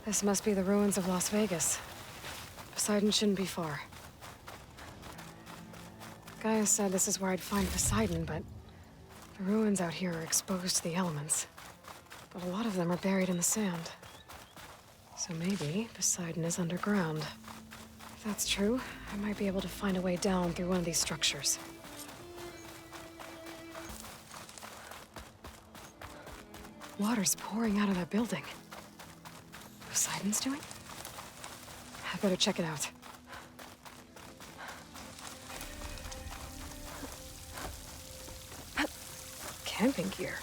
This must be the ruins of Las Vegas. Poseidon shouldn't be far. Gaia said this is where I'd find Poseidon, but the ruins out here are exposed to the elements. But a lot of them are buried in the sand. So maybe Poseidon is underground. If that's true, I might be able to find a way down through one of these structures. Water's pouring out of that building. Poseidon's doing? I better check it out. Camping gear.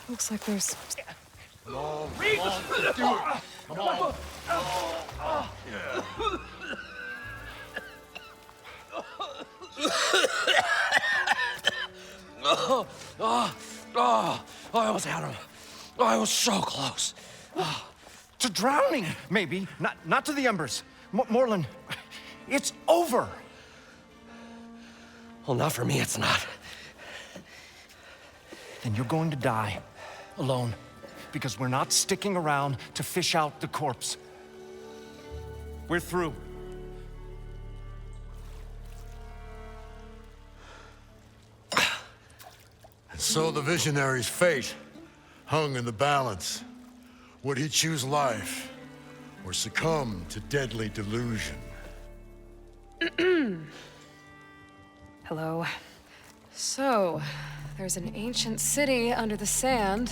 Looks like there's... Come on, do it. Come on. Yeah. I almost had him. I was so close. To drowning, maybe. Not to the embers. Moreland, it's over. Well, not for me, it's not. Then you're going to die. Alone. Because we're not sticking around to fish out the corpse. We're through. And so the visionary's fate hung in the balance. Would he choose life or succumb to deadly delusion? Hello. So, there's an ancient city under the sand,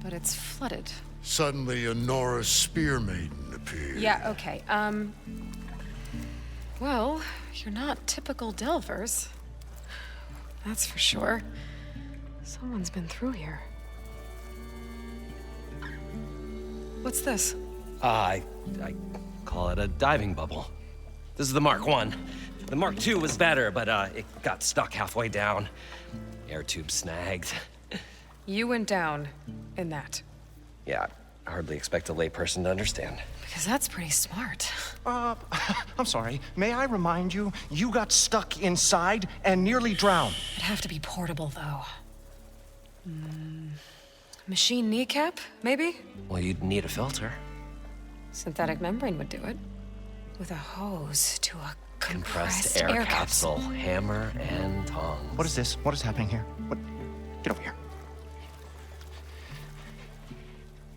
but it's flooded. Suddenly, a Norse spear maiden appeared. Yeah, okay. Well, you're not typical Delvers. That's for sure. Someone's been through here. What's this? I call it a diving bubble. This is the Mark I. The Mark II was better, but it got stuck halfway down. Air tube snagged. You went down in that. Yeah, I hardly expect a layperson to understand. Because that's pretty smart. I'm sorry. May I remind you, you got stuck inside and nearly drowned. It'd have to be portable, though. Machine kneecap, maybe? Well, you'd need a filter. Synthetic membrane would do it. With a hose to a compressed air capsule, hammer and tongs. What is this? What is happening here? What? Get over here.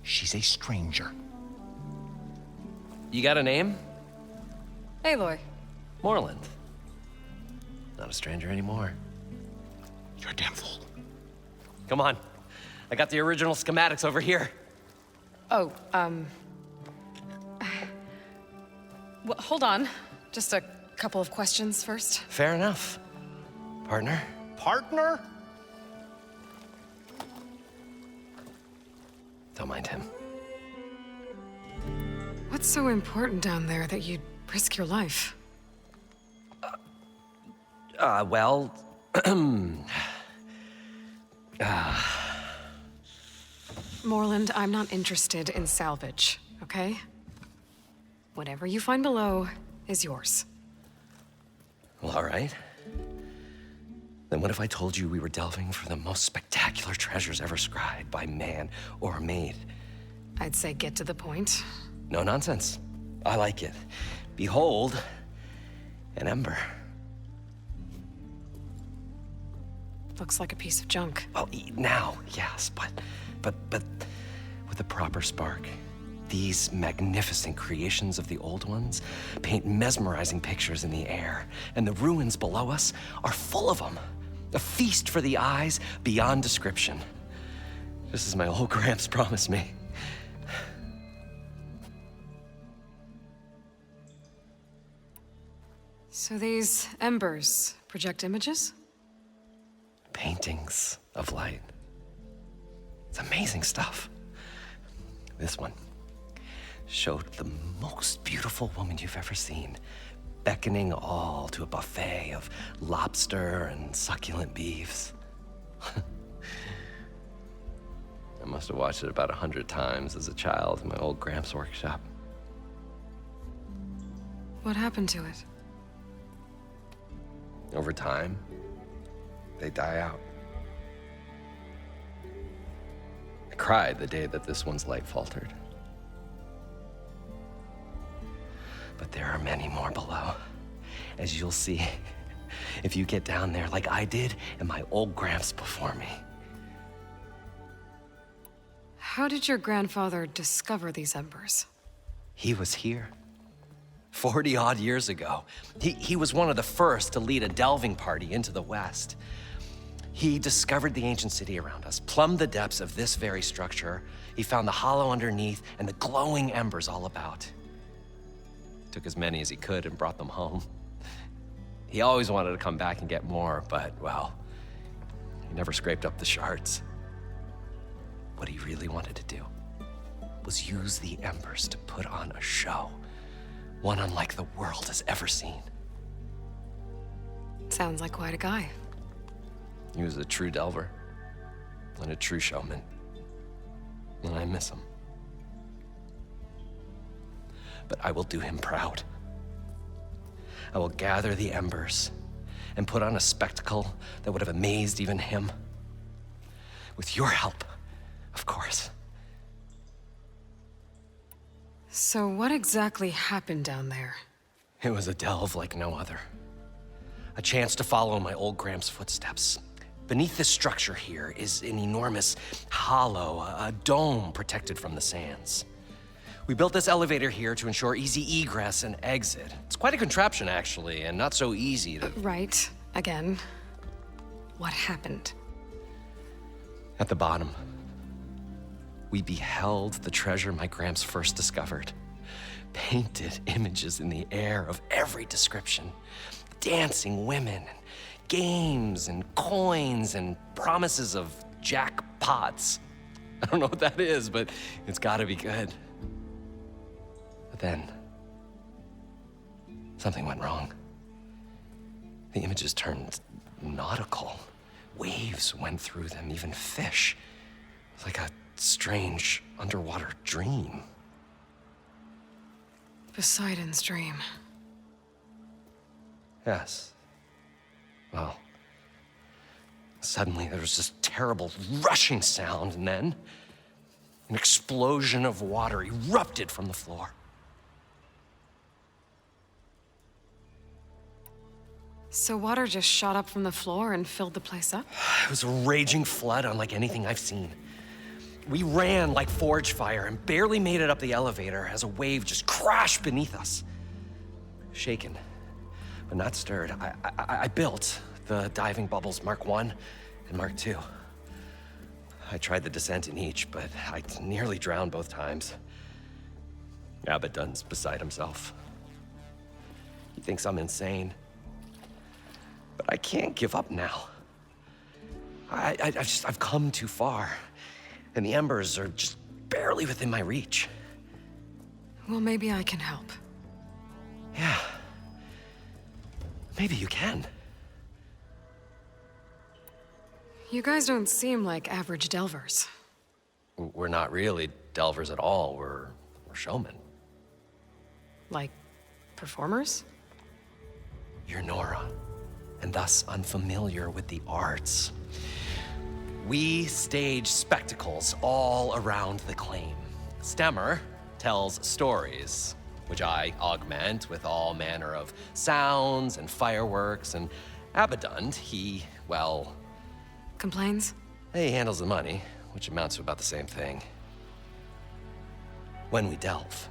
She's a stranger. You got a name? Aloy. Moreland. Not a stranger anymore. You're a damn fool. Come on. I got the original schematics over here. Oh, well, hold on. Just a couple of questions first. Fair enough. Partner? Partner? Don't mind him. What's so important down there that you'd risk your life? Well... Moreland, I'm not interested in salvage, okay? Whatever you find below is yours. Well, all right. Then what if I told you we were delving for the most spectacular treasures ever scribed by man or maid? I'd say get to the point. No nonsense. I like it. Behold, an ember. Looks like a piece of junk. Well, now, yes, but with a proper spark. These magnificent creations of the old ones paint mesmerizing pictures in the air, and the ruins below us are full of them. A feast for the eyes beyond description. Just as my old Gramps promised me. So these embers project images? Paintings of light. It's amazing stuff. This one showed the most beautiful woman you've ever seen, beckoning all to a buffet of lobster and succulent beefs. must have watched it about 100 times as a child in my old Gramps workshop. What happened to it? Over time, they die out. I cried the day that this one's light faltered. But there are many more below, as you'll see if you get down there like I did and my old Gramps before me. How did your grandfather discover these embers? He was here 40-odd years ago. He was one of the first to lead a delving party into the West. He discovered the ancient city around us, plumbed the depths of this very structure. He found the hollow underneath and the glowing embers all about. Took as many as he could and brought them home. He always wanted to come back and get more, but, well, he never scraped up the shards. What he really wanted to do was use the embers to put on a show, one unlike the world has ever seen. Sounds like quite a guy. He was a true delver and a true showman, and I miss him. But I will do him proud. I will gather the embers and put on a spectacle that would have amazed even him. With your help, of course. So what exactly happened down there? It was a delve like no other. A chance to follow my old Gramps' footsteps. Beneath this structure here is an enormous hollow, a dome protected from the sands. We built this elevator here to ensure easy egress and exit. It's quite a contraption, actually, and not so easy to... Right. Again. What happened? At the bottom, we beheld the treasure my Gramps first discovered. Painted images in the air of every description. Dancing women, and games, and coins, and promises of jackpots. I don't know what that is, but it's gotta be good. But then, something went wrong. The images turned nautical. Waves went through them, even fish. It was like a strange underwater dream. Poseidon's dream. Yes. Well, suddenly there was this terrible rushing sound, and then an explosion of water erupted from the floor. So water just shot up from the floor and filled the place up? It was a raging flood unlike anything I've seen. We ran like forge fire and barely made it up the elevator as a wave just crashed beneath us. Shaken, but not stirred, I built the diving bubbles Mark I and Mark II. I tried the descent in each, but I nearly drowned both times. Abaddon's beside himself. He thinks I'm insane. But I can't give up now. I've come too far, and the embers are just barely within my reach. Well, maybe I can help. Yeah. Maybe you can. You guys don't seem like average delvers. We're not really delvers at all. We're showmen. Like, performers? You're Nora, and thus unfamiliar with the arts. We stage spectacles all around the claim. Stemmer tells stories, which I augment with all manner of sounds and fireworks, and Abaddon, he, well... Complains? He handles the money, which amounts to about the same thing. When we delve,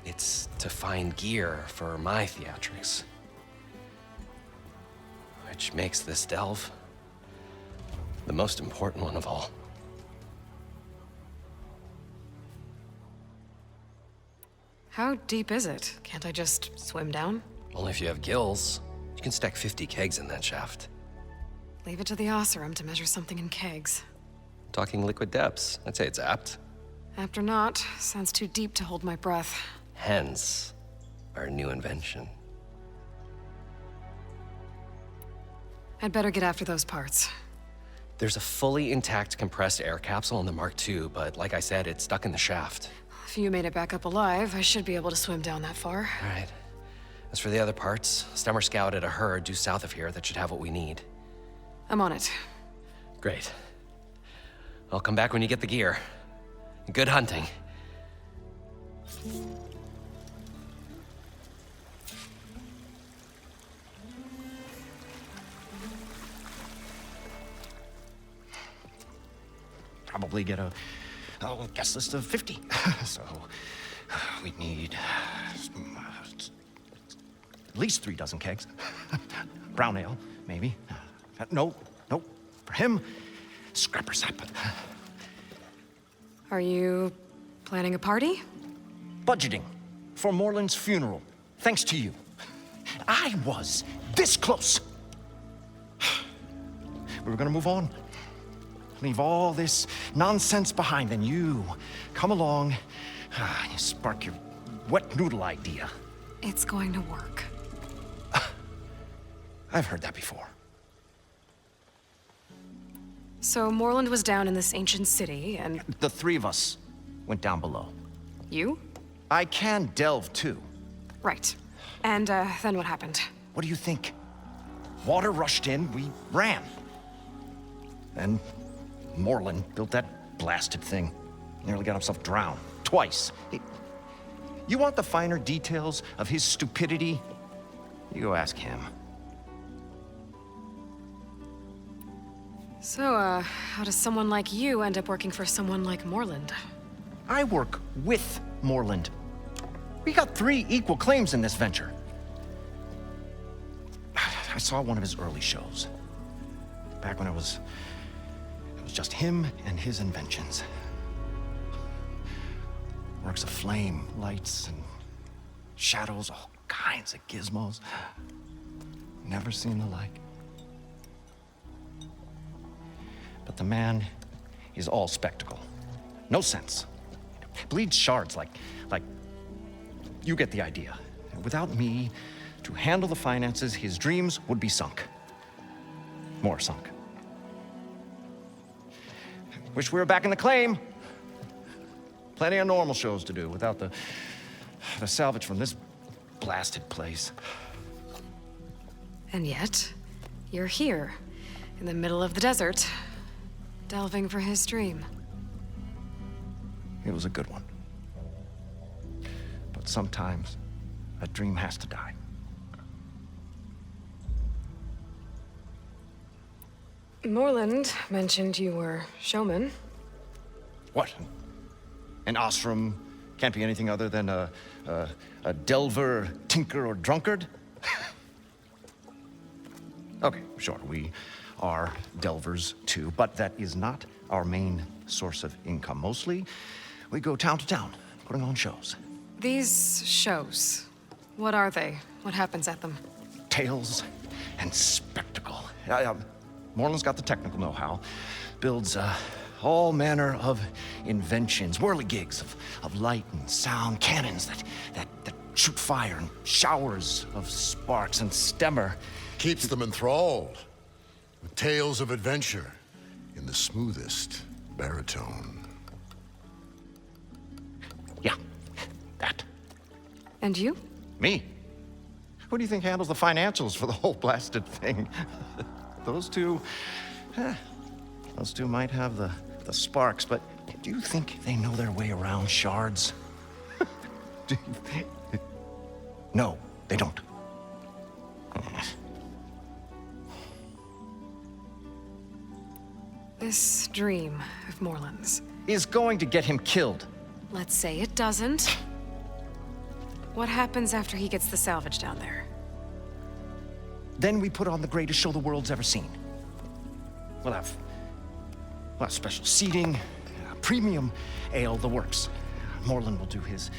it's to find gear for my theatrics. Which makes this delve the most important one of all. How deep is it? Can't I just swim down? Only if you have gills. You can stack 50 kegs in that shaft. Leave it to the Oseram to measure something in kegs. Talking liquid depths, I'd say it's apt. Apt or not, sounds too deep to hold my breath. Hence, our new invention. I'd better get after those parts. There's a fully intact compressed air capsule in the Mark II, but like I said, it's stuck in the shaft. If you made it back up alive, I should be able to swim down that far. All right. As for the other parts, Stemmer scouted a herd due south of here that should have what we need. I'm on it. Great. I'll come back when you get the gear. Good hunting. Probably get a guest list of 50. So we need at least 3 dozen kegs. Brown ale, maybe. No. For him, scrapper sap. Are you planning a party? Budgeting for Moreland's funeral, thanks to you. I was this close. We were gonna move on. Leave all this nonsense behind, then you come along, you spark your wet noodle idea. It's going to work. I've heard that before. So Moreland was down in this ancient city, and The 3 of us went down below. you? I can delve too. Right. And then what happened? What do you think? Water rushed in, we ran. Then Moreland built that blasted thing. Nearly got himself drowned. Twice. You want the finer details of his stupidity? You go ask him. So, how does someone like you end up working for someone like Moreland? I work with Moreland. We got 3 equal claims in this venture. I saw one of his early shows. Back when it was just him and his inventions. Works of flame, lights, and shadows, all kinds of gizmos. Never seen the like. But the man is all spectacle. No sense. Bleeds shards like you get the idea. Without me to handle the finances, his dreams would be sunk. More sunk. Wish we were back in the claim. Plenty of normal shows to do without the salvage from this blasted place. And yet, you're here, in the middle of the desert, delving for his dream. It was a good one. But sometimes a dream has to die. Moreland mentioned you were showman. What? An ostrom can't be anything other than a delver, tinker, or drunkard? Okay, sure, we are delvers too, but that is not our main source of income. Mostly, we go town to town, putting on shows. These shows, what are they? What happens at them? Tales and spectacle. Moreland's got the technical know-how. Builds all manner of inventions, whirligigs of light and sound, cannons that shoot fire, and showers of sparks, and Stemmer Keeps them enthralled with tales of adventure in the smoothest baritone. Yeah, that. And you? Me? Who do you think handles the financials for the whole blasted thing? Those two might have the sparks, but do you think they know their way around shards? No, they don't. This dream of Moreland's. Is going to get him killed. Let's say it doesn't. What happens after he gets the salvage down there? Then we put on the greatest show the world's ever seen. We'll have special seating, premium ale, the works. Moreland will do his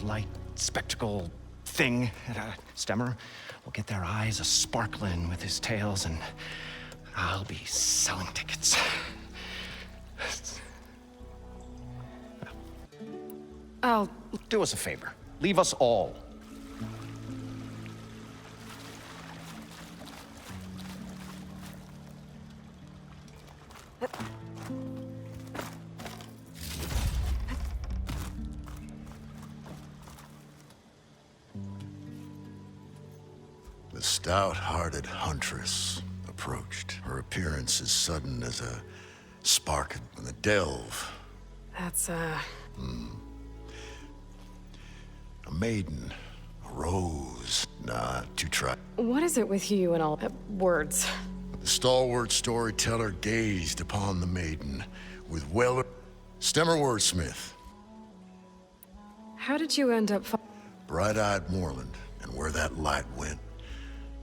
light spectacle thing. Stemmer will get their eyes a-sparkling with his tales, and I'll be selling tickets. I'll... Do us a favor. Leave us all. The stout-hearted huntress approached. Her appearance as sudden as a spark in the delve. That's, A maiden. A rose. Nah, too try. what is it with you and all words? The stalwart storyteller gazed upon the maiden with Stemmer wordsmith. How did you end up Bright-eyed moorland, and where that light went,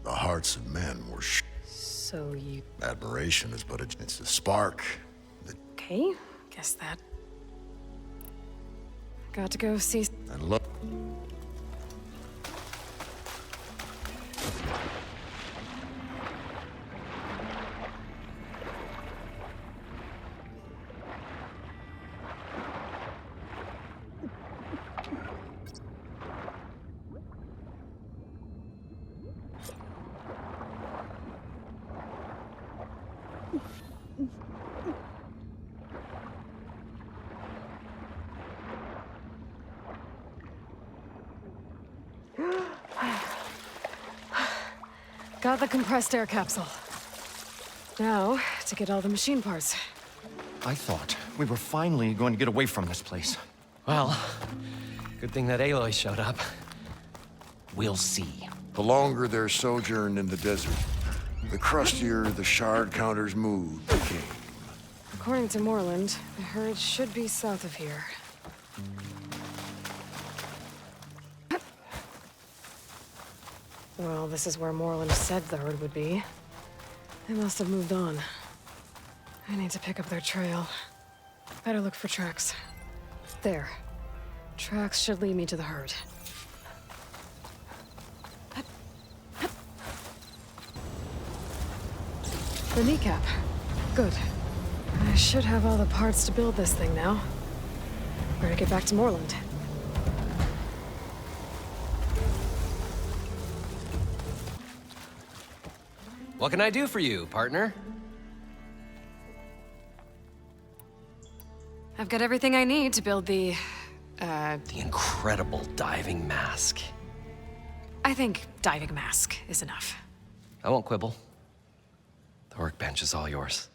the hearts of men were So you... Admiration is but it's a spark. Okay, guess that... Got to go see... And look. Got the compressed air capsule. Now, to get all the machine parts. I thought we were finally going to get away from this place. Well, good thing that Aloy showed up. We'll see. The longer their sojourn in the desert, the crustier the shard counter's mood became. According to Moreland, the herd should be south of here. Well, this is where Moreland said the herd would be. They must have moved on. I need to pick up their trail. Better look for tracks. There. Tracks should lead me to the herd. The kneecap. Good. I should have all the parts to build this thing now. Where to get back to Moreland? What can I do for you, partner? I've got everything I need to build the incredible diving mask. I think diving mask is enough. I won't quibble. The workbench is all yours.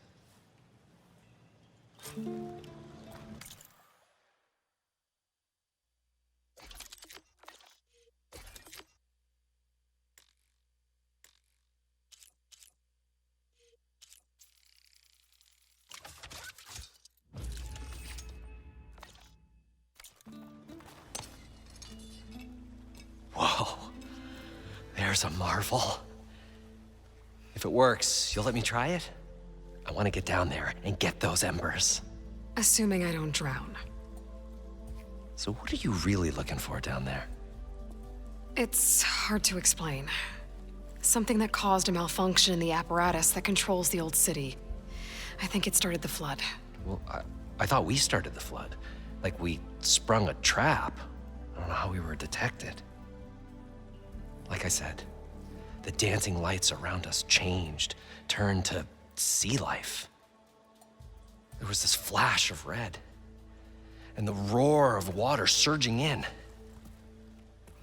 Whoa, there's a marvel. If it works, you'll let me try it? I want to get down there and get those embers. Assuming I don't drown. So what are you really looking for down there? It's hard to explain. Something that caused a malfunction in the apparatus that controls the old city. I think it started the flood. Well, I thought we started the flood. Like we sprung a trap. I don't know how we were detected. Like I said, the dancing lights around us changed, turned to sea life. There was this flash of red, and the roar of water surging in.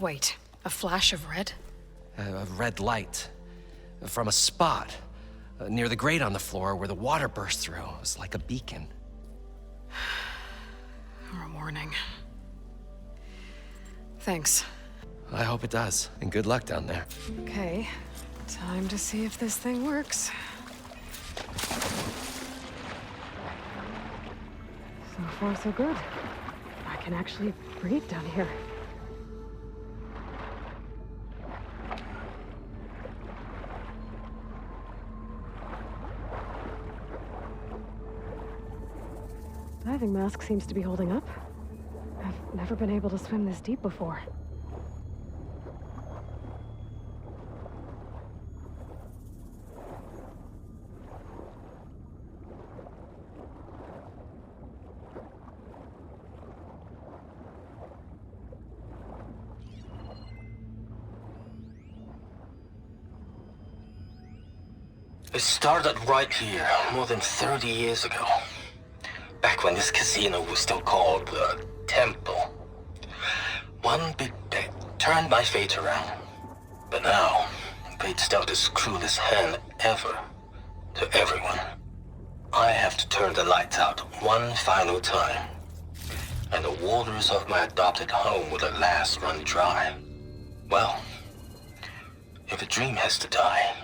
Wait, a flash of red? A red light from a spot near the grate on the floor where the water burst through. It was like a beacon. Or a warning. Thanks. I hope it does, and good luck down there. Okay, time to see if this thing works. So far, so good. I can actually breathe down here. Diving mask seems to be holding up. I've never been able to swim this deep before. It started right here, more than 30 years ago. Back when this casino was still called the Temple. One big bet turned my fate around. But now, fate's dealt its cruelest hand ever to everyone. I have to turn the lights out one final time. And the waters of my adopted home will at last run dry. Well, if a dream has to die,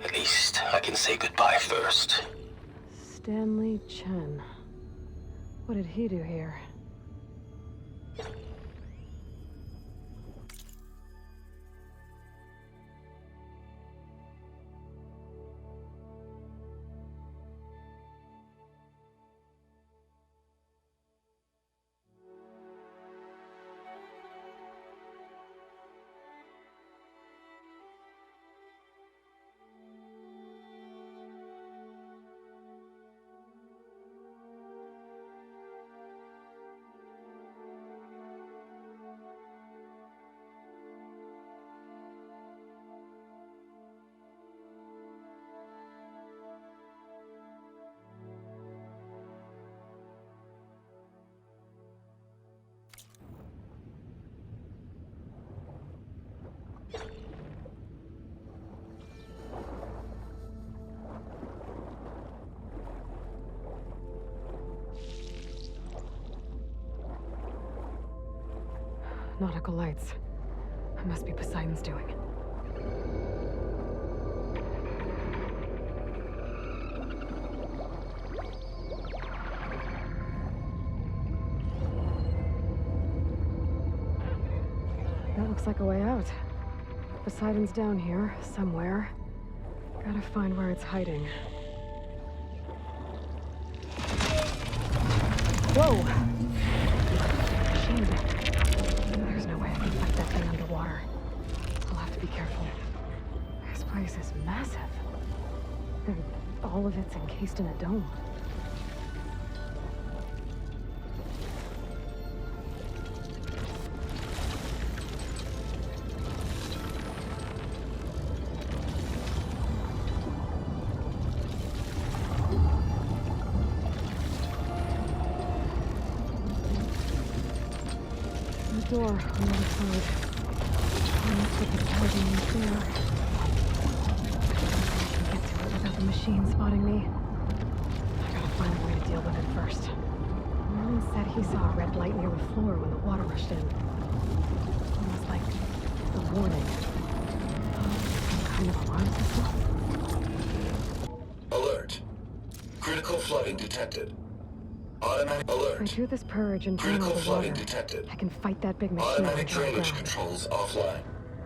at least I can say goodbye first. Stanley Chen. What did he do here? Nautical lights. It must be Poseidon's doing. That looks like a way out. Poseidon's down here, somewhere. Gotta find where it's hiding. Whoa! Shit. There's no way I can fight that thing underwater. I'll have to be careful. This place is massive. And all of it's encased in a dome. Door on the other side. Almost like it's hiding in there. I can get to it without the machine spotting me. I gotta find a way to deal with it first. Merlin said he saw a red light near the floor when the water rushed in. Almost like a warning. Some kind of alarm system? Alert. Critical flooding detected. Automatic alert. If I do this purge and drain all Critical the water, flooding detected. I can fight that big machine Automatic underground. drainage controls offline.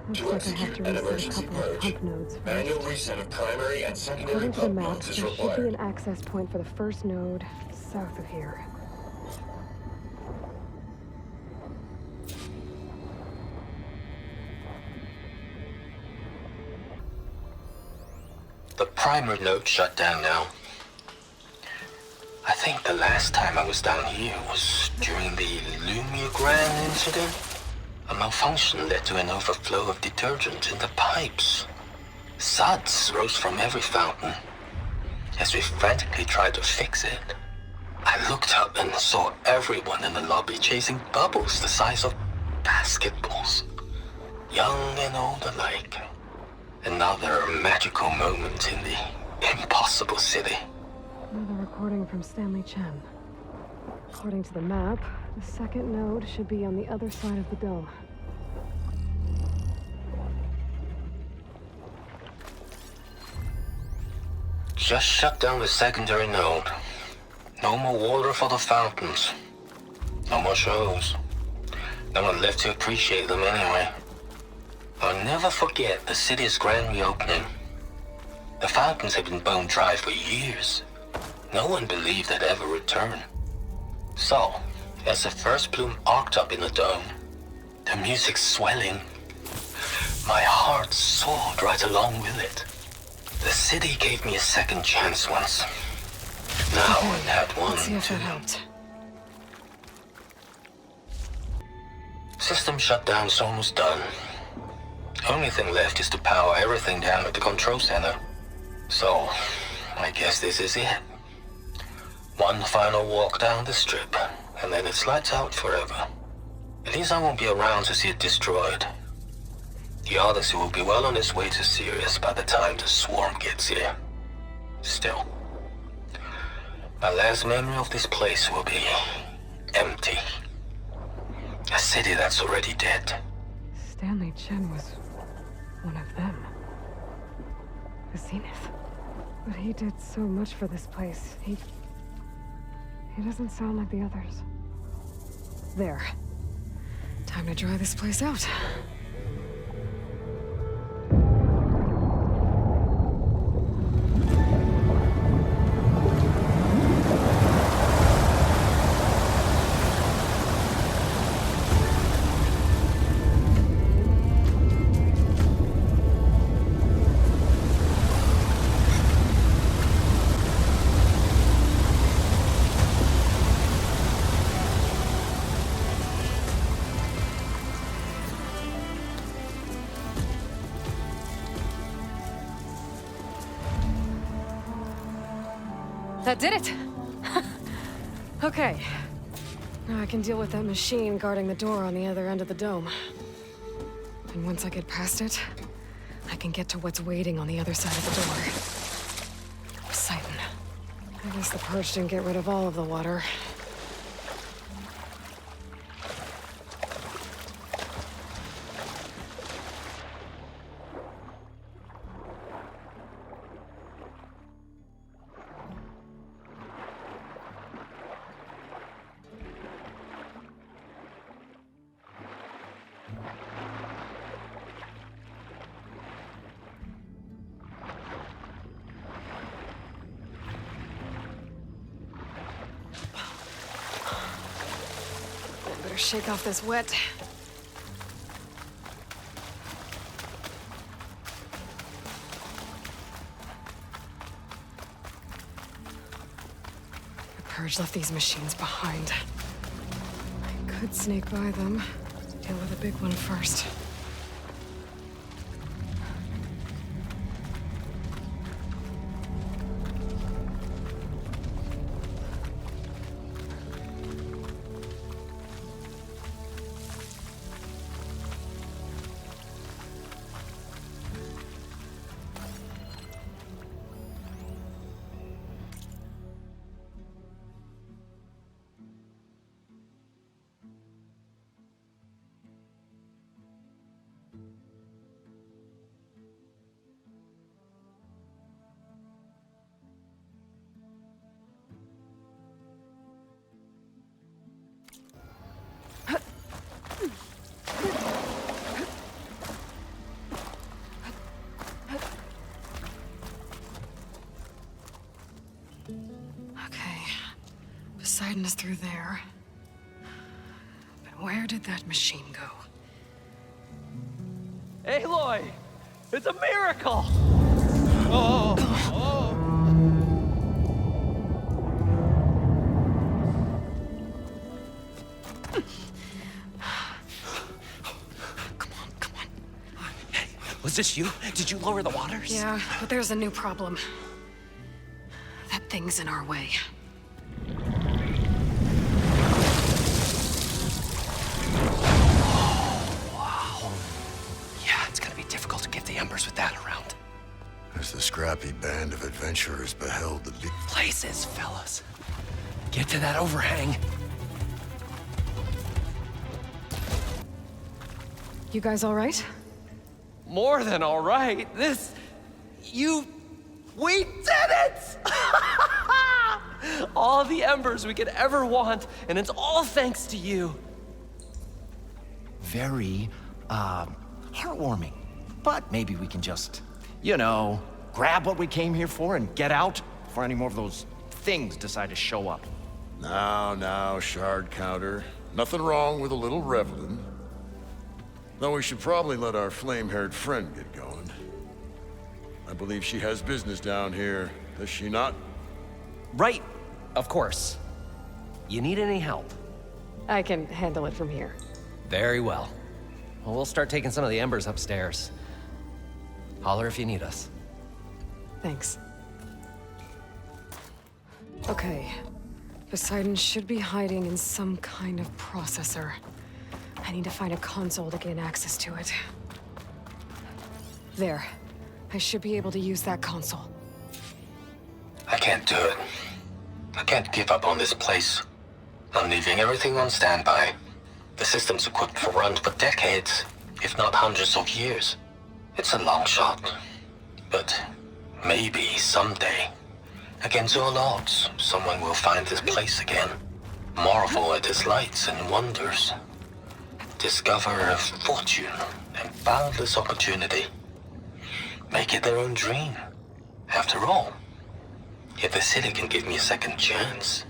Looks To like I have execute to an reset a emergency couple of purge, pump nodes first. manual reset of primary and secondary According to the pump map, nodes there is should be required. an access point for the first node south of here. The primer node shut down now. I think the last time I was down here was during the Lumigran incident. A malfunction led to an overflow of detergent in the pipes. Suds rose from every fountain. As we frantically tried to fix it, I looked up and saw everyone in the lobby chasing bubbles the size of basketballs. Young and old alike. Another magical moment in the impossible city. Another recording from Stanley Chen. According to the map, the second node should be on the other side of the dome. Just shut down the secondary node. No more water for the fountains. No more shows. No one left to appreciate them anyway. I'll never forget the city's grand reopening. The fountains had been bone dry for years. No one believed they'd ever return. So, as the first bloom arced up in the dome, the music swelling, my heart soared right along with it. The city gave me a second chance once. Now I've had one, Let's see if too. that helped. System shutdown's almost done. Only thing left is to power everything down at the control center. So, I guess this is it. One final walk down the strip, and then it's lights out forever. At least I won't be around to see it destroyed. The Odyssey will be well on its way to Sirius by the time the swarm gets here. Still, my last memory of this place will be empty. A city that's already dead. Stanley Chen was one of them. The Zenith. But he did so much for this place. He doesn't sound like the others. There. Time to dry this place out. That did it! Okay. Now I can deal with that machine guarding the door on the other end of the dome. And once I get past it, I can get to what's waiting on the other side of the door. Poseidon. I guess the purge didn't get rid of all of the water. Better shake off this wet. The purge left these machines behind. I could sneak by them. Deal with the big one first. Poseidon is through there. But where did that machine go? Aloy! It's a miracle! Come on. Hey, was this you? Did you lower the waters? Yeah, but there's a new problem. That thing's in our way. With that around. As the scrappy band of adventurers beheld the big Places, fellas. Get to that overhang. You guys all right? More than all right. We did it! All the embers we could ever want, and it's all thanks to you. Very, heartwarming. But maybe we can just, grab what we came here for and get out before any more of those things decide to show up. Now, shard counter. Nothing wrong with a little reveling. Though we should probably let our flame-haired friend get going. I believe she has business down here, does she not? Right, of course. You need any help? I can handle it from here. Very well. Well, we'll start taking some of the embers upstairs. Holler if you need us. Thanks. Okay. Poseidon should be hiding in some kind of processor. I need to find a console to gain access to it. There. I should be able to use that console. I can't do it. I can't give up on this place. I'm leaving everything on standby. The system's equipped for runs for decades, if not hundreds of years. It's a long shot. But maybe someday, against all odds, someone will find this place again. Marvel at its lights and wonders. Discover a fortune and boundless opportunity. Make it their own dream. After all, if the city can give me a second chance,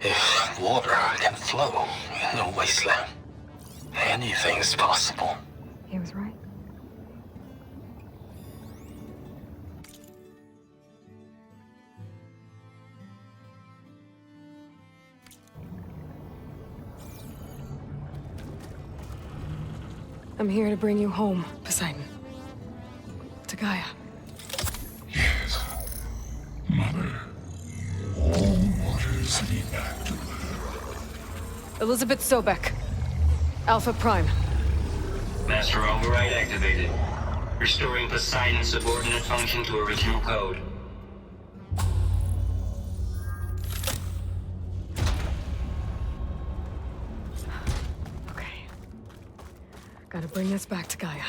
if water can flow in a wasteland, anything's possible. He was right. I'm here to bring you home, Poseidon. To Gaia. Yes, Mother. All waters lead back to her. Elizabeth Sobek. Alpha Prime. Master override activated. Restoring Poseidon's subordinate function to original code. Okay. Gotta bring this back to Gaia.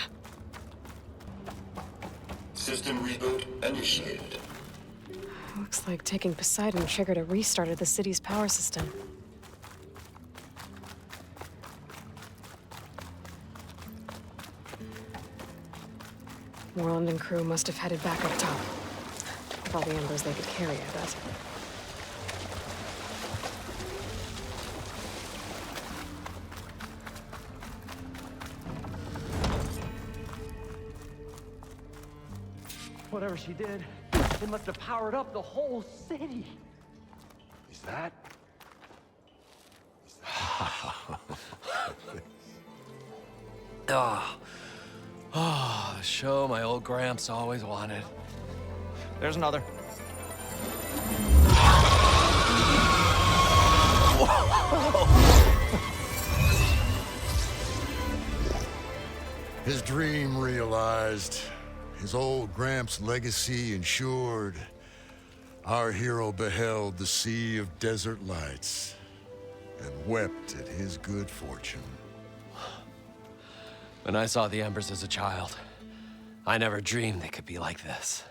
System reboot initiated. Looks like taking Poseidon triggered a restart of the city's power system. Moreland and crew must have headed back up top. With all the embers they could carry, I bet. Whatever she did, it must have powered up the whole city. Is that? Oh, the show my old Gramps always wanted. There's another. His dream realized. His old Gramps' legacy ensured. Our hero beheld the sea of desert lights and wept at his good fortune. When I saw the embers as a child, I never dreamed they could be like this.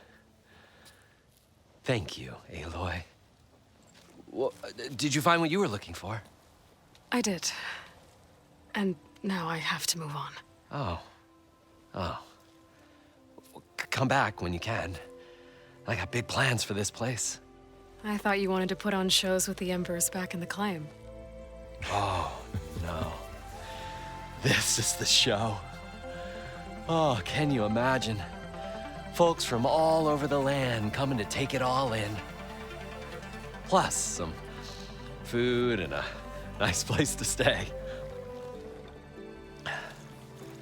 Thank you, Aloy. Well, did you find what you were looking for? I did. And now I have to move on. Oh. Well, come back when you can. I got big plans for this place. I thought you wanted to put on shows with the Embers back in the Claim. Oh, no. This is the show. Oh, can you imagine? Folks from all over the land coming to take it all in. Plus some food and a nice place to stay.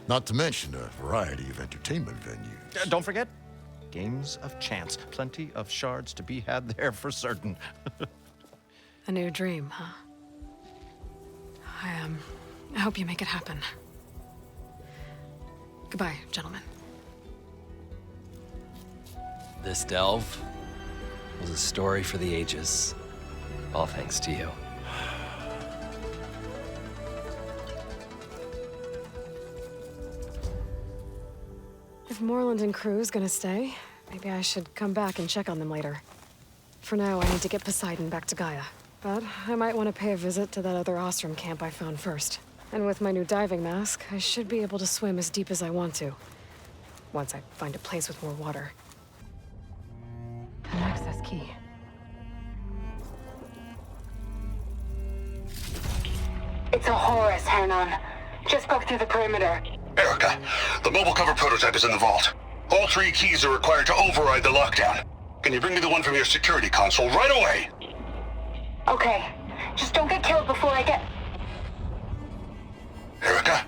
Not to mention a variety of entertainment venues. Don't forget, games of chance. Plenty of shards to be had there for certain. A new dream, huh? I hope you make it happen. Goodbye, gentlemen. This delve was a story for the ages. All thanks to you. If Moreland and crew's gonna stay, maybe I should come back and check on them later. For now, I need to get Poseidon back to Gaia. But I might want to pay a visit to that other Ostrom camp I found first. And with my new diving mask, I should be able to swim as deep as I want to. Once I find a place with more water. An access key. It's a Horus, Hernon. Just broke through the perimeter. Erica, the mobile cover prototype is in the vault. All 3 keys are required to override the lockdown. Can you bring me the one from your security console right away? Okay. Just don't get killed before I get... Erica?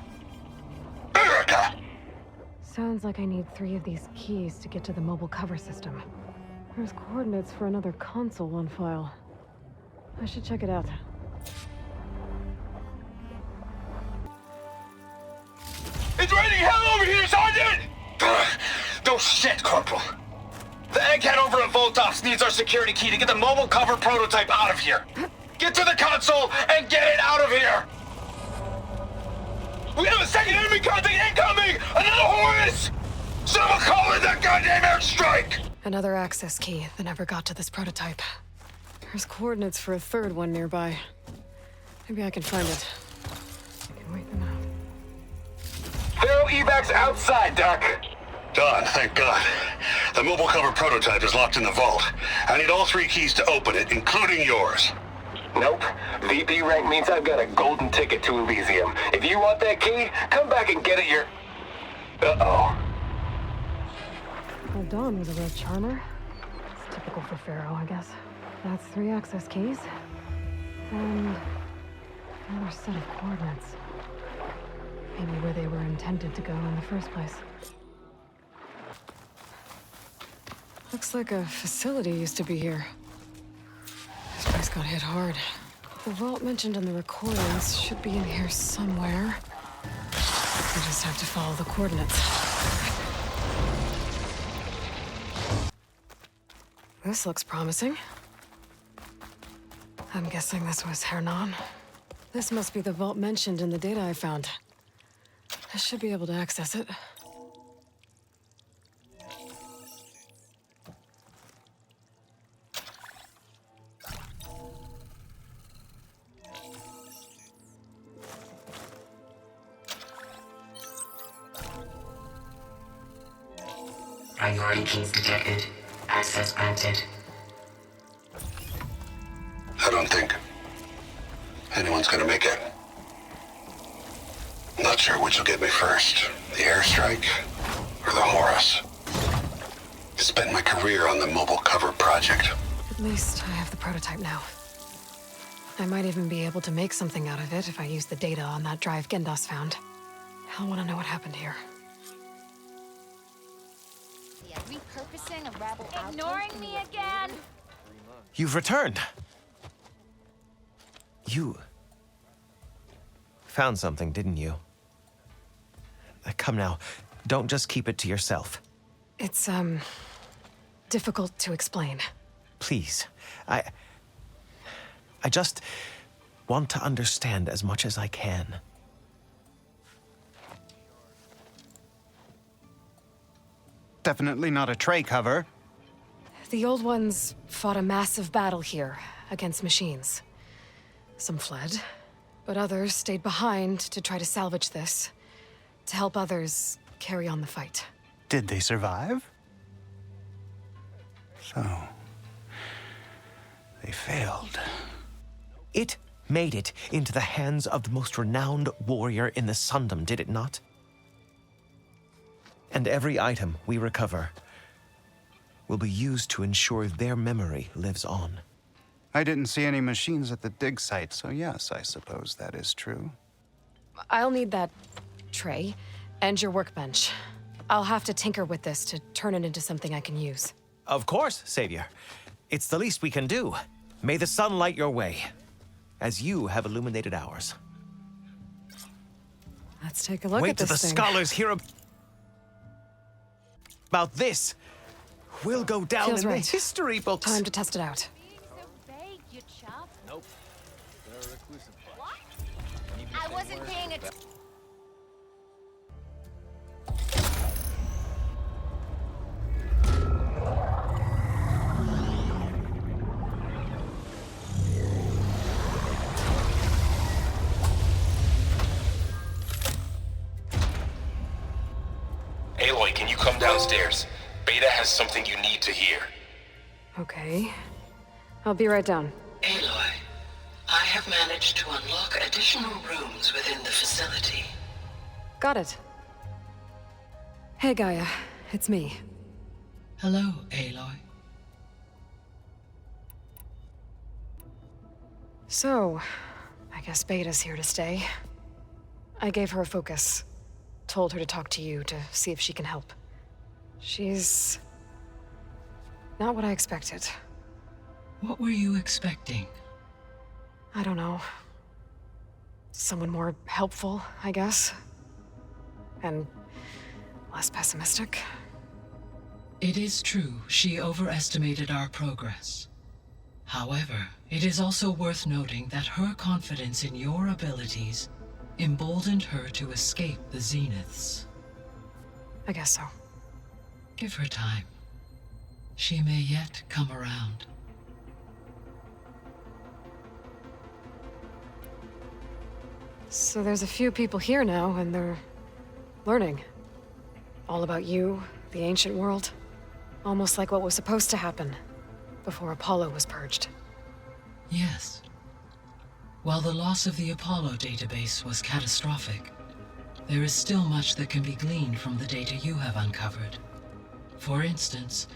Erica! Sounds like I need 3 of these keys to get to the mobile cover system. There's coordinates for another console on file. I should check it out. It's raining hell over here, Sergeant! No shit, Corporal. The egghead over at Voltox needs our security key to get the mobile cover prototype out of here. Get to the console and get it out of here! We have a second enemy contact incoming! Another Horus! Someone call in that goddamn airstrike! Another access key that never got to this prototype. There's coordinates for a 3rd one nearby. Maybe I can find it. I can wait them out. Thorough evacs outside, Doc. Done, thank God. The mobile cover prototype is locked in the vault. I need all 3 keys to open it, including yours. Nope. VP rank means I've got a golden ticket to Elysium. If you want that key, come back and get it your... Uh-oh. Well, Dawn was a real charmer. It's typical for Pharaoh, I guess. That's 3 access keys. And another set of coordinates. Maybe where they were intended to go in the first place. Looks like a facility used to be here. This place got hit hard. The vault mentioned in the recordings should be in here somewhere. I just have to follow the coordinates. This looks promising. I'm guessing this was Hernan. This must be the vault mentioned in the data I found. I should be able to access it. Priority keys detected. Access granted. I don't think anyone's gonna make it. Not sure which will get me first, the airstrike or the Horus. I spent my career on the mobile cover project. At least I have the prototype now. I might even be able to make something out of it if I use the data on that drive Gendas found. I'll want to know what happened here. Repurposing a rebel ignoring me again. You've returned. You found something, didn't you? Come now, don't just keep it to yourself. It's, difficult to explain. Please, I just want to understand as much as I can. Definitely not a tray cover. The old ones fought a massive battle here against machines. Some fled, but others stayed behind to try to salvage this, to help others carry on the fight. Did they survive? So, they failed. It made it into the hands of the most renowned warrior in the Sundom, did it not? And every item we recover will be used to ensure their memory lives on. I didn't see any machines at the dig site, so yes, I suppose that is true. I'll need that tray and your workbench. I'll have to tinker with this to turn it into something I can use. Of course, Savior. It's the least we can do. May the sun light your way, as you have illuminated ours. Let's take a look Wait at till this the thing. scholars hear about this. We'll go down Feels in right. the history books. Time to test it out. Nope. What? I wasn't paying attention. Aloy, can you come downstairs? Beta has something you need to hear. Okay. I'll be right down. Aloy, I have managed to unlock additional rooms within the facility. Got it. Hey, Gaia. It's me. Hello, Aloy. So, I guess Beta's here to stay. I gave her a focus. told her to talk to you to see if she can help. She's not what I expected. What were you expecting? I don't know. Someone more helpful, I guess. And less pessimistic. It is true, she overestimated our progress. However, it is also worth noting that her confidence in your abilities emboldened her to escape the Zeniths. I guess so. Give her time. She may yet come around. So there's a few people here now, and they're learning. All about you, the ancient world. Almost like what was supposed to happen before Apollo was purged. Yes. While the loss of the Apollo database was catastrophic, there is still much that can be gleaned from the data you have uncovered. For instance,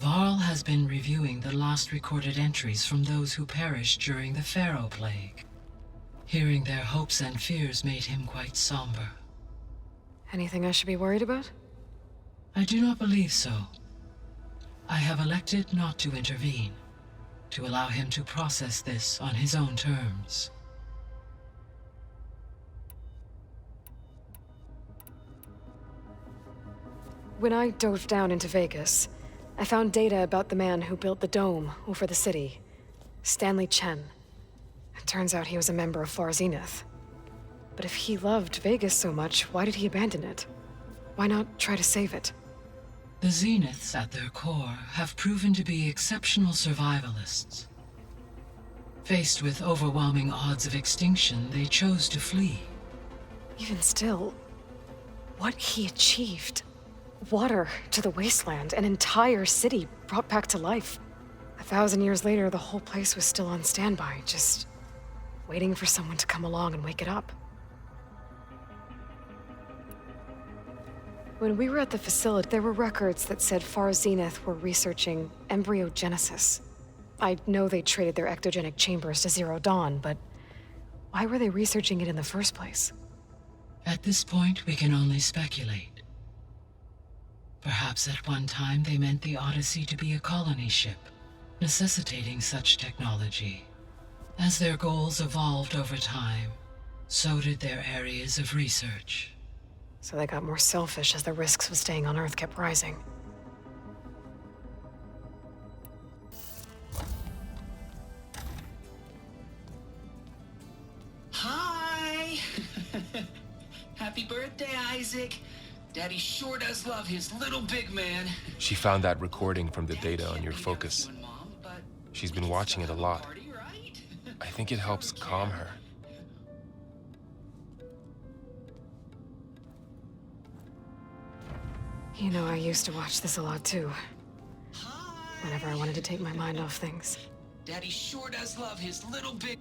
Varl has been reviewing the last recorded entries from those who perished during the Pharaoh Plague. Hearing their hopes and fears made him quite somber. Anything I should be worried about? I do not believe so. I have elected not to intervene, to allow him to process this on his own terms. When I dove down into Vegas, I found data about the man who built the dome over the city, Stanley Chen. It turns out he was a member of Far Zenith. But if he loved Vegas so much, why did he abandon it? Why not try to save it? The Zeniths, at their core, have proven to be exceptional survivalists. Faced with overwhelming odds of extinction, they chose to flee. Even still, what he achieved. Water to the wasteland, an entire city brought back to life. 1,000 years later, the whole place was still on standby, just waiting for someone to come along and wake it up. When we were at the facility, there were records that said Far Zenith were researching embryogenesis. I know they traded their ectogenic chambers to Zero Dawn, but why were they researching it in the first place? At this point, we can only speculate. Perhaps at one time they meant the Odyssey to be a colony ship, necessitating such technology. As their goals evolved over time, so did their areas of research. So they got more selfish as the risks of staying on Earth kept rising. Hi! Happy birthday, Isaac. Daddy sure does love his little big man. She found that recording from the data on your focus. She's been watching it a lot. I think it helps calm her. You know, I used to watch this a lot too. Whenever I wanted to take my mind off things. Daddy sure does love his little big...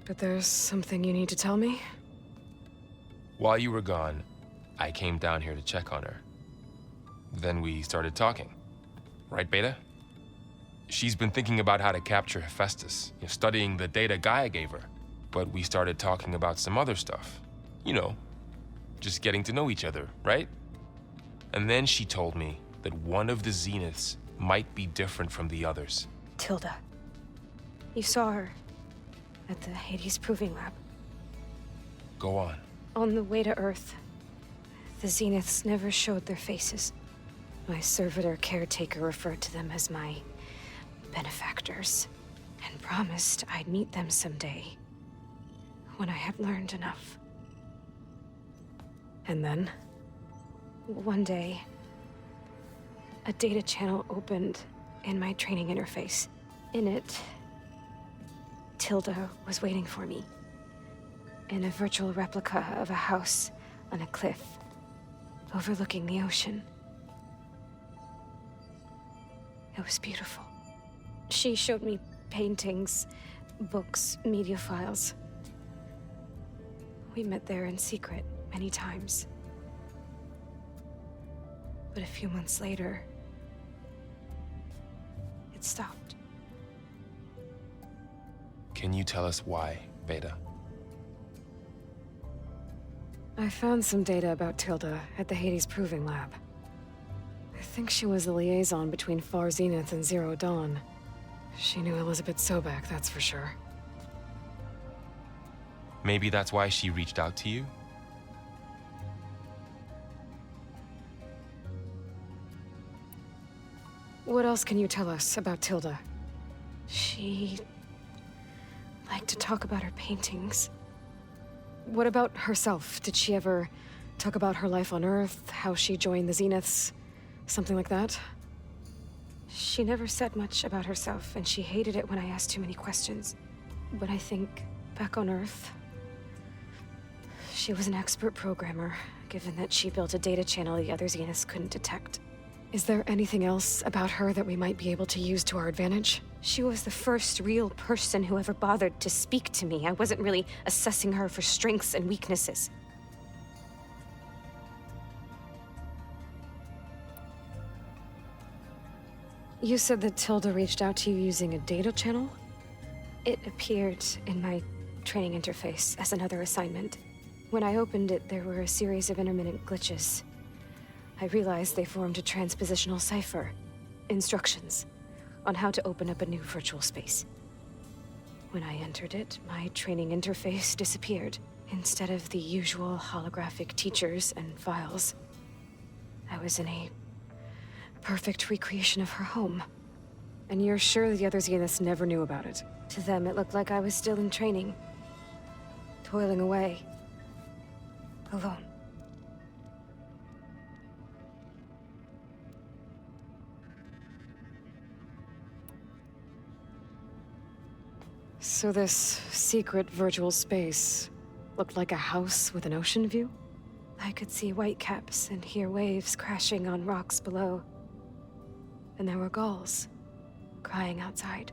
But there's something you need to tell me? While you were gone, I came down here to check on her. Then we started talking. Right, Beta? She's been thinking about how to capture Hephaestus, studying the data Gaia gave her. But we started talking about some other stuff. You know, just getting to know each other, right? And then she told me that one of the Zeniths might be different from the others. Tilda. You saw her at the Hades Proving Lab. Go on. On the way to Earth, the Zeniths never showed their faces. My servitor caretaker referred to them as my benefactors, and promised I'd meet them someday, when I had learned enough. And then? One day, a data channel opened in my training interface. In it, Tilda was waiting for me, in a virtual replica of a house on a cliff, overlooking the ocean. It was beautiful. She showed me paintings, books, media files. We met there in secret many times. But a few months later, it stopped. Can you tell us why, Beta? I found some data about Tilda at the Hades Proving Lab. I think she was the liaison between Far Zenith and Zero Dawn. She knew Elizabeth Sobek, that's for sure. Maybe that's why she reached out to you? What else can you tell us about Tilda? She liked to talk about her paintings. What about herself? Did she ever talk about her life on Earth, how she joined the Zeniths, something like that? She never said much about herself, and she hated it when I asked too many questions. When I think back on Earth, she was an expert programmer, given that she built a data channel the other Zeniths couldn't detect. Is there anything else about her that we might be able to use to our advantage? She was the first real person who ever bothered to speak to me. I wasn't really assessing her for strengths and weaknesses. You said that Tilda reached out to you using a data channel? It appeared in my training interface as another assignment. When I opened it, there were a series of intermittent glitches. I realized they formed a transpositional cipher, instructions on how to open up a new virtual space. When I entered it, my training interface disappeared. Instead of the usual holographic teachers and files, I was in a perfect recreation of her home. And you're sure the other Zeniths never knew about it? To them, it looked like I was still in training, toiling away, alone. So this secret virtual space looked like a house with an ocean view? I could see whitecaps and hear waves crashing on rocks below. And there were gulls crying outside.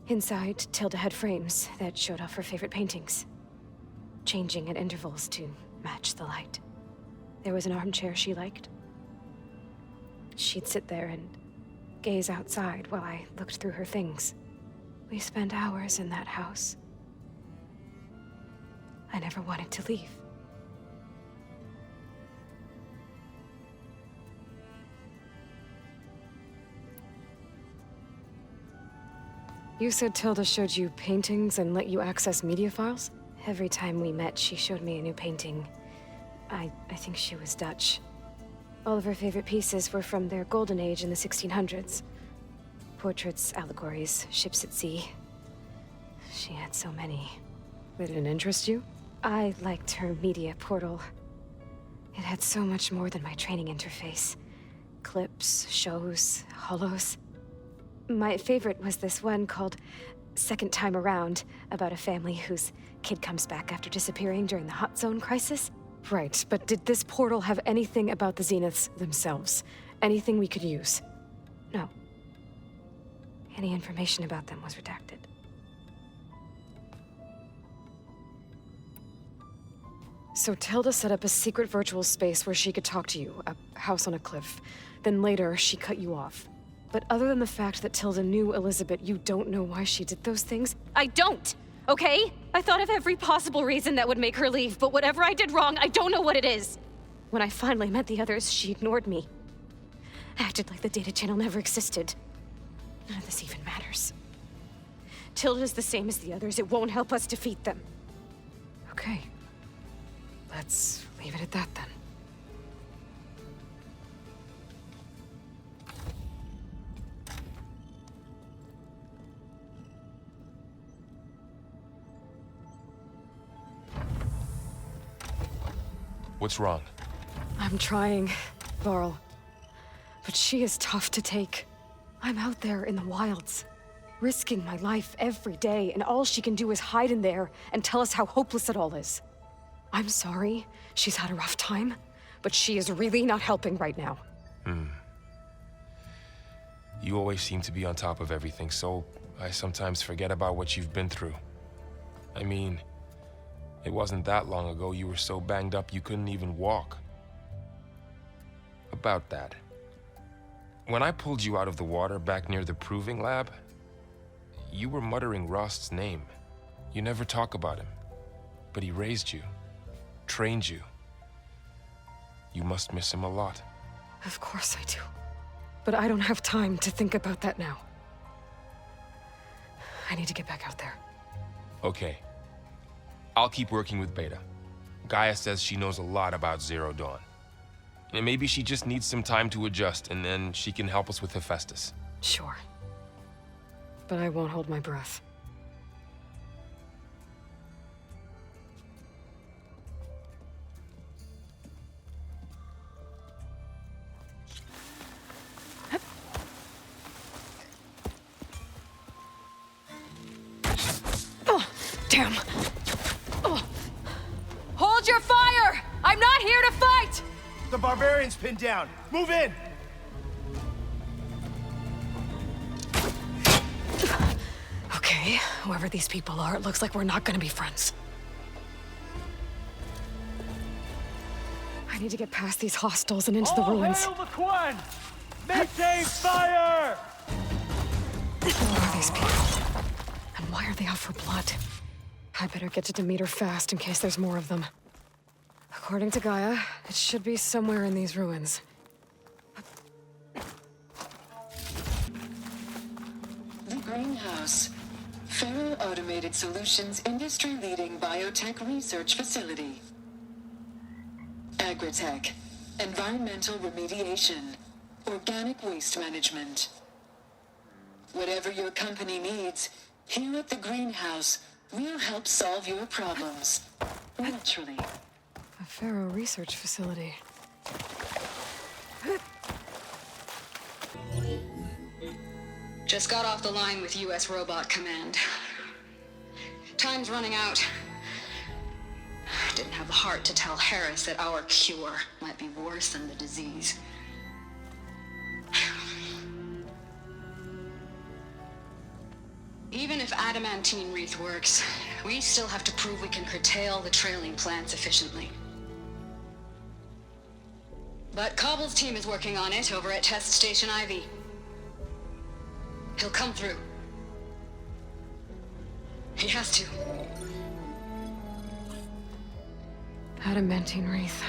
Inside, Tilda had frames that showed off her favorite paintings, changing at intervals to match the light. There was an armchair she liked. She'd sit there and gaze outside while I looked through her things. We spent hours in that house. I never wanted to leave. You said Tilda showed you paintings and let you access media files? Every time we met, she showed me a new painting. I think she was Dutch. All of her favorite pieces were from their golden age in the 1600s. Portraits, allegories, ships at sea. She had so many. They didn't interest you? I liked her media portal. It had so much more than my training interface. Clips, shows, holos. My favorite was this one called Second Time Around, about a family whose kid comes back after disappearing during the Hot Zone crisis. Right, but did this portal have anything about the Zeniths themselves? Anything we could use? No. Any information about them was redacted. So Tilda set up a secret virtual space where she could talk to you, a house on a cliff. Then later, she cut you off. But other than the fact that Tilda knew Elizabeth, you don't know why she did those things? I don't! Okay? I thought of every possible reason that would make her leave, but whatever I did wrong, I don't know what it is. When I finally met the others, she ignored me. Acted like the data channel never existed. None of this even matters. Tilda's the same as the others. It won't help us defeat them. Okay. Let's leave it at that then. What's wrong? I'm trying, Varl. But she is tough to take. I'm out there in the wilds, risking my life every day, and all she can do is hide in there and tell us how hopeless it all is. I'm sorry she's had a rough time, but she is really not helping right now. You always seem to be on top of everything, so I sometimes forget about what you've been through. I mean, it wasn't that long ago you were so banged up you couldn't even walk. About that. When I pulled you out of the water back near the proving lab, you were muttering Rost's name. You never talk about him, but he raised you, trained you, You must miss him a lot. Of course I do. But I don't have time to think about that now. I need to get back out there. Okay. I'll keep working with Beta. Gaia says she knows a lot about Zero Dawn. And maybe she just needs some time to adjust, and then she can help us with Hephaestus. Sure. But I won't hold my breath. Oh, damn. Oh. Hold your fire! I'm not here to fight! The barbarian's pinned down. Move in! Okay, whoever these people are, it looks like we're not gonna be friends. I need to get past these hostiles and into the ruins. Hail the Quen! Maintain fire! Who are these people? And why are they out for blood? I better get to Demeter fast in case there's more of them. According to Gaia, it should be somewhere in these ruins. The Greenhouse. Faro Automated Solutions industry-leading biotech research facility. Agritech. Environmental remediation. Organic waste management. Whatever your company needs, here at the Greenhouse, we'll help solve your problems. Naturally. A Faro research facility. Just got off the line with US Robot Command. Time's running out. Didn't have the heart to tell Harris that our cure might be worse than the disease. Even if adamantine wreath works, we still have to prove we can curtail the trailing plants efficiently. But Cobble's team is working on it over at Test Station Ivy. He'll come through. He has to. Adamantine wreath.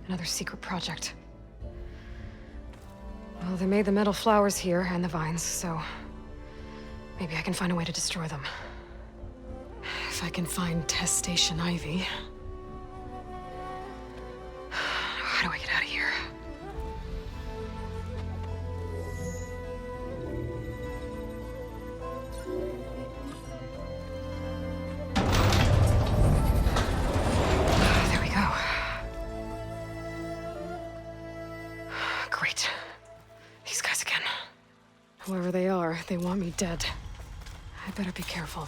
Another secret project. Well, they made the metal flowers here and the vines, so maybe I can find a way to destroy them. If I can find Test Station Ivy. How do I get out of here? There we go. Great. These guys again. Whoever they are, they want me dead. I better be careful.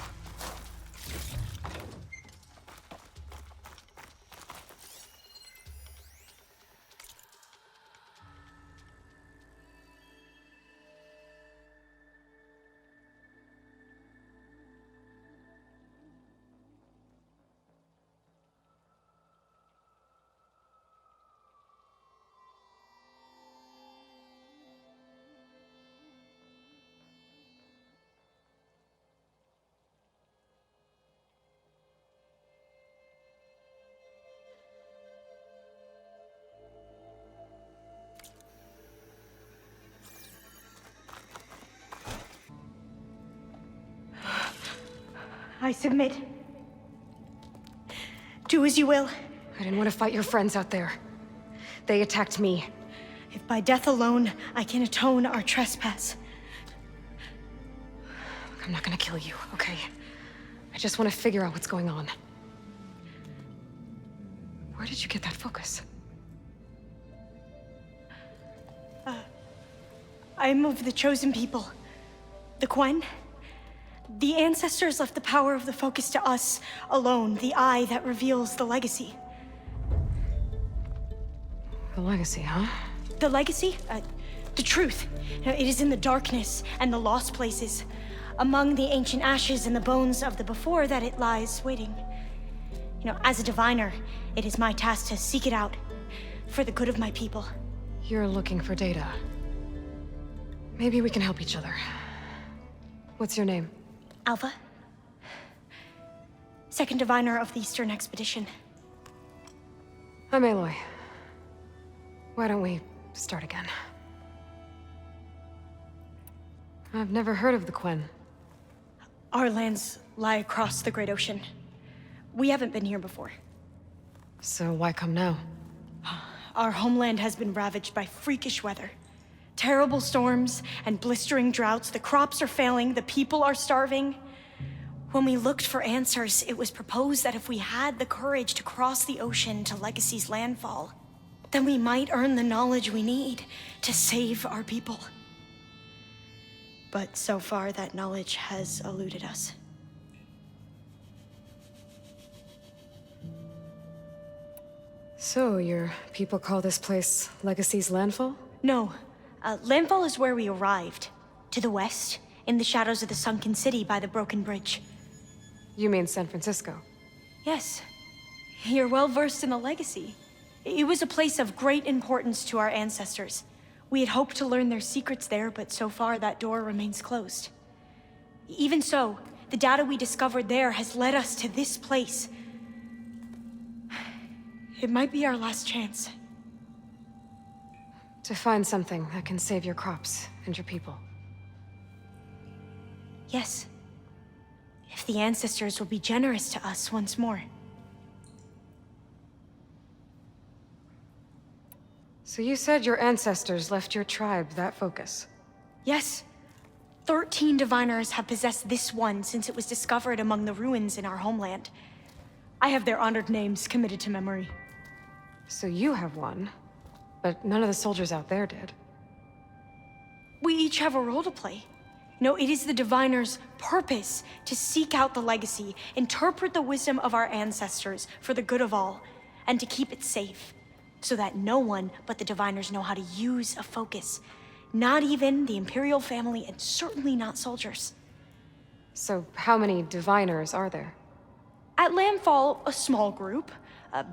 I submit. Do as you will. I didn't want to fight your friends out there. They attacked me. If by death alone I can atone our trespass. Look, I'm not gonna kill you, okay? I just want to figure out what's going on. Where did you get that focus? I'm of the chosen people. The Quen. The ancestors left the power of the focus to us alone, the eye that reveals the legacy. The legacy, huh? The legacy? The truth. It is in the darkness and the lost places, among the ancient ashes and the bones of the before that it lies waiting. As a diviner, it is my task to seek it out for the good of my people. You're looking for data. Maybe we can help each other. What's your name? Alpha. Second diviner of the Eastern Expedition. I'm Aloy. Why don't we start again? I've never heard of the Quen. Our lands lie across the Great Ocean. We haven't been here before. So why come now? Our homeland has been ravaged by freakish weather. Terrible storms and blistering droughts. The crops are failing, the people are starving. When we looked for answers, it was proposed that if we had the courage to cross the ocean to Legacy's landfall, then we might earn the knowledge we need to save our people. But so far, that knowledge has eluded us. So, your people call this place Legacy's landfall? No. Landfall is where we arrived. To the west, in the shadows of the sunken city by the broken bridge. You mean San Francisco? Yes. You're well versed in the Legacy. It was a place of great importance to our ancestors. We had hoped to learn their secrets there, but so far that door remains closed. Even so, the data we discovered there has led us to this place. It might be our last chance. To find something that can save your crops and your people. Yes. If the ancestors will be generous to us once more. So you said your ancestors left your tribe that focus? Yes. 13 diviners have possessed this one since it was discovered among the ruins in our homeland. I have their honored names committed to memory. So you have one, but none of the soldiers out there did. We each have a role to play. No, it is the diviner's purpose to seek out the Legacy, interpret the wisdom of our ancestors for the good of all, and to keep it safe, so that no one but the diviners know how to use a focus. Not even the Imperial family, and certainly not soldiers. So how many diviners are there? At Landfall, a small group.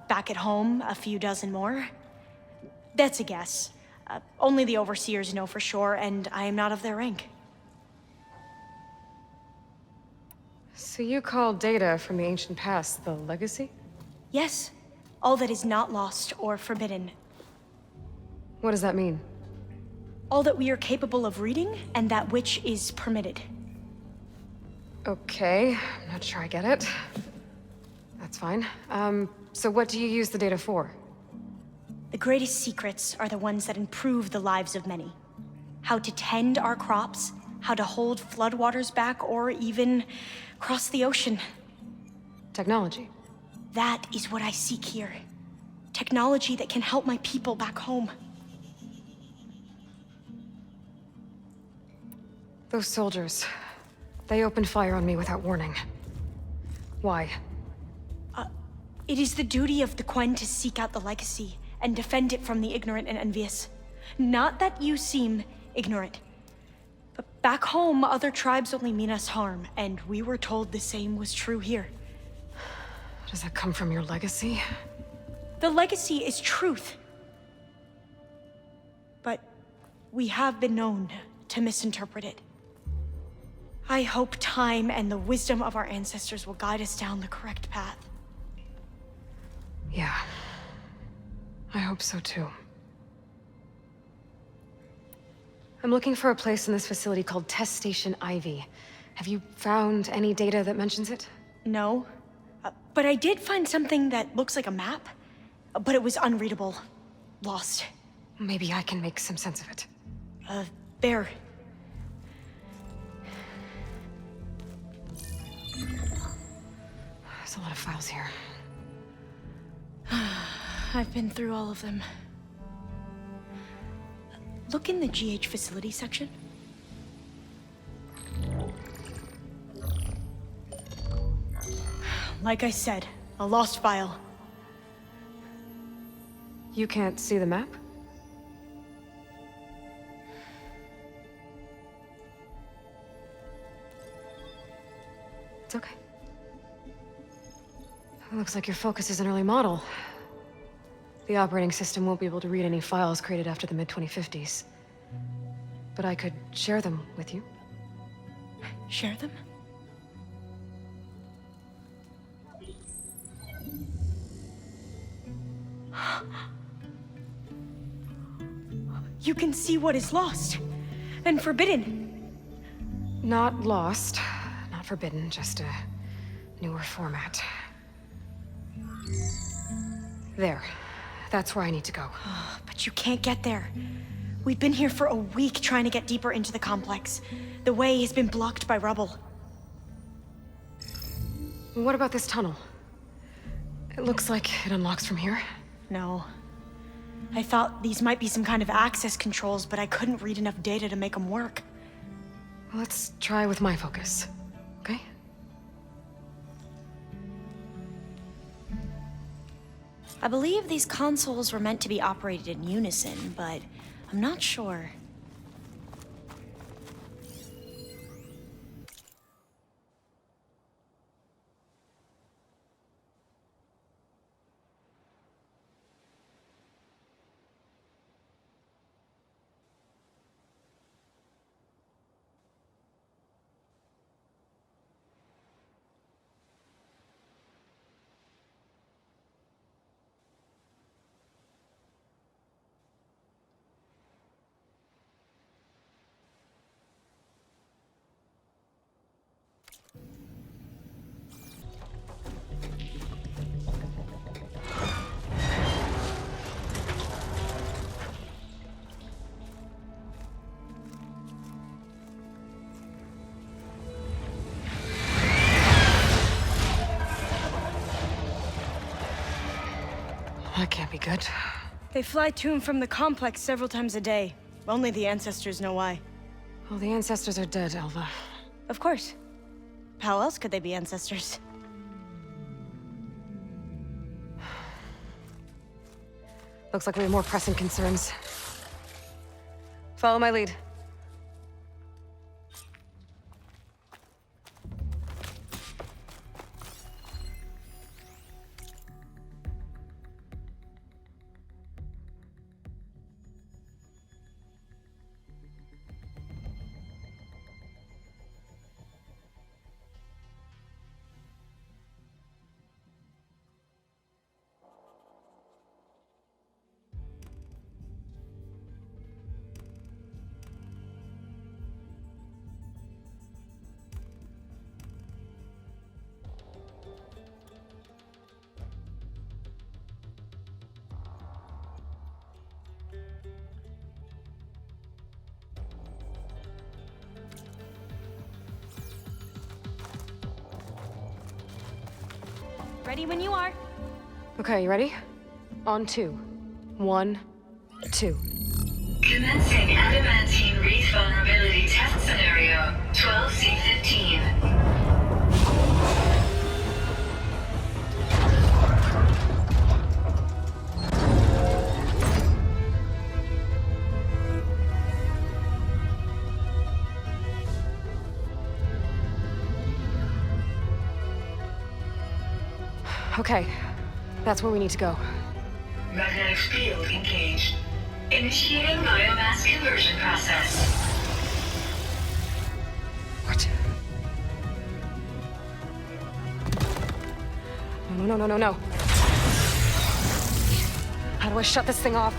Back at home, a few dozen more. That's a guess. Only the overseers know for sure, and I am not of their rank. So you call data from the ancient past the Legacy? Yes. All that is not lost or forbidden. What does that mean? All that we are capable of reading, and that which is permitted. Okay, I'm not sure I get it. That's fine. So what do you use the data for? The greatest secrets are the ones that improve the lives of many. How to tend our crops, how to hold floodwaters back, or even cross the ocean. Technology. That is what I seek here. Technology that can help my people back home. Those soldiers, they opened fire on me without warning. Why? It is the duty of the Quen to seek out the Legacy and defend it from the ignorant and envious. Not that you seem ignorant. But back home, other tribes only mean us harm, and we were told the same was true here. Does that come from your legacy? The Legacy is truth. But we have been known to misinterpret it. I hope time and the wisdom of our ancestors will guide us down the correct path. Yeah. I hope so too. I'm looking for a place in this facility called Test Station Ivy. Have you found any data that mentions it? No. But I did find something that looks like a map, but it was unreadable. Lost. Maybe I can make some sense of it. There. There's a lot of files here. I've been through all of them. Look in the GH facility section. Like I said, a lost file. You can't see the map? It's okay. It looks like your focus is an early model. The operating system won't be able to read any files created after the mid-2050s. But I could share them with you. Share them? you can see what is lost and forbidden. Not lost, not forbidden, just a newer format. There. That's where I need to go. But you can't get there. We've been here for a week trying to get deeper into the complex. The way has been blocked by rubble. What about this tunnel? It looks like it unlocks from here. No. I thought these might be some kind of access controls, but I couldn't read enough data to make them work. Let's try with my focus, okay? I believe these consoles were meant to be operated in unison, but I'm not sure. That can't be good. They fly to and from the complex several times a day. Only the ancestors know why. Well, the ancestors are dead, Alva. Of course. How else could they be ancestors? Looks like we have more pressing concerns. Follow my lead. Ready when you are. Okay, you ready? On 2. 1, 2. Commencing adamantine wreath vulnerability test scenario 12C15. Okay, that's where we need to go. Magnetic field engaged. Initiating biomass conversion process. What? No. How do I shut this thing off?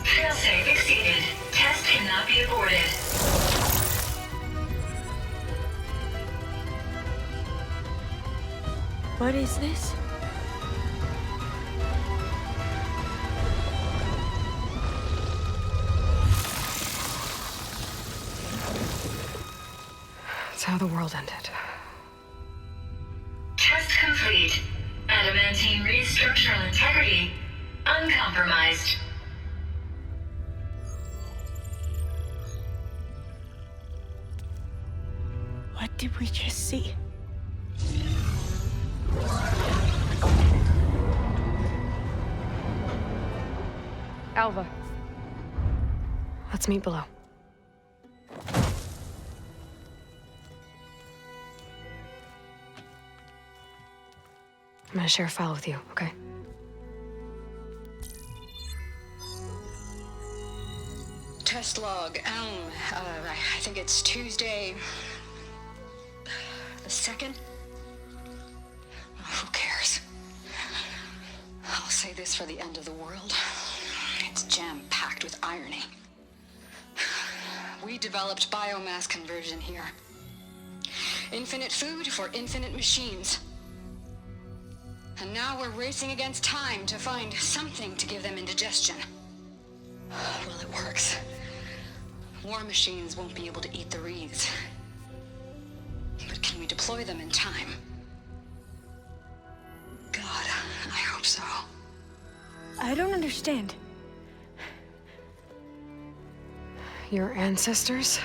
Failsafe exceeded. Test cannot be aborted. What is this? It's how the world ended. Test complete. Adamantine wreath structural integrity uncompromised. What did we just see? Alva. Let's meet below. I'm gonna share a file with you, okay? Test log, I think it's Tuesday the 2nd? Who cares? I'll say this for the end of the world. It's is jam-packed with irony. We developed biomass conversion here. Infinite food for infinite machines. And now we're racing against time to find something to give them indigestion. Well, it works. War machines won't be able to eat the wreaths. But can we deploy them in time? God, I hope so. I don't understand. Your ancestors?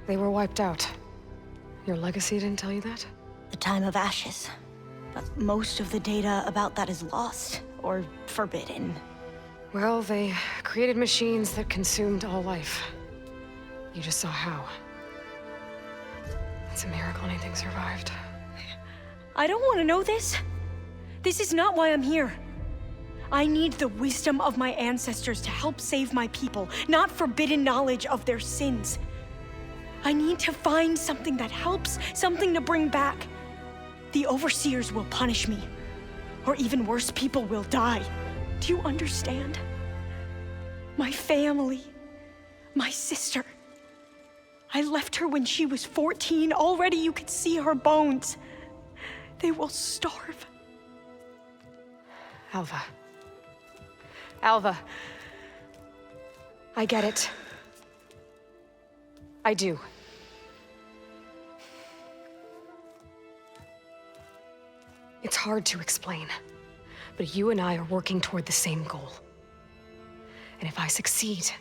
They were wiped out. Your legacy didn't tell you that? The time of ashes. But most of the data about that is lost, or forbidden. Well, they created machines that consumed all life. You just saw how. It's a miracle anything survived. I don't want to know this. This is not why I'm here. I need the wisdom of my ancestors to help save my people, not forbidden knowledge of their sins. I need to find something that helps, something to bring back. The overseers will punish me, or even worse, people will die. Do you understand? My family, my sister. I left her when she was 14. Already you could see her bones. They will starve. Alva. Alva. I get it. I do. It's hard to explain, but you and I are working toward the same goal. And if I succeed,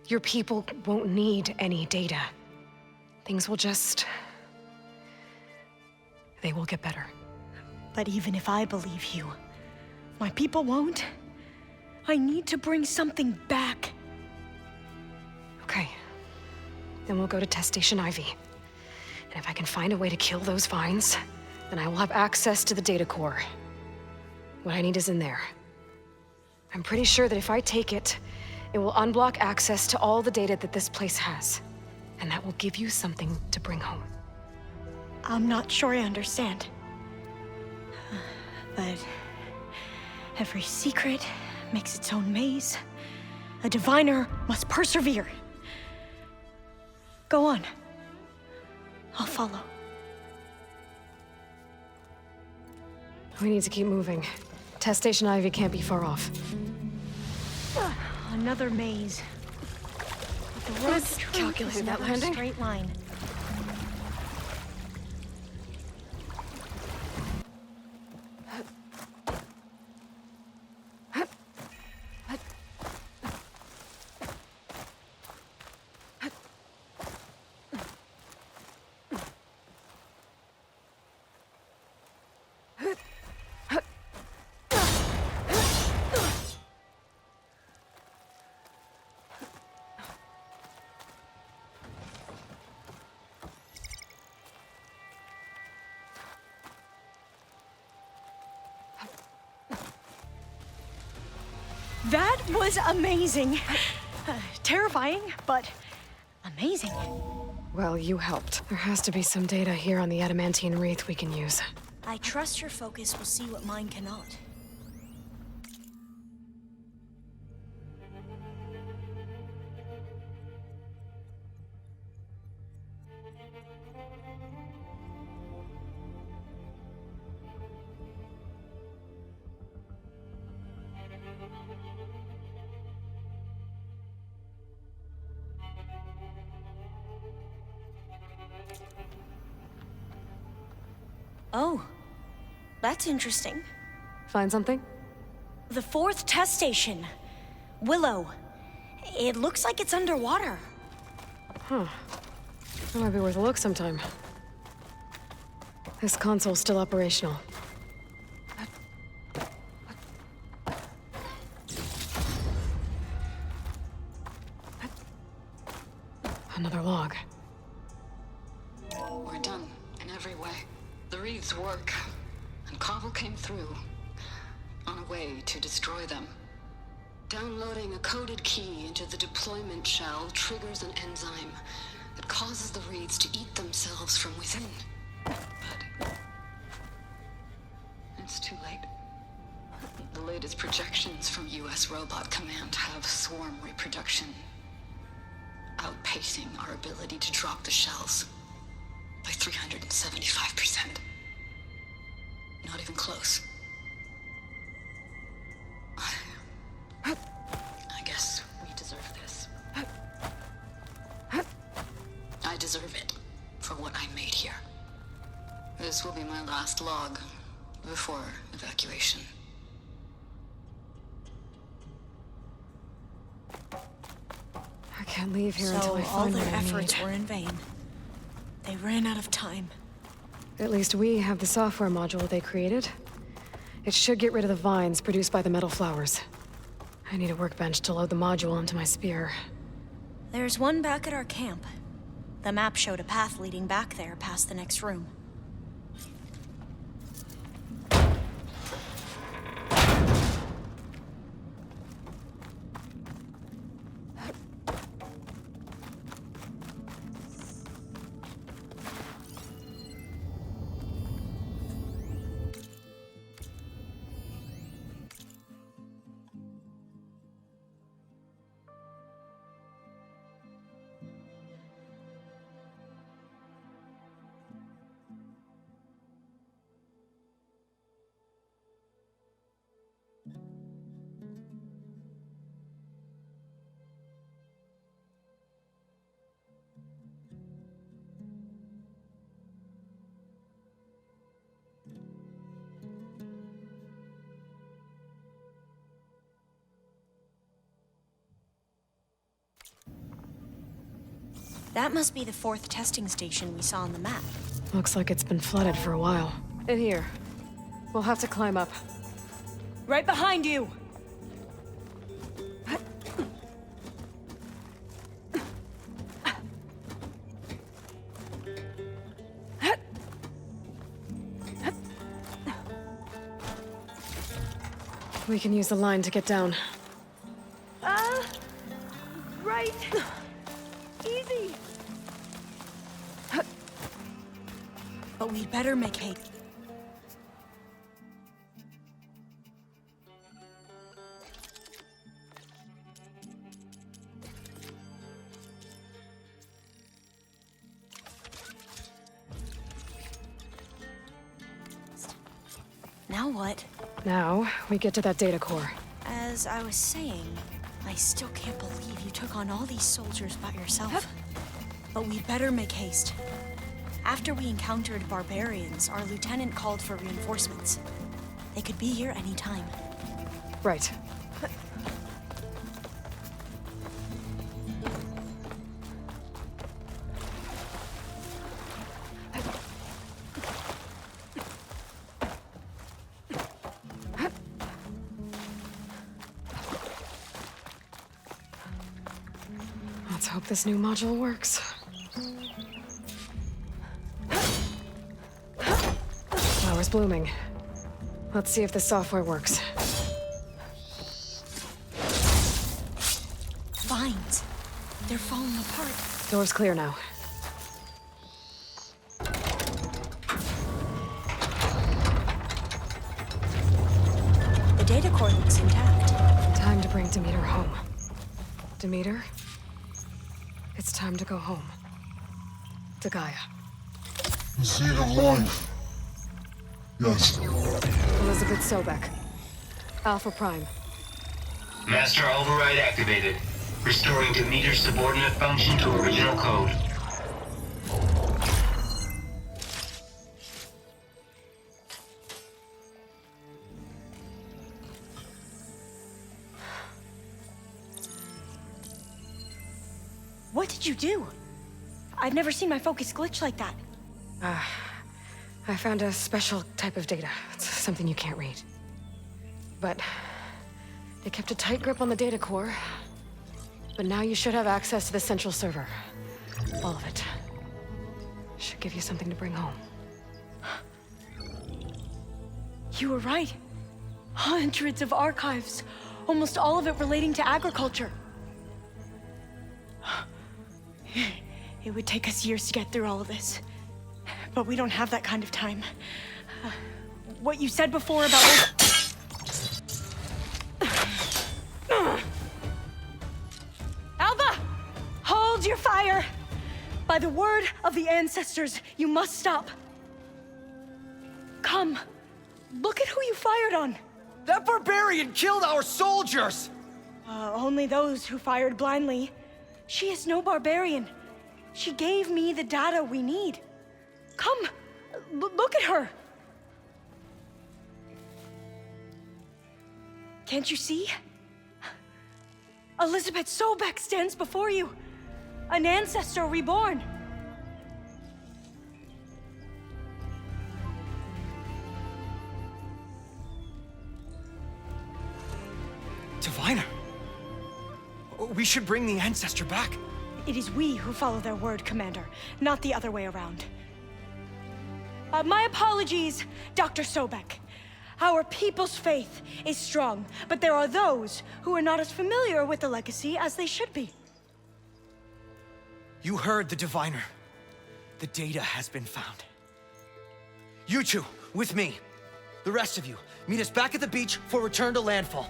your people won't need any data. Things will just... they will get better. But even if I believe you, my people won't. I need to bring something back. Okay. Then we'll go to Test Station Ivy. And if I can find a way to kill those vines, then I will have access to the data core. What I need is in there. I'm pretty sure that if I take it, it will unblock access to all the data that this place has. And that will give you something to bring home. I'm not sure I understand. But every secret makes its own maze. A diviner must persevere. Go on. I'll follow. We need to keep moving. Test Station Ivy can't be far off. Another maze. But the road to truth calculated is that never a landing. straight line. That was amazing. Terrifying, but amazing. Well, you helped. There has to be some data here on the adamantine wreath we can use. I trust your focus will see what mine cannot. Oh, that's interesting. Find something? The 4th test station. Willow. It looks like it's underwater. Huh. That might be worth a look sometime. This console's still operational. Another log. We're done in every way. The wreaths work, and Cobble came through, on a way to destroy them. Downloading a coded key into the deployment shell triggers an enzyme that causes the wreaths to eat themselves from within. But it's too late. The latest its projections from U.S. Robot Command have swarm reproduction, outpacing our ability to drop the shells by 375%. Not even close. I guess we deserve this. I deserve it for what I made here. This will be my last log before evacuation. I can't leave here until I So all find their what I efforts need. were in vain. They ran out of time. At least we have the software module they created. It should get rid of the vines produced by the metal flowers. I need a workbench to load the module into my spear. There's one back at our camp. The map showed a path leading back there past the next room. That must be the 4th testing station we saw on the map. Looks like it's been flooded for a while. In here. We'll have to climb up. Right behind you! We can use the line to get down. Right. Easy. But we'd better make haste. Now what? Now, we get to that data core. As I was saying, I still can't believe you took on all these soldiers by yourself. But we'd better make haste. After we encountered barbarians, our lieutenant called for reinforcements. They could be here any time. Right. Let's hope this new module works. Flowers blooming. Let's see if the software works. Vines. They're falling apart. Door's clear now. The data core looks intact. Time to bring Demeter home. Demeter? It's time to go home. To Gaia. The seed of life. Yes. Elizabeth Sobek. Alpha Prime. Master override activated. Restoring Demeter's subordinate function to original code. What did you do? I've never seen my focus glitch like that. I found a special type of data. It's something you can't read. But they kept a tight grip on the data core. But now you should have access to the central server. All of it. Should give you something to bring home. You were right. Hundreds of archives. Almost all of it relating to agriculture. It would take us years to get through all of this. But we don't have that kind of time. What you said before about... Hold your fire! By the word of the ancestors, you must stop. Come. Look at who you fired on. That barbarian killed our soldiers! Only those who fired blindly. She is no barbarian. She gave me the data we need. Come, look at her. Can't you see? Elizabeth Sobek stands before you. An ancestor reborn. Diviner. We should bring the ancestor back. It is we who follow their word, Commander, not the other way around. My apologies, Dr. Sobek. Our people's faith is strong, but there are those who are not as familiar with the legacy as they should be. You heard the diviner. The data has been found. You two, with me. The rest of you, meet us back at the beach for return to landfall.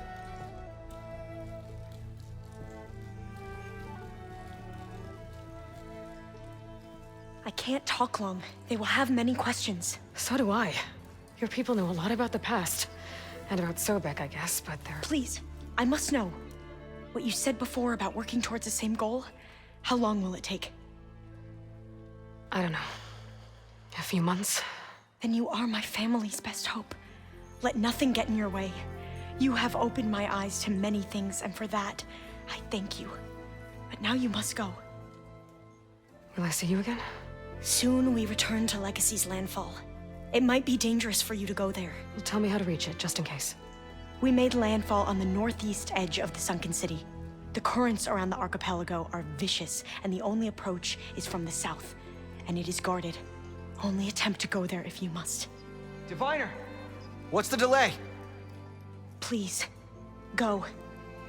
I can't talk long. They will have many questions. So do I. Your people know a lot about the past. And about Sobek, I guess, but they're... Please, I must know. What you said before about working towards the same goal, how long will it take? I don't know. A few months? Then you are my family's best hope. Let nothing get in your way. You have opened my eyes to many things, and for that, I thank you. But now you must go. Will I see you again? Soon we return to Legacy's landfall. It might be dangerous for you to go there. Well, tell me how to reach it, just in case. We made landfall on the northeast edge of the sunken city. The currents around the archipelago are vicious, and the only approach is from the south. And it is guarded. Only attempt to go there if you must. Diviner! What's the delay? Please, go.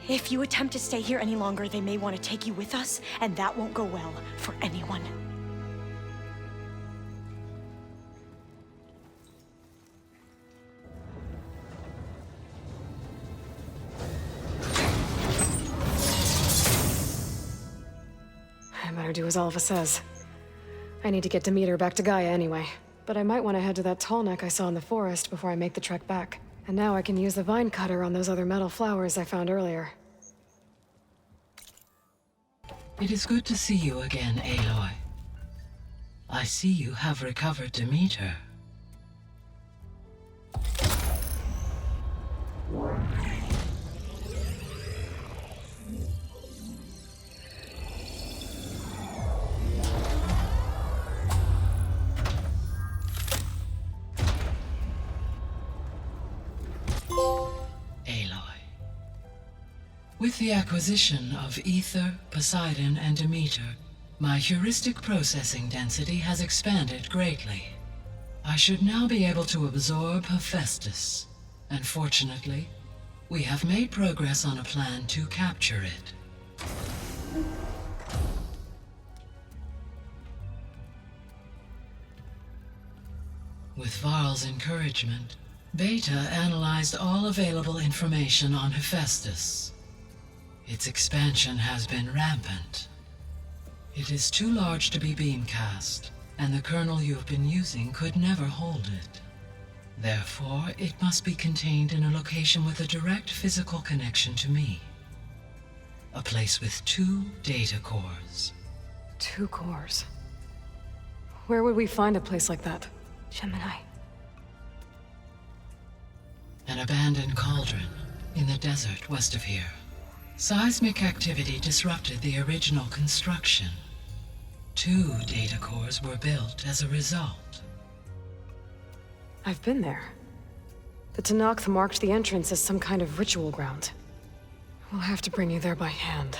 If you attempt to stay here any longer, they may want to take you with us, and that won't go well for anyone. I better do as Alva says. I need to get Demeter back to Gaia anyway. But I might want to head to that tall neck I saw in the forest before I make the trek back. And now I can use the vine cutter on those other metal flowers I found earlier. It is good to see you again, Aloy. I see you have recovered Demeter. With the acquisition of Ether, Poseidon, and Demeter, my heuristic processing density has expanded greatly. I should now be able to absorb Hephaestus, and fortunately, we have made progress on a plan to capture it. With Varl's encouragement, Beta analyzed all available information on Hephaestus. Its expansion has been rampant. It is too large to be beamcast, and the kernel you've been using could never hold it. Therefore, it must be contained in a location with a direct physical connection to me. A place with 2 data cores. 2 cores? Where would we find a place like that? Gemini. An abandoned cauldron in the desert west of here. Seismic activity disrupted the original construction. 2 data cores were built as a result. I've been there. The Tenakth marked the entrance as some kind of ritual ground. We'll have to bring you there by hand.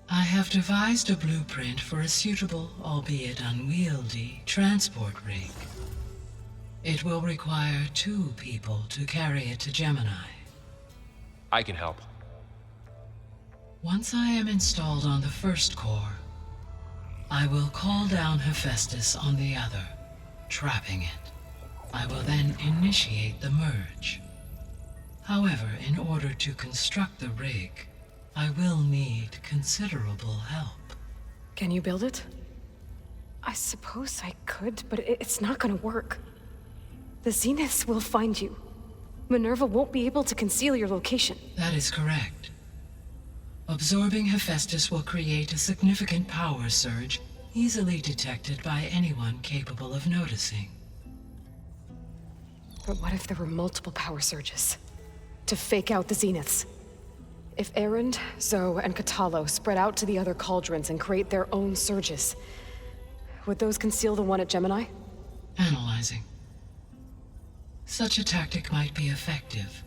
I have devised a blueprint for a suitable, albeit unwieldy, transport rig. It will require 2 people to carry it to Gemini. I can help. Once I am installed on the first core, I will call down Hephaestus on the other, trapping it. I will then initiate the merge. However, in order to construct the rig, I will need considerable help. Can you build it? I suppose I could, but it's not gonna work. The Zeniths will find you. Minerva won't be able to conceal your location. That is correct. Absorbing Hephaestus will create a significant power surge, easily detected by anyone capable of noticing. But what if there were multiple power surges? To fake out the Zeniths? If Erend, Zoe, and Katalo spread out to the other cauldrons and create their own surges, would those conceal the one at Gemini? Analyzing. Such a tactic might be effective.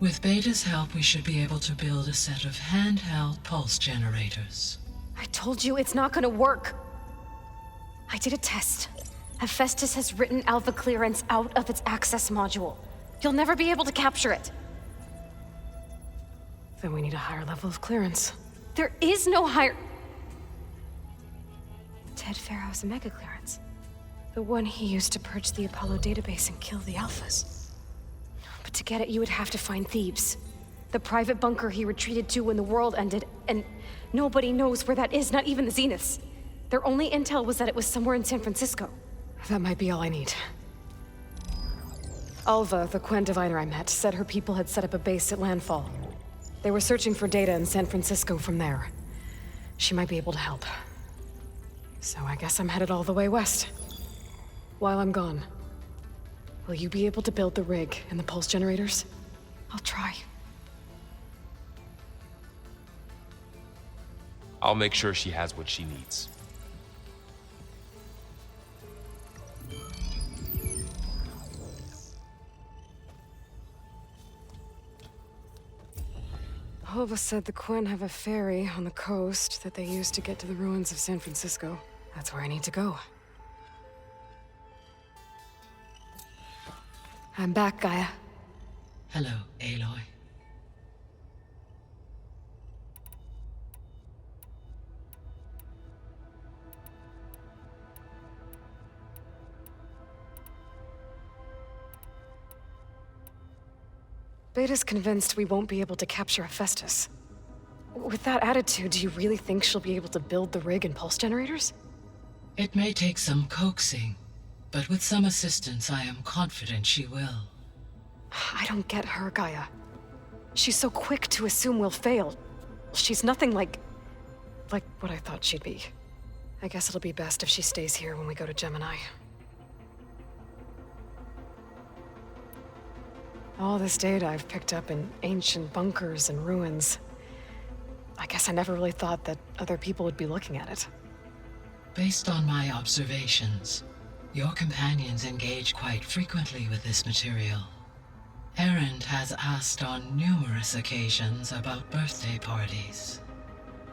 With Beta's help, we should be able to build a set of handheld pulse generators. I told you it's not gonna work. I did a test. Hephaestus has written Alpha clearance out of its access module. You'll never be able to capture it. Then we need a higher level of clearance. There is no higher... Ted Pharaoh's mega clearance. The one he used to purge the Apollo database and kill the Alphas. But to get it, you would have to find Thebes. The private bunker he retreated to when the world ended, and nobody knows where that is, not even the Zeniths. Their only intel was that it was somewhere in San Francisco. That might be all I need. Alva, the Quen diviner I met, said her people had set up a base at Landfall. They were searching for data in San Francisco from there. She might be able to help. So I guess I'm headed all the way west. While I'm gone, will you be able to build the rig and the pulse generators? I'll try. I'll make sure she has what she needs. Alva said the Quen have a ferry on the coast that they use to get to the ruins of San Francisco. That's where I need to go. I'm back, Gaia. Hello, Aloy. Beta's convinced we won't be able to capture Hephaestus. With that attitude, do you really think she'll be able to build the rig and pulse generators? It may take some coaxing, but with some assistance, I am confident she will. I don't get her, Gaia. She's so quick to assume we'll fail. She's nothing like what I thought she'd be. I guess it'll be best if she stays here when we go to Gemini. All this data I've picked up in ancient bunkers and ruins. I guess I never really thought that other people would be looking at it. Based on my observations, your companions engage quite frequently with this material. Erend has asked on numerous occasions about birthday parties.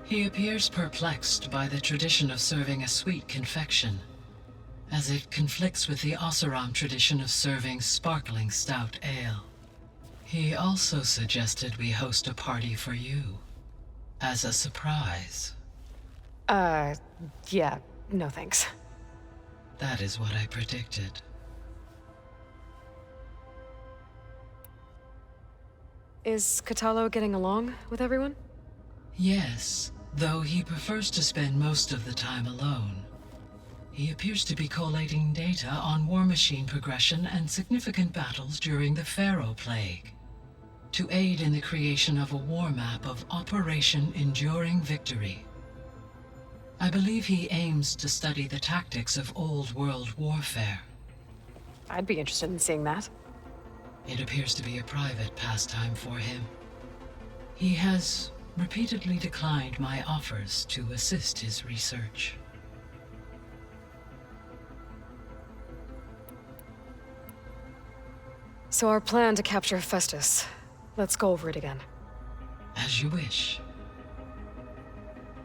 He appears perplexed by the tradition of serving a sweet confection, as it conflicts with the Oseram tradition of serving sparkling stout ale. He also suggested we host a party for you, as a surprise. Yeah, no thanks. That is what I predicted. Is Katalo getting along with everyone? Yes, though he prefers to spend most of the time alone. He appears to be collating data on war machine progression and significant battles during the Pharaoh Plague, to aid in the creation of a war map of Operation Enduring Victory. I believe he aims to study the tactics of old world warfare. I'd be interested in seeing that. It appears to be a private pastime for him. He has repeatedly declined my offers to assist his research. So our plan to capture Hephaestus. Let's go over it again. As you wish.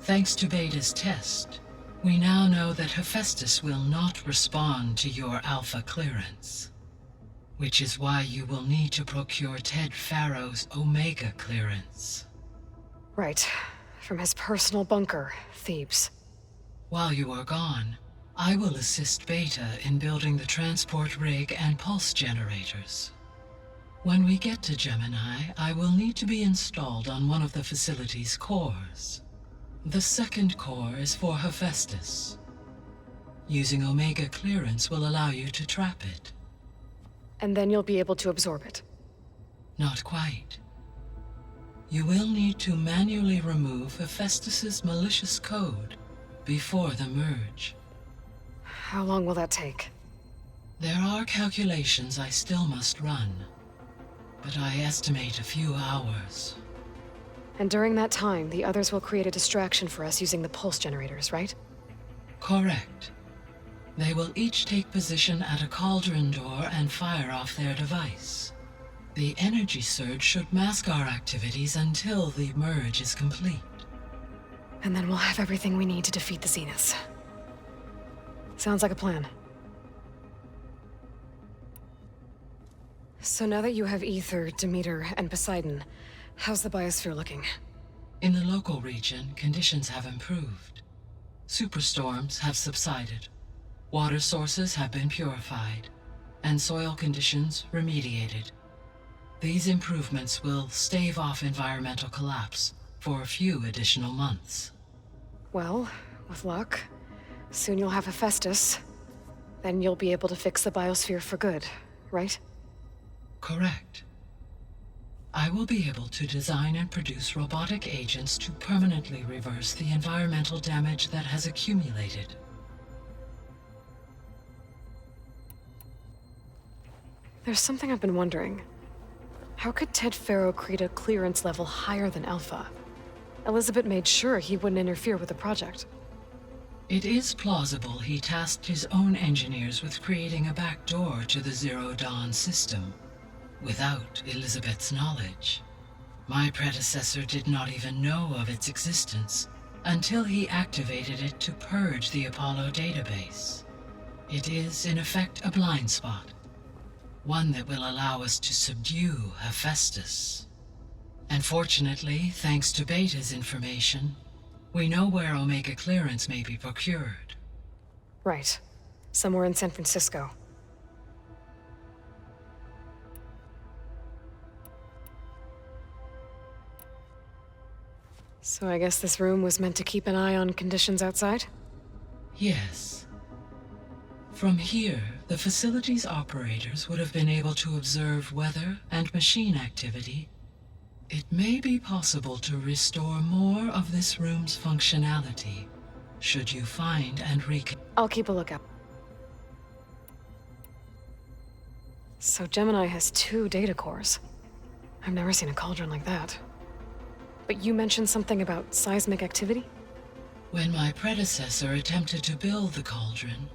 Thanks to Beta's test, we now know that Hephaestus will not respond to your Alpha clearance, which is why you will need to procure Ted Pharaoh's Omega clearance. Right. From his personal bunker, Thebes. While you are gone, I will assist Beta in building the transport rig and pulse generators. When we get to Gemini, I will need to be installed on one of the facility's cores. The second core is for Hephaestus. Using Omega clearance will allow you to trap it. And then you'll be able to absorb it. Not quite. You will need to manually remove Hephaestus's malicious code before the merge. How long will that take? There are calculations I still must run, but I estimate a few hours. And during that time, the others will create a distraction for us using the pulse generators, right? Correct. They will each take position at a cauldron door and fire off their device. The energy surge should mask our activities until the merge is complete. And then we'll have everything we need to defeat the Zeniths. Sounds like a plan. So now that you have Ether, Demeter, and Poseidon, how's the biosphere looking? In the local region, conditions have improved. Superstorms have subsided. Water sources have been purified, and soil conditions remediated. These improvements will stave off environmental collapse for a few additional months. Well, with luck, soon you'll have Hephaestus. Then you'll be able to fix the biosphere for good, right? Correct. I will be able to design and produce robotic agents to permanently reverse the environmental damage that has accumulated. There's something I've been wondering. How could Ted Faro create a clearance level higher than Alpha? Elizabeth made sure he wouldn't interfere with the project. It is plausible he tasked his own engineers with creating a back door to the Zero Dawn system, without Elizabeth's knowledge. My predecessor did not even know of its existence until he activated it to purge the Apollo database. It is, in effect, a blind spot. One that will allow us to subdue Hephaestus. And fortunately, thanks to Beta's information, we know where Omega clearance may be procured. Right. Somewhere in San Francisco. So I guess this room was meant to keep an eye on conditions outside? Yes. From here, the facility's operators would have been able to observe weather and machine activity. It may be possible to restore more of this room's functionality, should you find and I'll keep a lookout. So Gemini has 2 data cores. I've never seen a cauldron like that. But you mentioned something about seismic activity? When my predecessor attempted to build the cauldron,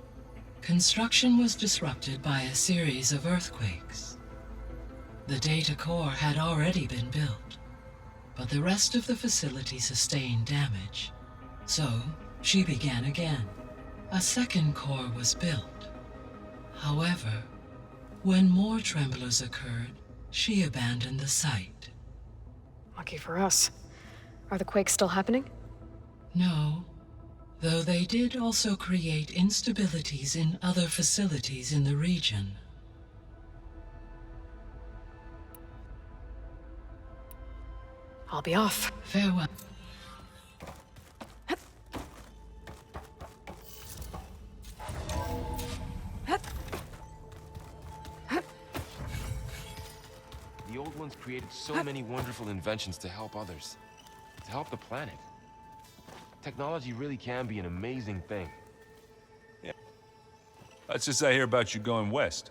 construction was disrupted by a series of earthquakes. The data core had already been built, but the rest of the facility sustained damage. So, she began again. A second core was built. However, when more tremblers occurred, she abandoned the site. Lucky for us. Are the quakes still happening? No. Though they did also create instabilities in other facilities in the region. I'll be off. Farewell. The old ones created so many wonderful inventions to help others, to help the planet. Technology really can be an amazing thing. Yeah. Let's just say I hear about you going west.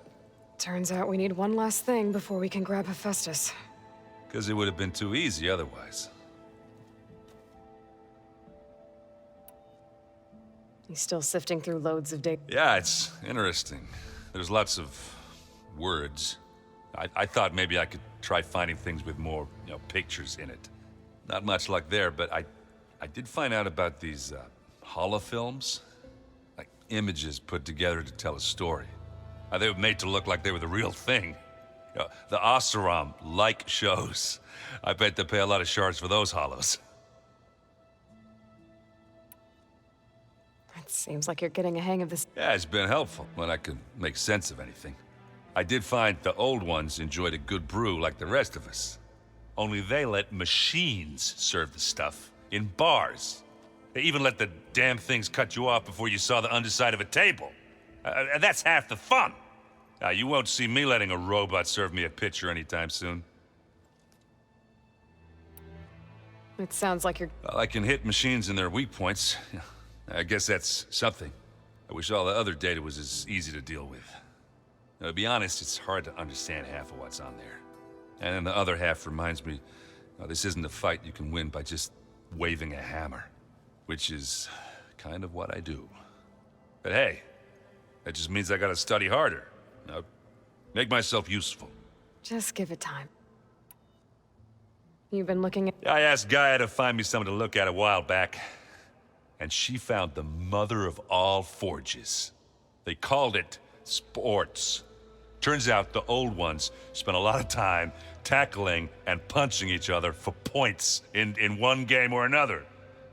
Turns out we need one last thing before we can grab Hephaestus. Because it would have been too easy otherwise. He's still sifting through loads of data. Yeah, it's interesting. There's lots of words. I thought maybe I could try finding things with more, pictures in it. Not much luck there, but I did find out about these holofilms. Like images put together to tell a story. They were made to look like they were the real thing. The Oseram-like shows. I bet they pay a lot of shards for those holos. It seems like you're getting a hang of this. Yeah, it's been helpful when I could make sense of anything. I did find the old ones enjoyed a good brew like the rest of us. Only they let machines serve the stuff in bars. They even let the damn things cut you off before you saw the underside of a table. And that's half the fun. You won't see me letting a robot serve me a pitcher anytime soon. It sounds like you're... Well, I can hit machines in their weak points. I guess that's something. I wish all the other data was as easy to deal with. Now, to be honest, it's hard to understand half of what's on there. And then the other half reminds me, this isn't a fight you can win by just waving a hammer. Which is kind of what I do. But hey, that just means I gotta study harder. Make myself useful. Just give it time. You've been looking at... I asked Gaia to find me someone to look at a while back. And she found the mother of all forges. They called it sports. Turns out the old ones spent a lot of time tackling and punching each other for points in one game or another.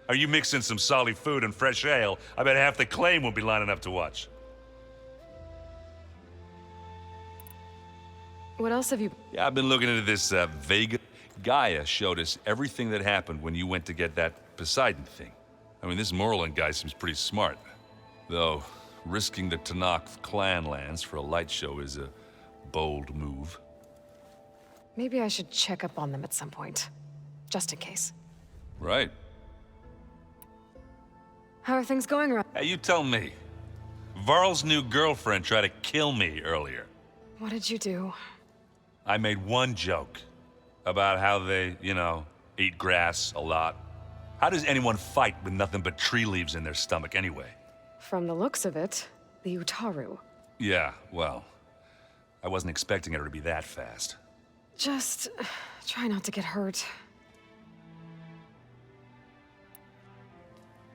Are you mixing some solid food and fresh ale? I bet half the claim will be lining up to watch. What else have you... Yeah, I've been looking into this Vega. Gaia showed us everything that happened when you went to get that Poseidon thing. I mean, this Moreland guy seems pretty smart. Though, risking the Tanakh clan lands for a light show is a bold move. Maybe I should check up on them at some point. Just in case. Right. How are things going around? Hey, you tell me. Varl's new girlfriend tried to kill me earlier. What did you do? I made one joke about how they, eat grass a lot. How does anyone fight with nothing but tree leaves in their stomach anyway? From the looks of it, the Utaru. Yeah, well, I wasn't expecting her to be that fast. Just try not to get hurt.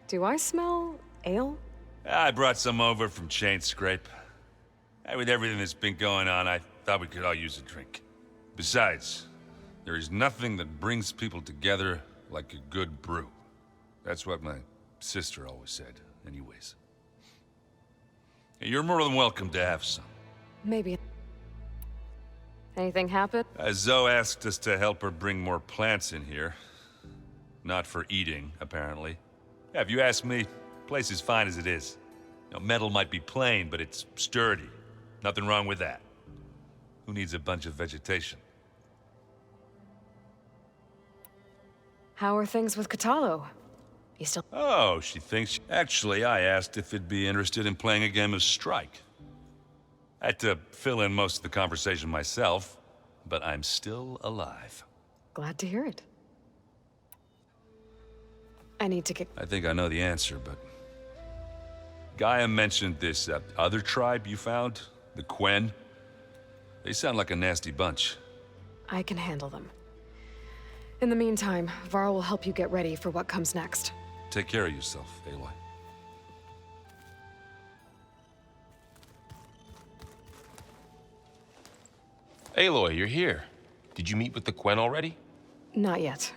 Do I smell ale? I brought some over from Chain Scrape. With everything that's been going on, I thought we could all use a drink. Besides, there is nothing that brings people together like a good brew. That's what my sister always said, anyways. You're more than welcome to have some. Maybe. Anything happen? Zoe asked us to help her bring more plants in here. Not for eating, apparently. Yeah, if you ask me, the place is fine as it is. Metal might be plain, but it's sturdy. Nothing wrong with that. Who needs a bunch of vegetation? How are things with Katalo? You still... Oh, she thinks... Actually, I asked if it'd be interested in playing a game of Strike. I had to fill in most of the conversation myself, but I'm still alive. Glad to hear it. I need to get... I think I know the answer, but... Gaia mentioned this other tribe you found, the Quen. They sound like a nasty bunch. I can handle them. In the meantime, Varl will help you get ready for what comes next. Take care of yourself, Aloy. Aloy, you're here. Did you meet with the Quen already? Not yet.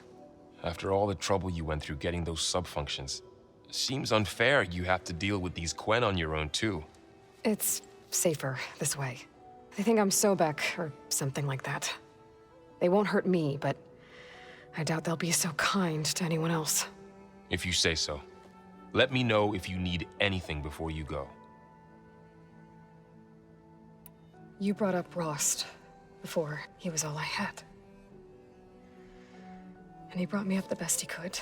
After all the trouble you went through getting those sub-functions, seems unfair you have to deal with these Quen on your own, too. It's safer this way. They think I'm Sobek, or something like that. They won't hurt me, but I doubt they'll be so kind to anyone else. If you say so. Let me know if you need anything before you go. You brought up Rost before. He was all I had. And he brought me up the best he could.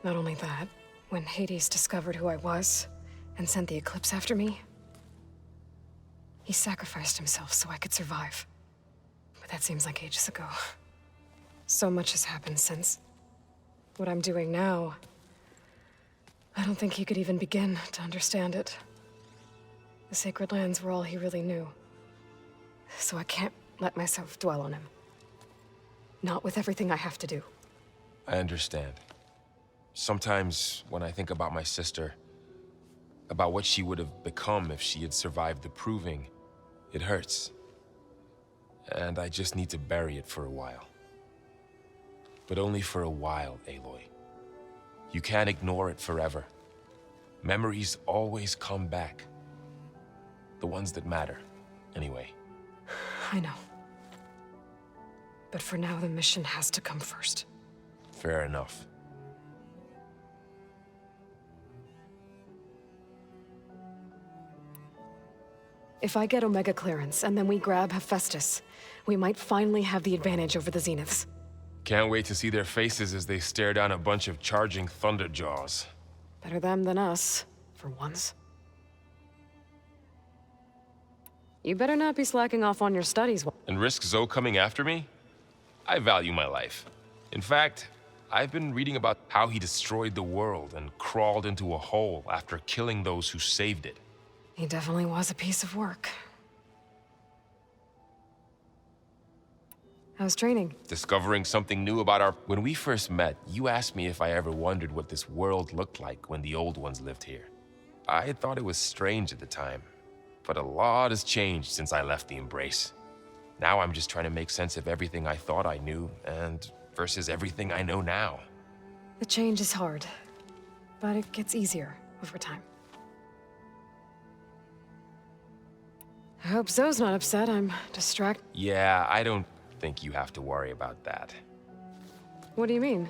Not only that, when Hades discovered who I was and sent the Eclipse after me, he sacrificed himself so I could survive. But that seems like ages ago. So much has happened since. What I'm doing now, I don't think he could even begin to understand it. The Sacred Lands were all he really knew. So I can't let myself dwell on him. Not with everything I have to do. I understand. Sometimes, when I think about my sister, about what she would have become if she had survived the Proving, it hurts. And I just need to bury it for a while. But only for a while, Aloy. You can't ignore it forever. Memories always come back. The ones that matter, anyway. I know. But for now, the mission has to come first. Fair enough. If I get Omega clearance and then we grab Hephaestus, we might finally have the advantage over the Zeniths. Can't wait to see their faces as they stare down a bunch of charging Thunderjaws. Better them than us, for once. You better not be slacking off on your studies. And risk Zoe coming after me? I value my life. In fact, I've been reading about how he destroyed the world and crawled into a hole after killing those who saved it. He definitely was a piece of work. How's training? Discovering something new about our... When we first met, you asked me if I ever wondered what this world looked like when the old ones lived here. I thought it was strange at the time, but a lot has changed since I left the Embrace. Now I'm just trying to make sense of everything I thought I knew and versus everything I know now. The change is hard, but it gets easier over time. I hope Zoe's not upset. I'm distracted. Yeah, I don't think you have to worry about that. What do you mean?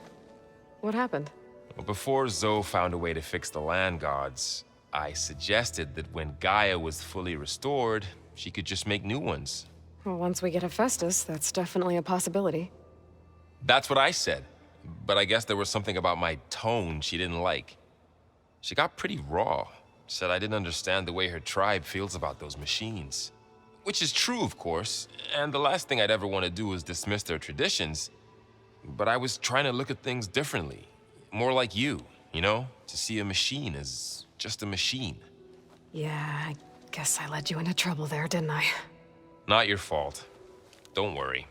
What happened? Well, before Zoe found a way to fix the land gods, I suggested that when Gaia was fully restored, she could just make new ones. Well, once we get Hephaestus, that's definitely a possibility. That's what I said, but I guess there was something about my tone she didn't like. She got pretty raw, said I didn't understand the way her tribe feels about those machines. Which is true, of course, and the last thing I'd ever want to do is dismiss their traditions. But I was trying to look at things differently. More like you know? To see a machine as just a machine. Yeah, I guess I led you into trouble there, didn't I? Not your fault. Don't worry.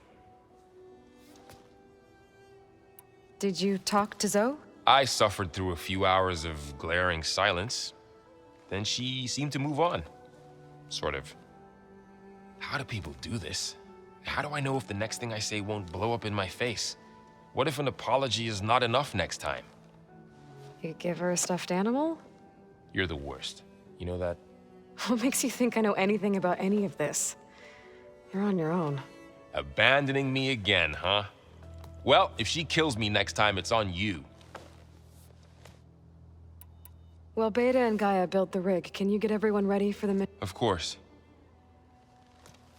Did you talk to Zoe? I suffered through a few hours of glaring silence. Then she seemed to move on. Sort of. How do people do this? How do I know if the next thing I say won't blow up in my face? What if an apology is not enough next time? You give her a stuffed animal? You're the worst. You know that? What makes you think I know anything about any of this? You're on your own. Abandoning me again, huh? Well, if she kills me next time, it's on you. Well, Beta and Gaia built the rig. Can you get everyone ready for the Of course.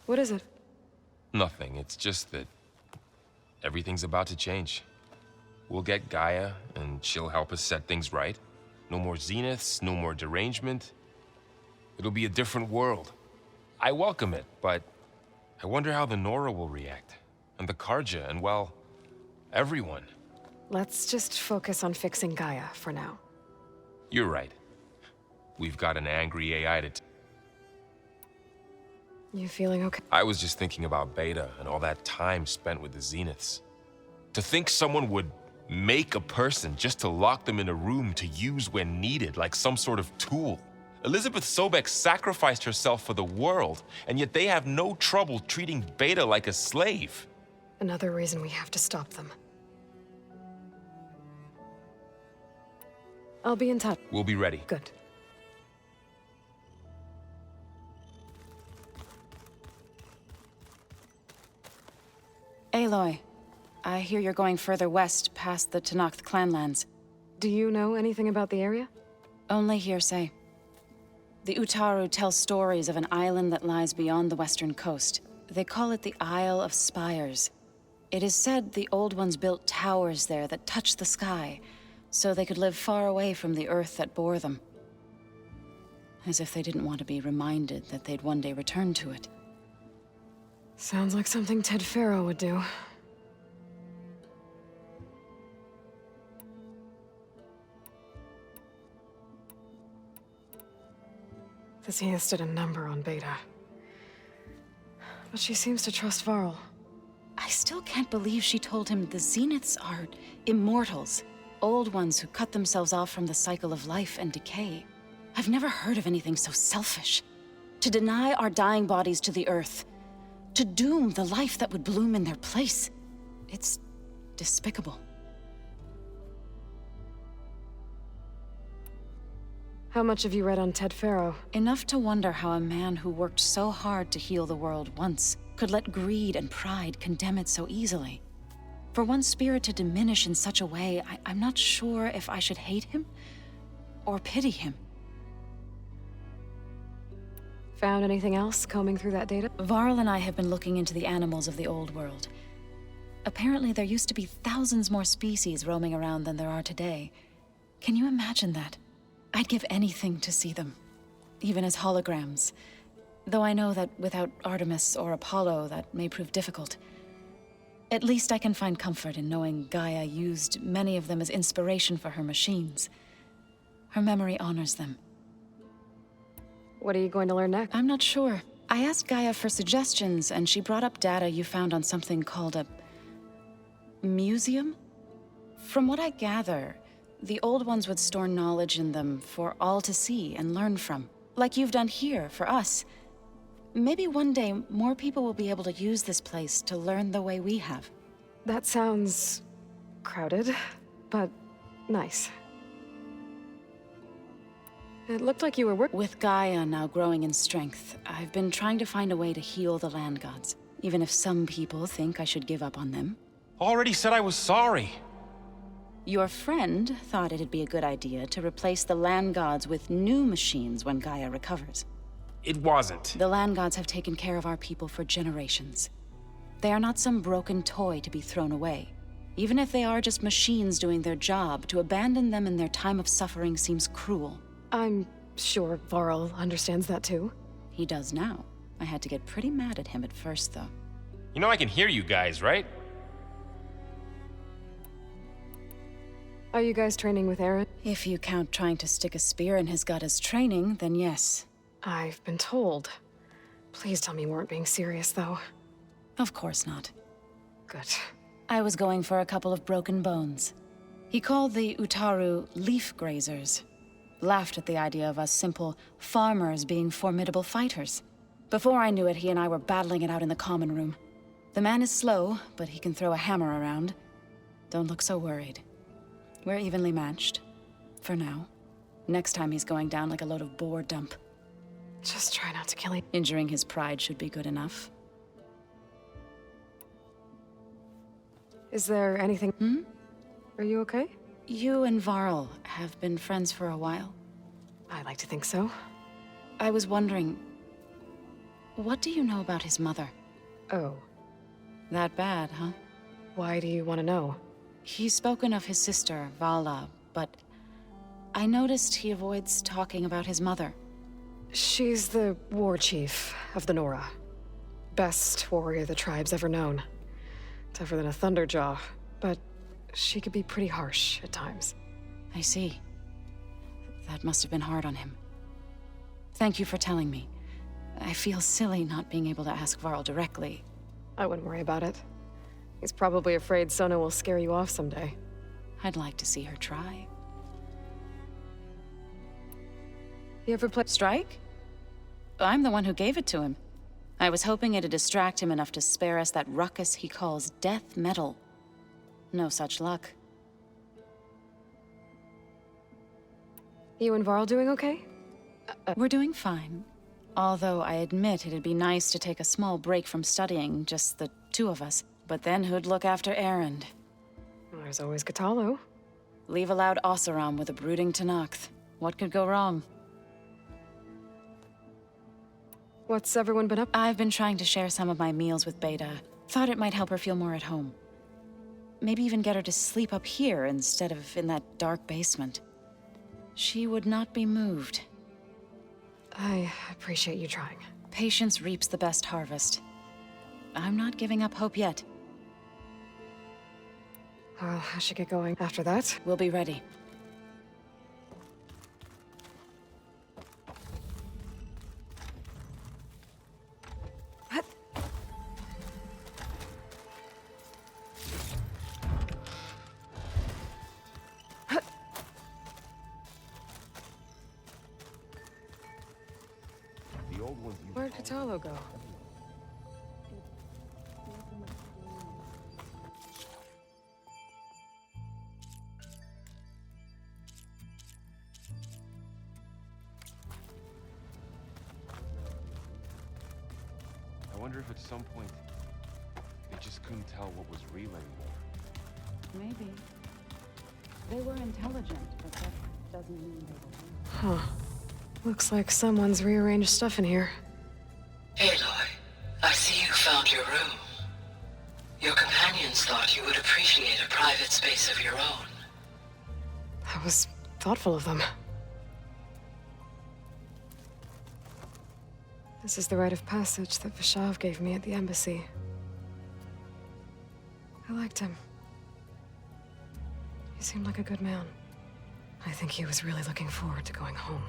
What is it? Nothing. It's just that everything's about to change. We'll get Gaia, and she'll help us set things right. No more zeniths, no more derangement. It'll be a different world. I welcome it, but I wonder how the Nora will react. And the Karja, and well, everyone. Let's just focus on fixing Gaia for now. You're right. We've got an angry AI to... You feeling okay? I was just thinking about Beta and all that time spent with the Zeniths. To think someone would make a person just to lock them in a room to use when needed, like some sort of tool. Elizabeth Sobek sacrificed herself for the world, and yet they have no trouble treating Beta like a slave. Another reason we have to stop them. I'll be in touch. We'll be ready. Good. Aloy, I hear you're going further west past the Tenakth clanlands. Do you know anything about the area? Only hearsay. The Utaru tell stories of an island that lies beyond the western coast. They call it the Isle of Spires. It is said the Old Ones built towers there that touch the sky, so they could live far away from the earth that bore them. As if they didn't want to be reminded that they'd one day return to it. Sounds like something Ted Faro would do. The Zeniths did a number on Beta. But she seems to trust Varl. I still can't believe she told him the Zeniths are immortals. Old ones who cut themselves off from the cycle of life and decay. I've never heard of anything so selfish. To deny our dying bodies to the earth. To doom the life that would bloom in their place. It's despicable. How much have you read on Ted Faro? Enough to wonder how a man who worked so hard to heal the world once could let greed and pride condemn it so easily. For one's spirit to diminish in such a way, I'm not sure if I should hate him or pity him. Found anything else combing through that data? Varl and I have been looking into the animals of the old world. Apparently there used to be thousands more species roaming around than there are today. Can you imagine that? I'd give anything to see them, even as holograms. Though I know that without Artemis or Apollo, that may prove difficult. At least I can find comfort in knowing Gaia used many of them as inspiration for her machines. Her memory honors them. What are you going to learn next? I'm not sure. I asked Gaia for suggestions, and she brought up data you found on something called a museum? From what I gather, the old ones would store knowledge in them for all to see and learn from. Like you've done here, for us. Maybe one day, more people will be able to use this place to learn the way we have. That sounds crowded, but nice. It looked like you were working. With Gaia now growing in strength, I've been trying to find a way to heal the land gods. Even if some people think I should give up on them. Already said I was sorry. Your friend thought it'd be a good idea to replace the land gods with new machines when Gaia recovers. It wasn't. The land gods have taken care of our people for generations. They are not some broken toy to be thrown away. Even if they are just machines doing their job, to abandon them in their time of suffering seems cruel. I'm sure Varl understands that too. He does now. I had to get pretty mad at him at first, though. You know I can hear you guys, right? Are you guys training with Aaron? If you count trying to stick a spear in his gut as training, then yes. I've been told. Please tell me you weren't being serious, though. Of course not. Good. I was going for a couple of broken bones. He called the Utaru leaf grazers. Laughed at the idea of us simple farmers being formidable fighters. Before I knew it, he and I were battling it out in the common room. The man is slow, but he can throw a hammer around. Don't look so worried. We're evenly matched. For now. Next time he's going down like a load of boar dump. Just try not to kill him. Injuring his pride should be good enough. Is there anything? Are you okay? You and Varl have been friends for a while. I like to think so. I was wondering, what do you know about his mother? Oh. That bad, huh? Why do you want to know? He's spoken of his sister, Vala, but I noticed he avoids talking about his mother. She's the war chief of the Nora. Best warrior the tribe's ever known. Tougher than a Thunderjaw, but she could be pretty harsh at times. I see. That must have been hard on him. Thank you for telling me. I feel silly not being able to ask Varl directly. I wouldn't worry about it. He's probably afraid Sona will scare you off someday. I'd like to see her try. You ever play Strike? I'm the one who gave it to him. I was hoping it'd distract him enough to spare us that ruckus he calls death metal. No such luck. You and Varl doing okay? We're doing fine. Although I admit it'd be nice to take a small break from studying, just the two of us. But then who'd look after Erend? There's always Katalo. Leave a loud Oseram with a brooding Tenakth. What could go wrong? What's everyone been up? I've been trying to share some of my meals with Beta. Thought it might help her feel more at home. Maybe even get her to sleep up here instead of in that dark basement. She would not be moved. I appreciate you trying. Patience reaps the best harvest. I'm not giving up hope yet. Well, I should get going. After that, we'll be ready. Where'd Katalo go? I wonder if at some point they just couldn't tell what was real anymore. Maybe. They were intelligent, but that doesn't mean they were. Huh. Looks like someone's rearranged stuff in here. Aloy, I see you found your room. Your companions thought you would appreciate a private space of your own. That was thoughtful of them. This is the rite of passage that Vishav gave me at the embassy. I liked him. He seemed like a good man. I think he was really looking forward to going home.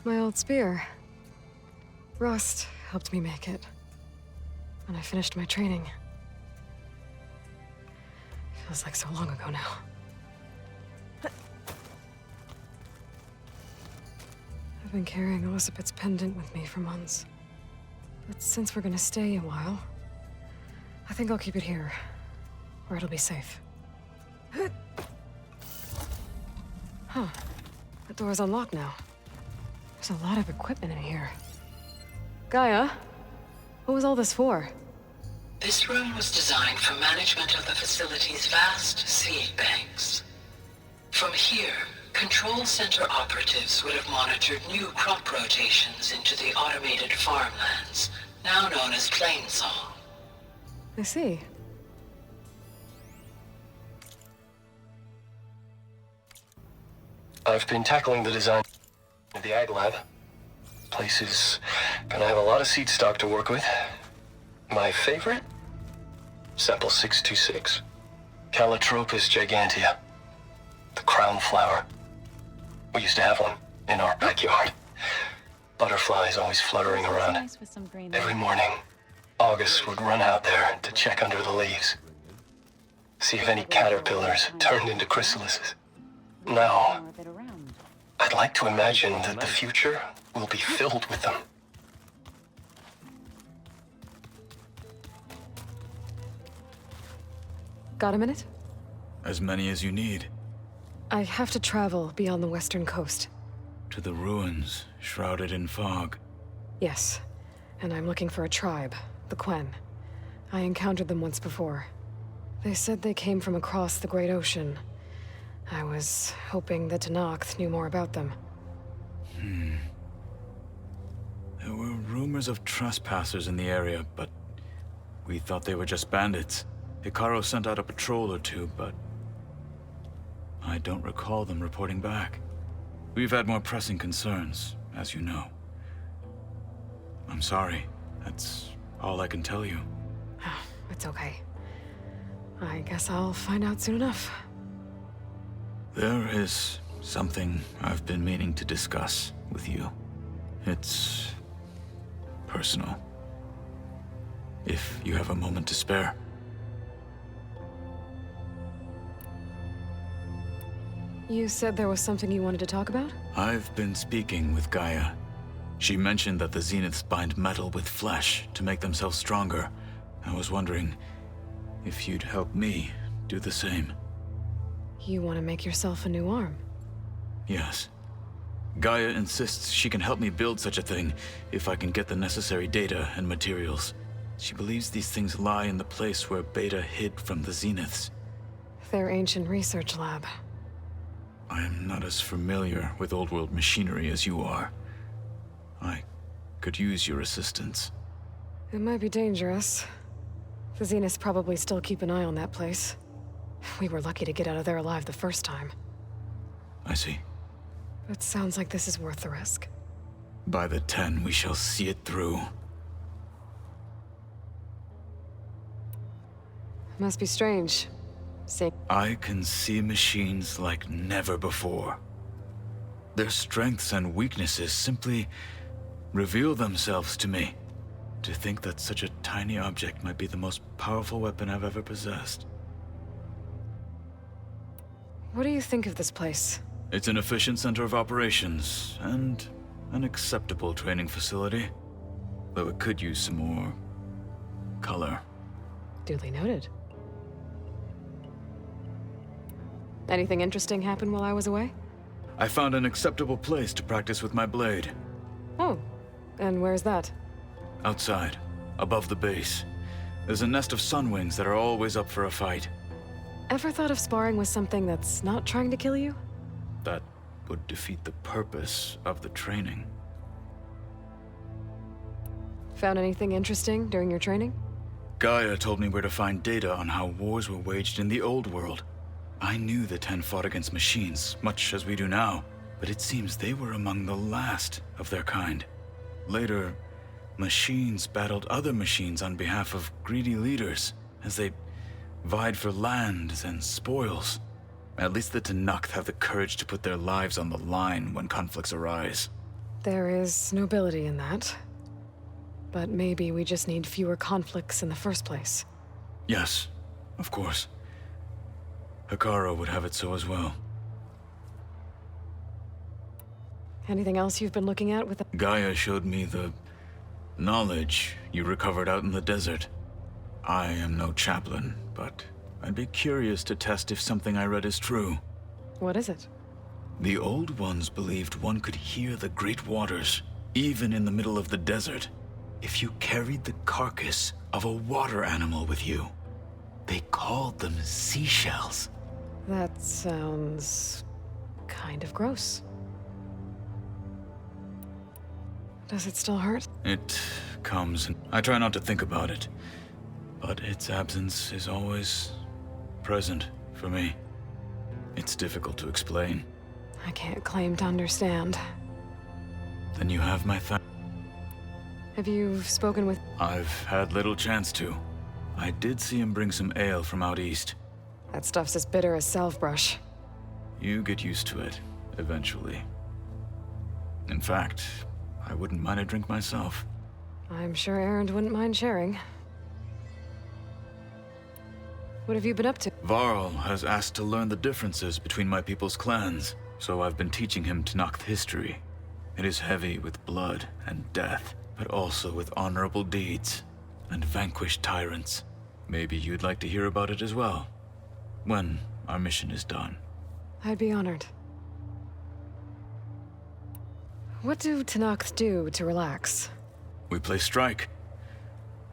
My old spear. Rust helped me make it. When I finished my training. Feels like so long ago now. I've been carrying Elizabeth's pendant with me for months. But since we're gonna stay a while, I think I'll keep it here, where it'll be safe. Huh. The door's unlocked now. There's a lot of equipment in here. Gaia, what was all this for? This room was designed for management of the facility's vast seed banks. From here, control center operatives would have monitored new crop rotations into the automated farmlands, now known as Plainsong. I see. I've been tackling the design of the Ag Lab. Place is gonna have a lot of seed stock to work with. My favorite? Sample 626. Calotropis gigantea. The crown flower. We used to have one in our backyard. Butterflies always fluttering around. Every morning, August would run out there to check under the leaves. See if any caterpillars turned into chrysalises. Now, I'd like to imagine that the future will be filled with them. Got a minute? As many as you need. I have to travel beyond the western coast. To the ruins, shrouded in fog. Yes, and I'm looking for a tribe, the Quen. I encountered them once before. They said they came from across the Great Ocean. I was hoping that Tenakth knew more about them. There were rumors of trespassers in the area, but we thought they were just bandits. Hikaru sent out a patrol or two, but I don't recall them reporting back. We've had more pressing concerns, as you know. I'm sorry. That's all I can tell you. It's okay. I guess I'll find out soon enough. There is something I've been meaning to discuss with you. It's personal. If you have a moment to spare. You said there was something you wanted to talk about? I've been speaking with Gaia. She mentioned that the Zeniths bind metal with flesh to make themselves stronger. I was wondering if you'd help me do the same. You want to make yourself a new arm? Yes. Gaia insists she can help me build such a thing if I can get the necessary data and materials. She believes these things lie in the place where Beta hid from the Zeniths. Their ancient research lab. I am not as familiar with old-world machinery as you are. I could use your assistance. It might be dangerous. The Zeniths probably still keep an eye on that place. We were lucky to get out of there alive the first time. I see. It sounds like this is worth the risk. By the 10, we shall see it through. Must be strange. I can see machines like never before. Their strengths and weaknesses simply reveal themselves to me. To think that such a tiny object might be the most powerful weapon I've ever possessed. What do you think of this place? It's an efficient center of operations, and an acceptable training facility. Though it could use some more color. Duly noted. Anything interesting happen while I was away? I found an acceptable place to practice with my blade. Oh, and where's that? Outside, above the base. There's a nest of sunwings that are always up for a fight. Ever thought of sparring with something that's not trying to kill you? That would defeat the purpose of the training. Found anything interesting during your training? Gaia told me where to find data on how wars were waged in the old world. I knew the 10 fought against machines, much as we do now, but it seems they were among the last of their kind. Later, machines battled other machines on behalf of greedy leaders, as they vied for lands and spoils. At least the Tenakth have the courage to put their lives on the line when conflicts arise. There is nobility in that. But maybe we just need fewer conflicts in the first place. Yes, of course. Hikaru would have it so as well. Anything else you've been looking at with the... Gaia showed me the knowledge you recovered out in the desert. I am no chaplain, but I'd be curious to test if something I read is true. What is it? The old ones believed one could hear the great waters, even in the middle of the desert, if you carried the carcass of a water animal with you. They called them seashells. That sounds... kind of gross. Does it still hurt? It comes and I try not to think about it, but its absence is always present for me. It's difficult to explain. I can't claim to understand. Then you have my thanks. Have you spoken with... I've had little chance to. I did see him bring some ale from out east. That stuff's as bitter as salve-brush. You get used to it, eventually. In fact, I wouldn't mind a drink myself. I'm sure Erend wouldn't mind sharing. What have you been up to? Varl has asked to learn the differences between my people's clans, so I've been teaching him Tenakth history. It is heavy with blood and death, but also with honorable deeds and vanquished tyrants. Maybe you'd like to hear about it as well, when our mission is done. I'd be honored. What do Tenakth do to relax? We play strike.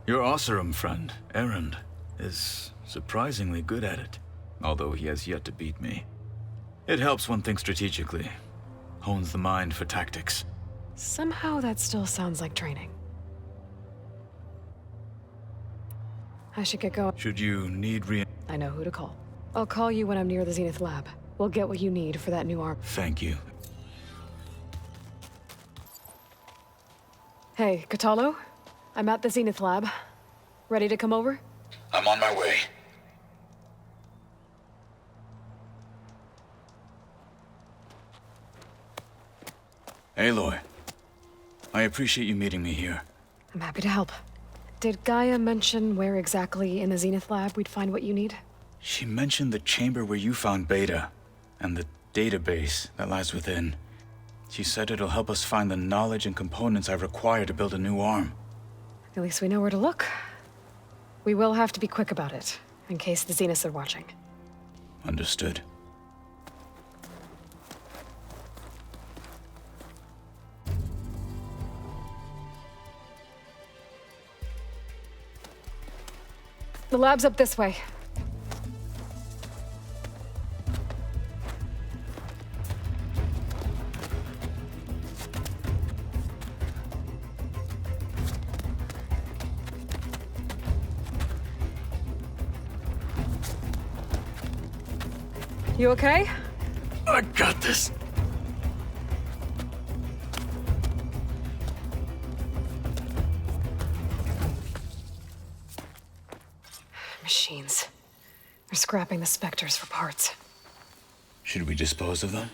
Your Oseram friend, Erend, is surprisingly good at it, although he has yet to beat me. It helps one think strategically, hones the mind for tactics. Somehow that still sounds like training. I should get going. Should you need I know who to call. I'll call you when I'm near the Zenith lab. We'll get what you need for that new arm. Thank you. Hey, Katalo? I'm at the Zenith lab. Ready to come over? I'm on my way. Aloy, I appreciate you meeting me here. I'm happy to help. Did Gaia mention where exactly in the Zenith lab we'd find what you need? She mentioned the chamber where you found Beta, and the database that lies within. She said it'll help us find the knowledge and components I require to build a new arm. At least we know where to look. We will have to be quick about it, in case the Zeniths are watching. Understood. The lab's up this way. You okay? I got this. Machines. They're scrapping the Spectres for parts. Should we dispose of them?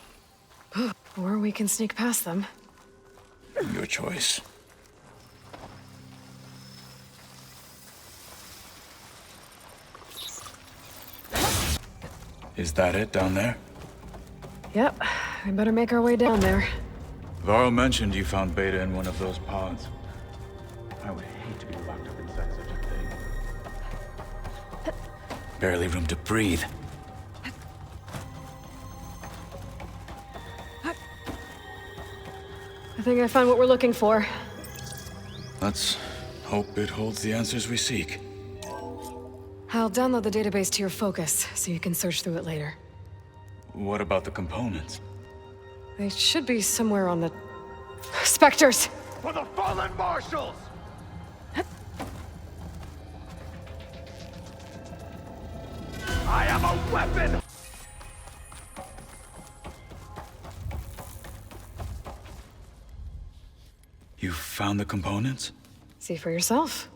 Or we can sneak past them. Your choice. Is that it down there? Yep. We better make our way down there. Varl mentioned you found Beta in one of those pods. I would hate to be locked up inside such a thing. Barely room to breathe. I think I found what we're looking for. Let's hope it holds the answers we seek. I'll download the database to your Focus, so you can search through it later. What about the components? They should be somewhere on the... Spectres! For the fallen marshals! I am a weapon! You found the components? See for yourself.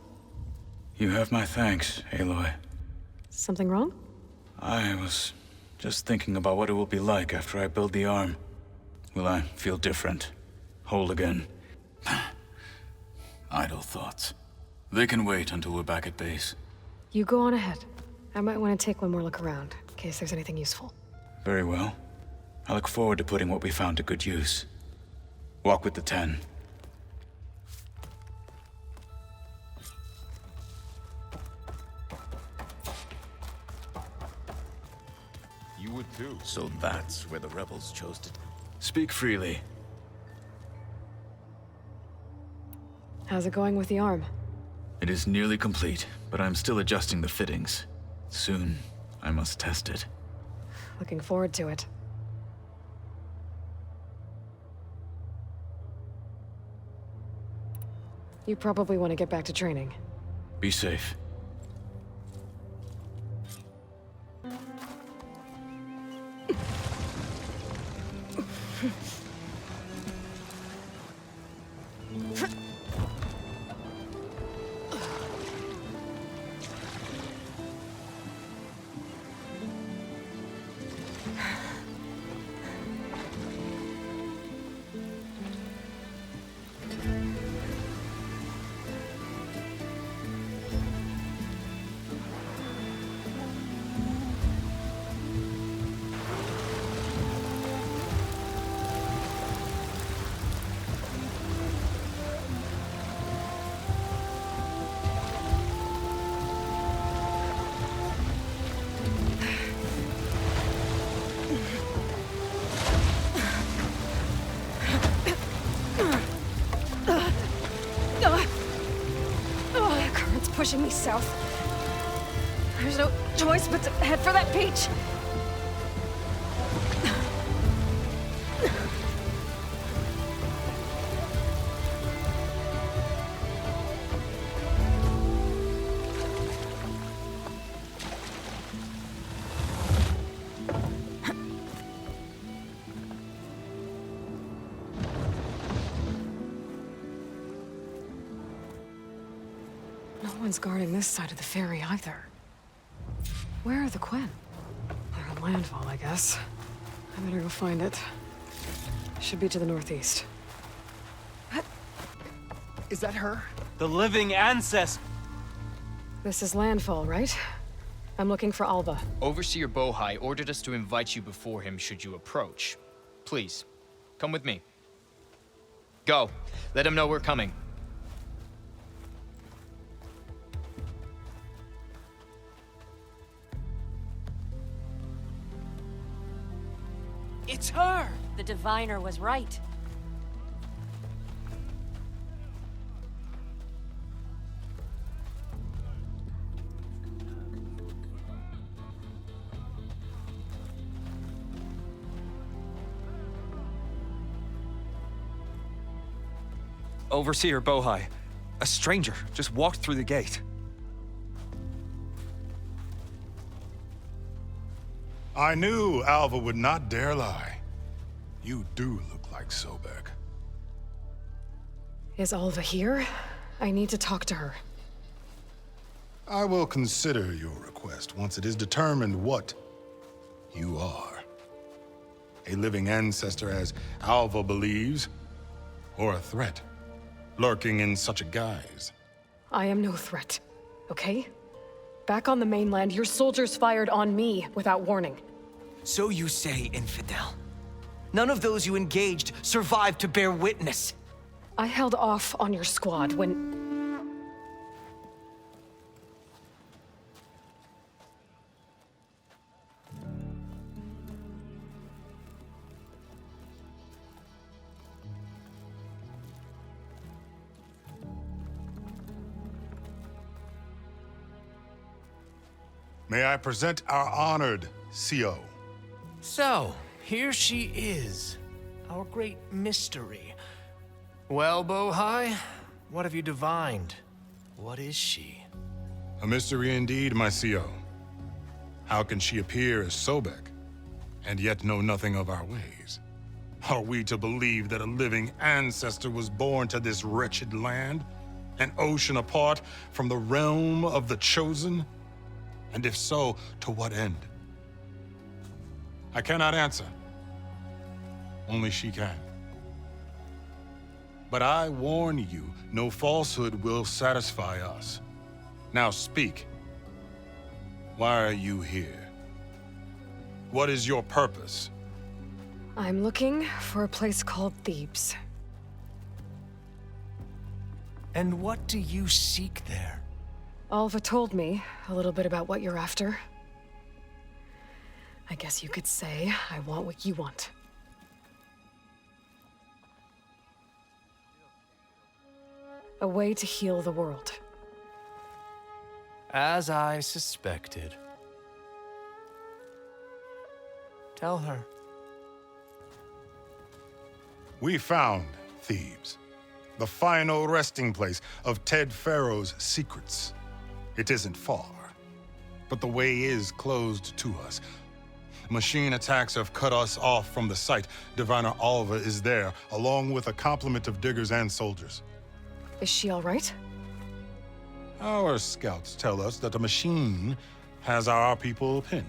You have my thanks, Aloy. Something wrong? I was just thinking about what it will be like after I build the arm. Will I feel different? Whole again? Idle thoughts. They can wait until we're back at base. You go on ahead. I might want to take one more look around, in case there's anything useful. Very well. I look forward to putting what we found to good use. Walk with the 10. You would too. So that's where the rebels chose to... Speak freely. How's it going with the arm? It is nearly complete, but I'm still adjusting the fittings. Soon, I must test it. Looking forward to it. You probably want to get back to training. Be safe. Pushing me south. There's no choice but to head for that beach. No one's guarding this side of the ferry either. Where are the Quen? They're on landfall, I guess. I better go find it. Should be to the northeast. Is that her? The living ancestor. This is landfall, right? I'm looking for Alva. Overseer Bohai ordered us to invite you before him should you approach. Please, come with me. Go. Let him know we're coming. It's her! The diviner was right. Overseer Bohai. A stranger just walked through the gate. I knew Alva would not dare lie. You do look like Sobek. Is Alva here? I need to talk to her. I will consider your request once it is determined what you are. A living ancestor, as Alva believes, or a threat, lurking in such a guise. I am no threat, okay? Back on the mainland, your soldiers fired on me without warning. So you say, infidel. None of those you engaged survived to bear witness. I held off on your squad when... May I present our honored CO. So, here she is. our great mystery. Well, Bohai, what have you divined? What is she? A mystery indeed, my CO. How can she appear as Sobek, and yet know nothing of our ways? Are we to believe that a living ancestor was born to this wretched land, an ocean apart from the realm of the Chosen? And if so, to what end? I cannot answer. Only she can. But I warn you, no falsehood will satisfy us. Now speak. Why are you here? What is your purpose? I'm looking for a place called Thebes. And what do you seek there? Alva told me a little bit about what you're after. I guess you could say I want what you want. A way to heal the world. As I suspected. Tell her. We found Thebes, the final resting place of Ted Pharaoh's secrets. It isn't far, but the way is closed to us. Machine attacks have cut us off from the site. Diviner Alva is there, along with a complement of diggers and soldiers. Is she all right? Our scouts tell us that a machine has our people pinned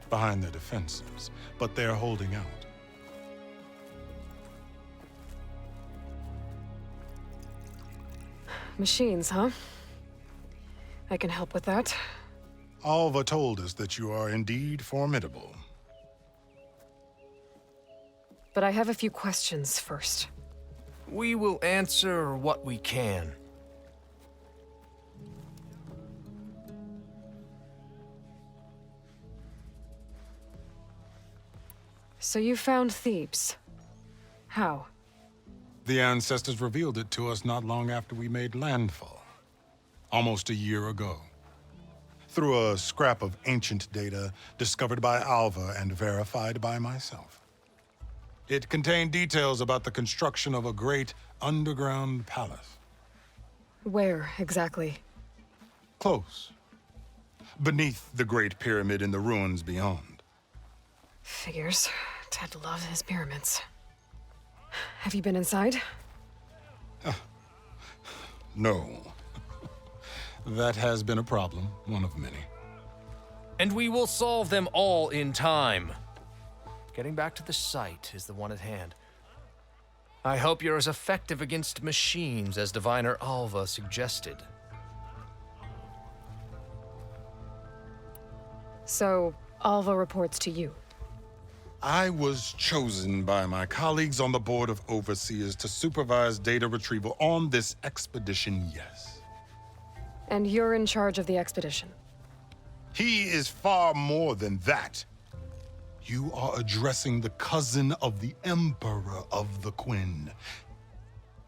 behind their defenses, but they're holding out. Machines, huh? I can help with that. Alva told us that you are indeed formidable. But I have a few questions first. We will answer what we can. So you found Thebes. How? The ancestors revealed it to us not long after we made landfall. Almost a year ago. Through a scrap of ancient data discovered by Alva and verified by myself. It contained details about the construction of a great underground palace. Where, exactly? Close. Beneath the Great Pyramid in the ruins beyond. Figures. Ted loves his pyramids. Have you been inside? No. That has been a problem, one of many. And we will solve them all in time. Getting back to the site is the one at hand. I hope you're as effective against machines as Diviner Alva suggested. So, Alva reports to you? I was chosen by my colleagues on the Board of Overseers to supervise data retrieval on this expedition, yes. And you're in charge of the expedition? He is far more than that. You are addressing the cousin of the Emperor of the Quinn.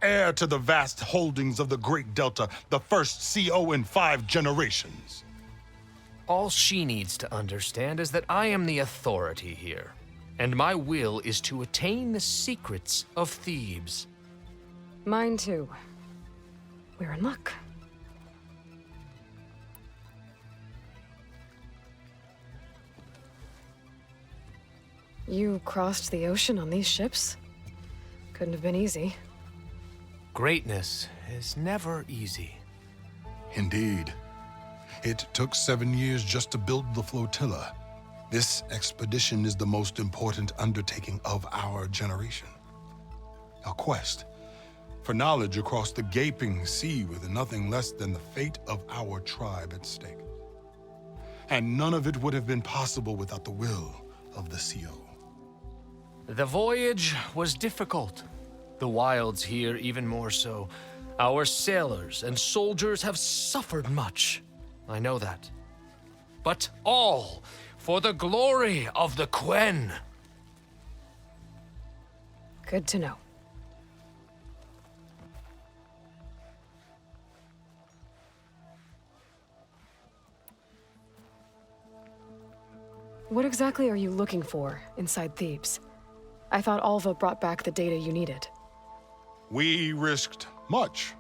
Heir to the vast holdings of the Great Delta, the first CO in 5 generations. All she needs to understand is that I am the authority here, and my will is to attain the secrets of Thebes. Mine too. We're in luck. You crossed the ocean on these ships? Couldn't have been easy. Greatness is never easy. Indeed. It took 7 years just to build the flotilla. This expedition is the most important undertaking of our generation. A quest for knowledge across the gaping sea with nothing less than the fate of our tribe at stake. And none of it would have been possible without the will of the CO. The voyage was difficult. The wilds here even more so. Our sailors and soldiers have suffered much. I know that. But all for the glory of the Quen. Good to know. What exactly are you looking for inside Thebes? I thought Alva brought back the data you needed. We risked much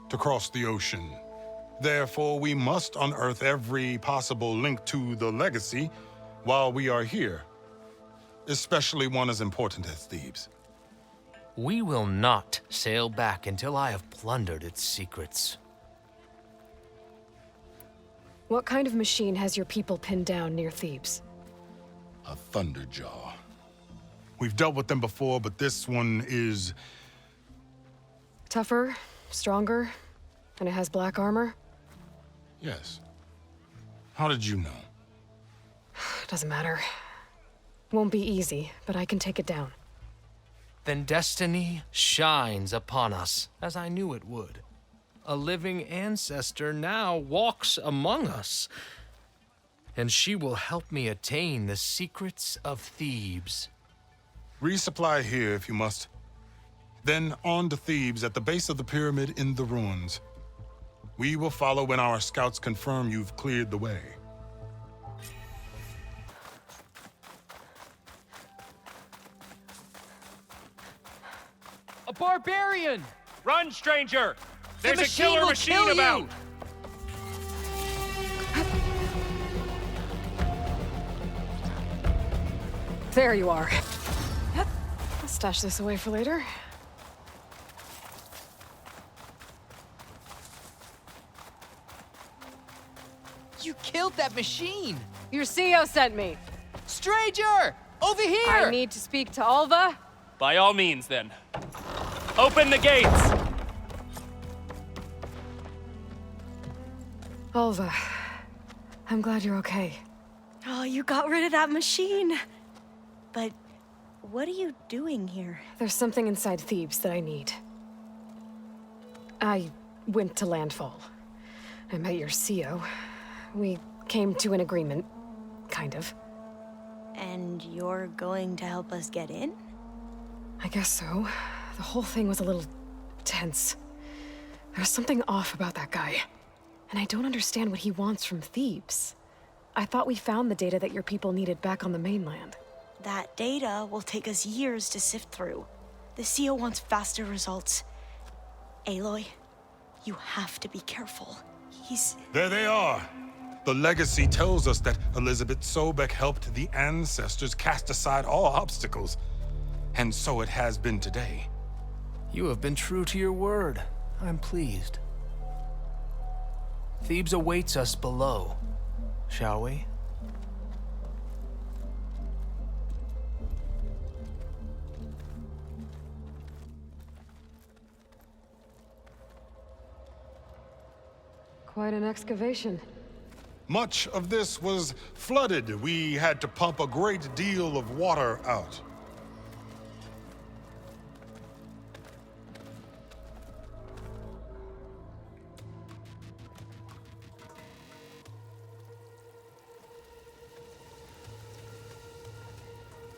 to cross the ocean. Therefore, we must unearth every possible link to the legacy while we are here, especially one as important as Thebes. We will not sail back until I have plundered its secrets. What kind of machine has your people pinned down near Thebes? A Thunderjaw. We've dealt with them before, but this one is... Tougher, stronger, and it has black armor? Yes. How did you know? Doesn't matter. Won't be easy, but I can take it down. Then destiny shines upon us, as I knew it would. A living ancestor now walks among us, and she will help me attain the secrets of Thebes. Resupply here if you must. Then on to Thebes at the base of the pyramid in the ruins. We will follow when our scouts confirm you've cleared the way. A barbarian! Run, stranger! There's a machine killer will machine kill you! about! There you are. I'll stash this away for later. You killed that machine! Your CO sent me. Stranger! Over here! I need to speak to Alva. By all means, then. Open the gates! Alva, I'm glad you're okay. Oh, you got rid of that machine. But what are you doing here? There's something inside Thebes that I need. I went to landfall. I met your CO. We came to an agreement, kind of. And you're going to help us get in? I guess so. The whole thing was a little tense. There was something off about that guy. And I don't understand what he wants from Thebes. I thought we found the data that your people needed back on the mainland. That data will take us years to sift through. The CO wants faster results. Aloy, you have to be careful. There they are. The legacy tells us that Elizabeth Sobek helped the ancestors cast aside all obstacles. And so it has been today. You have been true to your word. I'm pleased. Thebes awaits us below, shall we? Quite an excavation. Much of this was flooded. We had to pump a great deal of water out.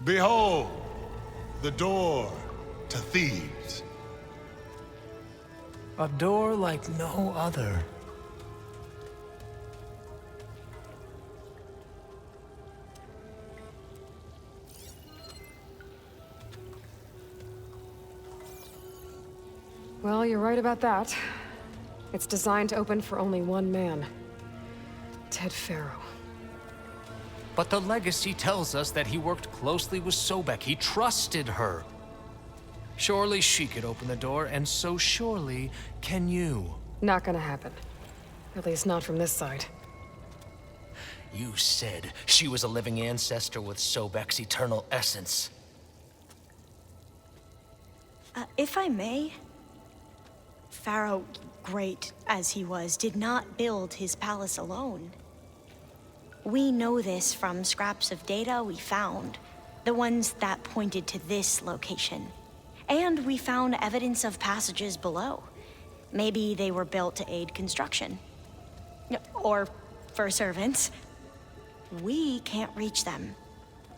Behold, the door to Thebes. A door like no other. Well, you're right about that. It's designed to open for only one man. Ted Farrow. But the legacy tells us that he worked closely with Sobek. He trusted her. Surely she could open the door, and so surely can you. Not gonna happen. At least not from this side. You said she was a living ancestor with Sobek's eternal essence. If I may, Pharaoh, great as he was, did not build his palace alone. We know this from scraps of data we found, the ones that pointed to this location. And we found evidence of passages below. Maybe they were built to aid construction. Or for servants. We can't reach them.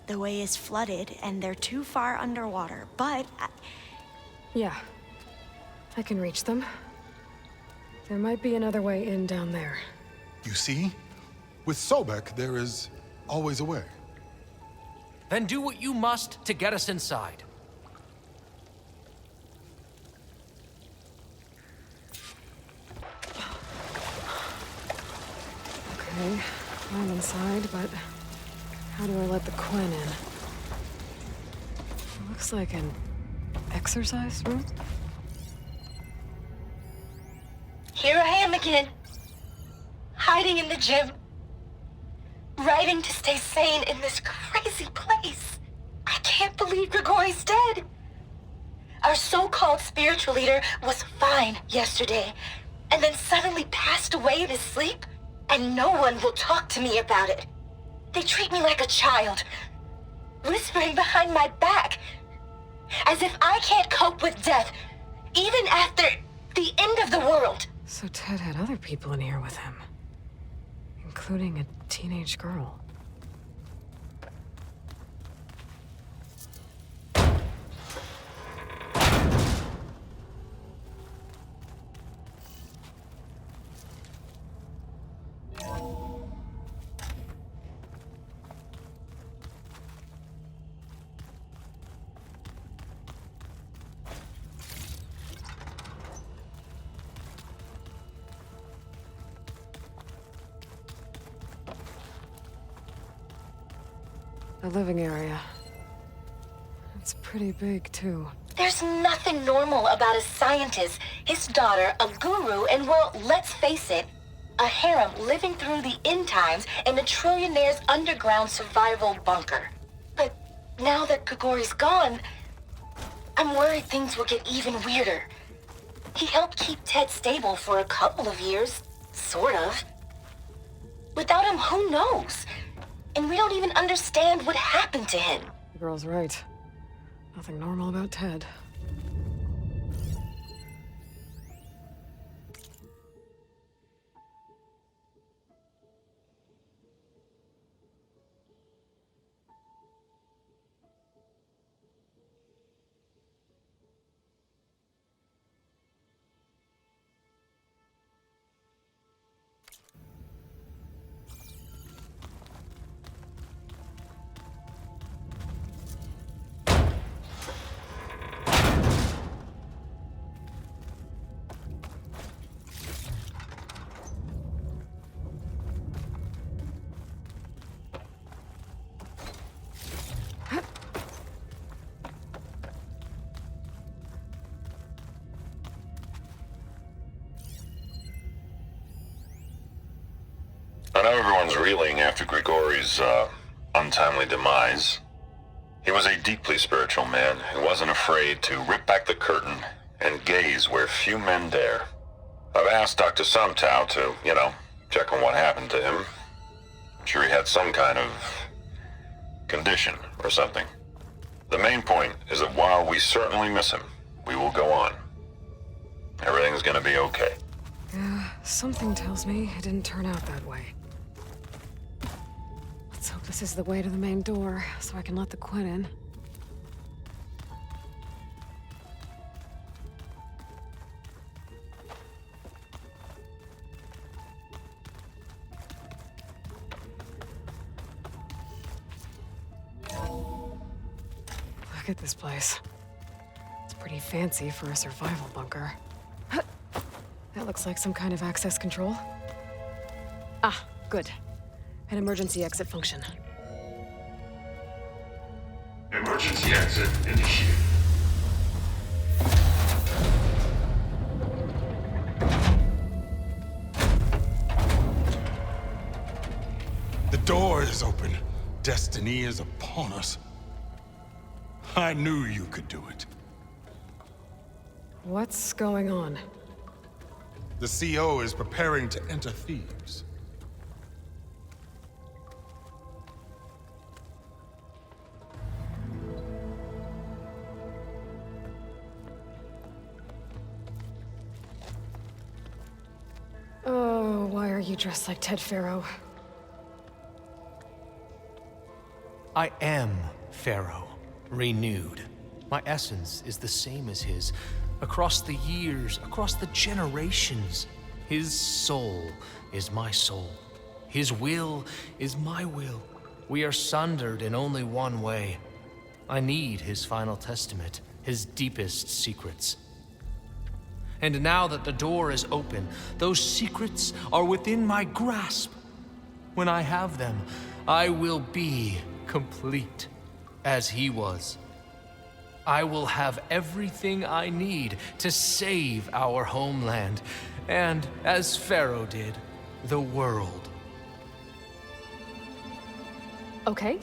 The way is flooded and they're too far underwater, but... Yeah, I can reach them. There might be another way in down there. You see? With Sobek, there is always a way. then do what you must to get us inside. Okay, I'm inside, but how do I let the Quen in? Looks like an exercise room? Here I am again, hiding in the gym, writing to stay sane in this crazy place. I can't believe Grigori's dead. Our so-called spiritual leader was fine yesterday, and then suddenly passed away in his sleep, and no one will talk to me about it. They treat me like a child, whispering behind my back, as if I can't cope with death, even after the end of the world. So Ted had other people in here with him, including a teenage girl. The living area. It's pretty big, too. There's nothing normal about a scientist, his daughter, a guru, and well, let's face it, a harem living through the end times in a trillionaire's underground survival bunker. But now that Grigori's gone, I'm worried things will get even weirder. He helped keep Ted stable for a couple of years, sort of. Without him, who knows? And we don't even understand what happened to him. The girl's right. Nothing normal about Ted. I know everyone's reeling after Grigori's untimely demise. He was a deeply spiritual man who wasn't afraid to rip back the curtain and gaze where few men dare. I've asked Dr. Sumtow to, check on what happened to him. I'm sure he had some kind of condition or something. The main point is that while we certainly miss him, we will go on. Everything's gonna be okay. Yeah, something tells me it didn't turn out that way. Let's hope this is the way to the main door, so I can let the Quen in. Look at this place. It's pretty fancy for a survival bunker. That looks like some kind of access control. Ah, good. An emergency exit function. Emergency exit initiated. The door is open. Destiny is upon us. I knew you could do it. What's going on? The CO is preparing to enter Thebes. Oh, why are you dressed like Ted Pharaoh? I am Pharaoh, renewed. My essence is the same as his. Across the years, across the generations, his soul is my soul. His will is my will. we are sundered in only one way. I need his final testament, his deepest secrets. And now that the door is open, those secrets are within my grasp. When I have them, I will be complete, as he was. I will have everything I need to save our homeland, and, as Pharaoh did, the world. Okay.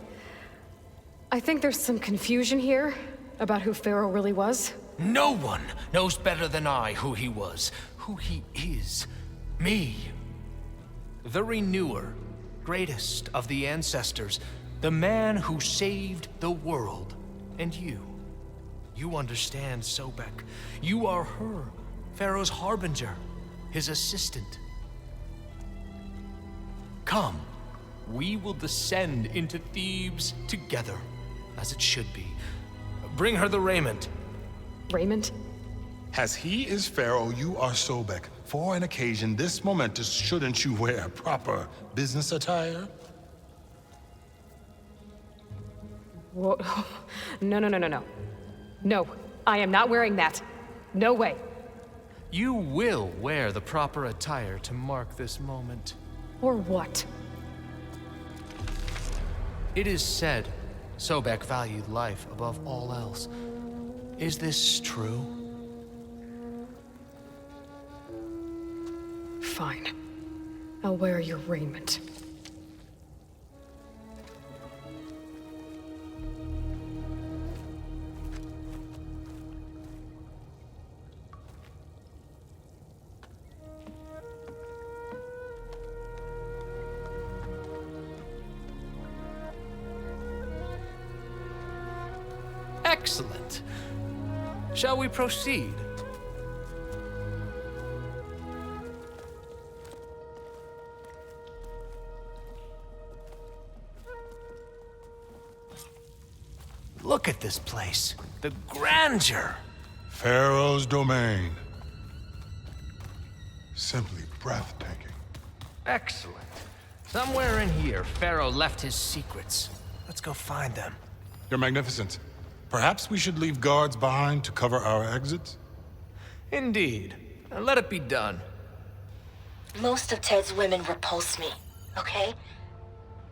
I think there's some confusion here about who Pharaoh really was. No one knows better than I who he was, who he is. Me. The Renewer, greatest of the ancestors, the man who saved the world. And you. You understand, Sobek. You are her, Pharaoh's harbinger, his assistant. Come, we will descend into Thebes together, as it should be. Bring her the raiment. Raiment? As he is Pharaoh, you are Sobek. For an occasion this momentous, shouldn't you wear proper business attire? Whoa. No. No, I am not wearing that. No way. You will wear the proper attire to mark this moment. Or what? It is said Sobek valued life above all else. Is this true? Fine. I'll wear your raiment. Excellent. Shall we proceed? Look at this place. The grandeur. Pharaoh's domain. Simply breathtaking. Excellent. Somewhere in here, Pharaoh left his secrets. Let's go find them. Your Magnificence, perhaps we should leave guards behind to cover our exits? Indeed. Let it be done. Most of Ted's women repulse me, okay?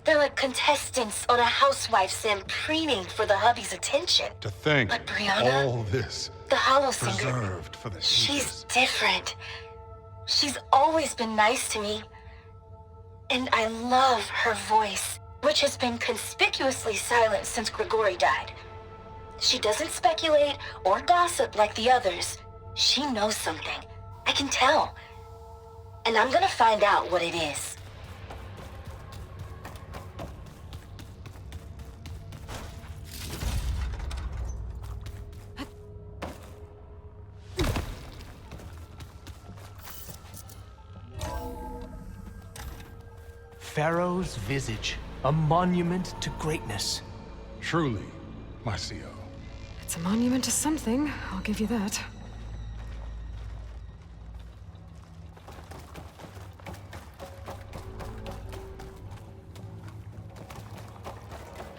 They're like contestants on a housewife sim preening for the hubby's attention. To think But Brianna, all this the hollow singer, preserved for the she's different. She's always been nice to me. And I love her voice, which has been conspicuously silent since Grigori died. She doesn't speculate or gossip like the others. She knows something. I can tell. And I'm gonna find out what it is. Pharaoh's visage, a monument to greatness. Truly, my CO. It's a monument to something, I'll give you that.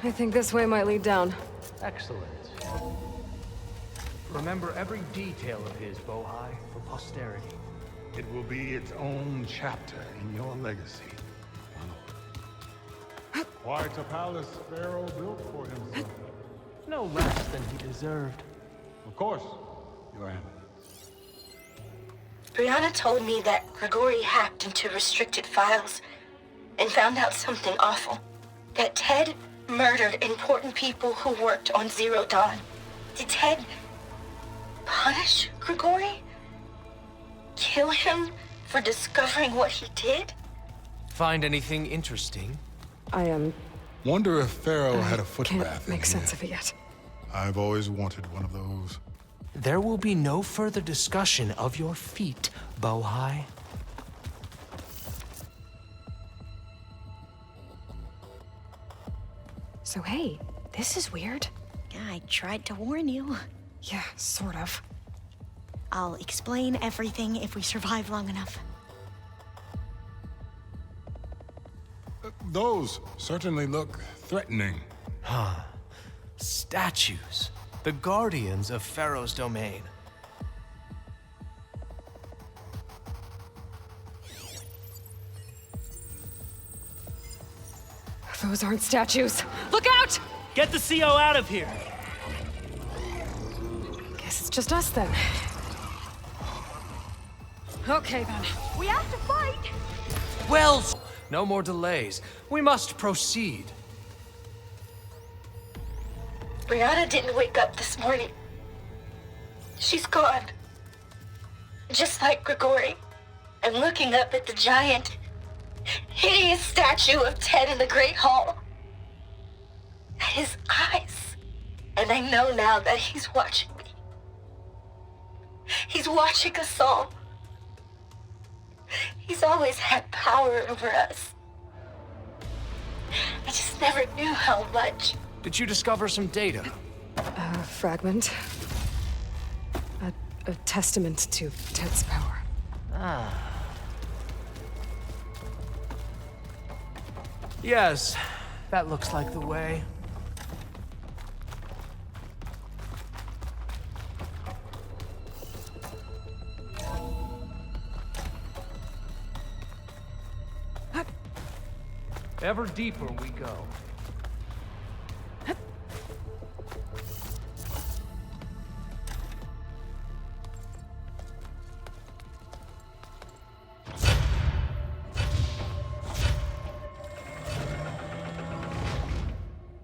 I think this way might lead down. Excellent. Remember every detail of his, Bohai, for posterity. It will be its own chapter in your legacy. Quite a palace Pharaoh built for himself. No less than he deserved. Of course, Your Eminence. Brianna told me that Grigori hacked into restricted files and found out something awful. That Ted murdered important people who worked on Zero Dawn. Did Ted punish Grigori? Kill him for discovering what he did? Find anything interesting? Wonder if Pharaoh had a foot bath Can't make sense of it yet. I've always wanted one of those. There will be no further discussion of your feet, Bohai. So hey, this is weird. I tried to warn you. Yeah, sort of. I'll explain everything if we survive long enough. Those certainly look threatening. Huh. Statues. The guardians of Pharaoh's domain. Those aren't statues. Look out! Get the CO out of here. Guess it's just us then. Okay then. We have to fight! Well, no more delays. We must proceed. Brianna didn't wake up this morning. She's gone. Just like Grigori. I'm looking up at the giant, hideous statue of Ted in the Great Hall. At his eyes. And I know now that he's watching me. He's watching us all. He's always had power over us. I just never knew how much. Did you discover some data? A fragment. A testament to Ted's power. Ah. Yes, that looks like the way. Ever deeper we go.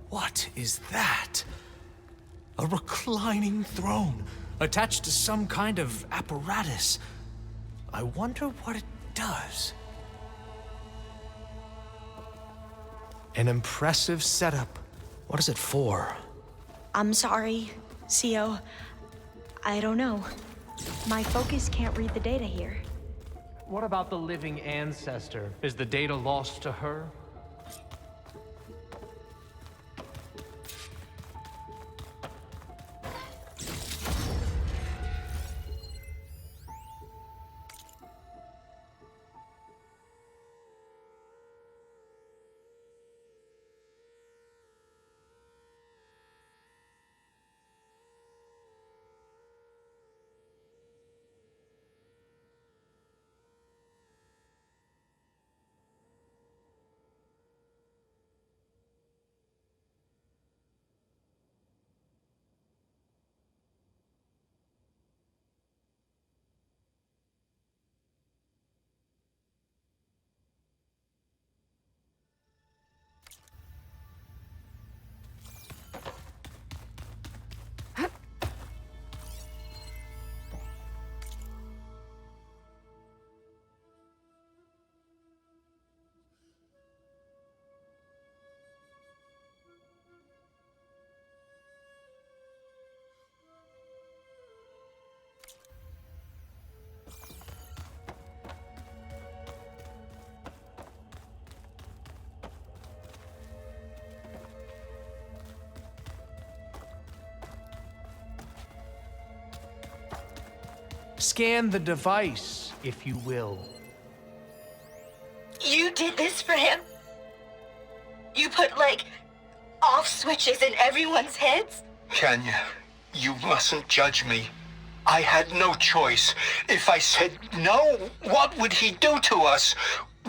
What is that? A reclining throne, attached to some kind of apparatus. I wonder what it does. An impressive setup. What is it for? I'm sorry, CO. I don't know. My focus can't read the data here. What about the living ancestor? Is the data lost to her? Scan the device, if you will. You did this for him? You put, like, off switches in everyone's heads? Kenya, you mustn't judge me. I had no choice. If I said no, what would he do to us?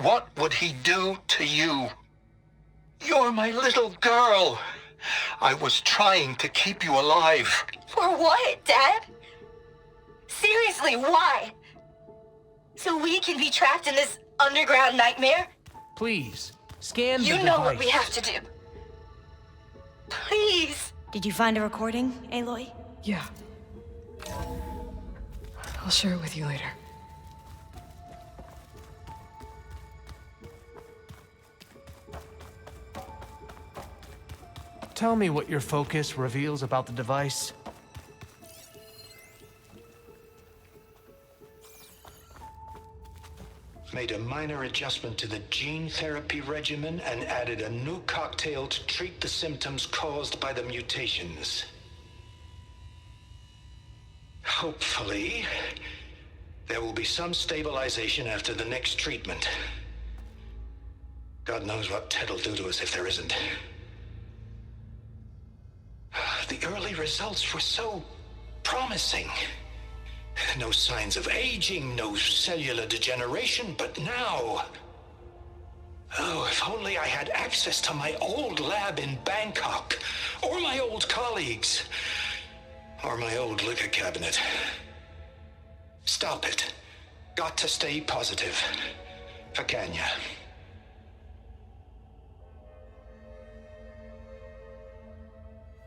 What would he do to you? You're my little girl. I was trying to keep you alive. For what, Dad? Seriously, why? So we can be trapped in this underground nightmare? Please, scan the device. You know what we have to do. Please. Did you find a recording, Aloy? Yeah. I'll share it with you later. Tell me what your focus reveals about the device. Made a minor adjustment to the gene therapy regimen and added a new cocktail to treat the symptoms caused by the mutations. Hopefully, there will be some stabilization after the next treatment. God knows what Ted'll do to us if there isn't. The early results were so promising. No signs of aging, no cellular degeneration, but now... Oh, if only I had access to my old lab in Bangkok, or my old colleagues, or my old liquor cabinet. Stop it. Got to stay positive. Fakanya.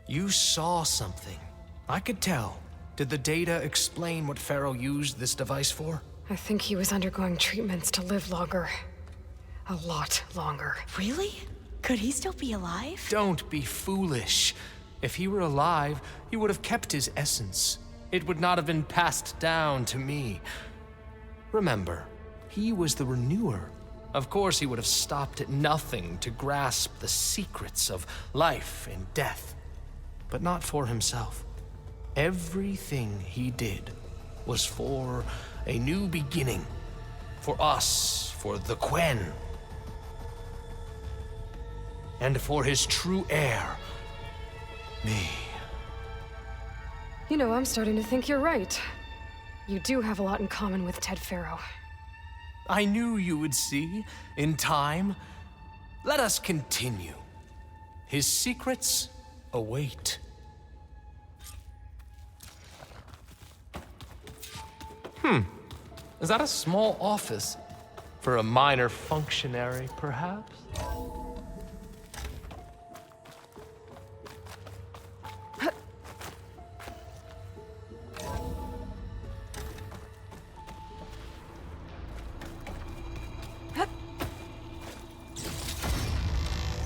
You saw something. I could tell. Did the data explain what Pharaoh used this device for? I think he was undergoing treatments to live longer. A lot longer. Really? Could he still be alive? Don't be foolish. If he were alive, he would have kept his essence. It would not have been passed down to me. Remember, he was the renewer. Of course, he would have stopped at nothing to grasp the secrets of life and death. But not for himself. Everything he did was for a new beginning. For us, for the Quen. And for his true heir, me. You know, I'm starting to think you're right. You do have a lot in common with Ted Pharaoh. I knew you would see, in time. Let us continue. His secrets await. Is that a small office? For a minor functionary, perhaps?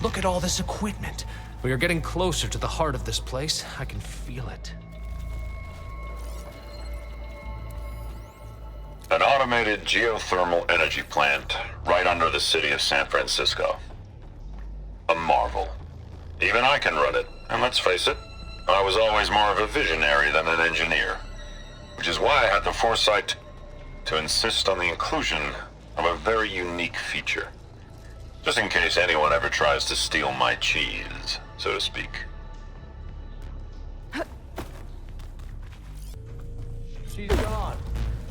Look at all this equipment. We are getting closer to the heart of this place. I can feel it. An automated geothermal energy plant right under the city of San Francisco. A marvel. Even I can run it, and let's face it, I was always more of a visionary than an engineer, which is why I had the foresight to insist on the inclusion of a very unique feature. Just in case anyone ever tries to steal my cheese, so to speak. She's gone.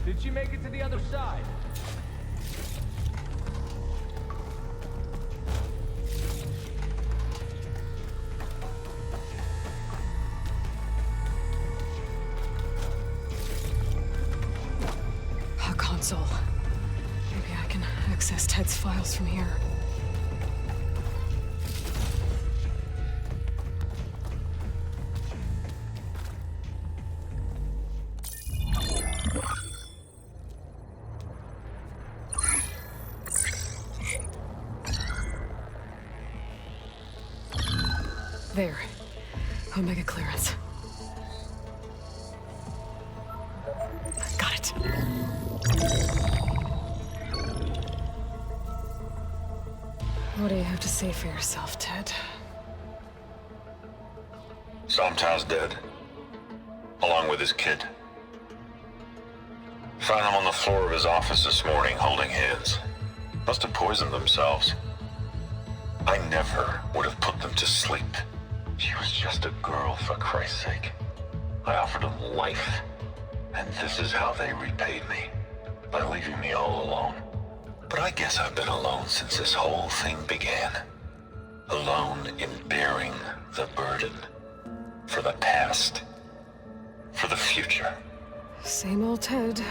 Did she make it to the other side? A console. Maybe I can access Ted's files from here. There. Omega clearance. Got it. What do you have to say for yourself, Ted? Somtow's dead. Along with his kid. Found them on the floor of his office this morning, holding hands. Must have poisoned themselves. I never would have put them to sleep. She was just a girl, for Christ's sake. I offered them life, and this is how they repaid me, by leaving me all alone. But I guess I've been alone since this whole thing began. Alone in bearing the burden. For the past. For the future. Same old Ted.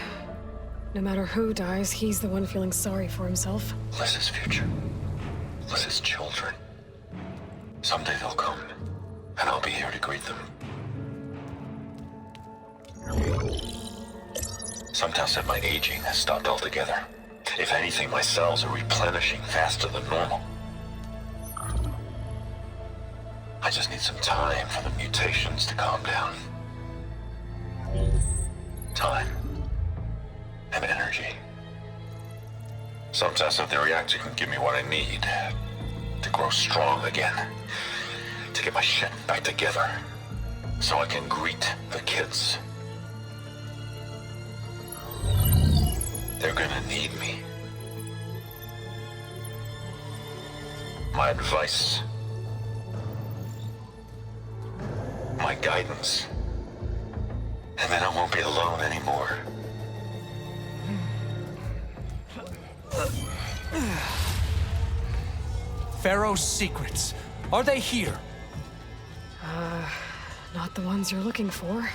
No matter who dies, he's the one feeling sorry for himself. Liz's future. Liz's children. Someday they'll come, and I'll be here to greet them. Sometimes said my aging has stopped altogether. If anything, my cells are replenishing faster than normal. I just need some time for the mutations to calm down. Time. And energy. Sometimes if the reactor can give me what I need to grow strong again, to get my shit back together, so I can greet the kids. They're gonna need me. my advice, my guidance. And then I won't be alone anymore. Pharaoh's secrets. Are they here? Not the ones you're looking for.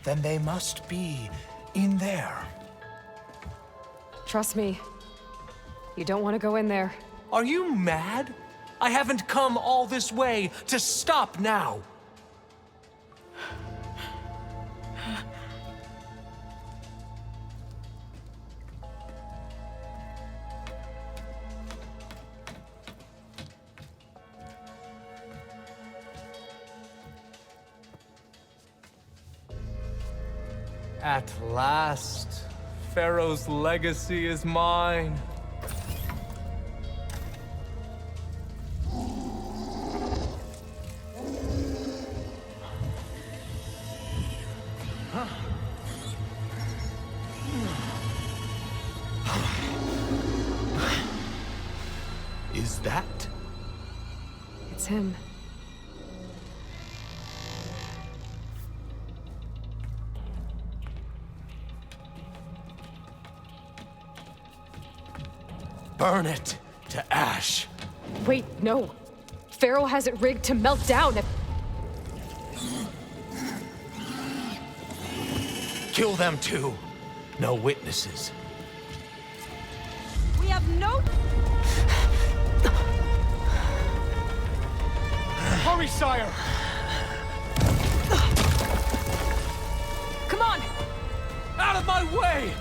Then they must be in there. Trust me. You don't want to go in there. Are you mad? I haven't come all this way to stop now. At last, Pharaoh's legacy is mine. Is that? It's him. Burn it to ash. Wait, no. Pharaoh has it rigged to melt down if... Kill them too. No witnesses. We have no... Hurry, sire! Come on! Out of my way!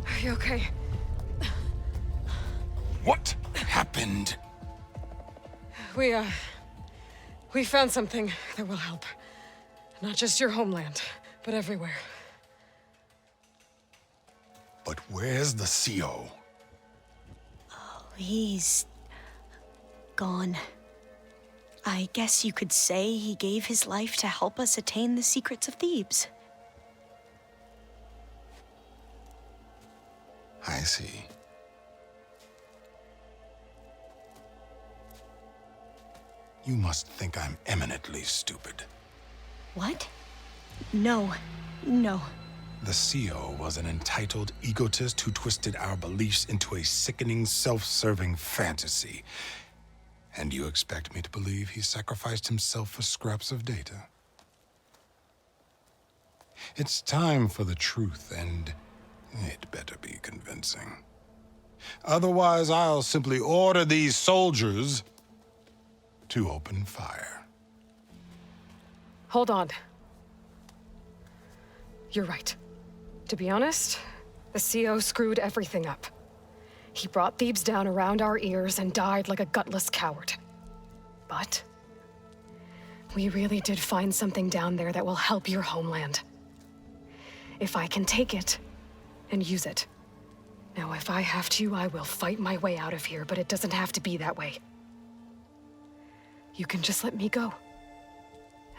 Are you okay? What happened? We found something that will help. Not just your homeland, but everywhere. But where's the CO? He's... gone. I guess you could say he gave his life to help us attain the secrets of Thebes. I see. You must think I'm eminently stupid. What? No. No. The CO was an entitled egotist who twisted our beliefs into a sickening, self-serving fantasy. And you expect me to believe he sacrificed himself for scraps of data? It's time for the truth, and it better be convincing. Otherwise, I'll simply order these soldiers to open fire. Hold on. You're right. To be honest, the CO screwed everything up. He brought Thebes down around our ears and died like a gutless coward. But we really did find something down there that will help your homeland. If I can take it and use it. Now, if I have to, I will fight my way out of here, but it doesn't have to be that way. You can just let me go.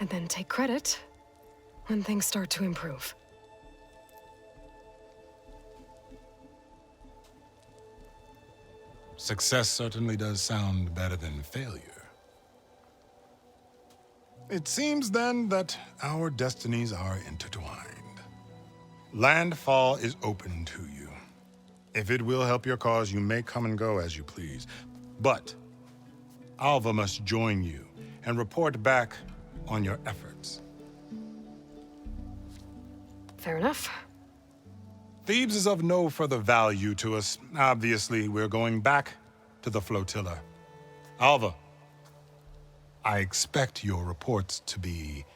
And then take credit when things start to improve. Success certainly does sound better than failure. It seems then that our destinies are intertwined. Landfall is open to you. If it will help your cause, you may come and go as you please. But Alva must join you and report back on your efforts. Fair enough. Thebes is of no further value to us. Obviously, we're going back to the flotilla. Alva, I expect your reports to be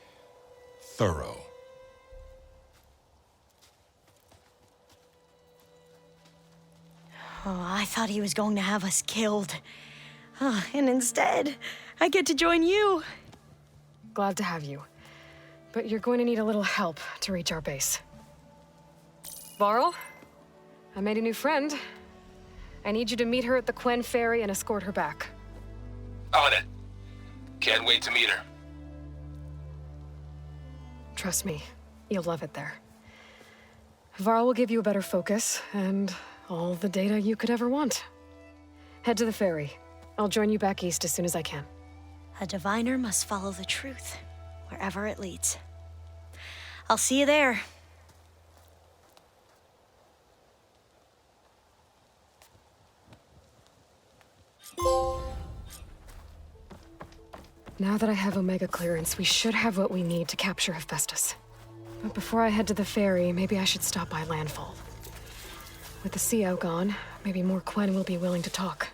thorough. Oh, I thought he was going to have us killed. Oh, and instead, I get to join you. Glad to have you. But you're going to need a little help to reach our base. Varl, I made a new friend. I need you to meet her at the Quen Ferry and escort her back. On it. Can't wait to meet her. Trust me, you'll love it there. Varl will give you a better focus and all the data you could ever want. Head to the ferry. I'll join you back east as soon as I can. A diviner must follow the truth, wherever it leads. I'll see you there. Now that I have Omega clearance, we should have what we need to capture Hephaestus. But before I head to the ferry, maybe I should stop by landfall. With the CO gone, maybe more Quen will be willing to talk.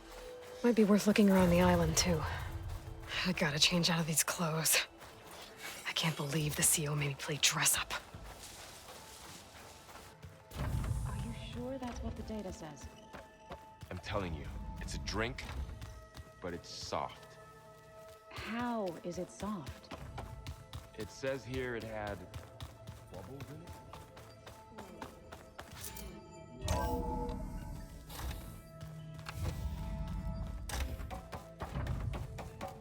Might be worth looking around the island, too. I gotta change out of these clothes. I can't believe the CO made me play dress up. Are you sure that's what the data says? I'm telling you, it's a drink, but it's soft. How is it soft? It says here it had bubbles in it.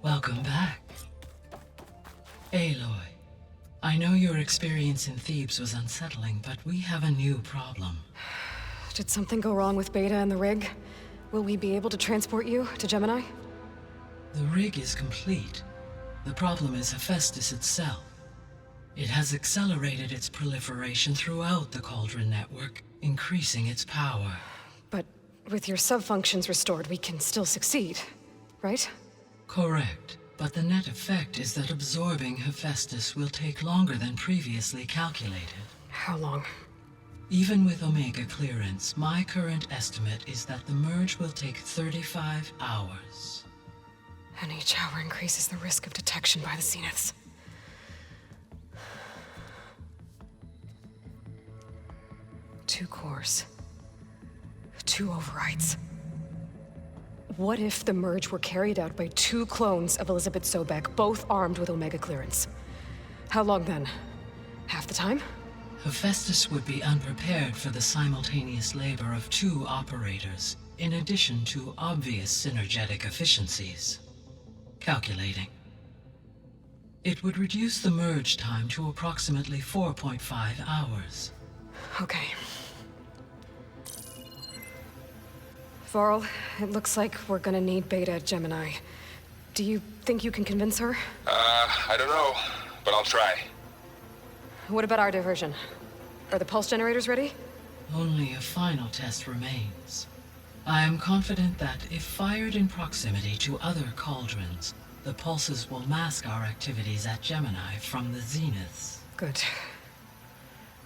Welcome back. Aloy, I know your experience in Thebes was unsettling, but we have a new problem. Did something go wrong with Beta and the rig? Will we be able to transport you to Gemini? The rig is complete. The problem is Hephaestus itself. It has accelerated its proliferation throughout the Cauldron network, increasing its power. But with your sub-functions restored, we can still succeed, right? Correct, but the net effect is that absorbing Hephaestus will take longer than previously calculated. How long? Even with Omega clearance, my current estimate is that the merge will take 35 hours. And each hour increases the risk of detection by the Zeniths. Two cores. Two overrides. What if the merge were carried out by two clones of Elizabeth Sobek, both armed with Omega clearance? How long then? Half the time? Hephaestus would be unprepared for the simultaneous labor of two operators, in addition to obvious synergetic efficiencies. Calculating. It would reduce the merge time to approximately 4.5 hours. Okay. Varl, it looks like we're gonna need Beta at Gemini. Do you think you can convince her? I don't know, but I'll try. What about our diversion? Are the pulse generators ready? Only a final test remains. I am confident that if fired in proximity to other cauldrons, the pulses will mask our activities at Gemini from the zeniths. Good.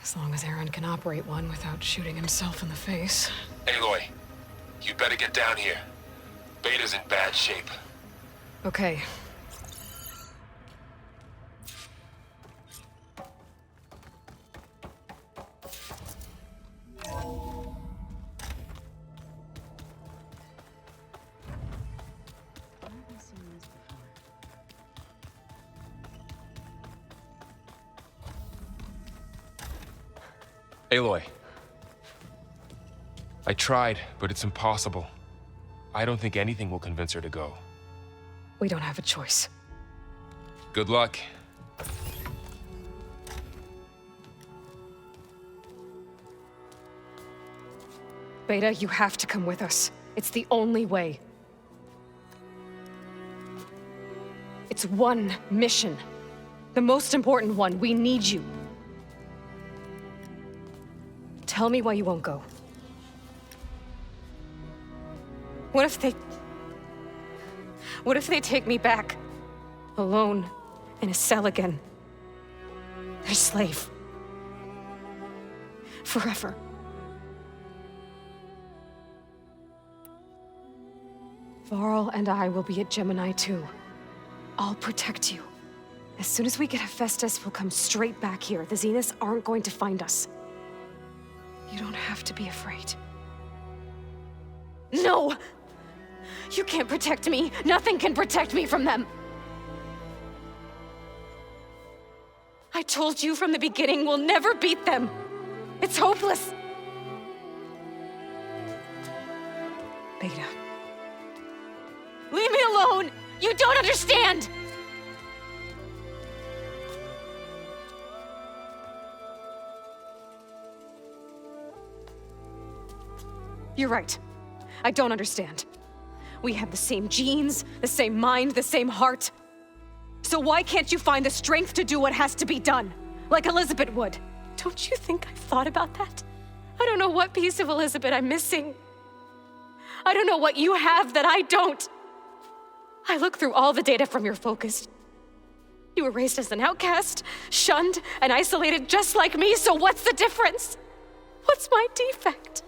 As long as Aaron can operate one without shooting himself in the face. Aloy, you better get down here. Beta's in bad shape. Okay. Aloy. I tried, but it's impossible. I don't think anything will convince her to go. We don't have a choice. Good luck. Beta, you have to come with us. It's the only way. It's one mission. The most important one. We need you. Tell me why you won't go. What if they take me back? Alone, in a cell again. Their slave. Forever. Varl and I will be at Gemini too. I'll protect you. As soon as we get Hephaestus, we'll come straight back here. The Zeniths aren't going to find us. You don't have to be afraid. No! You can't protect me. Nothing can protect me from them. I told you from the beginning we'll never beat them. It's hopeless. Beta. Leave me alone! You don't understand! You're right. I don't understand. We have the same genes, the same mind, the same heart. So why can't you find the strength to do what has to be done? Like Elizabeth would. Don't you think I've thought about that? I don't know what piece of Elizabeth I'm missing. I don't know what you have that I don't. I look through all the data from your focus. You were raised as an outcast, shunned, and isolated just like me, so what's the difference? What's my defect?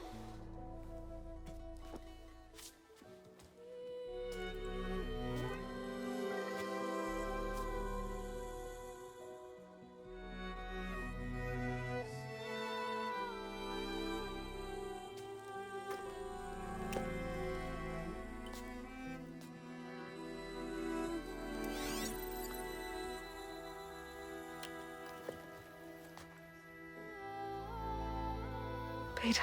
Beta,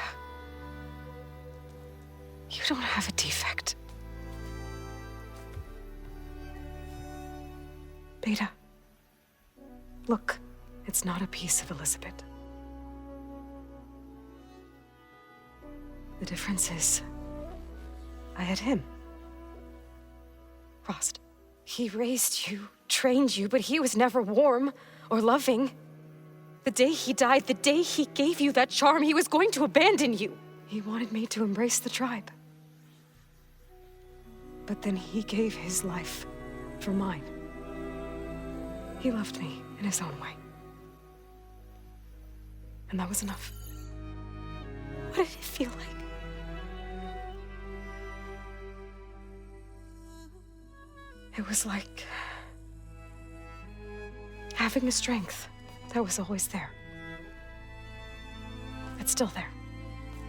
you don't have a defect. Beta, look, it's not a piece of Elizabeth. The difference is, I had him. Frost. He raised you, trained you, but he was never warm or loving. The day he died, the day he gave you that charm, he was going to abandon you. He wanted me to embrace the tribe. But then he gave his life for mine. He loved me in his own way. And that was enough. What did it feel like? It was like having a strength that was always there. It's still there.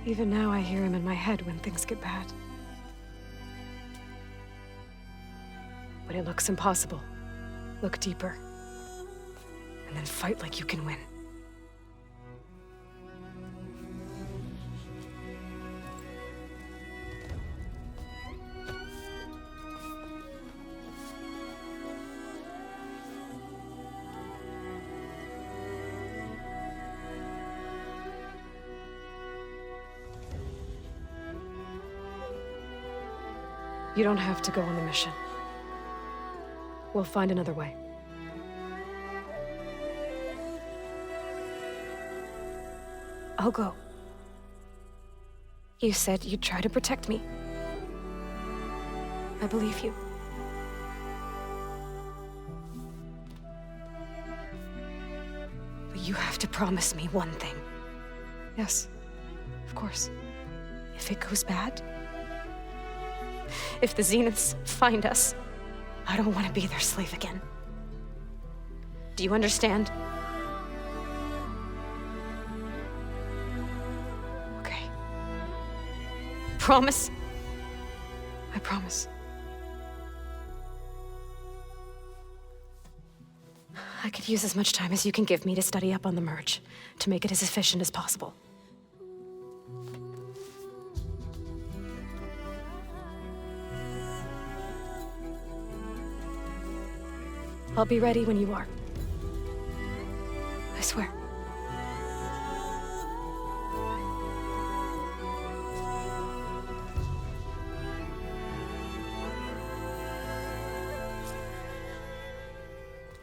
Even now I hear him in my head when things get bad. When it looks impossible, look deeper. And then fight like you can win. You don't have to go on the mission. We'll find another way. I'll go. You said you'd try to protect me. I believe you. But you have to promise me one thing. Yes, of course. If it goes bad, if the Zeniths find us, I don't want to be their slave again. Do you understand? Okay. Promise? I promise. I could use as much time as you can give me to study up on the merge, to make it as efficient as possible. I'll be ready when you are. I swear.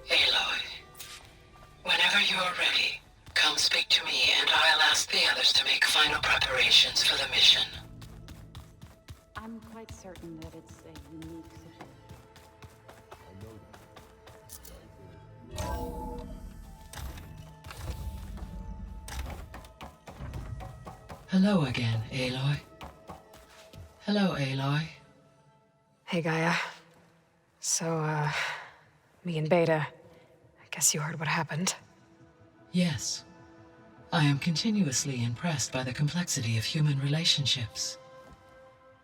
Aloy, whenever you're ready, come speak to me and I'll ask the others to make final preparations for the mission. I'm quite certain that it's a unique situation. Hello again, Aloy. Hello, Aloy. Hey, Gaia. So, me and Beta, I guess you heard what happened. Yes. I am continuously impressed by the complexity of human relationships.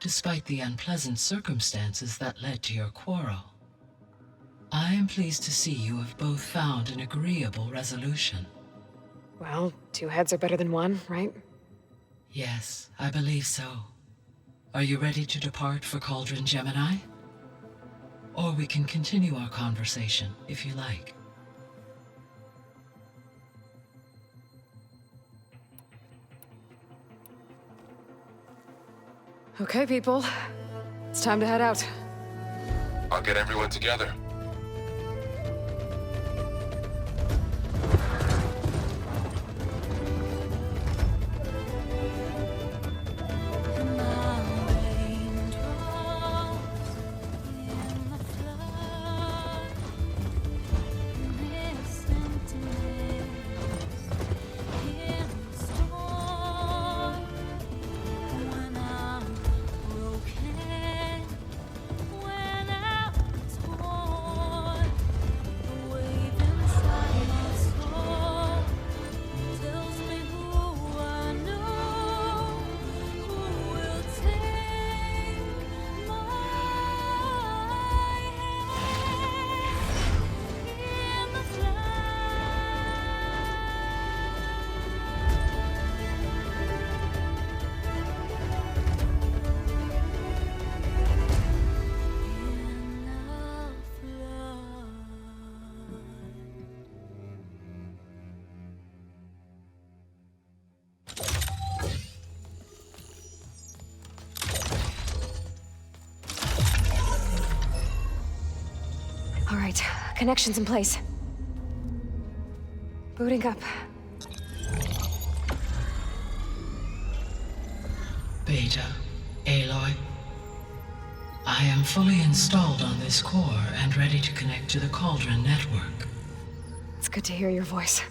Despite the unpleasant circumstances that led to your quarrel, I am pleased to see you have both found an agreeable resolution. Well, 2 heads are better than 1, right? Yes, I believe so. Are you ready to depart for Cauldron Gemini? Or we can continue our conversation, if you like. Okay, people. It's time to head out. I'll get everyone together. All right, connection's in place. Booting up. Beta, Aloy. I am fully installed on this core and ready to connect to the Cauldron network. It's good to hear your voice.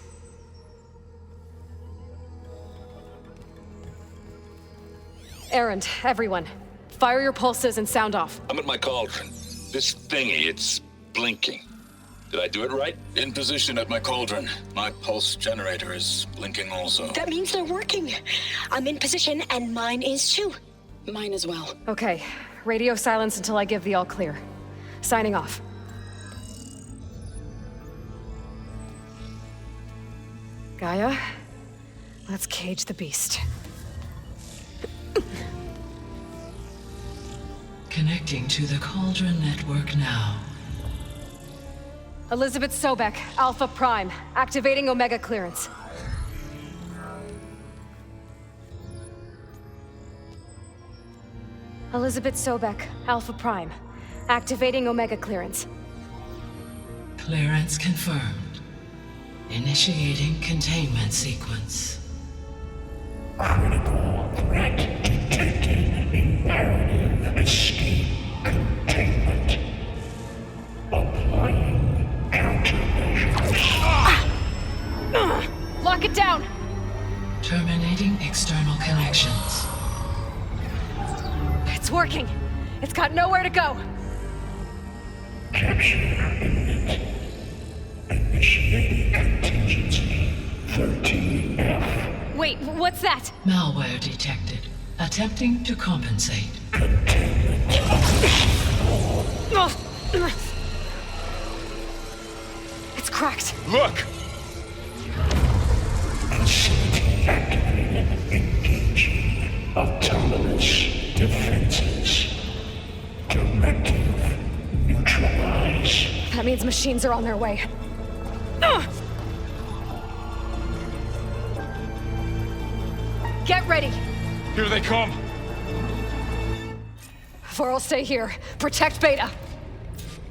Errand, everyone. Fire your pulses and sound off. I'm at my cauldron. This thingy, it's blinking. Did I do it right? In position at my cauldron. My pulse generator is blinking also. That means they're working. I'm in position, and mine is too. Mine as well. Okay, radio silence until I give the all clear. Signing off. Gaia, let's cage the beast. Connecting to the Cauldron network now. Elizabeth Sobek, Alpha Prime, activating Omega clearance. Elizabeth Sobek, Alpha Prime, activating Omega clearance. Clearance confirmed. Initiating containment sequence. Critical threat detected. Imperative escape containment. Applying countermeasures. Lock it down! Terminating external connections. It's working! It's got nowhere to go! Capture imminent. Initiating contingency 13F. Wait, what's that? Malware detected. Attempting to compensate. It's cracked. Look! Facility activated. Engaging autonomous defenses. Directive neutralize. That means machines are on their way. Get ready! Here they come! Vor'll stay here. Protect Beta.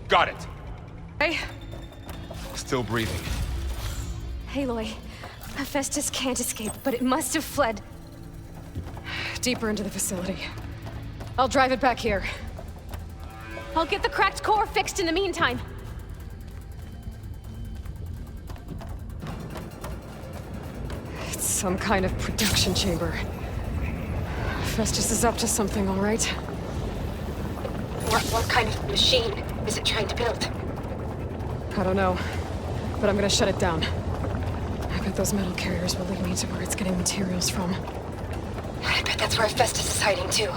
Got it. Hey, Still breathing. Aloy. Hephaestus can't escape, but it must have fled deeper into the facility. I'll drive it back here. I'll get the cracked core fixed in the meantime. It's some kind of production chamber. Hephaestus is up to something, all right? What kind of machine is it trying to build? I don't know, but I'm gonna shut it down. I bet those metal carriers will lead me to where it's getting materials from. I bet that's where Hephaestus is hiding too.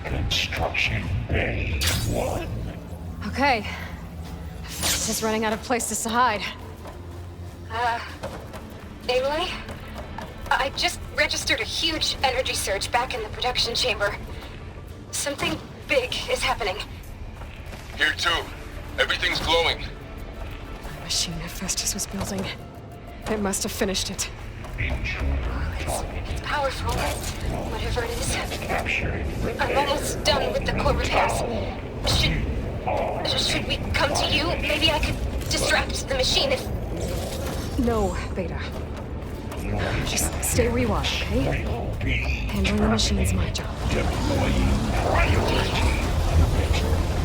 Construction Bay 1. Okay. Hephaestus is running out of places to hide. Aloy? I just registered a huge energy surge back in the production chamber. Something big is happening. Here too. Everything's glowing. The machine Hephaestus was building. It must have finished it. It's powerful, whatever it is. I'm almost done with the core repairs. Should we come to you? Maybe I could distract the machine if... No, Beta. Just stay where you are, okay? Handling the machine's my job.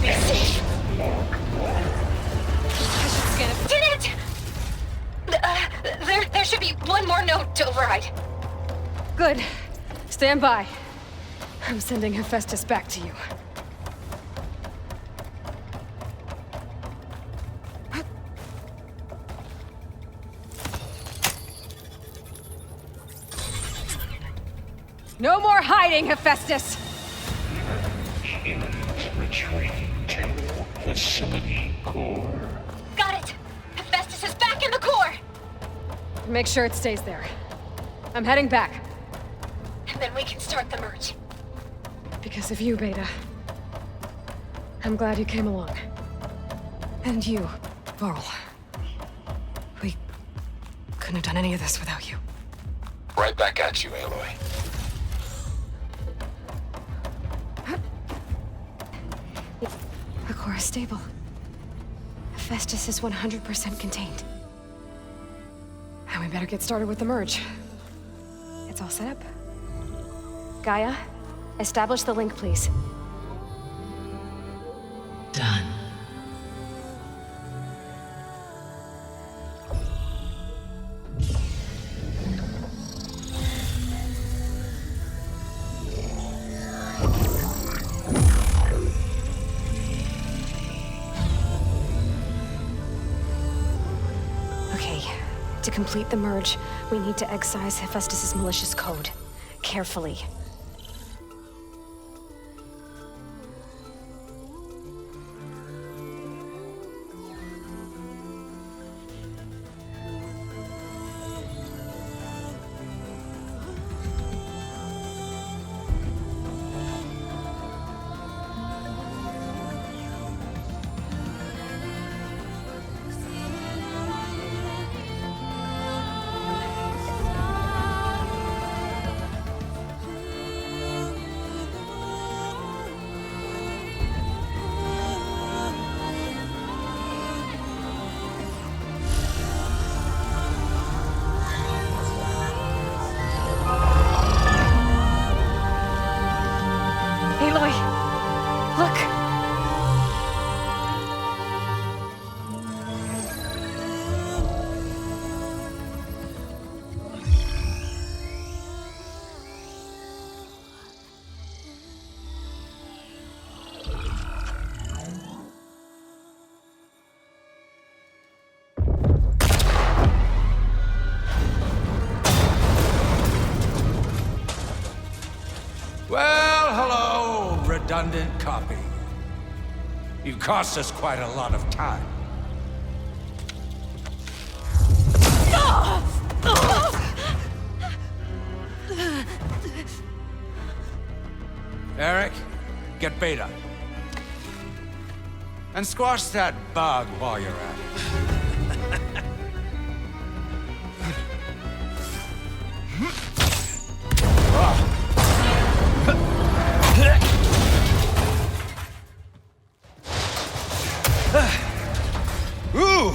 Be safe. I should scan it. Did it! There should be one more node to override. Good. Stand by. I'm sending Hephaestus back to you. No more hiding, Hephaestus! Retreating to facility core. Got it! Hephaestus is back in the core! Make sure it stays there. I'm heading back. And then we can start the merge. Because of you, Beta. I'm glad you came along. And you, Varl. We couldn't have done any of this without you. Right back at you, Aloy. The core is stable. Hephaestus is 100% contained. And we better get started with the merge. It's all set up. Gaia, establish the link, please. Done. To complete the merge, we need to excise Hephaestus' malicious code. Carefully. Well, hello, redundant copy. You cost us quite a lot of time. Eric, get Beta. And squash that bug while you're at it. Ooh!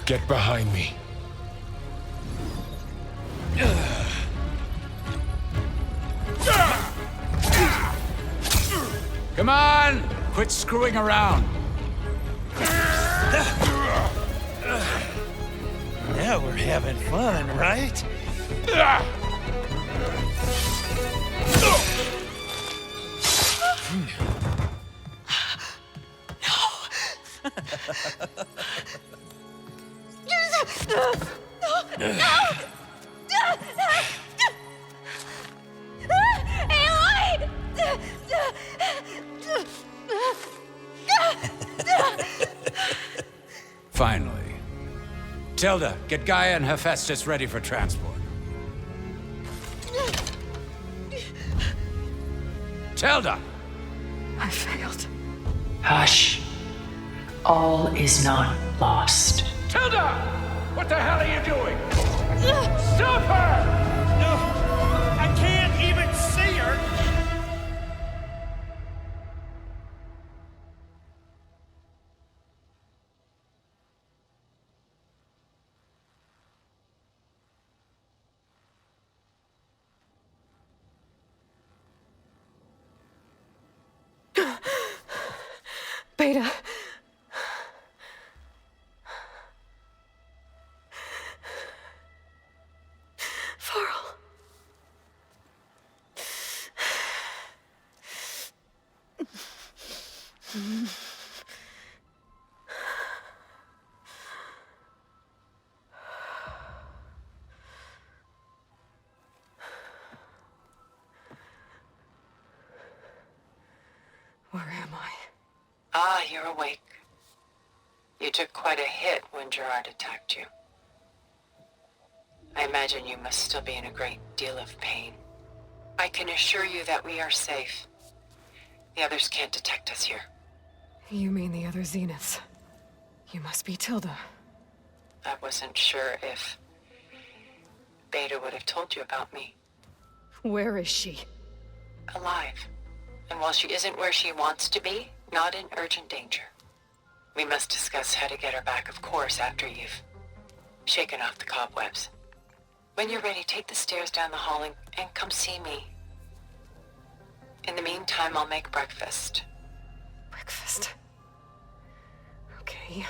Get behind me. Come Come on! Quit screwing around. Now we're having fun, right? Finally. Tilda, get Gaia and Hephaestus ready for transport. Tilda! I failed. Hush. All is not lost. Tilda! What the hell are you doing? Stop her! No, I can't even see her. Beta. Farrell. Where am I? Ah, you're awake. You took quite a hit when Gerard attacked you. I imagine you must still be in a great deal of pain. I can assure you that we are safe. The others can't detect us here. You mean the other Zeniths? You must be Tilda. I wasn't sure if Beta would have told you about me. Where is she? Alive. And while she isn't where she wants to be, not in urgent danger. We must discuss how to get her back, of course, after you've shaken off the cobwebs. When you're ready, take the stairs down the hall and come see me. In the meantime, I'll make breakfast. Breakfast? Okay.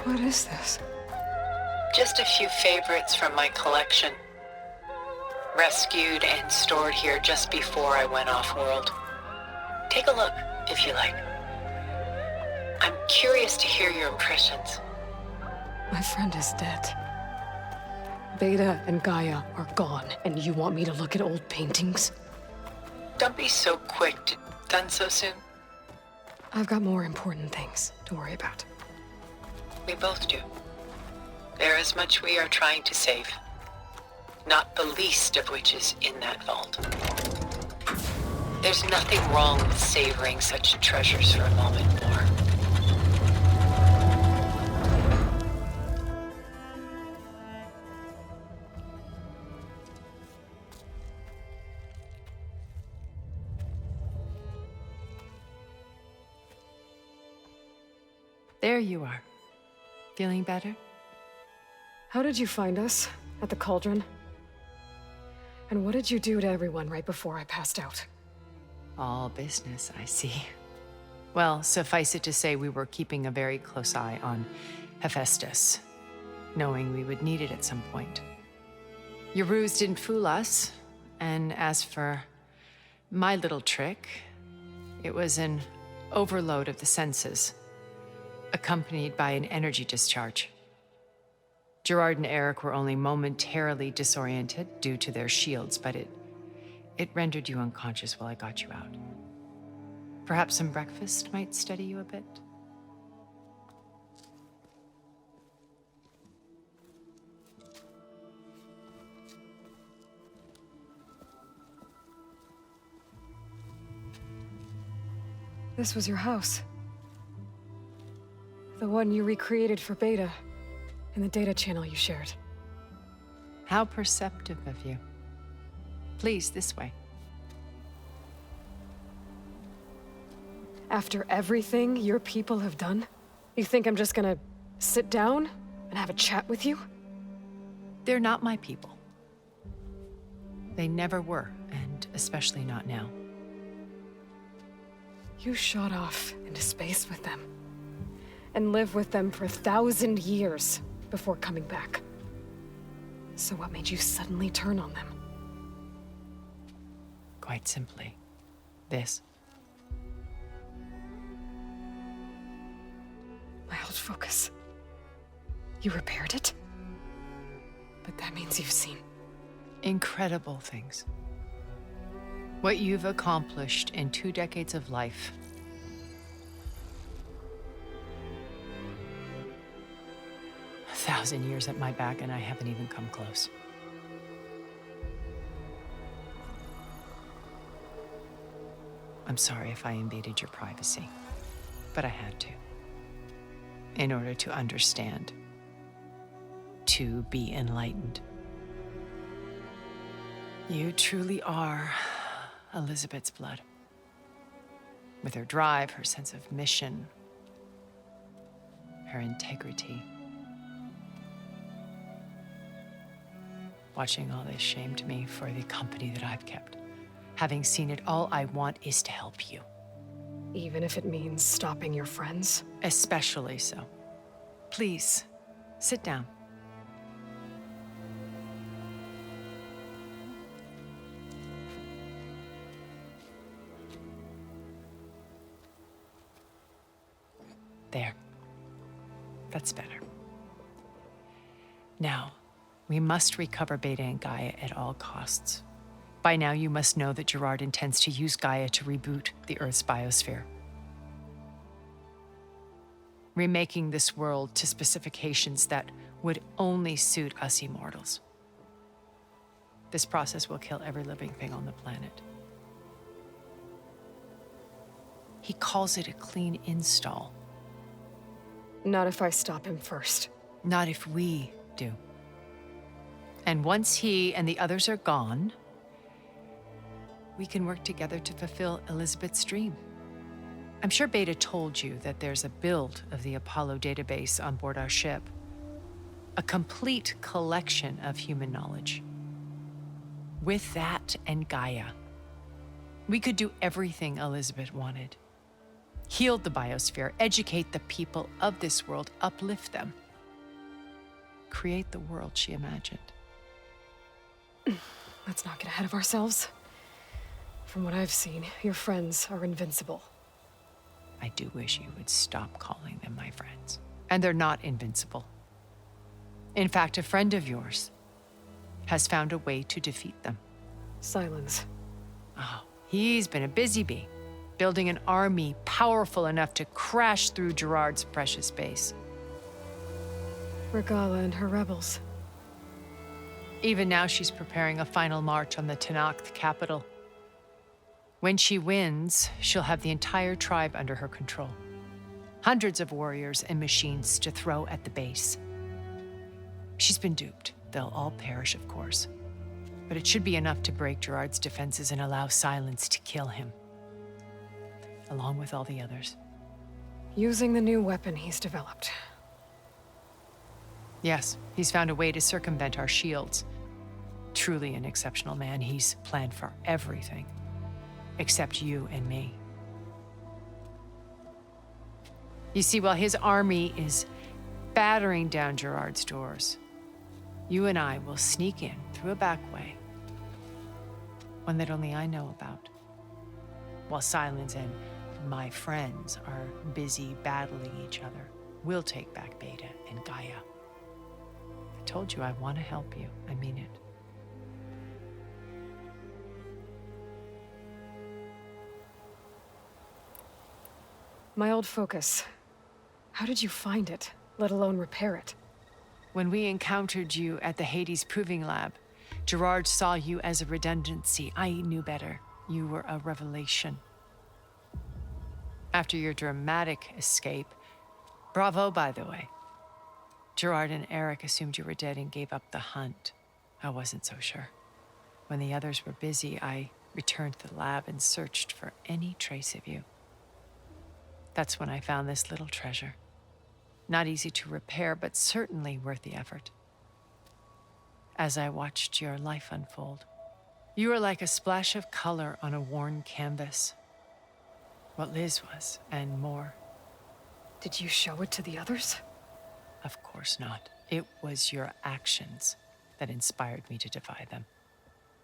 What is this? Just a few favorites from my collection. Rescued and stored here just before I went off-world. Take a look, if you like. I'm curious to hear your impressions. My friend is dead. Beta and Gaia are gone, and you want me to look at old paintings? Don't be so quick to... Done so soon? I've got more important things to worry about. We both do. There is much we are trying to save. Not the least of which is in that vault. There's nothing wrong with savoring such treasures for a moment more. There you are. Feeling better? How did you find us? At the cauldron? And what did you do to everyone right before I passed out? All business, I see. Well, suffice it to say we were keeping a very close eye on Hephaestus, knowing we would need it at some point. Your ruse didn't fool us, and as for my little trick, it was an overload of the senses, accompanied by an energy discharge. Gerard and Eric were only momentarily disoriented due to their shields, but it rendered you unconscious while I got you out. Perhaps some breakfast might steady you a bit? This was your house. The one you recreated for Beta, in the data channel you shared. How perceptive of you. Please, this way. After everything your people have done, you think I'm just gonna sit down and have a chat with you? They're not my people. They never were, and especially not now. You shot off into space with them, and lived with them for 1,000 years before coming back. So what made you suddenly turn on them? Quite simply, this. My old focus. You repaired it? But that means you've seen incredible things. What you've accomplished in 2 decades of life. A 1,000 years at my back, and I haven't even come close. I'm sorry if I invaded your privacy, but I had to. In order to understand, to be enlightened. You truly are Elizabeth's blood. With her drive, her sense of mission, her integrity. Watching all this shamed me for the company that I've kept. Having seen it, all I want is to help you. Even if it means stopping your friends? Especially so. Please, sit down. There. That's better. Now, we must recover Beta and Gaia at all costs. By now, you must know that Gerard intends to use Gaia to reboot the Earth's biosphere. Remaking this world to specifications that would only suit us immortals. This process will kill every living thing on the planet. He calls it a clean install. Not if I stop him first. Not if we do. And once he and the others are gone, we can work together to fulfill Elizabeth's dream. I'm sure Beta told you that there's a build of the Apollo database on board our ship. A complete collection of human knowledge. With that and Gaia, we could do everything Elizabeth wanted. Heal the biosphere, educate the people of this world, uplift them. Create the world she imagined. Let's not get ahead of ourselves. From what I've seen, your friends are invincible. I do wish you would stop calling them my friends. And they're not invincible. In fact, a friend of yours has found a way to defeat them. Silence. Oh, he's been a busy bee, building an army powerful enough to crash through Gerard's precious base. Regala and her rebels. Even now, she's preparing a final march on the Tenakth capital. When she wins, she'll have the entire tribe under her control. Hundreds of warriors and machines to throw at the base. She's been duped. They'll all perish, of course. But it should be enough to break Gerard's defenses and allow Silence to kill him. Along with all the others. Using the new weapon he's developed. Yes, he's found a way to circumvent our shields. Truly an exceptional man. He's planned for everything. Except you and me. You see, while his army is battering down Gerard's doors, you and I will sneak in through a back way. One that only I know about. While Silence and my friends are busy battling each other, we'll take back Beta and Gaia. I told you I want to help you. I mean it. My old focus. How did you find it, let alone repair it? When we encountered you at the Hades Proving Lab, Gerard saw you as a redundancy. I knew better. You were a revelation. After your dramatic escape, bravo, by the way. Gerard and Eric assumed you were dead and gave up the hunt. I wasn't so sure. When the others were busy, I returned to the lab and searched for any trace of you. That's when I found this little treasure. Not easy to repair, but certainly worth the effort. As I watched your life unfold, you were like a splash of color on a worn canvas. What Liz was, and more. Did you show it to the others? Of course not. It was your actions that inspired me to defy them.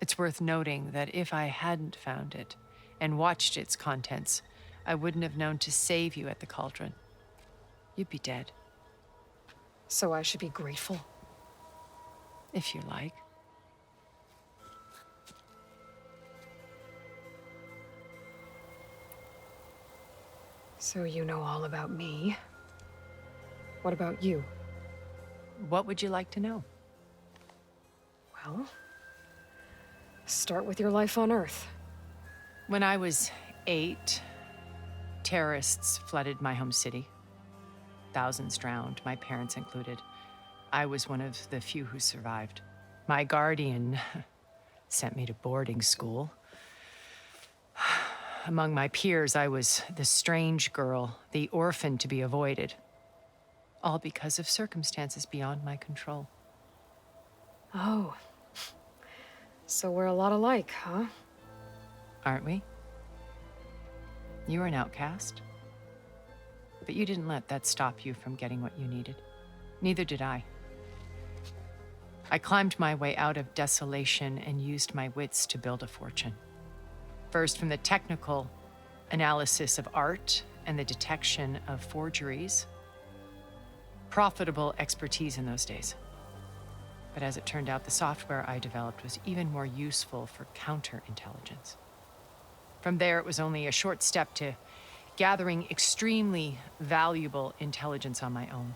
It's worth noting that if I hadn't found it and watched its contents, I wouldn't have known to save you at the cauldron. You'd be dead. So I should be grateful? If you like. So you know all about me. What about you? What would you like to know? Well, start with your life on Earth. When I was 8, terrorists flooded my home city. Thousands drowned, my parents included. I was one of the few who survived. My guardian sent me to boarding school. Among my peers, I was the strange girl, the orphan to be avoided. All because of circumstances beyond my control. Oh. So we're a lot alike, huh? Aren't we? You were an outcast. But you didn't let that stop you from getting what you needed. Neither did I. I climbed my way out of desolation and used my wits to build a fortune. First, from the technical analysis of art and the detection of forgeries. Profitable expertise in those days. But as it turned out, the software I developed was even more useful for counterintelligence. From there, it was only a short step to gathering extremely valuable intelligence on my own.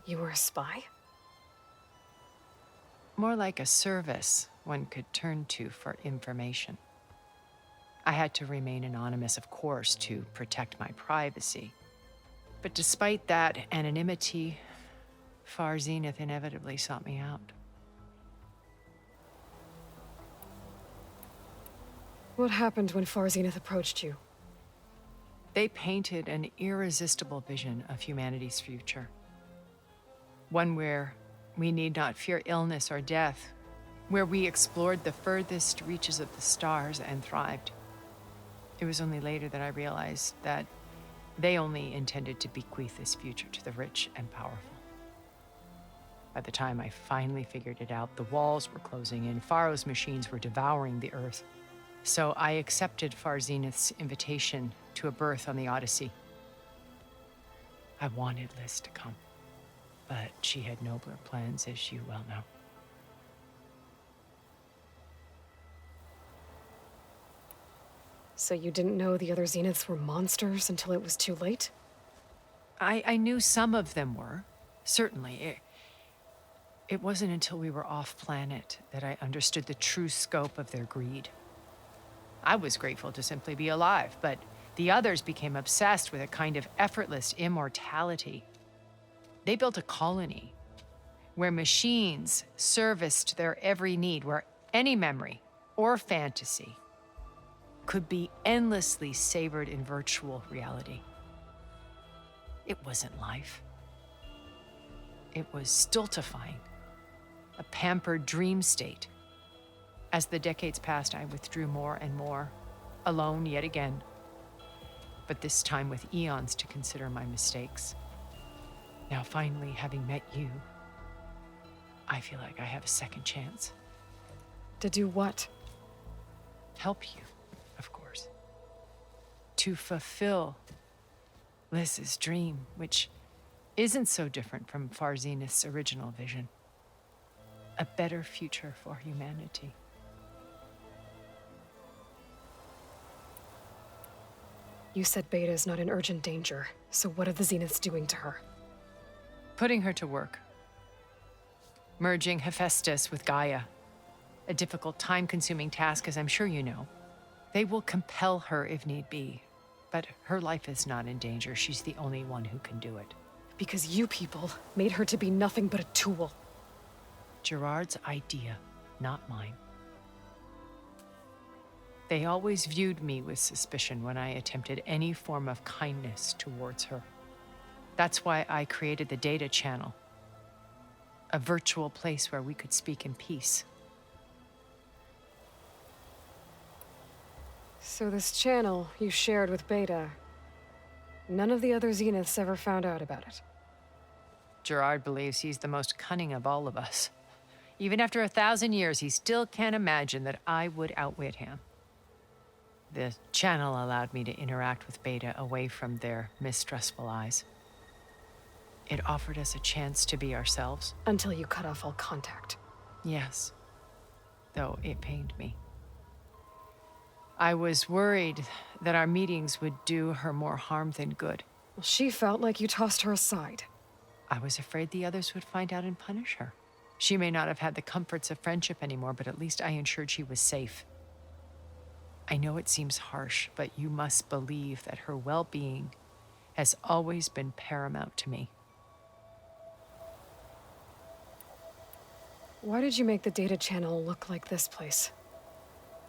You were a spy? More like a service one could turn to for information. I had to remain anonymous, of course, to protect my privacy. But despite that anonymity, Far Zenith inevitably sought me out. What happened when Far Zenith approached you? They painted an irresistible vision of humanity's future. One where we need not fear illness or death, where we explored the furthest reaches of the stars and thrived. It was only later that I realized that they only intended to bequeath this future to the rich and powerful. By the time I finally figured it out, the walls were closing in, Pharaoh's machines were devouring the earth. So I accepted Far Zenith's invitation to a berth on the Odyssey. I wanted Liz to come, but she had nobler plans, as you well know. So you didn't know the other Zeniths were monsters until it was too late? I knew some of them were, certainly. It wasn't until we were off-planet that I understood the true scope of their greed. I was grateful to simply be alive, but the others became obsessed with a kind of effortless immortality. They built a colony where machines serviced their every need, where any memory or fantasy could be endlessly savored in virtual reality. It wasn't life. It was stultifying, a pampered dream state. As the decades passed, I withdrew more and more, alone yet again, but this time with eons to consider my mistakes. Now, finally, having met you, I feel like I have a second chance. To do what? Help you, of course. To fulfill Liz's dream, which isn't so different from Far Zenith's original vision. A better future for humanity. You said Beta's not in urgent danger, so what are the Zeniths doing to her? Putting her to work. Merging Hephaestus with Gaia. A difficult, time-consuming task, as I'm sure you know. They will compel her if need be, but her life is not in danger. She's the only one who can do it. Because you people made her to be nothing but a tool. Gerard's idea not mine. They always viewed me with suspicion when I attempted any form of kindness towards her. That's why I created the data channel, a virtual place where we could speak in peace. So this channel you shared with Beta, none of the other Zeniths ever found out about it? Gerard believes he's the most cunning of all of us. Even after 1,000 years, he still can't imagine that I would outwit him. The channel allowed me to interact with Beta away from their mistrustful eyes. It offered us a chance to be ourselves. Until you cut off all contact. Yes, though it pained me. I was worried that our meetings would do her more harm than good. Well, she felt like you tossed her aside. I was afraid the others would find out and punish her. She may not have had the comforts of friendship anymore, but at least I ensured she was safe. I know it seems harsh, but you must believe that her well-being has always been paramount to me. Why did you make the data channel look like this place?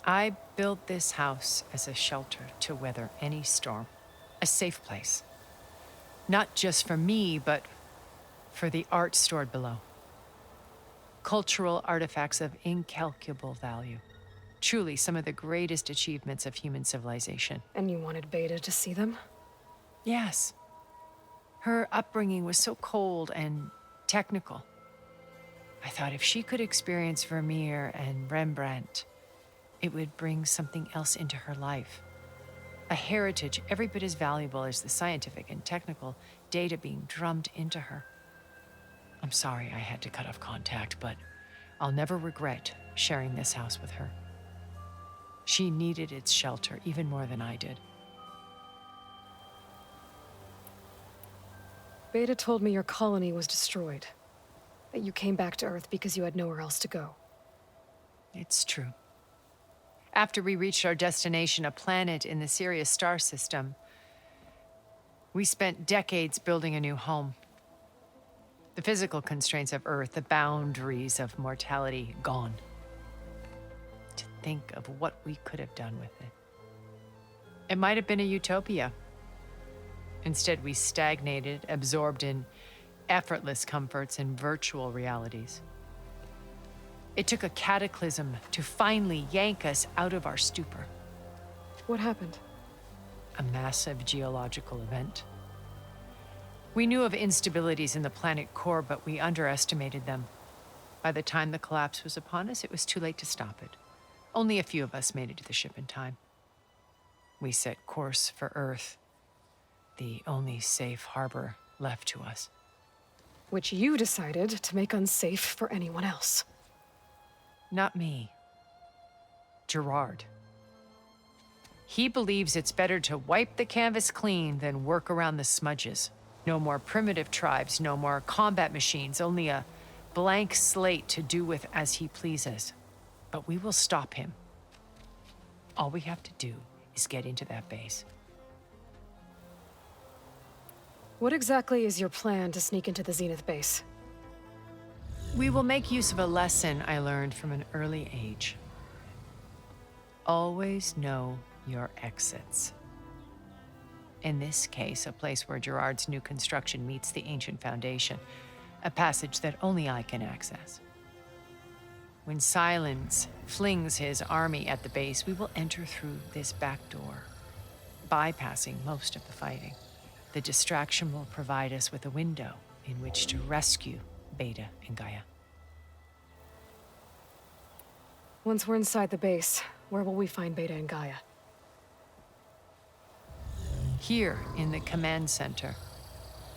I built this house as a shelter to weather any storm. A safe place. Not just for me, but for the art stored below. Cultural artifacts of incalculable value. Truly some of the greatest achievements of human civilization. And you wanted Beta to see them? Yes. Her upbringing was so cold and technical. I thought if she could experience Vermeer and Rembrandt, it would bring something else into her life. A heritage every bit as valuable as the scientific and technical data being drummed into her. I'm sorry I had to cut off contact, but I'll never regret sharing this house with her. She needed its shelter even more than I did. Beta told me your colony was destroyed. That you came back to Earth because you had nowhere else to go. It's true. After we reached our destination, a planet in the Sirius star system, we spent decades building a new home. The physical constraints of Earth, the boundaries of mortality, gone. To think of what we could have done with it. It might have been a utopia. Instead, we stagnated, absorbed in effortless comforts and virtual realities. It took a cataclysm to finally yank us out of our stupor. What happened? A massive geological event. We knew of instabilities in the planet core, but we underestimated them. By the time the collapse was upon us, it was too late to stop it. Only a few of us made it to the ship in time. We set course for Earth, the only safe harbor left to us. Which you decided to make unsafe for anyone else. Not me. Gerard. He believes it's better to wipe the canvas clean than work around the smudges. No more primitive tribes, no more combat machines, only a blank slate to do with as he pleases. But we will stop him. All we have to do is get into that base. What exactly is your plan to sneak into the Zenith base? We will make use of a lesson I learned from an early age. Always know your exits. In this case, a place where Gerard's new construction meets the ancient foundation, a passage that only I can access. When Silence flings his army at the base, we will enter through this back door, bypassing most of the fighting. The distraction will provide us with a window in which to rescue Beta and Gaia. Once we're inside the base, where will we find Beta and Gaia? Here in the command center.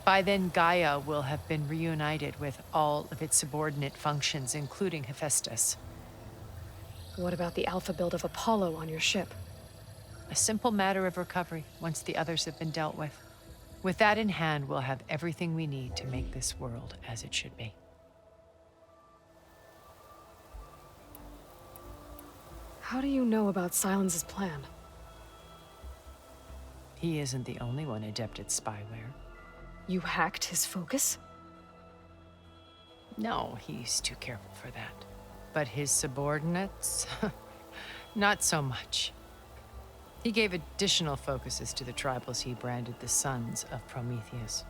By then, Gaia will have been reunited with all of its subordinate functions, including Hephaestus. What about the alpha build of Apollo on your ship? A simple matter of recovery once the others have been dealt with. With that in hand, we'll have everything we need to make this world as it should be. How do you know about Silence's plan? He isn't the only one adept at spyware. You hacked his focus? No, he's too careful for that. But his subordinates? Not so much. He gave additional focuses to the tribals he branded the Sons of Prometheus.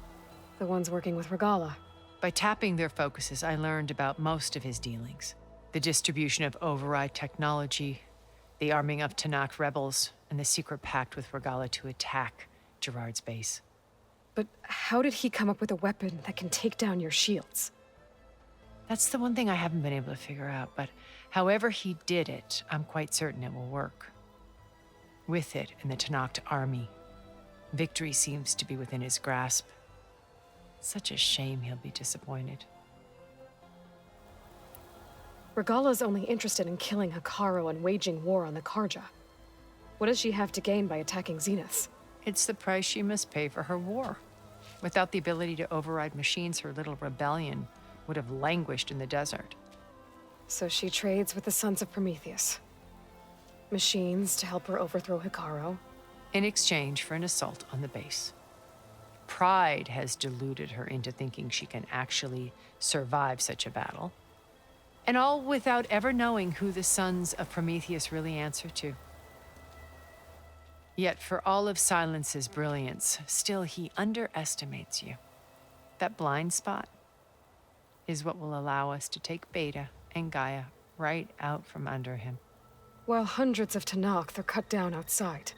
The ones working with Regala. By tapping their focuses, I learned about most of his dealings. The distribution of override technology, the arming of Tanakh rebels, and the secret pact with Regala to attack Gerard's base. But how did he come up with a weapon that can take down your shields? That's the one thing I haven't been able to figure out, but however he did it, I'm quite certain it will work. With it and the Tanakh army, victory seems to be within his grasp. Such a shame he'll be disappointed. Regala's only interested in killing Hekarro and waging war on the Karja. What does she have to gain by attacking Zeniths? It's the price she must pay for her war. Without the ability to override machines, her little rebellion would have languished in the desert. So she trades with the Sons of Prometheus. Machines to help her overthrow Hekarro. In exchange for an assault on the base. Pride has deluded her into thinking she can actually survive such a battle. And all without ever knowing who the Sons of Prometheus really answer to. Yet for all of Silence's brilliance, still he underestimates you. That blind spot is what will allow us to take Beta and Gaia right out from under him. While hundreds of Tanakh are cut down outside.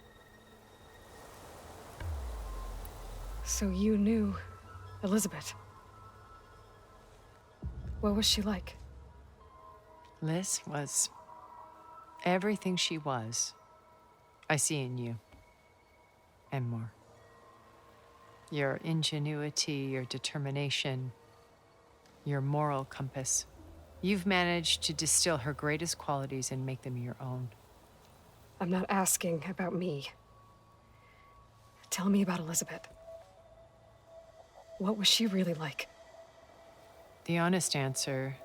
So you knew Elizabeth. What was she like? Liz was everything she was. I see in you. And more. Your ingenuity, your determination, your moral compass. You've managed to distill her greatest qualities and make them your own. I'm not asking about me. Tell me about Elizabeth. What was she really like? The honest answer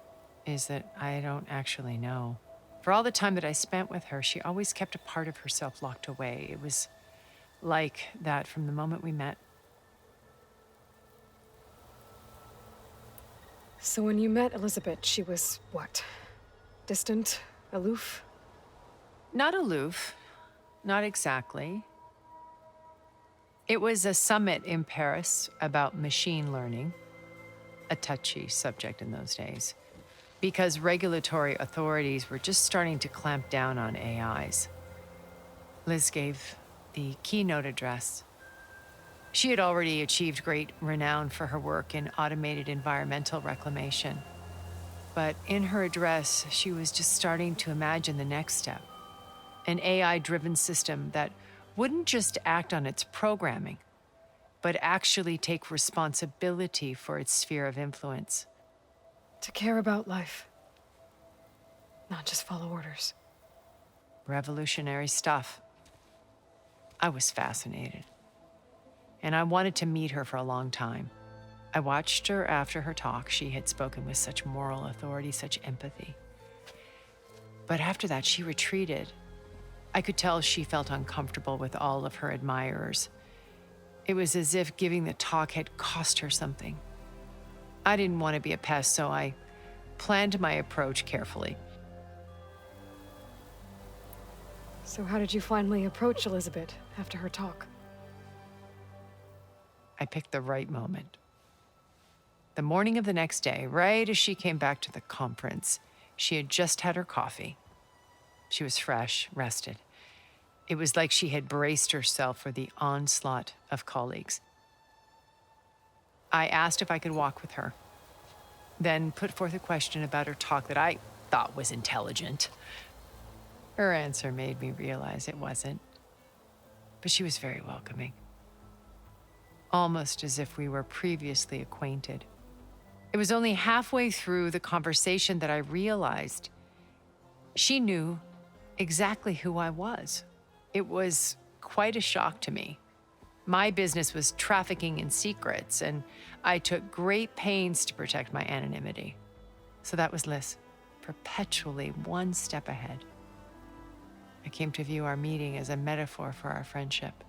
is that I don't actually know. For all the time that I spent with her, she always kept a part of herself locked away. It was like that from the moment we met. So when you met Elizabeth, she was what? Distant? Aloof? Not aloof. Not exactly. It was a summit in Paris about machine learning, a touchy subject in those days, because regulatory authorities were just starting to clamp down on AIs. Liz gave the keynote address. She had already achieved great renown for her work in automated environmental reclamation. But in her address, she was just starting to imagine the next step, an AI-driven system that wouldn't just act on its programming, but actually take responsibility for its sphere of influence. To care about life, not just follow orders. Revolutionary stuff. I was fascinated. And I wanted to meet her for a long time. I watched her after her talk. She had spoken with such moral authority, such empathy. But after that, she retreated. I could tell she felt uncomfortable with all of her admirers. It was as if giving the talk had cost her something. I didn't want to be a pest, so I planned my approach carefully. So how did you finally approach Elizabeth after her talk? I picked the right moment. The morning of the next day, right as she came back to the conference, she had just had her coffee. She was fresh, rested. It was like she had braced herself for the onslaught of colleagues. I asked if I could walk with her, then put forth a question about her talk that I thought was intelligent. Her answer made me realize it wasn't, but she was very welcoming. Almost as if we were previously acquainted. It was only halfway through the conversation that I realized she knew exactly who I was. It was quite a shock to me. My business was trafficking in secrets, and I took great pains to protect my anonymity. So that was Liz, perpetually one step ahead. I came to view our meeting as a metaphor for our friendship.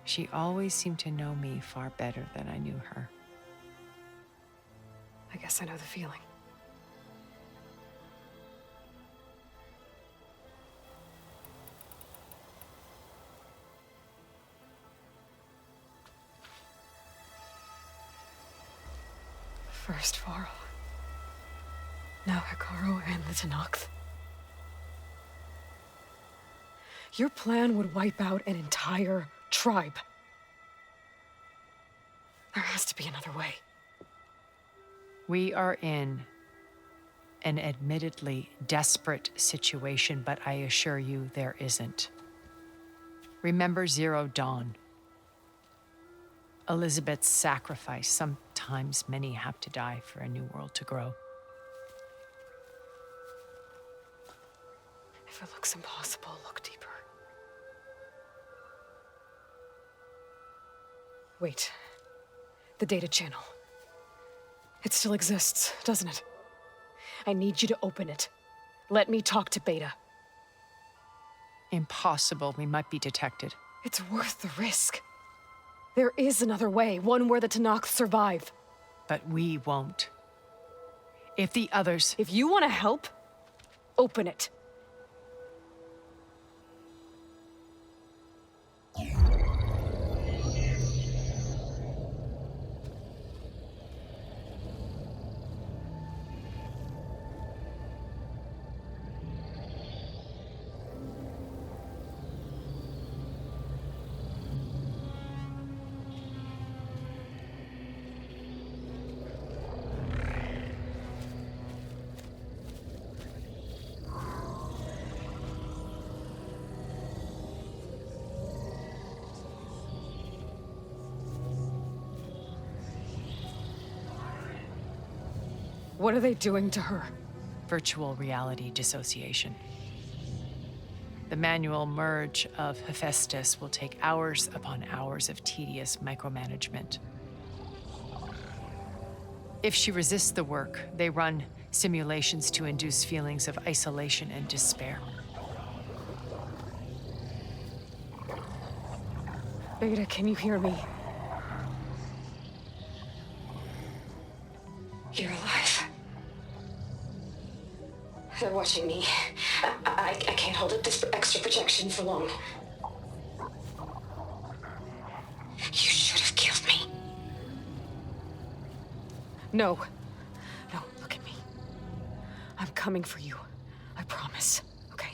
She always seemed to know me far better than I knew her. I guess I know the feeling. First Varl. Now Hikaru and the Tenakth. Your plan would wipe out an entire tribe. There has to be another way. We are in an admittedly desperate situation, but I assure you there isn't. Remember Zero Dawn. Elizabeth's sacrifice. Sometimes many have to die for a new world to grow. If it looks impossible, look deeper. Wait. The data channel. It still exists, doesn't it? I need you to open it. Let me talk to Beta. Impossible. We might be detected. It's worth the risk. There is another way, one where the Tenakth survive. But we won't. If the others... If you want to help, open it. What are they doing to her? Virtual reality dissociation. The manual merge of Hephaestus will take hours upon hours of tedious micromanagement. If she resists the work, they run simulations to induce feelings of isolation and despair. Beta, can you hear me? You're alive. They're watching me. I can't hold up this extra protection for long. You should have killed me. No. No, look at me. I'm coming for you. I promise, okay?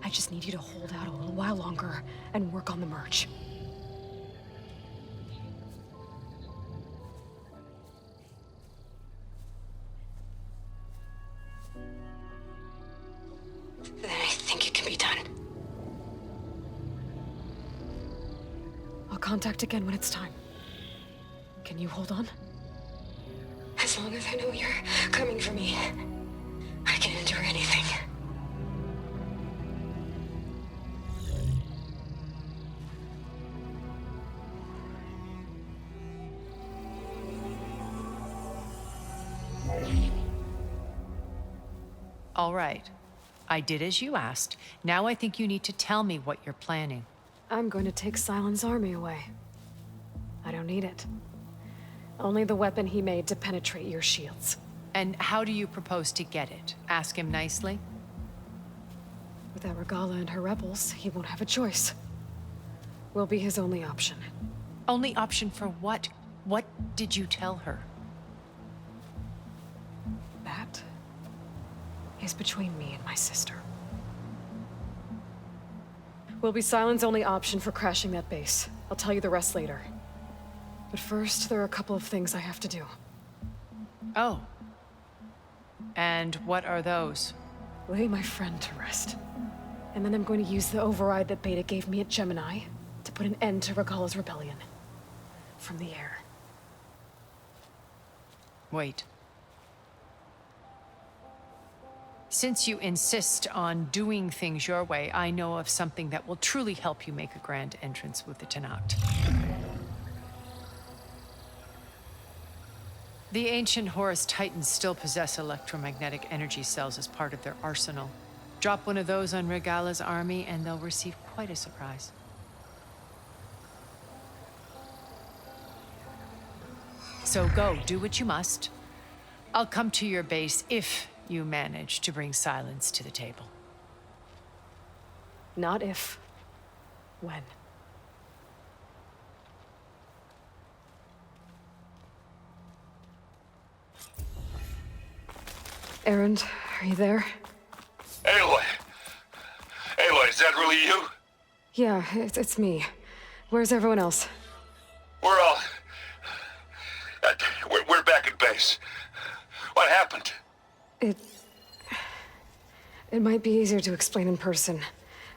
I just need you to hold out a little while longer and work on the merge. Then I think it can be done. I'll contact again when it's time. Can you hold on? As long as I know you're coming for me, I can endure anything. All right. I did as you asked. Now I think you need to tell me what you're planning. I'm going to take Sylens' army away. I don't need it. Only the weapon he made to penetrate your shields. And how do you propose to get it? Ask him nicely? Without Regala and her rebels, he won't have a choice. We'll be his only option. Only option for what? What did you tell her? That is between me and my sister. Will be Sylens' only option for crashing that base. I'll tell you the rest later. But first, there are a couple of things I have to do. Oh. And what are those? Lay my friend to rest. And then I'm going to use the override that Beta gave me at Gemini to put an end to Regala's rebellion. From the air. Wait. Since you insist on doing things your way, I know of something that will truly help you make a grand entrance with the Tenakth. The ancient Horus Titans still possess electromagnetic energy cells as part of their arsenal. Drop one of those on Regala's army and they'll receive quite a surprise. So go, do what you must. I'll come to your base if you manage to bring Sylens to the table. Not if. When. Erend, are you there? Aloy! Aloy, is that really you? Yeah, it's me. Where's everyone else? We're all... We're back at base. What happened? It might be easier to explain in person.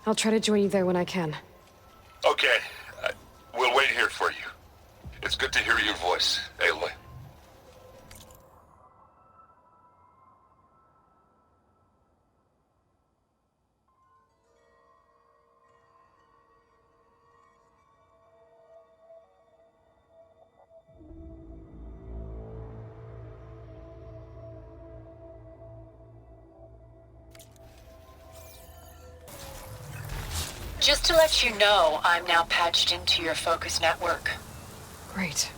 I'll try to join you there when I can. Okay. We'll wait here for you. It's good to hear your voice, Aloy. Just to let you know, I'm now patched into your focus network. Great.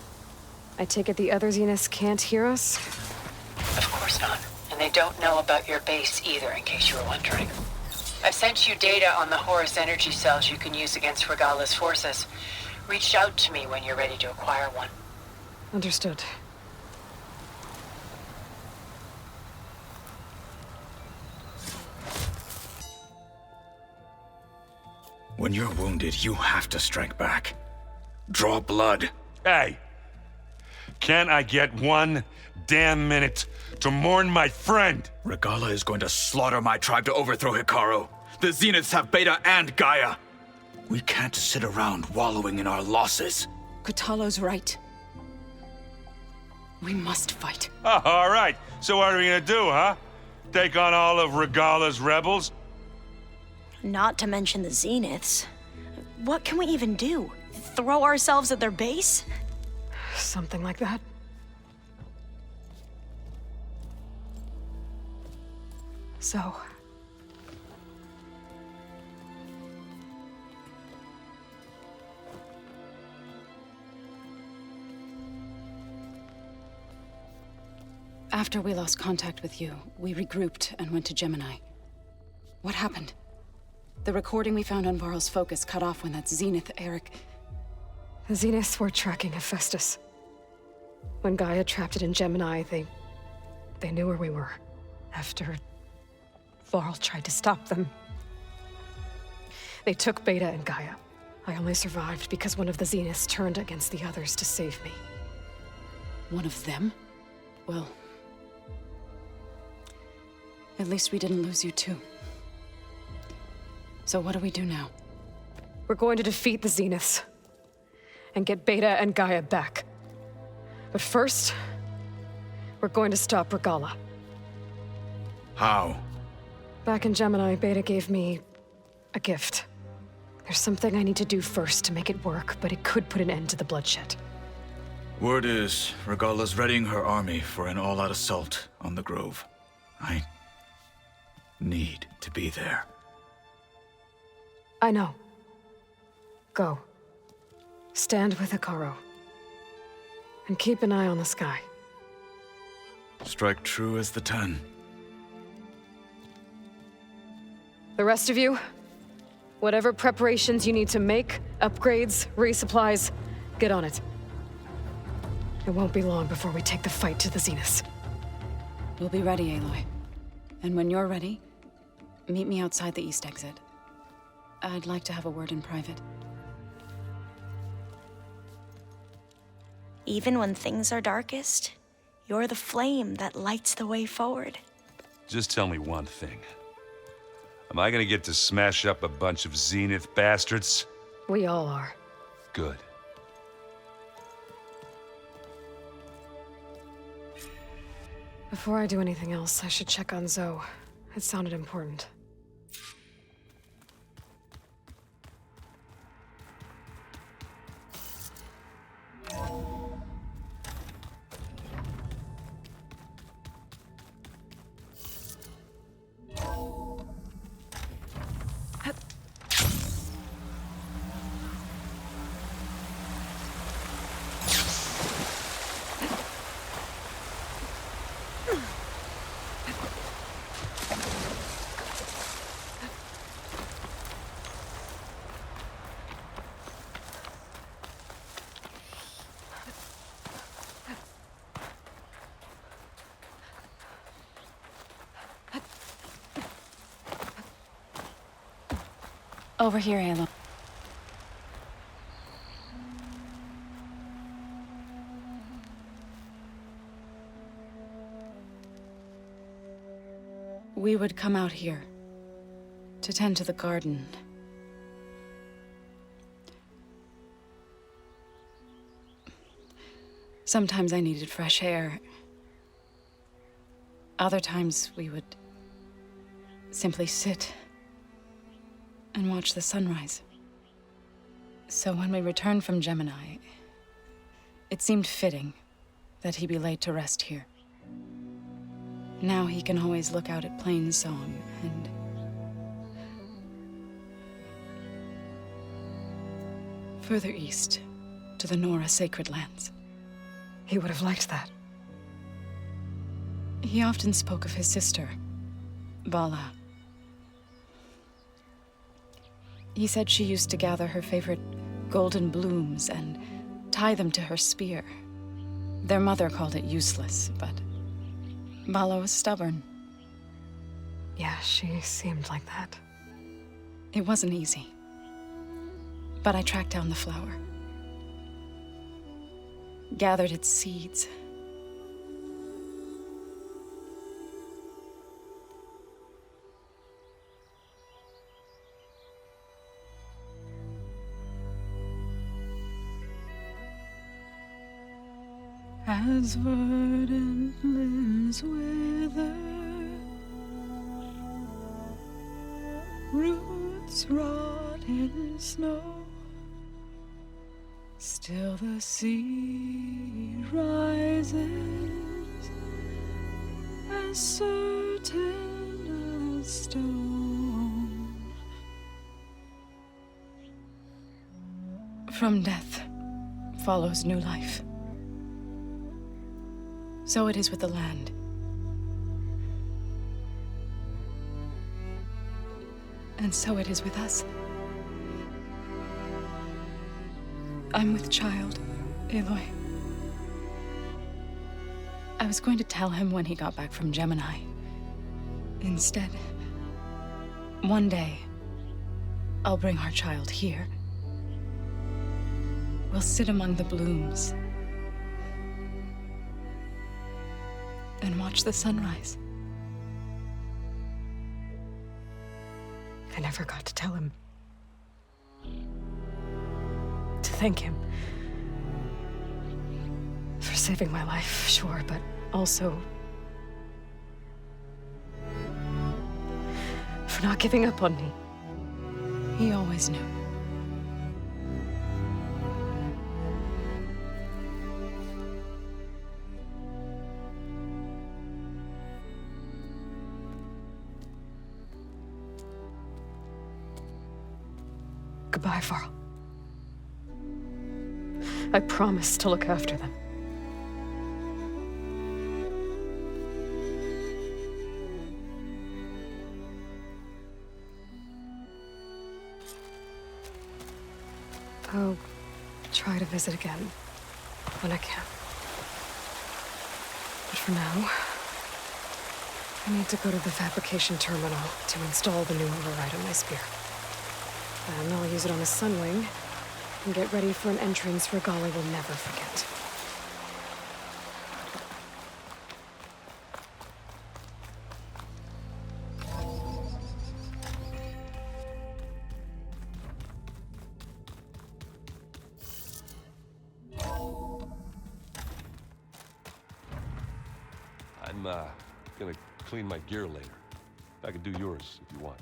I take it the other Zeniths can't hear us? Of course not. And they don't know about your base either, in case you were wondering. I've sent you data on the Horus energy cells you can use against Regala's forces. Reach out to me when you're ready to acquire one. Understood. When you're wounded, you have to strike back. Draw blood. Hey! Can't I get 1 damn minute to mourn my friend? Regala is going to slaughter my tribe to overthrow Hikaru. The Zeniths have Beta and Gaia. We can't sit around wallowing in our losses. Kotallo's right. We must fight. Oh, all right. So what are we gonna do, huh? Take on all of Regala's rebels? Not to mention the Zeniths. What can we even do? Throw ourselves at their base? Something like that. So... After we lost contact with you, we regrouped and went to Gemini. What happened? The recording we found on Varl's focus cut off when that Zenith, Eric... The Zeniths were tracking Hephaestus. When Gaia trapped it in Gemini, they knew where we were. After Varl tried to stop them. They took Beta and Gaia. I only survived because one of the Zeniths turned against the others to save me. One of them? Well... at least we didn't lose you too. So what do we do now? We're going to defeat the Zeniths. And get Beta and Gaia back. But first, we're going to stop Regala. How? Back in Gemini, Beta gave me a gift. There's something I need to do first to make it work, but it could put an end to the bloodshed. Word is, Regala's readying her army for an all-out assault on the Grove. I need to be there. I know. Go. Stand with Hikaru. And keep an eye on the sky. Strike true as the 10. The rest of you, whatever preparations you need to make, upgrades, resupplies, get on it. It won't be long before we take the fight to the Zeniths. We'll be ready, Aloy. And when you're ready, meet me outside the east exit. I'd like to have a word in private. Even when things are darkest, you're the flame that lights the way forward. Just tell me one thing. Am I gonna get to smash up a bunch of Zenith bastards? We all are. Good. Before I do anything else, I should check on Zoe. It sounded important. Over here, Halo. We would come out here to tend to the garden. Sometimes I needed fresh air. Other times we would simply sit and watch the sunrise. So when we returned from Gemini, it seemed fitting that he be laid to rest here. Now he can always look out at Plainsong and... further east, to the Nora Sacred Lands. He would have liked that. He often spoke of his sister, Vala. He said she used to gather her favorite golden blooms and tie them to her spear. Their mother called it useless, but Vala was stubborn. Yeah, she seemed like that. It wasn't easy. But I tracked down the flower. Gathered its seeds. As verdant limbs wither, roots rot in snow, still the sea rises, as certain as stone. From death follows new life. So it is with the land. And so it is with us. I'm with child, Aloy. I was going to tell him when he got back from Gemini. Instead, one day, I'll bring our child here. We'll sit among the blooms and watch the sunrise. I never got to tell him. To thank him. For saving my life, sure, but also for not giving up on me. He always knew. Goodbye, Varl. I promise to look after them. I'll try to visit again when I can. But for now, I need to go to the fabrication terminal to install the new override on my spear. Then I'll use it on the Sunwing and get ready for an entrance Regala will never forget. I'm gonna clean my gear later. I can do yours if you want.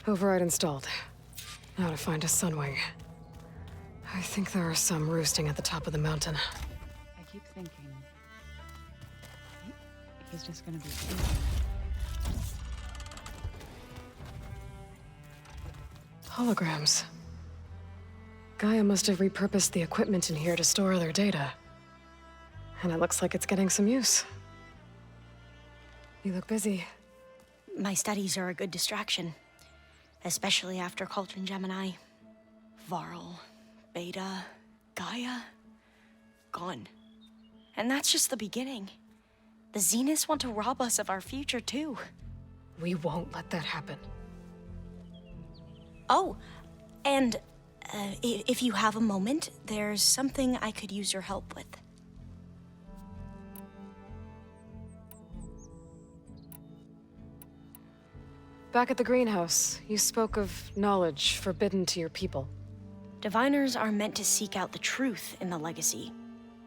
Override installed. Now to find a Sunwing. I think there are some roosting at the top of the mountain. I keep thinking... he's just gonna be... Holograms. Gaia must have repurposed the equipment in here to store their data. And it looks like it's getting some use. You look busy. My studies are a good distraction. especially after Cauldron Gemini. Varl, Beta, Gaia, gone. And that's just the beginning. The Zeniths want to rob us of our future, too. We won't let that happen. Oh, and if you have a moment, there's something I could use your help with. Back at the greenhouse, you spoke of knowledge forbidden to your people. Diviners are meant to seek out the truth in the legacy,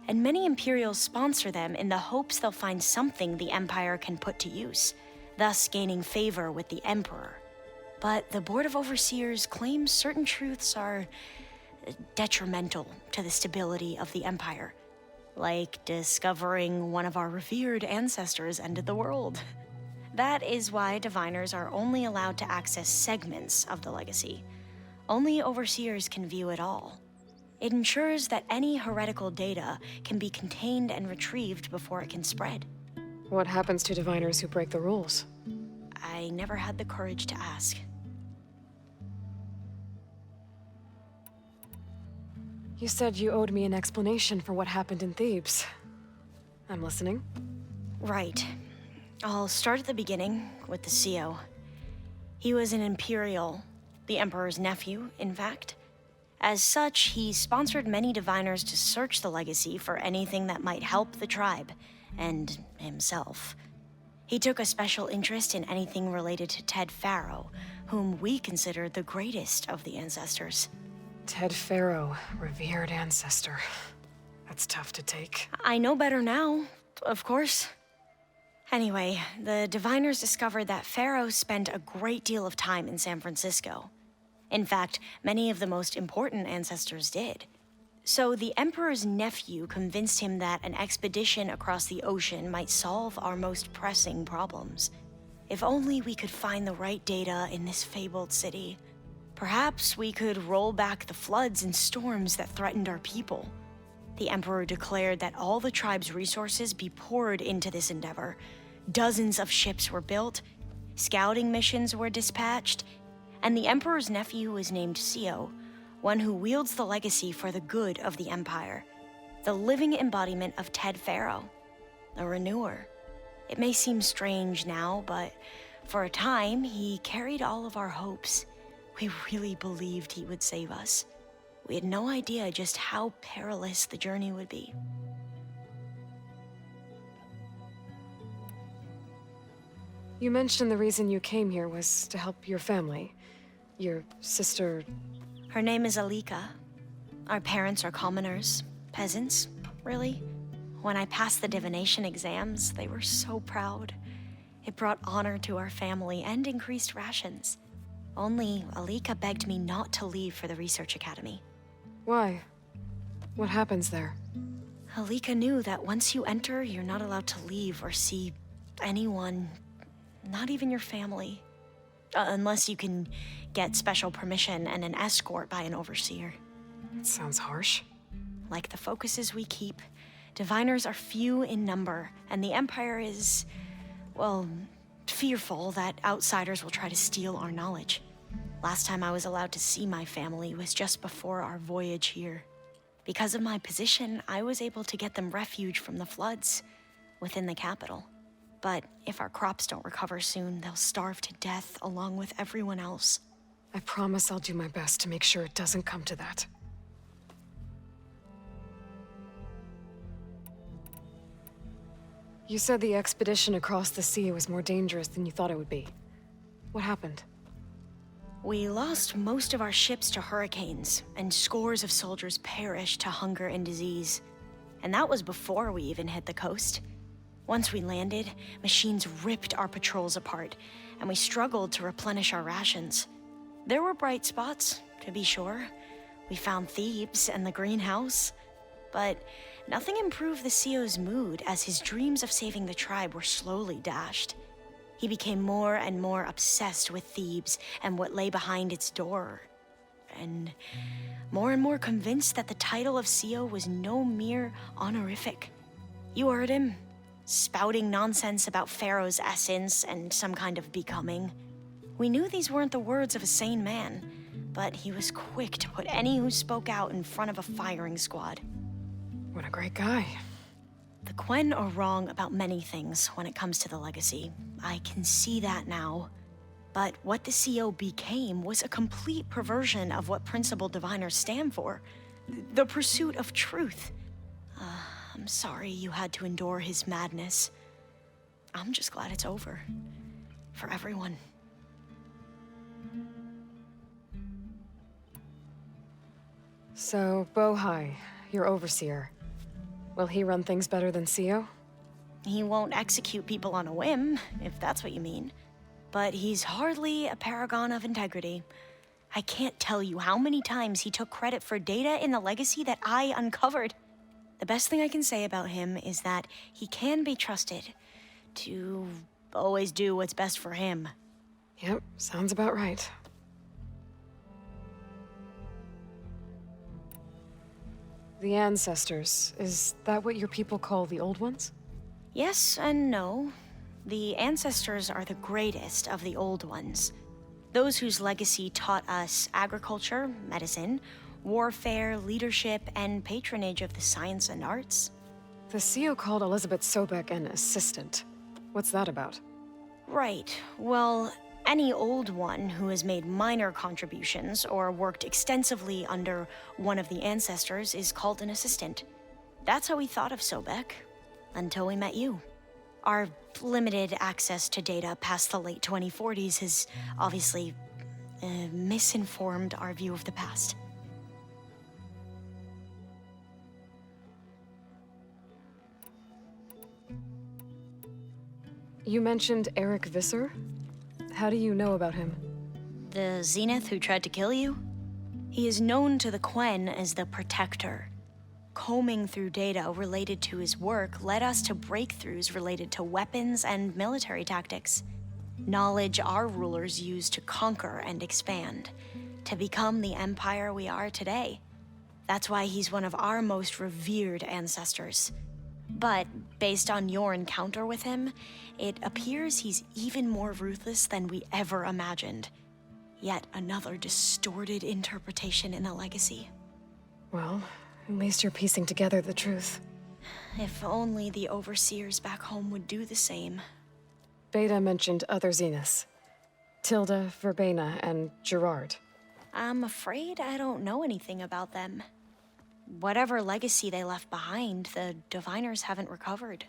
and many Imperials sponsor them in the hopes they'll find something the Empire can put to use, thus gaining favor with the Emperor. But the Board of Overseers claims certain truths are detrimental to the stability of the Empire, like discovering one of our revered ancestors ended the world. That is why Diviners are only allowed to access segments of the legacy. Only Overseers can view it all. It ensures that any heretical data can be contained and retrieved before it can spread. What happens to Diviners who break the rules? I never had the courage to ask. You said you owed me an explanation for what happened in Thebes. I'm listening. Right. I'll start at the beginning with the CO. He was an Imperial, the Emperor's nephew, in fact. As such, he sponsored many Diviners to search the legacy for anything that might help the tribe, and himself. He took a special interest in anything related to Ted Pharaoh, whom we consider the greatest of the ancestors. Ted Pharaoh, revered ancestor. That's tough to take. I know better now, of course. Anyway, the Diviners discovered that Pharaoh spent a great deal of time in San Francisco. In fact, many of the most important ancestors did. So the Emperor's nephew convinced him that an expedition across the ocean might solve our most pressing problems. If only we could find the right data in this fabled city. Perhaps we could roll back the floods and storms that threatened our people. The Emperor declared that all the tribe's resources be poured into this endeavor. Dozens of ships were built, scouting missions were dispatched, and the Emperor's nephew was named CO, one who wields the legacy for the good of the Empire. The living embodiment of Ted Pharaoh, a renewer. It may seem strange now, but for a time, he carried all of our hopes. We really believed he would save us. We had no idea just how perilous the journey would be. You mentioned the reason you came here was to help your family. Your sister... Her name is Alika. Our parents are commoners, peasants, really. When I passed the divination exams, they were so proud. It brought honor to our family and increased rations. Only Alika begged me not to leave for the research academy. Why? What happens there? Alika knew that once you enter, you're not allowed to leave or see anyone, not even your family. Unless you can get special permission and an escort by an overseer. That sounds harsh. Like the focuses we keep, Diviners are few in number, and the Empire is, well, fearful that outsiders will try to steal our knowledge. Last time I was allowed to see my family was just before our voyage here. Because of my position, I was able to get them refuge from the floods within the capital. But if our crops don't recover soon, they'll starve to death along with everyone else. I promise I'll do my best to make sure it doesn't come to that. You said the expedition across the sea was more dangerous than you thought it would be. What happened? We lost most of our ships to hurricanes, and scores of soldiers perished to hunger and disease. And that was before we even hit the coast. Once we landed, machines ripped our patrols apart, and we struggled to replenish our rations. There were bright spots, to be sure. We found Thebes and the greenhouse. But nothing improved the CO's mood as his dreams of saving the tribe were slowly dashed. He became more and more obsessed with Thebes and what lay behind its door. And more convinced that the title of CO was no mere honorific. You heard him, spouting nonsense about Pharaoh's essence and some kind of becoming. We knew these weren't the words of a sane man, but he was quick to put any who spoke out in front of a firing squad. What a great guy. The Quen are wrong about many things when it comes to the legacy. I can see that now. But what the CO became was a complete perversion of what principal diviners stand for. The pursuit of truth. I'm sorry you had to endure his madness. I'm just glad it's over. For everyone. So, Bohai, your overseer. Will he run things better than CO? He won't execute people on a whim, if that's what you mean. But he's hardly a paragon of integrity. I can't tell you how many times he took credit for data in the legacy that I uncovered. The best thing I can say about him is that he can be trusted to always do what's best for him. Yep, sounds about right. The ancestors, is that what your people call the old ones? Yes and no. The ancestors are the greatest of the old ones. Those whose legacy taught us agriculture, medicine, warfare, leadership, and patronage of the science and arts. The CO called Elizabeth Sobek an assistant. What's that about? Right. Well, any old one who has made minor contributions or worked extensively under one of the ancestors is called an assistant. That's how we thought of Sobek, until we met you. Our limited access to data past the late 2040s has obviously misinformed our view of the past. You mentioned Eric Visser? How do you know about him? The Zenith who tried to kill you? He is known to the Quen as the Protector. Combing through data related to his work led us to breakthroughs related to weapons and military tactics. Knowledge our rulers used to conquer and expand, to become the empire we are today. That's why he's one of our most revered ancestors. But based on your encounter with him, it appears he's even more ruthless than we ever imagined. Yet another distorted interpretation in the legacy. Well, at least you're piecing together the truth. If only the overseers back home would do the same. Beta mentioned other Zeniths. Tilda, Verbena, and Gerard. I'm afraid I don't know anything about them. Whatever legacy they left behind, the diviners haven't recovered.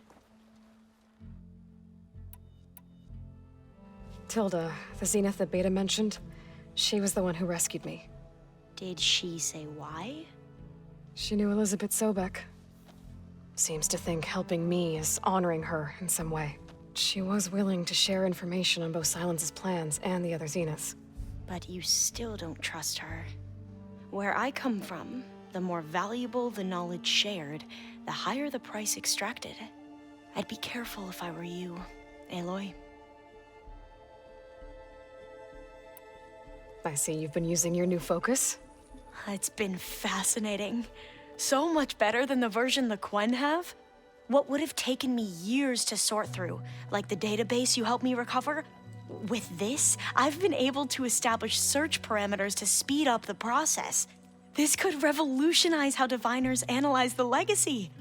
Tilda, the Zenith that Beta mentioned, she was the one who rescued me. Did she say why? She knew Elizabeth Sobek. Seems to think helping me is honoring her in some way. She was willing to share information on both Silence's plans and the other Zeniths. But you still don't trust her. Where I come from, the more valuable the knowledge shared, the higher the price extracted. I'd be careful if I were you, Aloy. I see you've been using your new focus. It's been fascinating. So much better than the version the Quen have. What would have taken me years to sort through, like the database you helped me recover, with this, I've been able to establish search parameters to speed up the process. This could revolutionize how diviners analyze the legacy.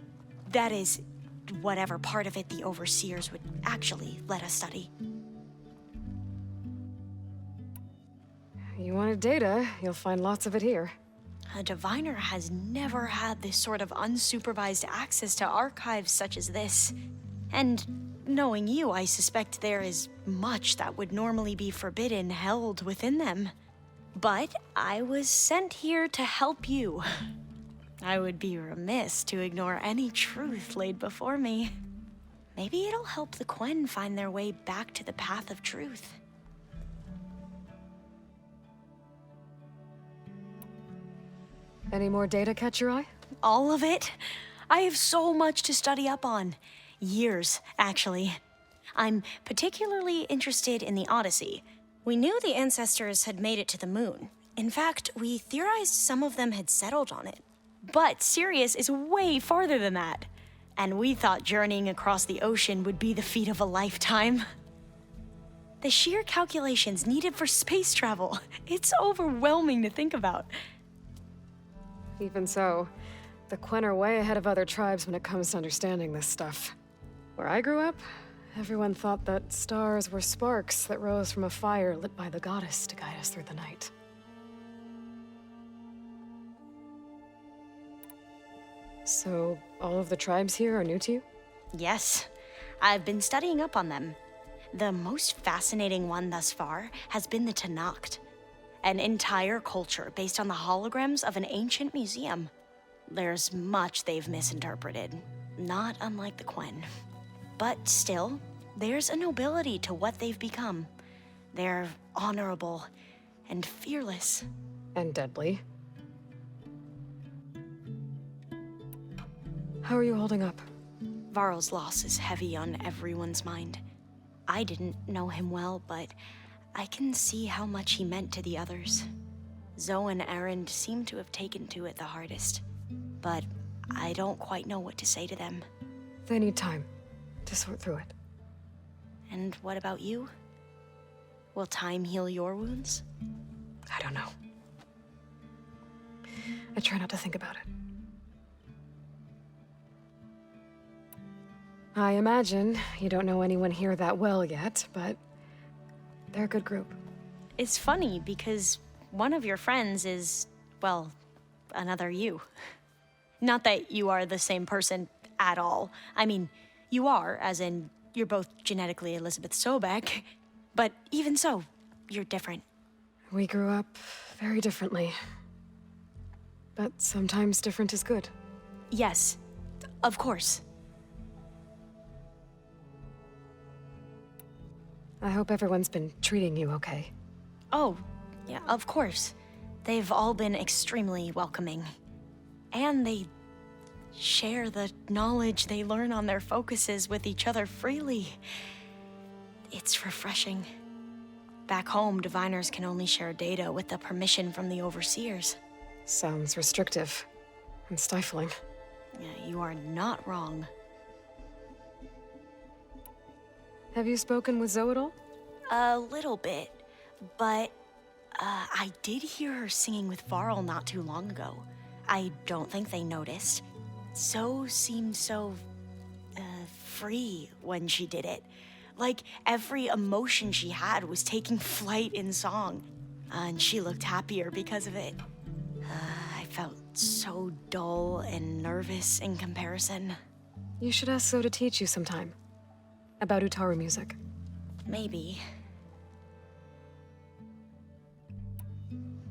That is, whatever part of it the overseers would actually let us study. You wanted data, you'll find lots of it here. A diviner has never had this sort of unsupervised access to archives such as this. And knowing you, I suspect there is much that would normally be forbidden held within them. But I was sent here to help you. I would be remiss to ignore any truth laid before me. Maybe it'll help the Quen find their way back to the path of truth. Any more data catch your eye? All of it? I have so much to study up on. Years, actually. I'm particularly interested in the Odyssey. We knew the ancestors had made it to the moon. In fact, we theorized some of them had settled on it. But Sirius is way farther than that. And we thought journeying across the ocean would be the feat of a lifetime. The sheer calculations needed for space travel. It's overwhelming to think about. Even so, the Quen are way ahead of other tribes when it comes to understanding this stuff. Where I grew up, everyone thought that stars were sparks that rose from a fire lit by the goddess to guide us through the night. So, all of the tribes here are new to you? Yes, I've been studying up on them. The most fascinating one thus far has been the Tenakth, an entire culture based on the holograms of an ancient museum. There's much they've misinterpreted, not unlike the Quen. But still, there's a nobility to what they've become. They're honorable and fearless. And deadly. How are you holding up? Varl's loss is heavy on everyone's mind. I didn't know him well, but I can see how much he meant to the others. Zoe and Erend seem to have taken to it the hardest, but I don't quite know what to say to them. They need time to sort through it. And what about you? Will time heal your wounds? I don't know. I try not to think about it. I imagine you don't know anyone here that well yet, but they're a good group. It's funny because one of your friends is, well, another you. Not that you are the same person at all. I mean, you are, as in you're both genetically Elizabeth Sobek, but even so, you're different. We grew up very differently. But sometimes different is good. Yes, of course. I hope everyone's been treating you okay. Oh, yeah, of course. They've all been extremely welcoming. And they share the knowledge they learn on their focuses with each other freely. It's refreshing. Back home, diviners can only share data with the permission from the overseers. Sounds restrictive and stifling. Yeah, you are not wrong. Have you spoken with Zoe at all? A little bit, but I did hear her singing with Varl not too long ago. I don't think they noticed. Zoe seemed so free when she did it. Like every emotion she had was taking flight in song. And she looked happier because of it. I felt so dull and nervous in comparison. You should ask Zoe to teach you sometime. About Utaru music. Maybe.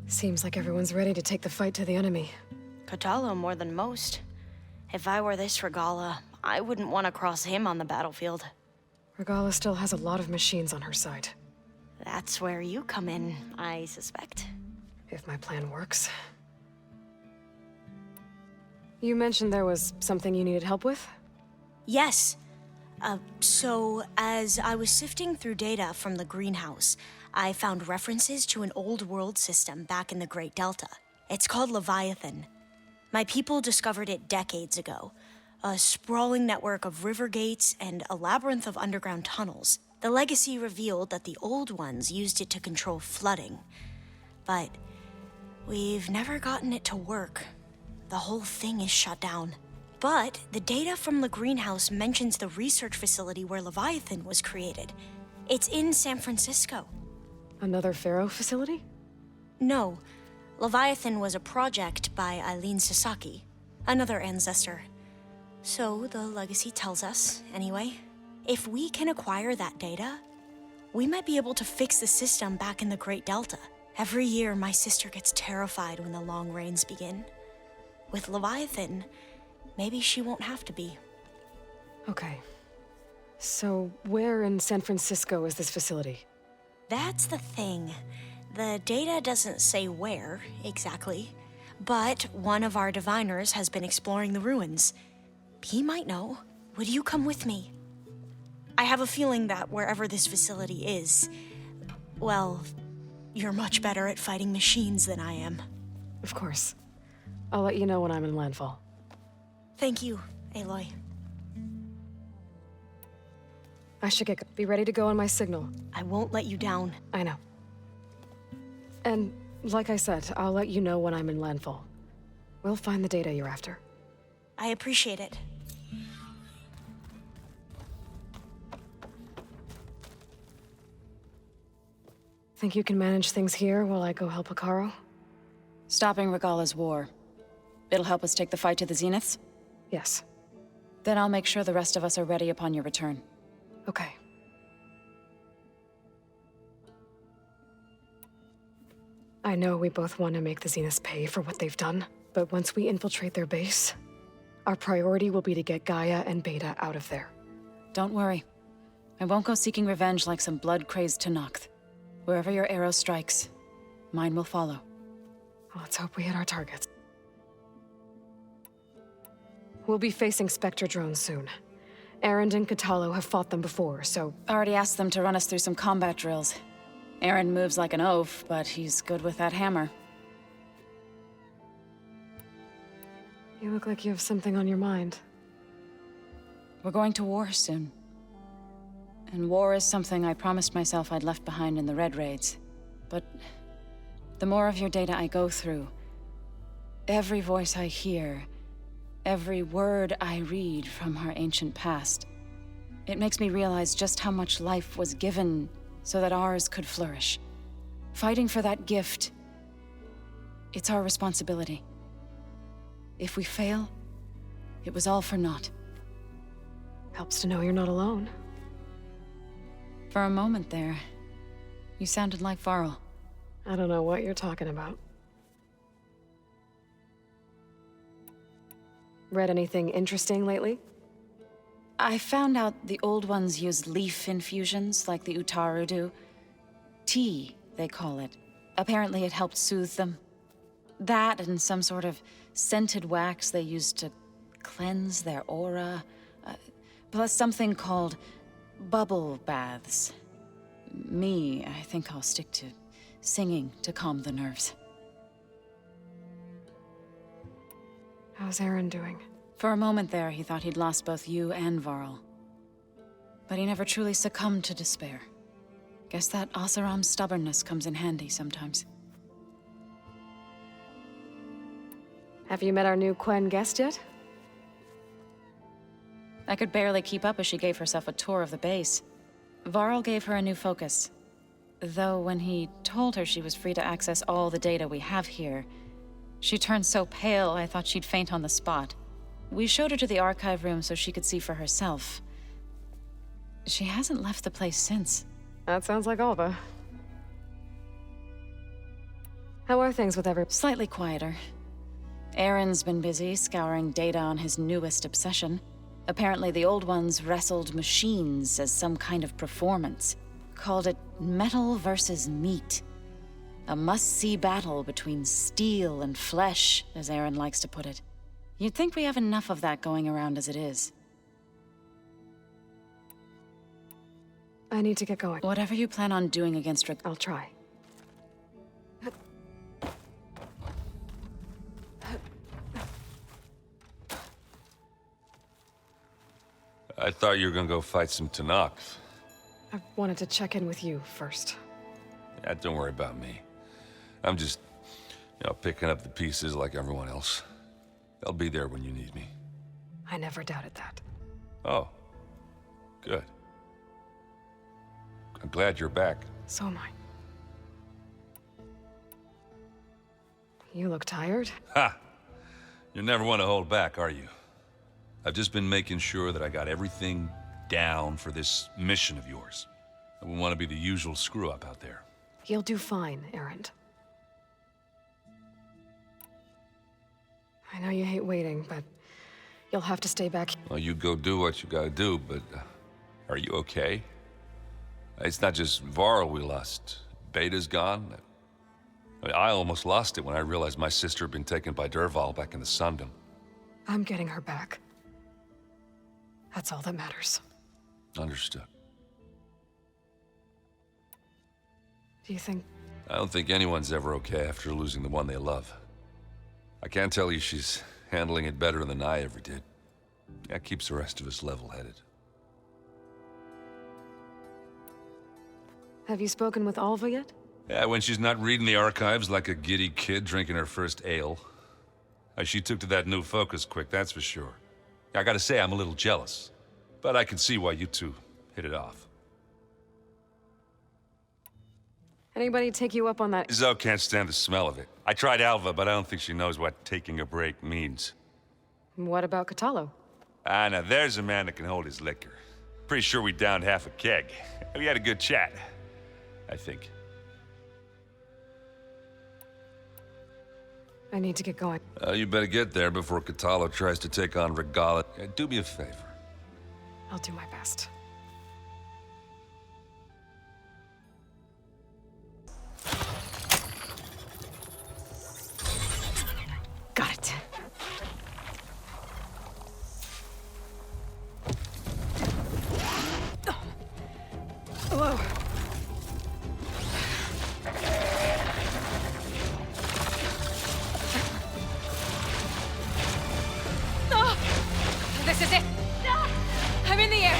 Seems like everyone's ready to take the fight to the enemy. Kotalo more than most. If I were this Regala, I wouldn't want to cross him on the battlefield. Regala still has a lot of machines on her side. That's where you come in, I suspect. If my plan works. You mentioned there was something you needed help with? Yes. So, as I was sifting through data from the greenhouse, I found references to an old world system back in the Great Delta. It's called Leviathan. My people discovered it decades ago. A sprawling network of river gates and a labyrinth of underground tunnels. The legacy revealed that the old ones used it to control flooding. But we've never gotten it to work. The whole thing is shut down. But the data from the greenhouse mentions the research facility where Leviathan was created. It's in San Francisco. Another Pharaoh facility? No. Leviathan was a project by Eileen Sasaki, another ancestor. So the legacy tells us, anyway. If we can acquire that data, we might be able to fix the system back in the Great Delta. Every year, my sister gets terrified when the long rains begin. With Leviathan, maybe she won't have to be. Okay. So, where in San Francisco is this facility? That's the thing. The data doesn't say where, exactly. But one of our diviners has been exploring the ruins. He might know. Would you come with me? I have a feeling that wherever this facility is, well, you're much better at fighting machines than I am. Of course. I'll let you know when I'm in landfall. Thank you, Aloy. I should be ready to go on my signal. I won't let you down. I know. And like I said, I'll let you know when I'm in landfall. We'll find the data you're after. I appreciate it. Think you can manage things here while I go help Akaro? Stopping Regala's war. It'll help us take the fight to the Zeniths? Yes. Then I'll make sure the rest of us are ready upon your return. Okay. I know we both want to make the Zeniths pay for what they've done, but once we infiltrate their base, our priority will be to get Gaia and Beta out of there. Don't worry. I won't go seeking revenge like some blood-crazed Tenakth. Wherever your arrow strikes, mine will follow. Let's hope we hit our targets. We'll be facing Spectre drones soon. Erend and Katalo have fought them before, so... Already asked them to run us through some combat drills. Erend moves like an oaf, but he's good with that hammer. You look like you have something on your mind. We're going to war soon. And war is something I promised myself I'd left behind in the Red Raids. But the more of your data I go through, every voice I hear, every word I read from our ancient past, it makes me realize just how much life was given so that ours could flourish. Fighting for that gift, it's our responsibility. If we fail, it was all for naught. Helps to know you're not alone. For a moment there, you sounded like Varl. I don't know what you're talking about. Read anything interesting lately? I found out the old ones use leaf infusions like the Utaru do. Tea, they call it. Apparently it helped soothe them. That and some sort of scented wax they used to cleanse their aura. Plus something called bubble baths. I think I'll stick to singing to calm the nerves. How's Erend doing? For a moment there, he thought he'd lost both you and Varl. But he never truly succumbed to despair. Guess that Oseram's stubbornness comes in handy sometimes. Have you met our new Quen guest yet? I could barely keep up as she gave herself a tour of the base. Varl gave her a new focus. Though when he told her she was free to access all the data we have here, she turned so pale I thought she'd faint on the spot. We showed her to the archive room so she could see for herself. She hasn't left the place since. That sounds like Alva. How are things with Slightly quieter. Aaron's been busy scouring data on his newest obsession. Apparently the old ones wrestled machines as some kind of performance. Called it metal versus meat. A must-see battle between steel and flesh, as Aaron likes to put it. You'd think we have enough of that going around as it is. I need to get going. Whatever you plan on doing against I'll try. I thought you were gonna go fight some Tenakth. I wanted to check in with you first. Yeah, don't worry about me. I'm just, picking up the pieces like everyone else. I'll be there when you need me. I never doubted that. Oh, good. I'm glad you're back. So am I. You look tired. Ha! You never want to hold back, are you? I've just been making sure that I got everything down for this mission of yours. I wouldn't want to be the usual screw-up out there. You'll do fine, Erend. I know you hate waiting, but you'll have to stay back. Well, you go do what you gotta do, but are you okay? It's not just Varl we lost. Beta's gone. I almost lost it when I realized my sister had been taken by Dervahl back in the Sundom. I'm getting her back. That's all that matters. Understood. Do you think... I don't think anyone's ever okay after losing the one they love. I can't tell you she's handling it better than I ever did. That keeps the rest of us level-headed. Have you spoken with Alva yet? Yeah, when she's not reading the archives like a giddy kid drinking her first ale. She took to that new focus quick, that's for sure. I gotta say, I'm a little jealous. But I can see why you two hit it off. Anybody take you up on that? Zoe can't stand the smell of it. I tried Alva, but I don't think she knows what taking a break means. What about Catallo? Ah, now there's a man that can hold his liquor. Pretty sure we downed half a keg. We had a good chat, I think. I need to get going. You better get there before Catallo tries to take on Regala. Do me a favor. I'll do my best. Got it. Whoa. This is it! I'm in the air!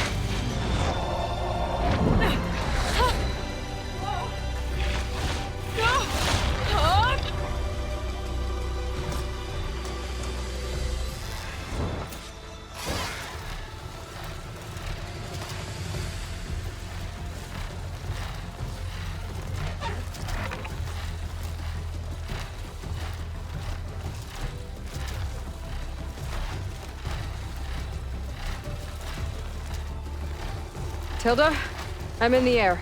Tilda, I'm in the air.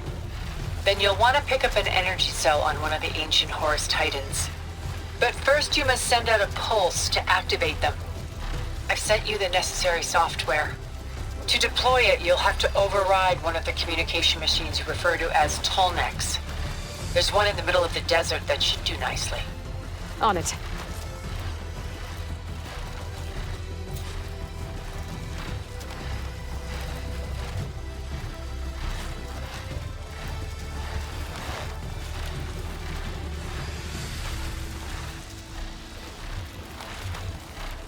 Then you'll want to pick up an energy cell on one of the ancient Horus Titans. But first you must send out a pulse to activate them. I've sent you the necessary software. To deploy it, you'll have to override one of the communication machines you refer to as Tolnecs. There's one in the middle of the desert that should do nicely. On it.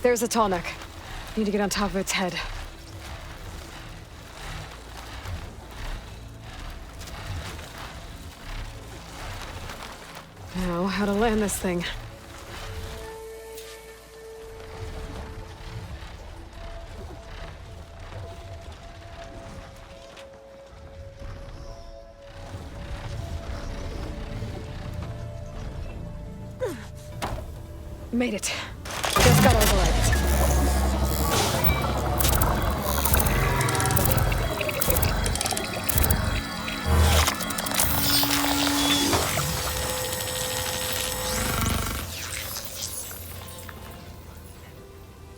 There's a Tolnec. Need to get on top of its head. Now, how to land this thing. Made it. Just gotta override it.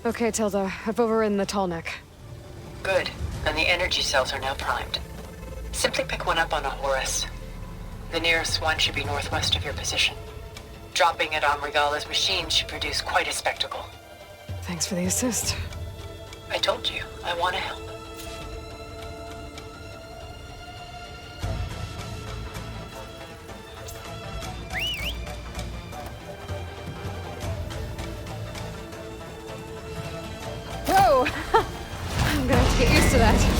Okay, Tilda. I've overridden the Tolnec. Good. And the energy cells are now primed. Simply pick one up on a Horus. The nearest one should be northwest of your position. Dropping it on Regala's machine should produce quite a spectacle. Thanks for the assist. I told you, I want to help. Whoa! I'm gonna have to get used to that.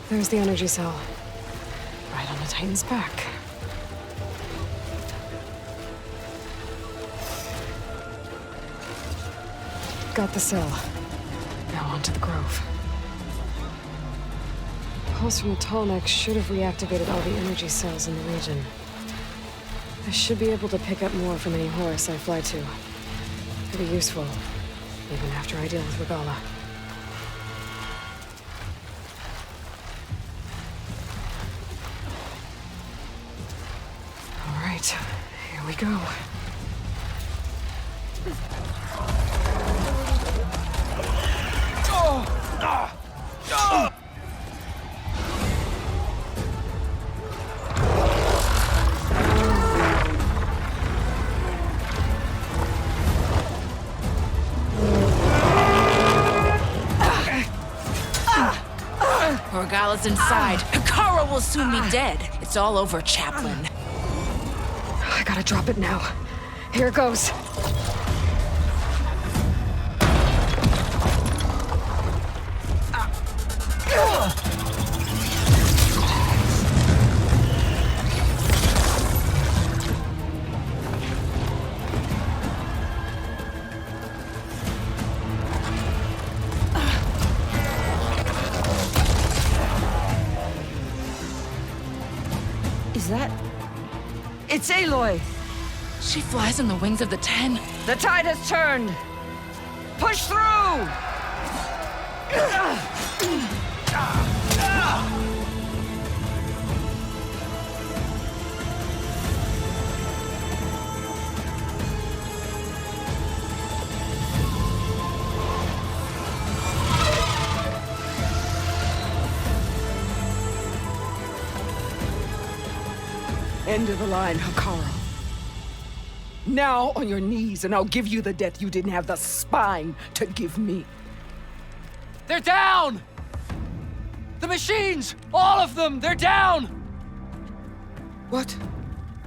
There's the energy cell. Right on the Titan's back. Got the cell. Now onto the grove. Pulse from the Tolnec should have reactivated all the energy cells in the region. I should be able to pick up more from any Horus I fly to. Could be useful, even after I deal with Regala. All right, here we go. Corgala hostile is inside. Hikaru will soon be dead. It's all over, Chaplain. I gotta drop it now. Here it goes. Is that... It's Aloy! She flies on the wings of the 10. The tide has turned! Push through! End of the line, Hikaru. Now on your knees, and I'll give you the death you didn't have the spine to give me. They're down! The machines! All of them! They're down! What?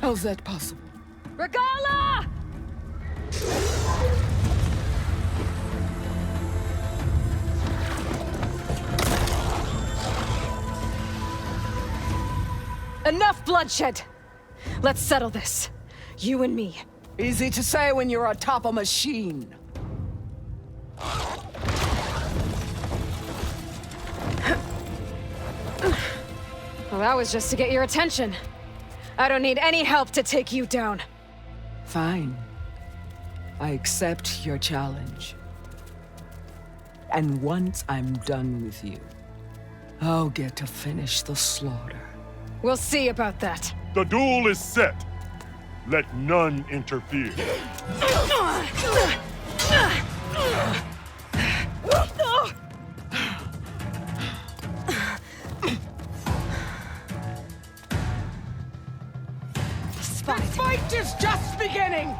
How's that possible? Regala! Enough bloodshed! Let's settle this. You and me. Easy to say when you're atop a machine. Well, that was just to get your attention. I don't need any help to take you down. Fine. I accept your challenge. And once I'm done with you, I'll get to finish the slaughter. We'll see about that. The duel is set. Let none interfere. The fight is just beginning!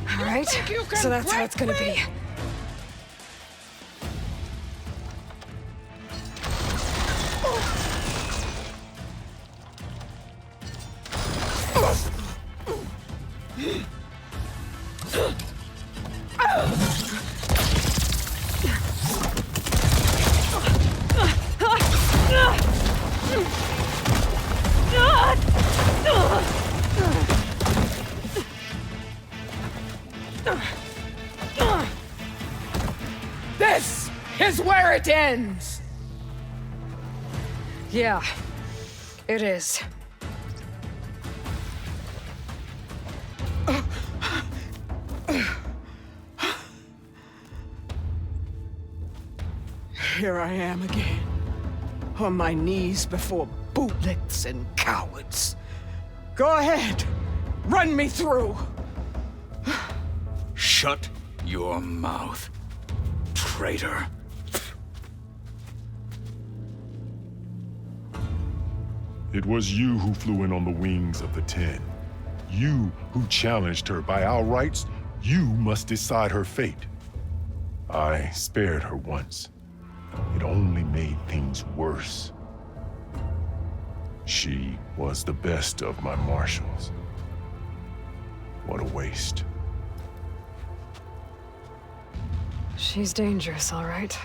All right, so that's how it's gonna be. This is where it ends! Yeah, it is. Here I am again, on my knees before bootlets and cowards. Go ahead, run me through. Shut your mouth, traitor. It was you who flew in on the wings of the 10. You who challenged her. By our rights, you must decide her fate. I spared her once. It only made things worse. She was the best of my marshals. What a waste. She's dangerous, all right.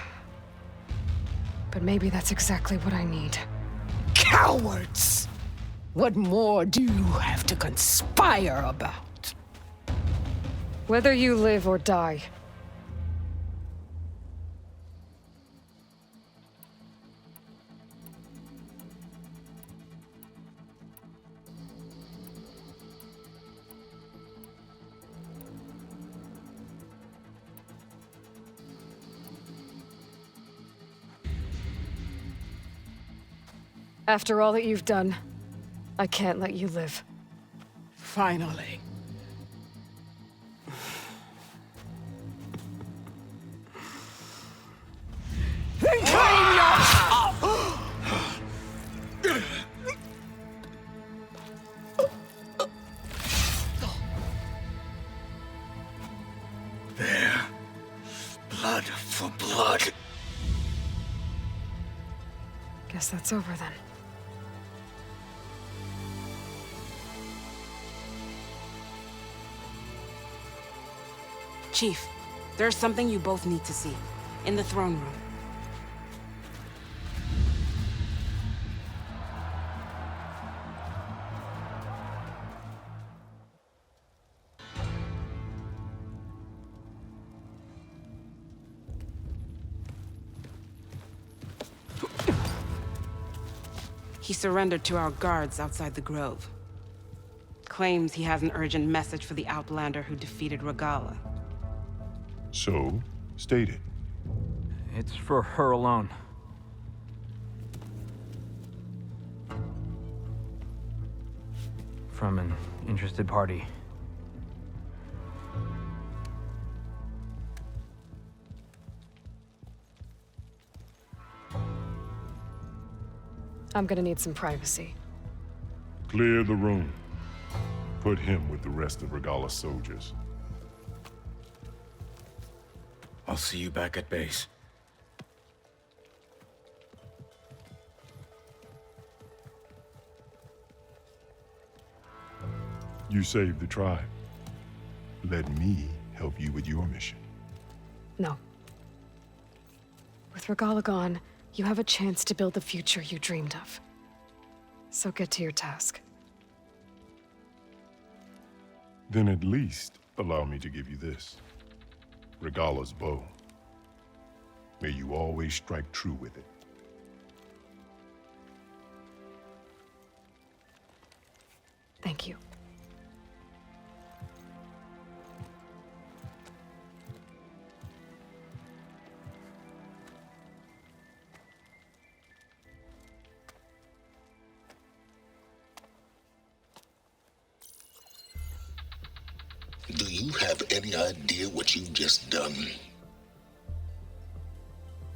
But maybe that's exactly what I need. Cowards! What more do you have to conspire about? Whether you live or die. After all that you've done, I can't let you live. Finally. Then claim your... There. Blood for blood. Guess that's over then. Chief, there's something you both need to see. In the throne room. He surrendered to our guards outside the grove. Claims he has an urgent message for the Outlander who defeated Regala. So, state it. It's for her alone. From an interested party. I'm gonna need some privacy. Clear the room. Put him with the rest of Regala's soldiers. I'll see you back at base. You saved the tribe. Let me help you with your mission. No. With Regala gone, you have a chance to build the future you dreamed of. So get to your task. Then at least allow me to give you this. Regala's bow. May you always strike true with it. Thank you. Do you have any idea what you've just done?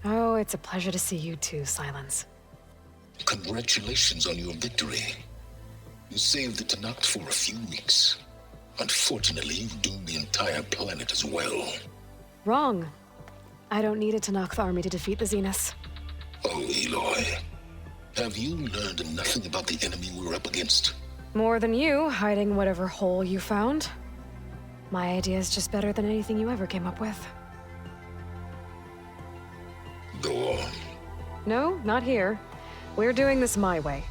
Oh, it's a pleasure to see you too, Silence. Congratulations on your victory. You saved the Tanakh for a few weeks. Unfortunately, you've doomed the entire planet as well. Wrong. I don't need a Tanakh army to defeat the Zeniths. Oh, Aloy. Have you learned nothing about the enemy we're up against? More than you, hiding whatever hole you found. My idea is just better than anything you ever came up with. Go on. No, not here. We're doing this my way.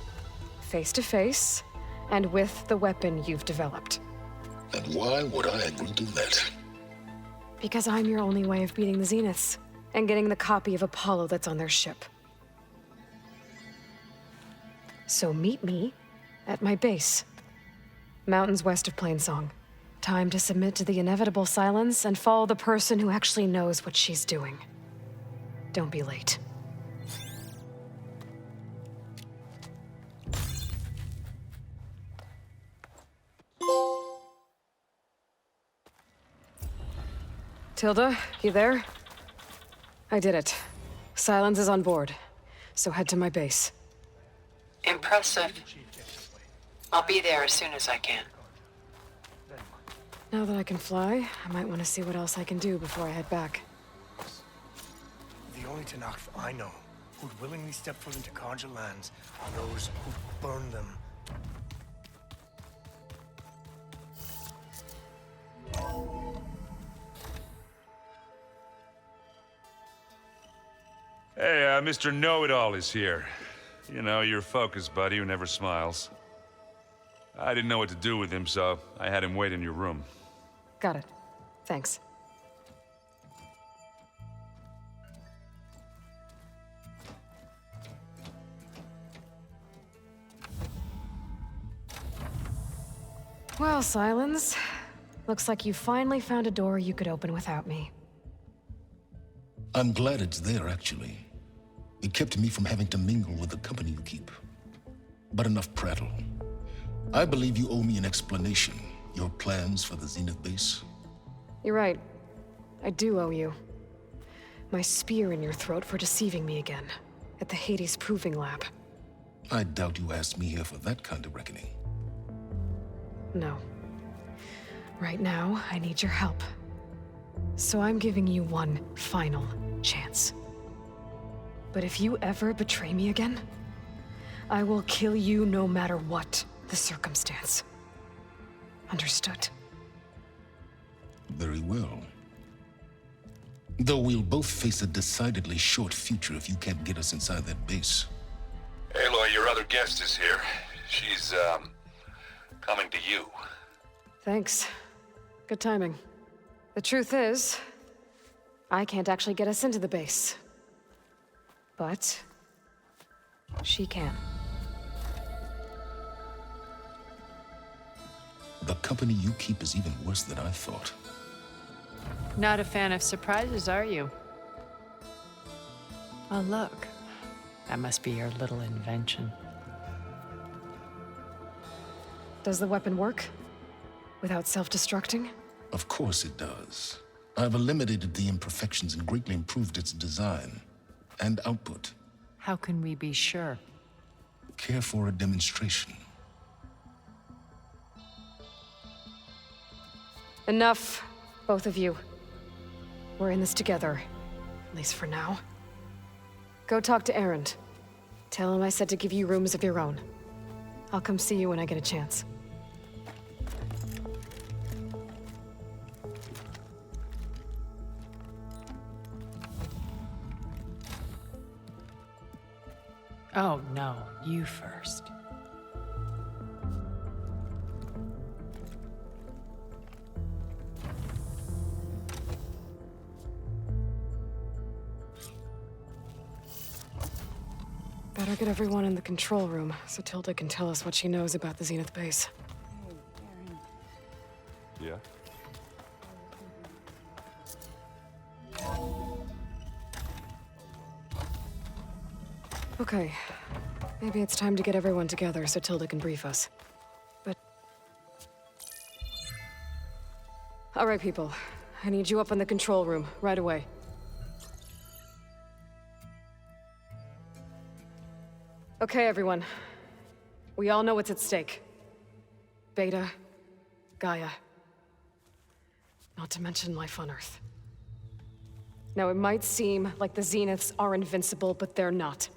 Face to face, and with the weapon you've developed. And why would I agree to that? Because I'm your only way of beating the Zeniths, and getting the copy of Apollo that's on their ship. So meet me at my base. Mountains west of Plainsong. Time to submit to the inevitable silence and follow the person who actually knows what she's doing. Don't be late. Tilda, you there? I did it. Silence is on board, so head to my base. Impressive. I'll be there as soon as I can. Now that I can fly, I might want to see what else I can do before I head back. The only Tanakh I know who'd willingly step foot into Kanja lands are those who burn them. Hey, Mr. Know-It-All is here. You know, your focus buddy who never smiles. I didn't know what to do with him, so I had him wait in your room. Got it. Thanks. Well, Silence. Looks like you finally found a door you could open without me. I'm glad it's there, actually. It kept me from having to mingle with the company you keep. But enough prattle. I believe you owe me an explanation. Your plans for the Zenith base? You're right. I do owe you. My spear in your throat for deceiving me again. At the Hades Proving Lab. I doubt you asked me here for that kind of reckoning. No. Right now, I need your help. So I'm giving you one final chance. But if you ever betray me again, I will kill you no matter what the circumstance. Understood? Very well. Though we'll both face a decidedly short future if you can't get us inside that base. Aloy, your other guest is here. She's, coming to you. Thanks. Good timing. The truth is, I can't actually get us into the base. But she can. The company you keep is even worse than I thought. Not a fan of surprises, are you? Oh, look. That must be your little invention. Does the weapon work? Without self-destructing? Of course it does. I've eliminated the imperfections and greatly improved its design and output. How can we be sure? Care for a demonstration? Enough, both of you. We're in this together, at least for now. Go talk to Erend. Tell him I said to give you rooms of your own. I'll come see you when I get a chance. Oh, no, you first. Better get everyone in the control room so Tilda can tell us what she knows about the Zenith base. Yeah? Okay. Maybe it's time to get everyone together so Tilda can brief us. But... All right, people. I need you up in the control room, right away. Okay, everyone. We all know what's at stake. Beta, Gaia. Not to mention life on Earth. Now, it might seem like the Zeniths are invincible, but they're not.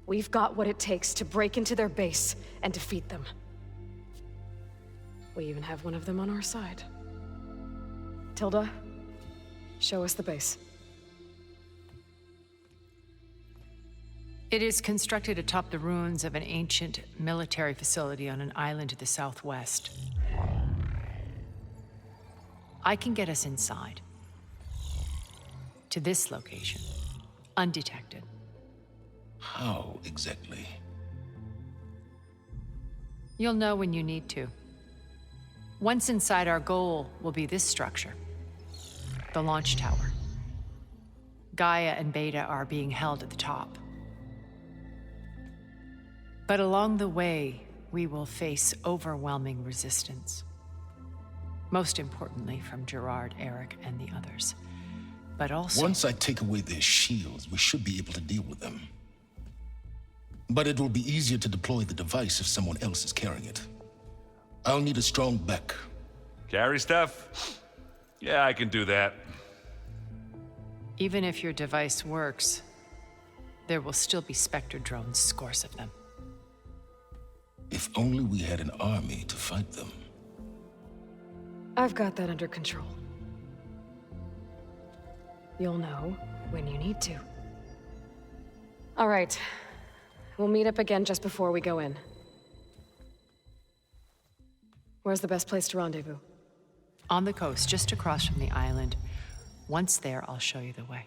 We've got what it takes to break into their base and defeat them. We even have one of them on our side. Tilda, show us the base. It is constructed atop the ruins of an ancient military facility on an island to the southwest. I can get us inside. To this location. Undetected. How exactly? You'll know when you need to. Once inside, our goal will be this structure. The launch tower. Gaia and Beta are being held at the top. But along the way, we will face overwhelming resistance. Most importantly, from Gerard, Eric, and the others. But also... Once I take away their shields, we should be able to deal with them. But it will be easier to deploy the device if someone else is carrying it. I'll need a strong back. Carry stuff? Yeah, I can do that. Even if your device works, there will still be Spectre drones, scores of them. If only we had an army to fight them. I've got that under control. You'll know when you need to. All right. We'll meet up again just before we go in. Where's the best place to rendezvous? On the coast, just across from the island. Once there, I'll show you the way.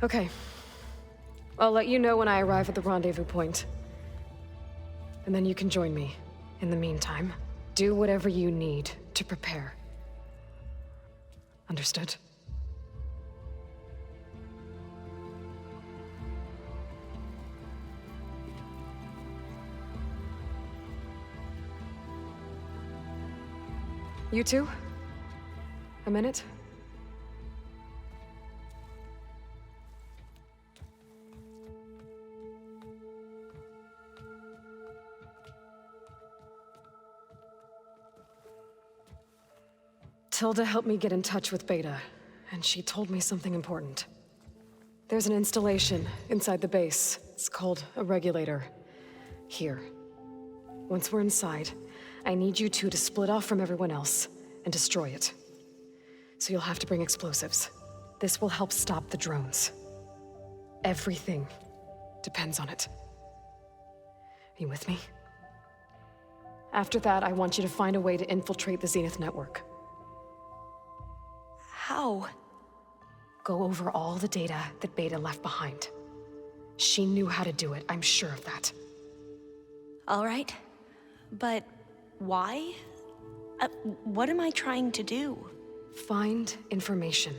Okay. I'll let you know when I arrive at the rendezvous point. And then you can join me. In the meantime, do whatever you need to prepare. Understood? You two? A minute? Tilda helped me get in touch with Beta, and she told me something important. There's an installation inside the base. It's called a regulator. Here. Once we're inside, I need you two to split off from everyone else and destroy it. So you'll have to bring explosives. This will help stop the drones. Everything depends on it. Are you with me? After that, I want you to find a way to infiltrate the Zenith network. How? Go over all the data that Beta left behind. She knew how to do it, I'm sure of that. All right. But why? What am I trying to do? Find information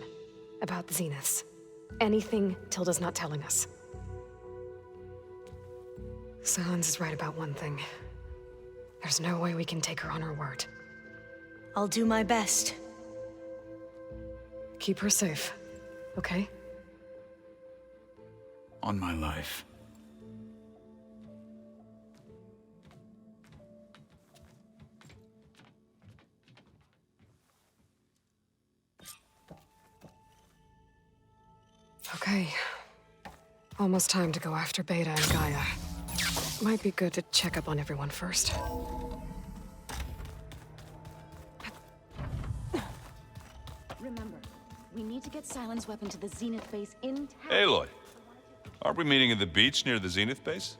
about the Zeniths. Anything Tilda's not telling us. Silence is right about one thing. There's no way we can take her on her word. I'll do my best. Keep her safe, okay? On my life. Okay. Almost time to go after Beta and Gaia. Might be good to check up on everyone first. Remember, we need to get Silence Weapon to the Zenith base in town. Aloy, aren't we meeting at the beach near the Zenith base?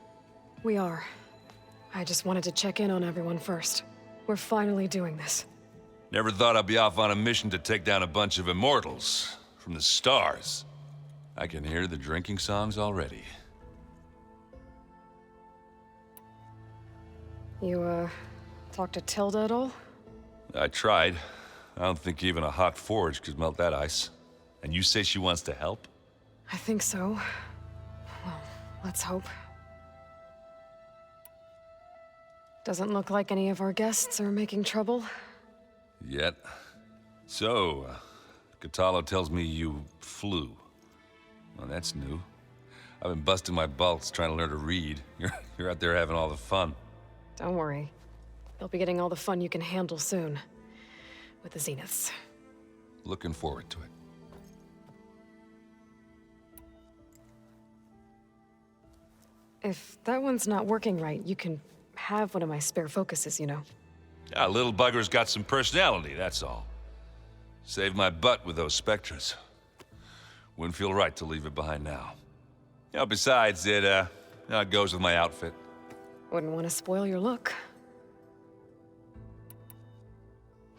We are. I just wanted to check in on everyone first. We're finally doing this. Never thought I'd be off on a mission to take down a bunch of immortals from the stars. I can hear the drinking songs already. You, talked to Tilda at all? I tried. I don't think even a hot forge could melt that ice. And you say she wants to help? I think so. Well, let's hope. Doesn't look like any of our guests are making trouble. Yet. So, Katalo tells me you flew. Well, that's new. I've been busting my balls trying to learn to read. You're out there having all the fun. Don't worry. You'll be getting all the fun you can handle soon. With the Zeniths. Looking forward to it. If that one's not working right, you can have one of my spare focuses, you know. Yeah, little bugger's got some personality, that's all. Saved my butt with those Spectras. Wouldn't feel right to leave it behind now. You know, besides, it goes with my outfit. Wouldn't want to spoil your look.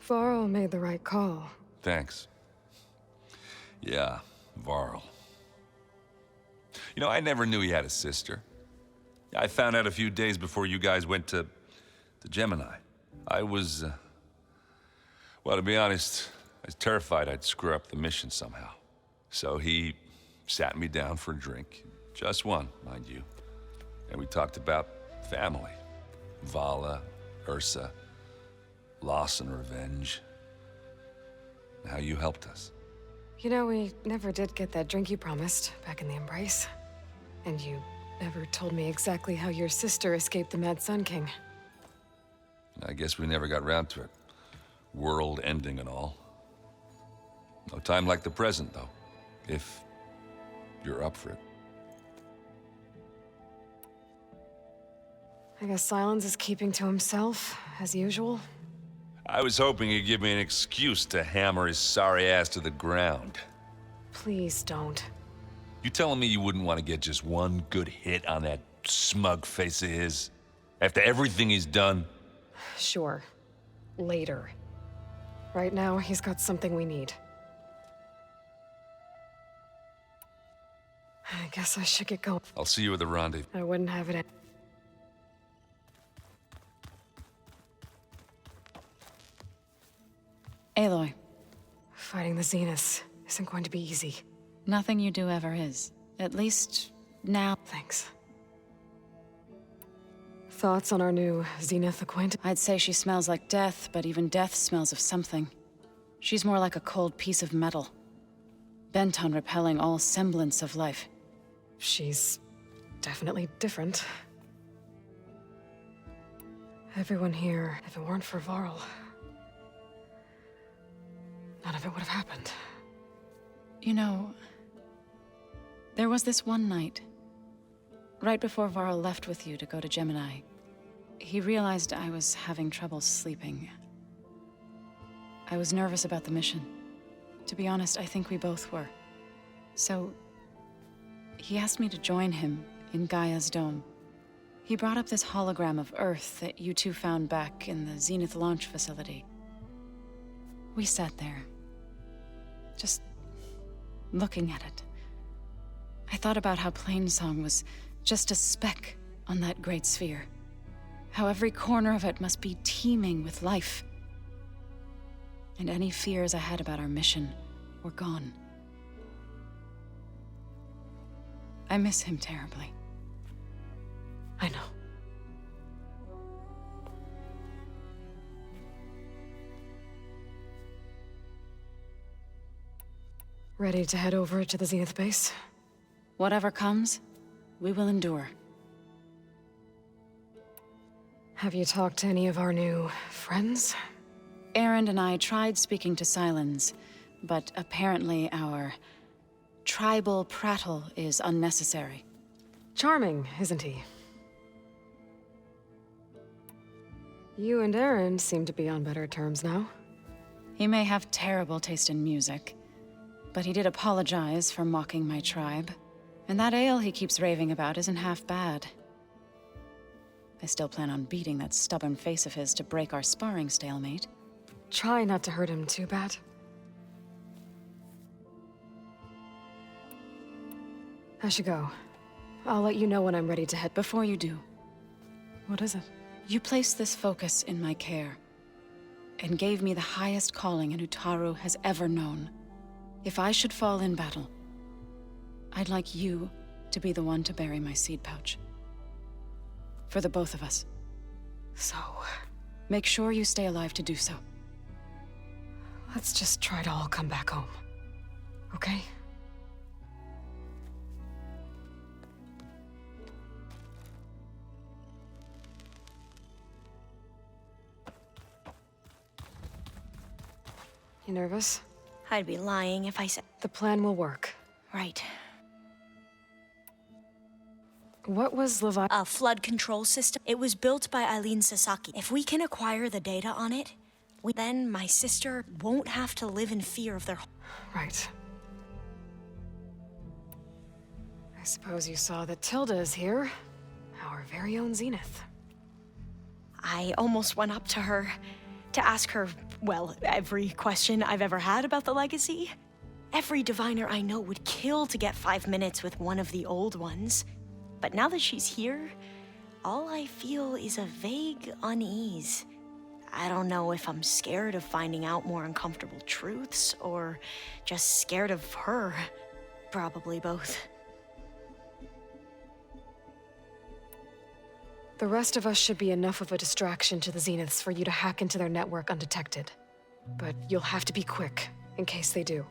Varl made the right call. Thanks. Yeah, Varl. You know, I never knew he had a sister. I found out a few days before you guys went to Gemini. I was, well, to be honest, I was terrified I'd screw up the mission somehow. So he sat me down for a drink. Just one, mind you. And we talked about family. Vala, Ursa, loss and revenge. And how you helped us. You know, we never did get that drink you promised back in the Embrace. And you never told me exactly how your sister escaped the Mad Sun King. I guess we never got round to it. World ending and all. No time like the present, though. If you're up for it. I guess Silence is keeping to himself, as usual. I was hoping he'd give me an excuse to hammer his sorry ass to the ground. Please don't. You telling me you wouldn't want to get just one good hit on that smug face of his? After everything he's done? Sure. Later. Right now, he's got something we need. I guess I should get going. I'll see you at the rendezvous. I wouldn't have it. Aloy. Fighting the Zeniths isn't going to be easy. Nothing you do ever is. At least, now. Thanks. Thoughts on our new Zenith acquaintance? I'd say she smells like death, but even death smells of something. She's more like a cold piece of metal, bent on repelling all semblance of life. She's definitely different. Everyone here, if it weren't for Varl, none of it would have happened. You know, there was this one night, right before Varl left with you to go to Gemini. He realized I was having trouble sleeping. I was nervous about the mission. To be honest, I think we both were. So, he asked me to join him in Gaia's dome. He brought up this hologram of Earth that you two found back in the Zenith launch facility. We sat there, just looking at it. I thought about how Plainsong was just a speck on that great sphere. How every corner of it must be teeming with life. And any fears I had about our mission were gone. I miss him terribly. I know. Ready to head over to the Zenith base? Whatever comes, we will endure. Have you talked to any of our new friends? Aaron and I tried speaking to Silence, but apparently our tribal prattle is unnecessary. Charming, isn't he? You and Aaron seem to be on better terms now. He may have terrible taste in music, but he did apologize for mocking my tribe. And that ale he keeps raving about isn't half bad. I still plan on beating that stubborn face of his to break our sparring stalemate. Try not to hurt him too bad. I should go. I'll let you know when I'm ready to head. Before you do. What is it? You placed this focus in my care, and gave me the highest calling an Utaru has ever known. If I should fall in battle, I'd like you to be the one to bury my seed pouch. For the both of us. So, make sure you stay alive to do so. Let's just try to all come back home. Okay? You nervous? I'd be lying if I said... The plan will work. Right. What was Levi... A flood control system. It was built by Eileen Sasaki. If we can acquire the data on it, then my sister won't have to live in fear of their... Right. I suppose you saw that Tilda is here. Our very own Zenith. I almost went up to her to ask her, well, every question I've ever had about the legacy. Every diviner I know would kill to get 5 minutes with one of the old ones. But now that she's here, all I feel is a vague unease. I don't know if I'm scared of finding out more uncomfortable truths, or just scared of her. Probably both. The rest of us should be enough of a distraction to the Zeniths for you to hack into their network undetected. But you'll have to be quick, in case they do.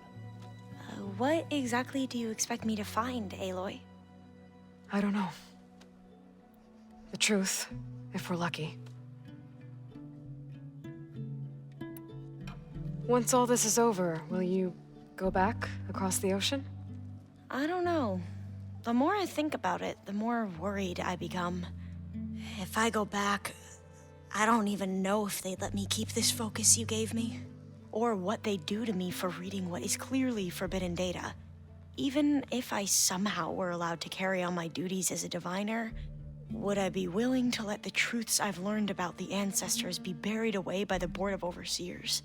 What exactly do you expect me to find, Aloy? I don't know. The truth, if we're lucky. Once all this is over, will you go back across the ocean? I don't know. The more I think about it, the more worried I become. If I go back, I don't even know if they'd let me keep this focus you gave me, or what they'd do to me for reading what is clearly forbidden data. Even if I somehow were allowed to carry on my duties as a diviner, would I be willing to let the truths I've learned about the ancestors be buried away by the Board of Overseers?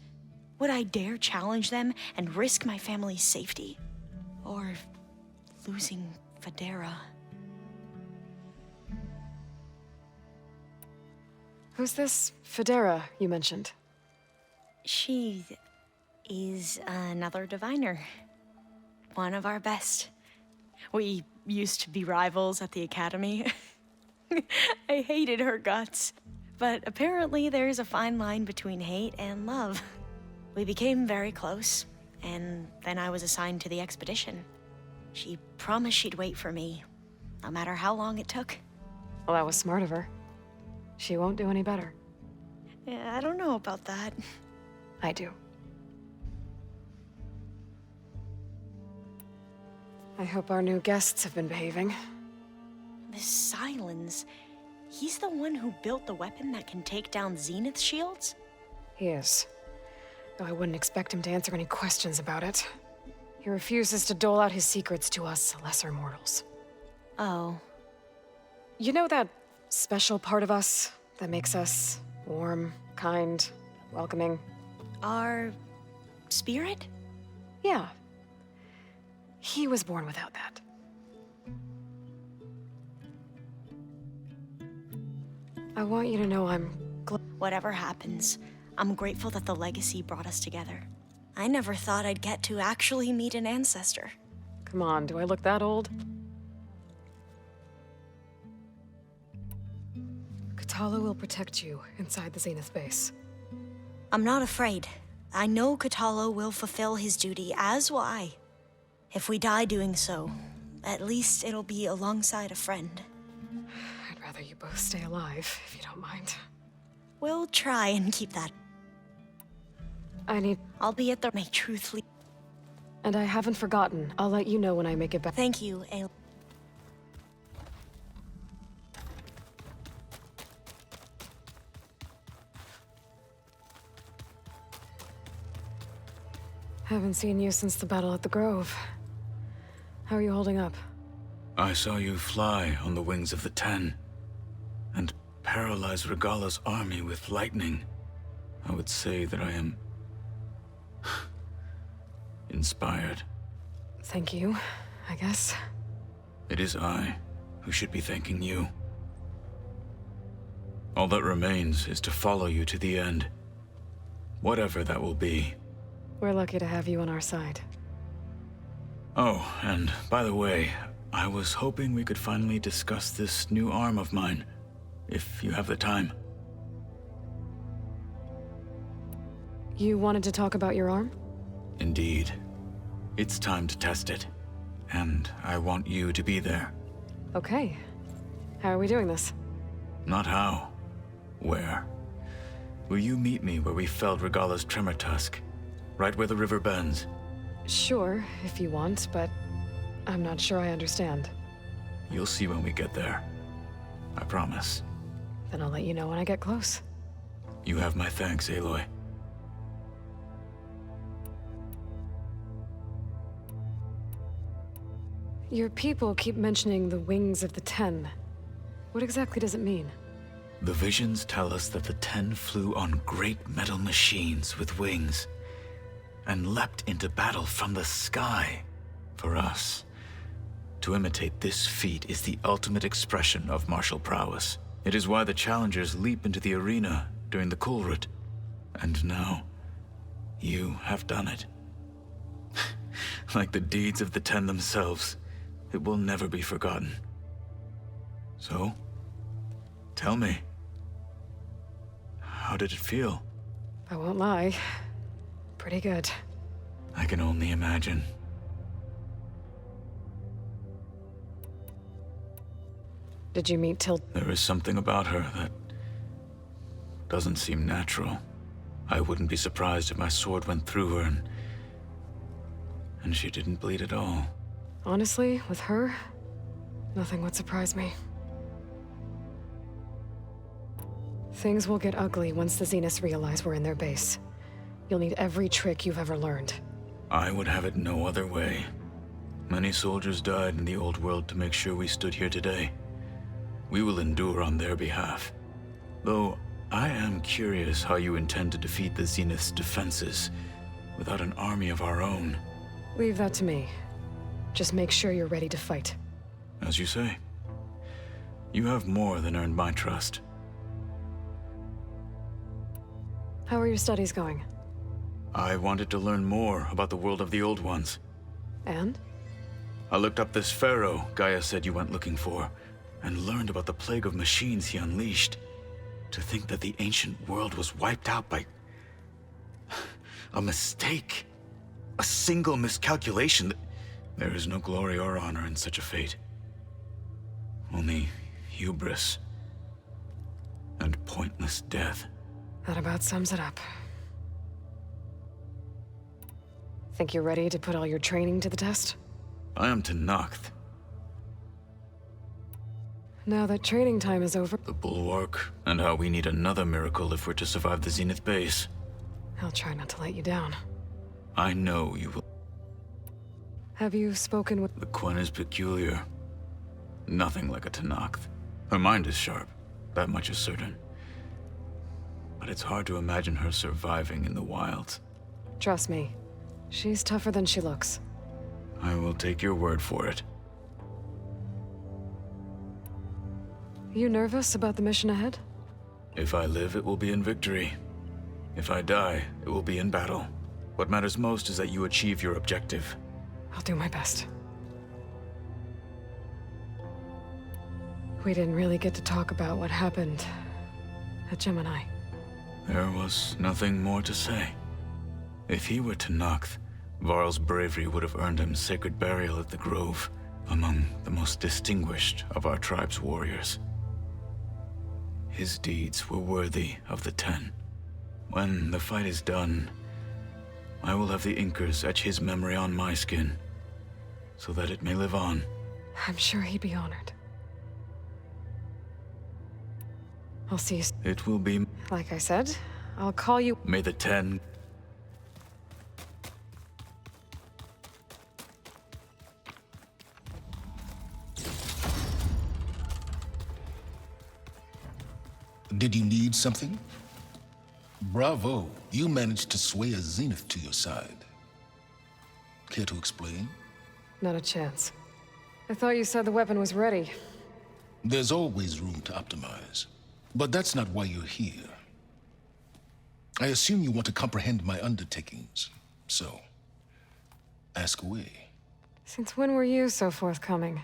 Would I dare challenge them and risk my family's safety? Or losing Federa? Who's this Federa you mentioned? She is another diviner. One of our best. We used to be rivals at the academy. I hated her guts. But apparently there's a fine line between hate and love. We became very close, and then I was assigned to the expedition. She promised she'd wait for me, no matter how long it took. Well, that was smart of her. She won't do any better. Yeah, I don't know about that. I do. I hope our new guests have been behaving. This Silence, he's the one who built the weapon that can take down Zenith shields? He is. Though I wouldn't expect him to answer any questions about it. He refuses to dole out his secrets to us lesser mortals. Oh. You know that special part of us that makes us warm, kind, welcoming? Our spirit? Yeah. He was born without that. I want you to know Whatever happens, I'm grateful that the legacy brought us together. I never thought I'd get to actually meet an ancestor. Come on, do I look that old? Katala will protect you inside the Zenith base. I'm not afraid. I know Katala will fulfill his duty, as will I. If we die doing so, at least it'll be alongside a friend. I'd rather you both stay alive, if you don't mind. We'll try and keep that. I'll be at the may truth lead. And I haven't forgotten. I'll let you know when I make it back. Thank you, Aloy. Haven't seen you since the battle at the Grove. How are you holding up? I saw you fly on the wings of the Ten, and paralyze Regala's army with lightning. I would say that I am inspired. Thank you, I guess. It is I who should be thanking you. All that remains is to follow you to the end. Whatever that will be. We're lucky to have you on our side. Oh, and by the way, I was hoping we could finally discuss this new arm of mine, if you have the time. You wanted to talk about your arm? Indeed. It's time to test it. And I want you to be there. Okay. How are we doing this? Not how. Where? Will you meet me where we felled Regala's tremor tusk? Right where the river bends? Sure, if you want, but I'm not sure I understand. You'll see when we get there. I promise. Then I'll let you know when I get close. You have my thanks, Aloy. Your people keep mentioning the wings of the Ten. What exactly does it mean? The visions tell us that the Ten flew on great metal machines with wings, and leapt into battle from the sky. For us, to imitate this feat is the ultimate expression of martial prowess. It is why the challengers leap into the arena during the Kulrut. And now, you have done it. Like the deeds of the Ten themselves, it will never be forgotten. So, tell me, how did it feel? I won't lie. Pretty good. I can only imagine. Did you meet There is something about her that doesn't seem natural. I wouldn't be surprised if my sword went through her and she didn't bleed at all. Honestly, with her, nothing would surprise me. Things will get ugly once the Zeniths realize we're in their base. You'll need every trick you've ever learned. I would have it no other way. Many soldiers died in the old world to make sure we stood here today. We will endure on their behalf. Though, I am curious how you intend to defeat the Zenith's defenses without an army of our own. Leave that to me. Just make sure you're ready to fight. As you say. You have more than earned my trust. How are your studies going? I wanted to learn more about the world of the Old Ones. And? I looked up this pharaoh Gaia said you went looking for, and learned about the plague of machines he unleashed. To think that the ancient world was wiped out by a mistake. A single miscalculation. There is no glory or honor in such a fate. Only hubris and pointless death. That about sums it up. Think you're ready to put all your training to the test? I am Tenakth. Now that training time is over, The Bulwark, and how we need another miracle if we're to survive the Zenith base. I'll try not to let you down. I know you will. Have you spoken with... The Quen is peculiar. Nothing like a Tenakth. Her mind is sharp, that much is certain. But it's hard to imagine her surviving in the wilds. Trust me, she's tougher than she looks. I will take your word for it. You nervous about the mission ahead? If I live, it will be in victory. If I die, it will be in battle. What matters most is that you achieve your objective. I'll do my best. We didn't really get to talk about what happened at Gemini. There was nothing more to say. If he were Tenakth, Varl's bravery would have earned him sacred burial at the Grove, among the most distinguished of our tribe's warriors. His deeds were worthy of the Ten. When the fight is done, I will have the Inkers etch his memory on my skin, so that it may live on. I'm sure he'd be honored. I'll see you. It will be... Like I said, I'll call you... May the Ten... Did you need something? Bravo, you managed to sway a Zenith to your side. Care to explain? Not a chance. I thought you said the weapon was ready. There's always room to optimize. But that's not why you're here. I assume you want to comprehend my undertakings. So, ask away. Since when were you so forthcoming?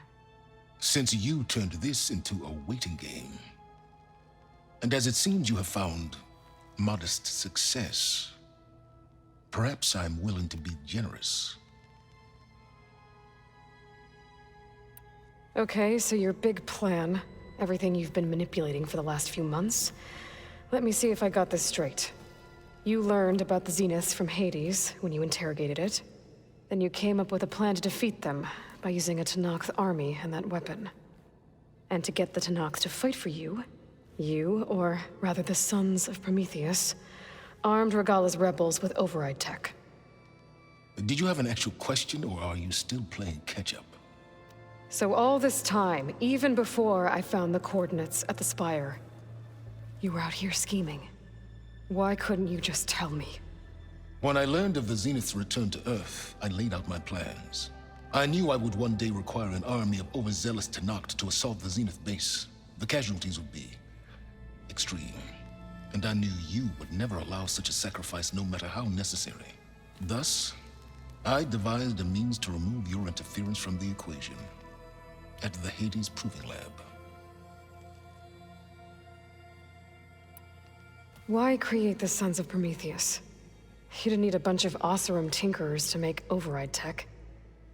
Since you turned this into a waiting game. And as it seems you have found modest success, perhaps I'm willing to be generous. Okay, so your big plan, everything you've been manipulating for the last few months. Let me see if I got this straight. You learned about the Zeniths from Hades when you interrogated it. Then you came up with a plan to defeat them by using a Tenakth army and that weapon. And to get the Tenakth to fight for you, or rather the Sons of Prometheus, armed Regalla's rebels with override tech. Did you have an actual question, or are you still playing catch-up? So all this time, even before I found the coordinates at the Spire, you were out here scheming. Why couldn't you just tell me? When I learned of the Zenith's return to Earth, I laid out my plans. I knew I would one day require an army of overzealous Tenakth to assault the Zenith base. The casualties would be extreme. And I knew you would never allow such a sacrifice, no matter how necessary. Thus, I devised a means to remove your interference from the equation at the Hades Proving Lab. Why create the Sons of Prometheus? You didn't need a bunch of Oseram tinkerers to make override tech.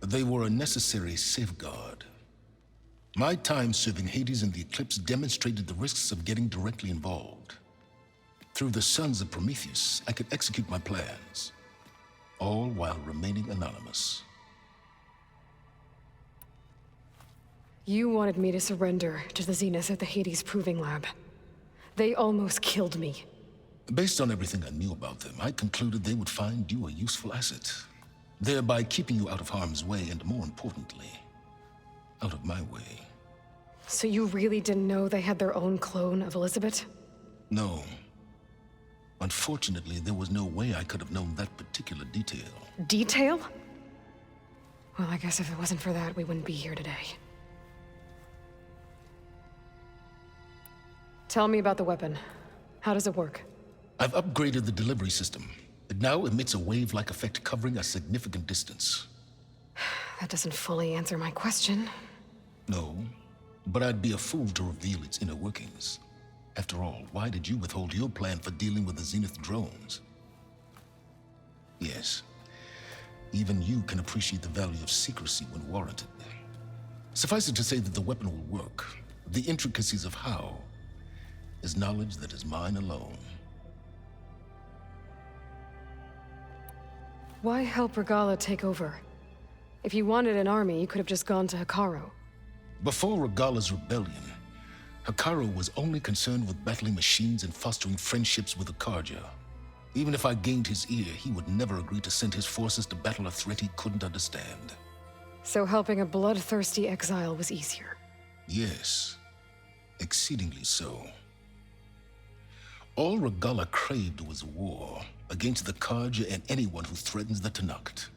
They were a necessary safeguard. My time serving Hades in the Eclipse demonstrated the risks of getting directly involved. Through the Sons of Prometheus, I could execute my plans, all while remaining anonymous. You wanted me to surrender to the Zeniths at the Hades Proving Lab. They almost killed me. Based on everything I knew about them, I concluded they would find you a useful asset, thereby keeping you out of harm's way and, more importantly, out of my way. So you really didn't know they had their own clone of Elizabeth? No. Unfortunately, there was no way I could have known that particular detail. Detail? Well, I guess if it wasn't for that, we wouldn't be here today. Tell me about the weapon. How does it work? I've upgraded the delivery system. It now emits a wave-like effect covering a significant distance. That doesn't fully answer my question. No. But I'd be a fool to reveal its inner workings. After all, why did you withhold your plan for dealing with the Zenith drones? Yes, even you can appreciate the value of secrecy when warranted. Suffice it to say that the weapon will work. The intricacies of how is knowledge that is mine alone. Why help Regala take over? If you wanted an army, you could have just gone to Hikaru. Before Regala's rebellion, Hikaru was only concerned with battling machines and fostering friendships with the Karja. Even if I gained his ear, he would never agree to send his forces to battle a threat he couldn't understand. So helping a bloodthirsty exile was easier. Yes, exceedingly so. All Regala craved was war against the Karja and anyone who threatens the Tanakh.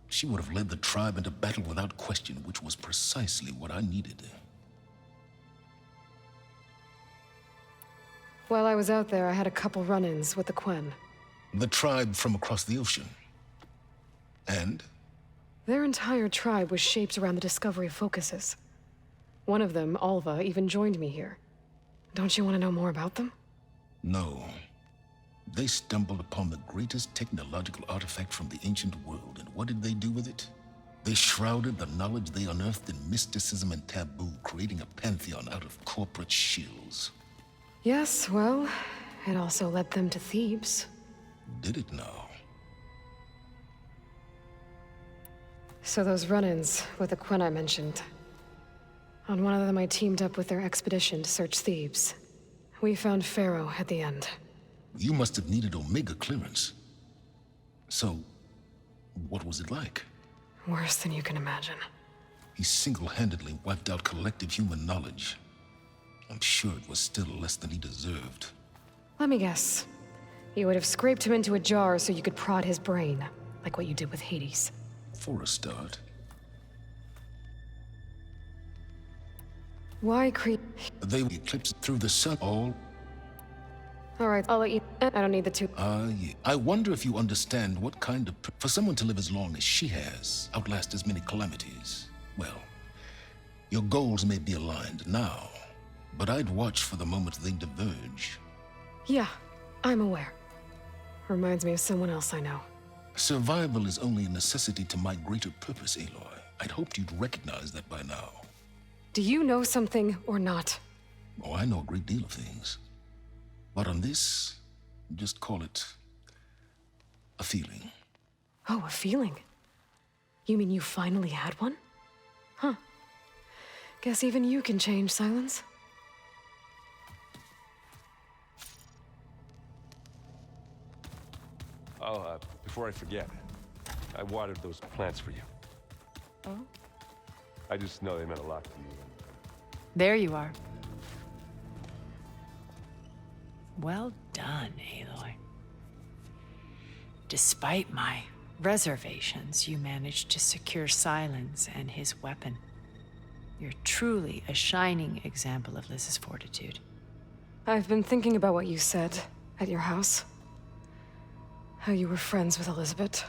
She would have led the tribe into battle without question, which was precisely what I needed. While I was out there, I had a couple run-ins with the Quen. The tribe from across the ocean. And? Their entire tribe was shaped around the discovery of focuses. One of them, Alva, even joined me here. Don't you want to know more about them? No. They stumbled upon the greatest technological artifact from the ancient world, and what did they do with it? They shrouded the knowledge they unearthed in mysticism and taboo, creating a pantheon out of corporate shills. Yes, well, it also led them to Thebes. Did it now? So those run-ins with the Quen I mentioned. On one of them I teamed up with their expedition to search Thebes. We found Pharaoh at the end. You must have needed Omega clearance. So, what was it like? Worse than you can imagine. He single-handedly wiped out collective human knowledge. I'm sure it was still less than he deserved. Let me guess. You would have scraped him into a jar so you could prod his brain, like what you did with Hades. For a start. Why creep? They eclipsed through the sun all... All right, I'll let you... I don't need the two... Yeah. I wonder if you understand what kind of... For someone to live as long as she has, outlast as many calamities, well, your goals may be aligned now, but I'd watch for the moment they diverge. Yeah, I'm aware. Reminds me of someone else I know. Survival is only a necessity to my greater purpose, Aloy. I'd hoped you'd recognize that by now. Do you know something or not? Oh, I know a great deal of things. But on this, just call it a feeling. Oh, a feeling? You mean you finally had one? Huh. Guess even you can change, Silence. Oh, before I forget, I watered those plants for you. Oh? I just know they meant a lot to you. There you are. Well done, Aloy. Despite my reservations, you managed to secure Silence and his weapon. You're truly a shining example of Liz's fortitude. I've been thinking about what you said at your house. How you were friends with Elizabeth.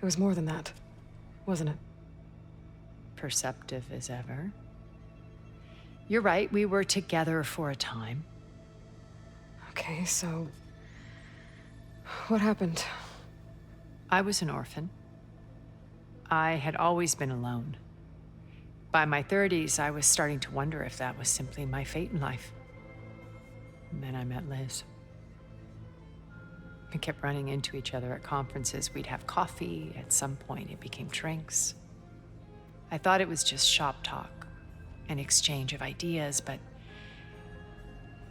It was more than that, wasn't it? Perceptive as ever. You're right, we were together for a time. Okay, so... what happened? I was an orphan. I had always been alone. By my 30s, I was starting to wonder if that was simply my fate in life. And then I met Liz. We kept running into each other at conferences. We'd have coffee. At some point, it became drinks. I thought it was just shop talk, an exchange of ideas, but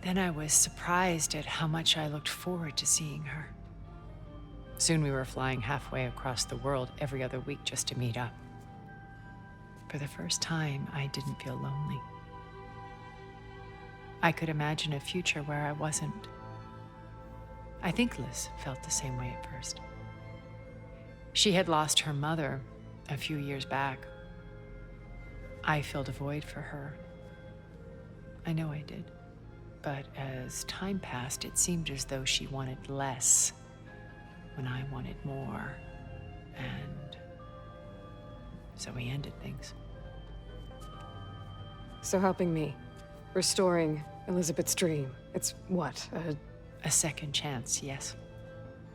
then I was surprised at how much I looked forward to seeing her. Soon we were flying halfway across the world every other week just to meet up. For the first time, I didn't feel lonely. I could imagine a future where I wasn't. I think Liz felt the same way at first. She had lost her mother a few years back. I filled a void for her. I know I did. But as time passed, it seemed as though she wanted less when I wanted more. And so we ended things. So helping me, restoring Elizabeth's dream, it's what, a second chance, yes.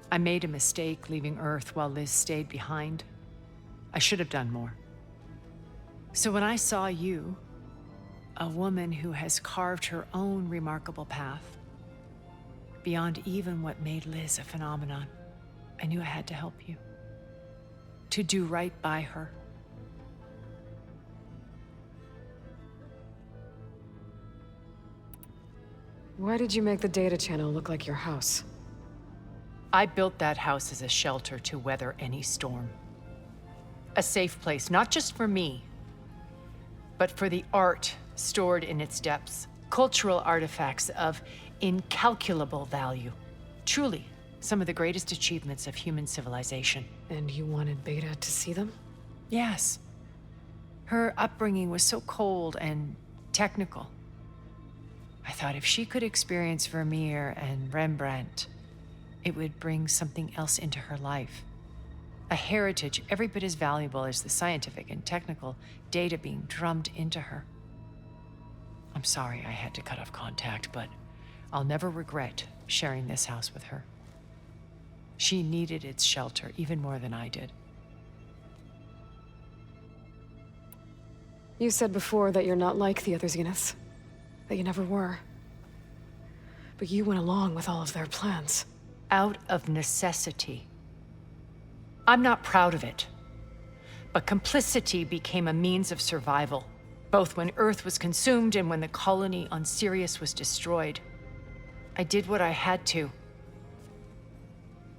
I made a mistake leaving Earth while Liz stayed behind. I should have done more. So when I saw you, a woman who has carved her own remarkable path, beyond even what made Liz a phenomenon, I knew I had to help you. To do right by her. Why did you make the data channel look like your house? I built that house as a shelter to weather any storm. A safe place, not just for me, but for the art stored in its depths. Cultural artifacts of incalculable value. Truly, some of the greatest achievements of human civilization. And you wanted Beta to see them? Yes. Her upbringing was so cold and technical. I thought if she could experience Vermeer and Rembrandt, it would bring something else into her life. A heritage every bit as valuable as the scientific and technical data being drummed into her. I'm sorry I had to cut off contact, but I'll never regret sharing this house with her. She needed its shelter even more than I did. You said before that you're not like the other Zeniths. That you never were. But you went along with all of their plans. Out of necessity. I'm not proud of it. But complicity became a means of survival, both when Earth was consumed and when the colony on Sirius was destroyed. I did what I had to.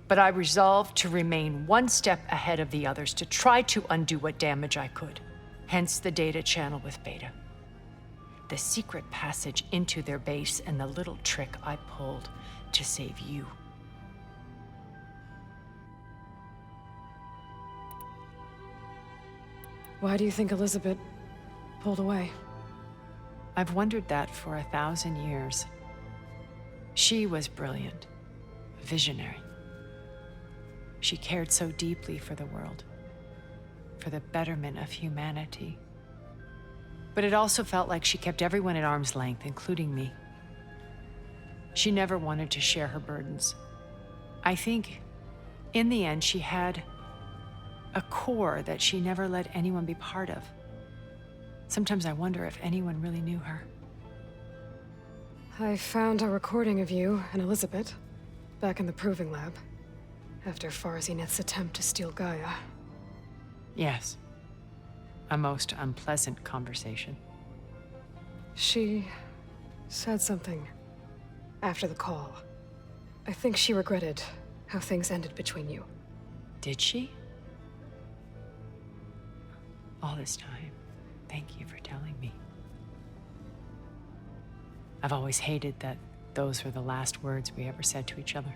But I resolved to remain one step ahead of the others, to try to undo what damage I could. Hence the data channel with Beta. The secret passage into their base and the little trick I pulled to save you. Why do you think Elizabeth pulled away? I've wondered that for 1,000 years. She was brilliant, visionary. She cared so deeply for the world, for the betterment of humanity. But it also felt like she kept everyone at arm's length, including me. She never wanted to share her burdens. I think, in the end, she had a core that she never let anyone be part of. Sometimes I wonder if anyone really knew her. I found a recording of you and Elizabeth back in the proving lab after Farzineth's attempt to steal Gaia. Yes. A most unpleasant conversation. She said something after the call. I think she regretted how things ended between you. Did she? All this time, thank you for telling me. I've always hated that those were the last words we ever said to each other.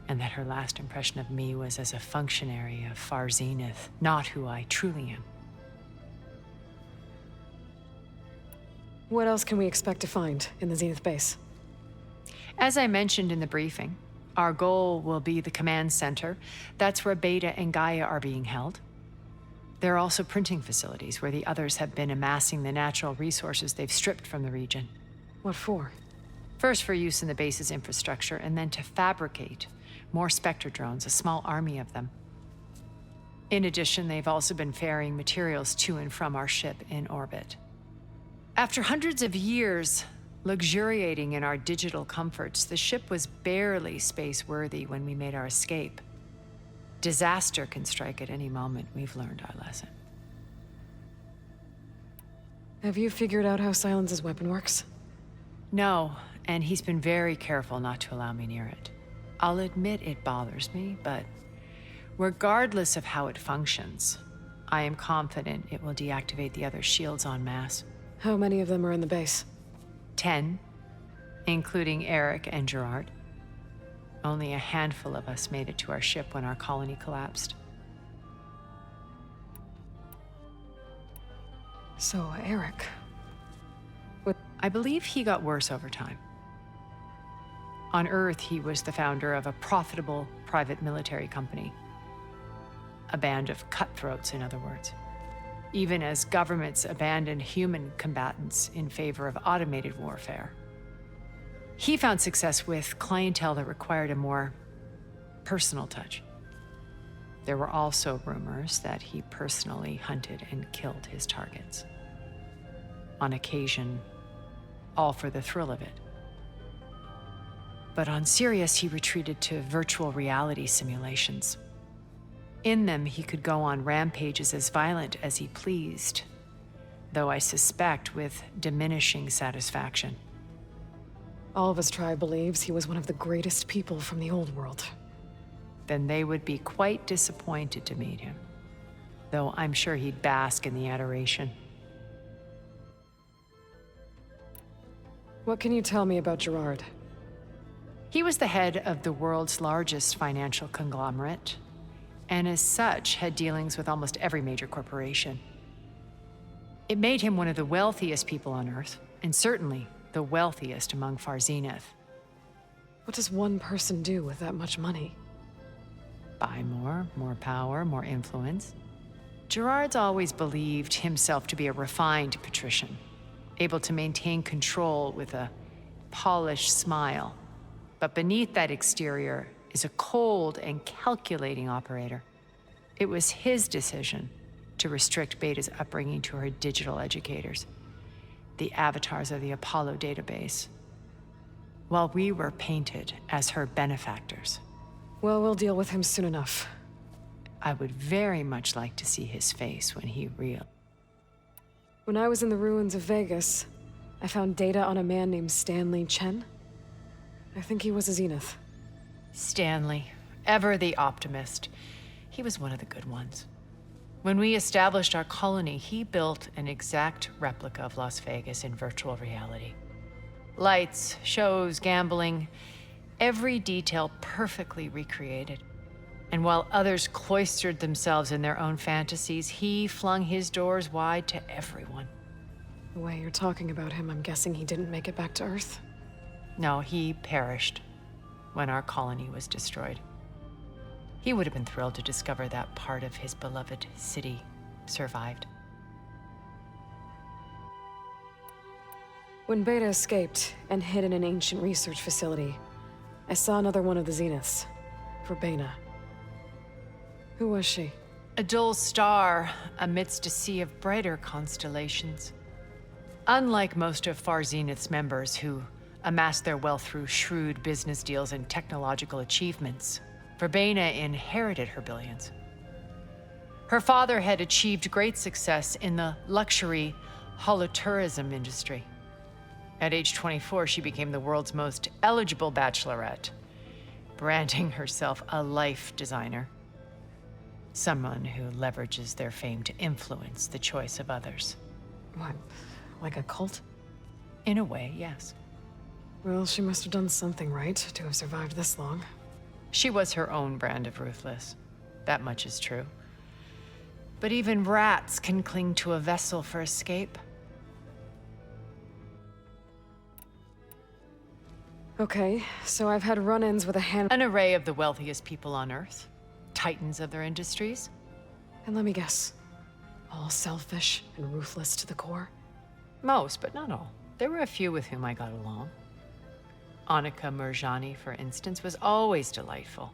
And that her last impression of me was as a functionary of Far Zenith, not who I truly am. What else can we expect to find in the Zenith base? As I mentioned in the briefing, our goal will be the command center. That's where Beta and Gaia are being held. There are also printing facilities where the others have been amassing the natural resources they've stripped from the region. What for? First for use in the base's infrastructure, and then to fabricate more Spectre drones, a small army of them. In addition, they've also been ferrying materials to and from our ship in orbit. After hundreds of years luxuriating in our digital comforts, the ship was barely space-worthy when we made our escape. Disaster can strike at any moment. We've learned our lesson. Have you figured out how Silence's weapon works? No, and he's been very careful not to allow me near it. I'll admit it bothers me, but regardless of how it functions, I am confident it will deactivate the other shields en masse. How many of them are in the base? 10, including Eric and Gerard. Only a handful of us made it to our ship when our colony collapsed. So, Eric... I believe he got worse over time. On Earth, he was the founder of a profitable private military company. A band of cutthroats, in other words. even as governments abandoned human combatants in favor of automated warfare. He found success with clientele that required a more personal touch. There were also rumors that he personally hunted and killed his targets. On occasion, all for the thrill of it. But on Sirius, he retreated to virtual reality simulations. In them, he could go on rampages as violent as he pleased, though I suspect with diminishing satisfaction. All of his tribe believes he was one of the greatest people from the old world. Then they would be quite disappointed to meet him, though I'm sure he'd bask in the adoration. What can you tell me about Gerard? He was the head of the world's largest financial conglomerate, and as such had dealings with almost every major corporation. It made him one of the wealthiest people on Earth, and certainly the wealthiest among Far Zenith. What does one person do with that much money? Buy more power, more influence. Gerard's always believed himself to be a refined patrician, able to maintain control with a polished smile. But beneath that exterior is a cold and calculating operator. It was his decision to restrict Beta's upbringing to her digital educators, the avatars of the Apollo database, while we were painted as her benefactors. Well, we'll deal with him soon enough. I would very much like to see his face when he realized. When I was in the ruins of Vegas, I found data on a man named Stanley Chen. I think he was a Zenith. Stanley, ever the optimist. He was one of the good ones. When we established our colony, he built an exact replica of Las Vegas in virtual reality. Lights, shows, gambling, every detail perfectly recreated. And while others cloistered themselves in their own fantasies, he flung his doors wide to everyone. The way you're talking about him, I'm guessing he didn't make it back to Earth? No, he perished when our colony was destroyed. He would have been thrilled to discover that part of his beloved city survived. When Beta escaped and hid in an ancient research facility, I saw another one of the Zeniths, Verbena. Who was she? A dull star amidst a sea of brighter constellations. Unlike most of Far Zenith's members who amassed their wealth through shrewd business deals and technological achievements, Verbena inherited her billions. Her father had achieved great success in the luxury holotourism industry. At age 24, she became the world's most eligible bachelorette, branding herself a life designer. Someone who leverages their fame to influence the choice of others. What, like a cult? In a way, yes. Well, she must have done something right to have survived this long. She was her own brand of ruthless. That much is true. But even rats can cling to a vessel for escape. Okay, so I've had run-ins with an array of the wealthiest people on Earth. Titans of their industries. And let me guess, all selfish and ruthless to the core? Most, but not all. There were a few with whom I got along. Annika Murjani, for instance, was always delightful.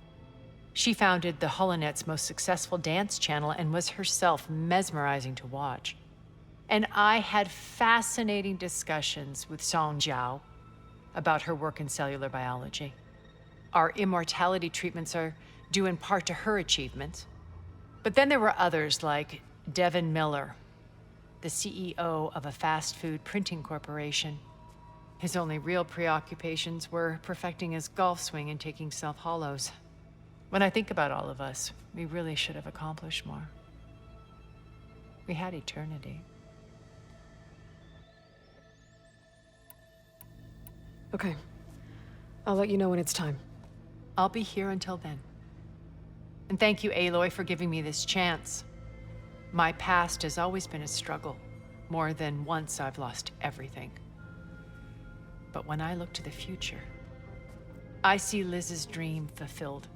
She founded the HoloNet's most successful dance channel and was herself mesmerizing to watch. And I had fascinating discussions with Song Jiao about her work in cellular biology. Our immortality treatments are due in part to her achievements. But then there were others like Devin Miller, the CEO of a fast food printing corporation. His only real preoccupations were perfecting his golf swing and taking self-hollows. When I think about all of us, we really should have accomplished more. We had eternity. Okay. I'll let you know when it's time. I'll be here until then. And thank you, Aloy, for giving me this chance. My past has always been a struggle. More than once I've lost everything. But when I look to the future, I see Liz's dream fulfilled.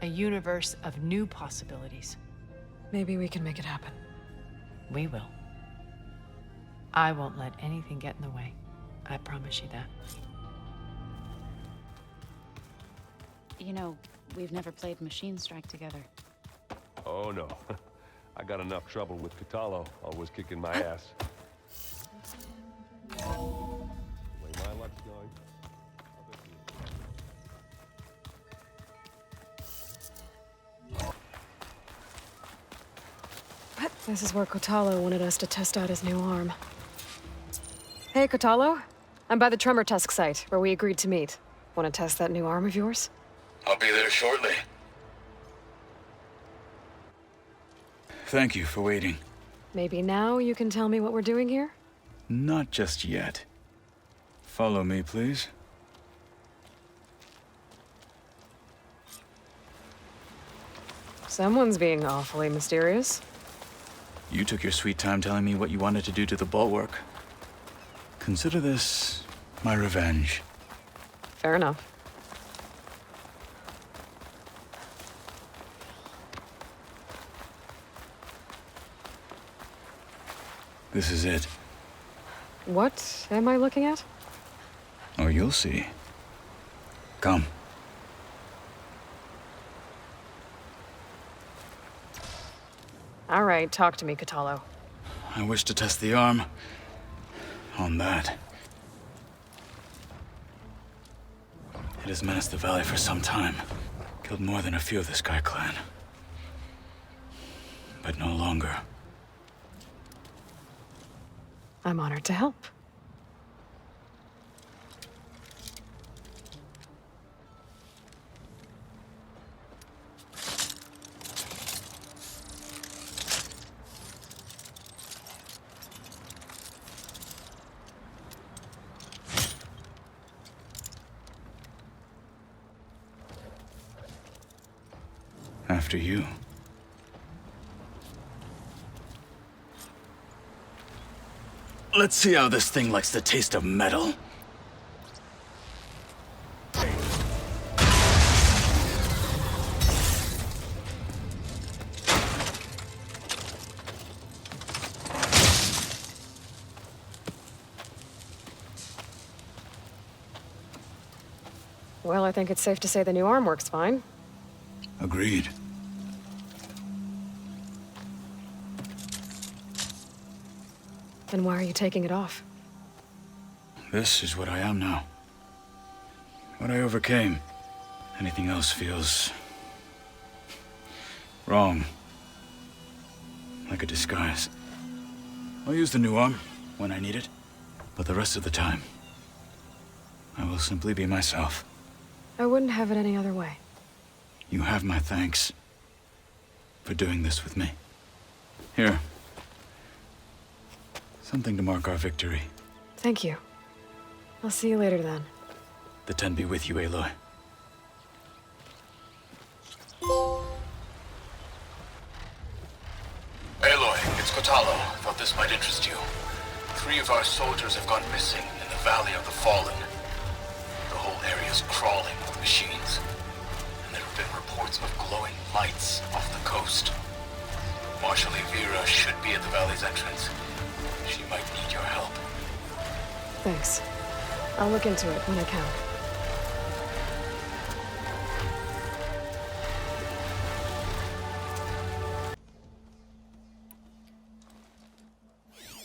A universe of new possibilities. Maybe we can make it happen. We will. I won't let anything get in the way. I promise you that. You know, we've never played Machine Strike together. Oh, no. I got enough trouble with Catallo, always kicking my ass. The way my luck's going. This is where Catallo wanted us to test out his new arm. Hey, Catallo. I'm by the Tremor Tusk site, where we agreed to meet. Want to test that new arm of yours? I'll be there shortly. Thank you for waiting. Maybe now you can tell me what we're doing here? Not just yet. Follow me, please. Someone's being awfully mysterious. You took your sweet time telling me what you wanted to do to the bulwark. Consider this my revenge. Fair enough. This is it. What am I looking at? Oh, you'll see. Come. All right, talk to me, Catallo. I wish to test the arm on that. It has menaced the valley for some time. Killed more than a few of the Sky Clan. But no longer. I'm honored to help. After you. Let's see how this thing likes the taste of metal. Well, I think it's safe to say the new arm works fine. Agreed. Then why are you taking it off? This is what I am now. What I overcame. Anything else feels wrong. Like a disguise. I'll use the new arm when I need it, but the rest of the time, I will simply be myself. I wouldn't have it any other way. You have my thanks for doing this with me. Here. Something to mark our victory. Thank you. I'll see you later then. The Ten be with you, Aloy. Aloy, it's Catallo. Thought this might interest you. 3 of our soldiers have gone missing in the Valley of the Fallen. The whole area's crawling with machines. And there have been reports of glowing lights off the coast. Marshal Vera should be at the valley's entrance. She might need your help. Thanks. I'll look into it when I can.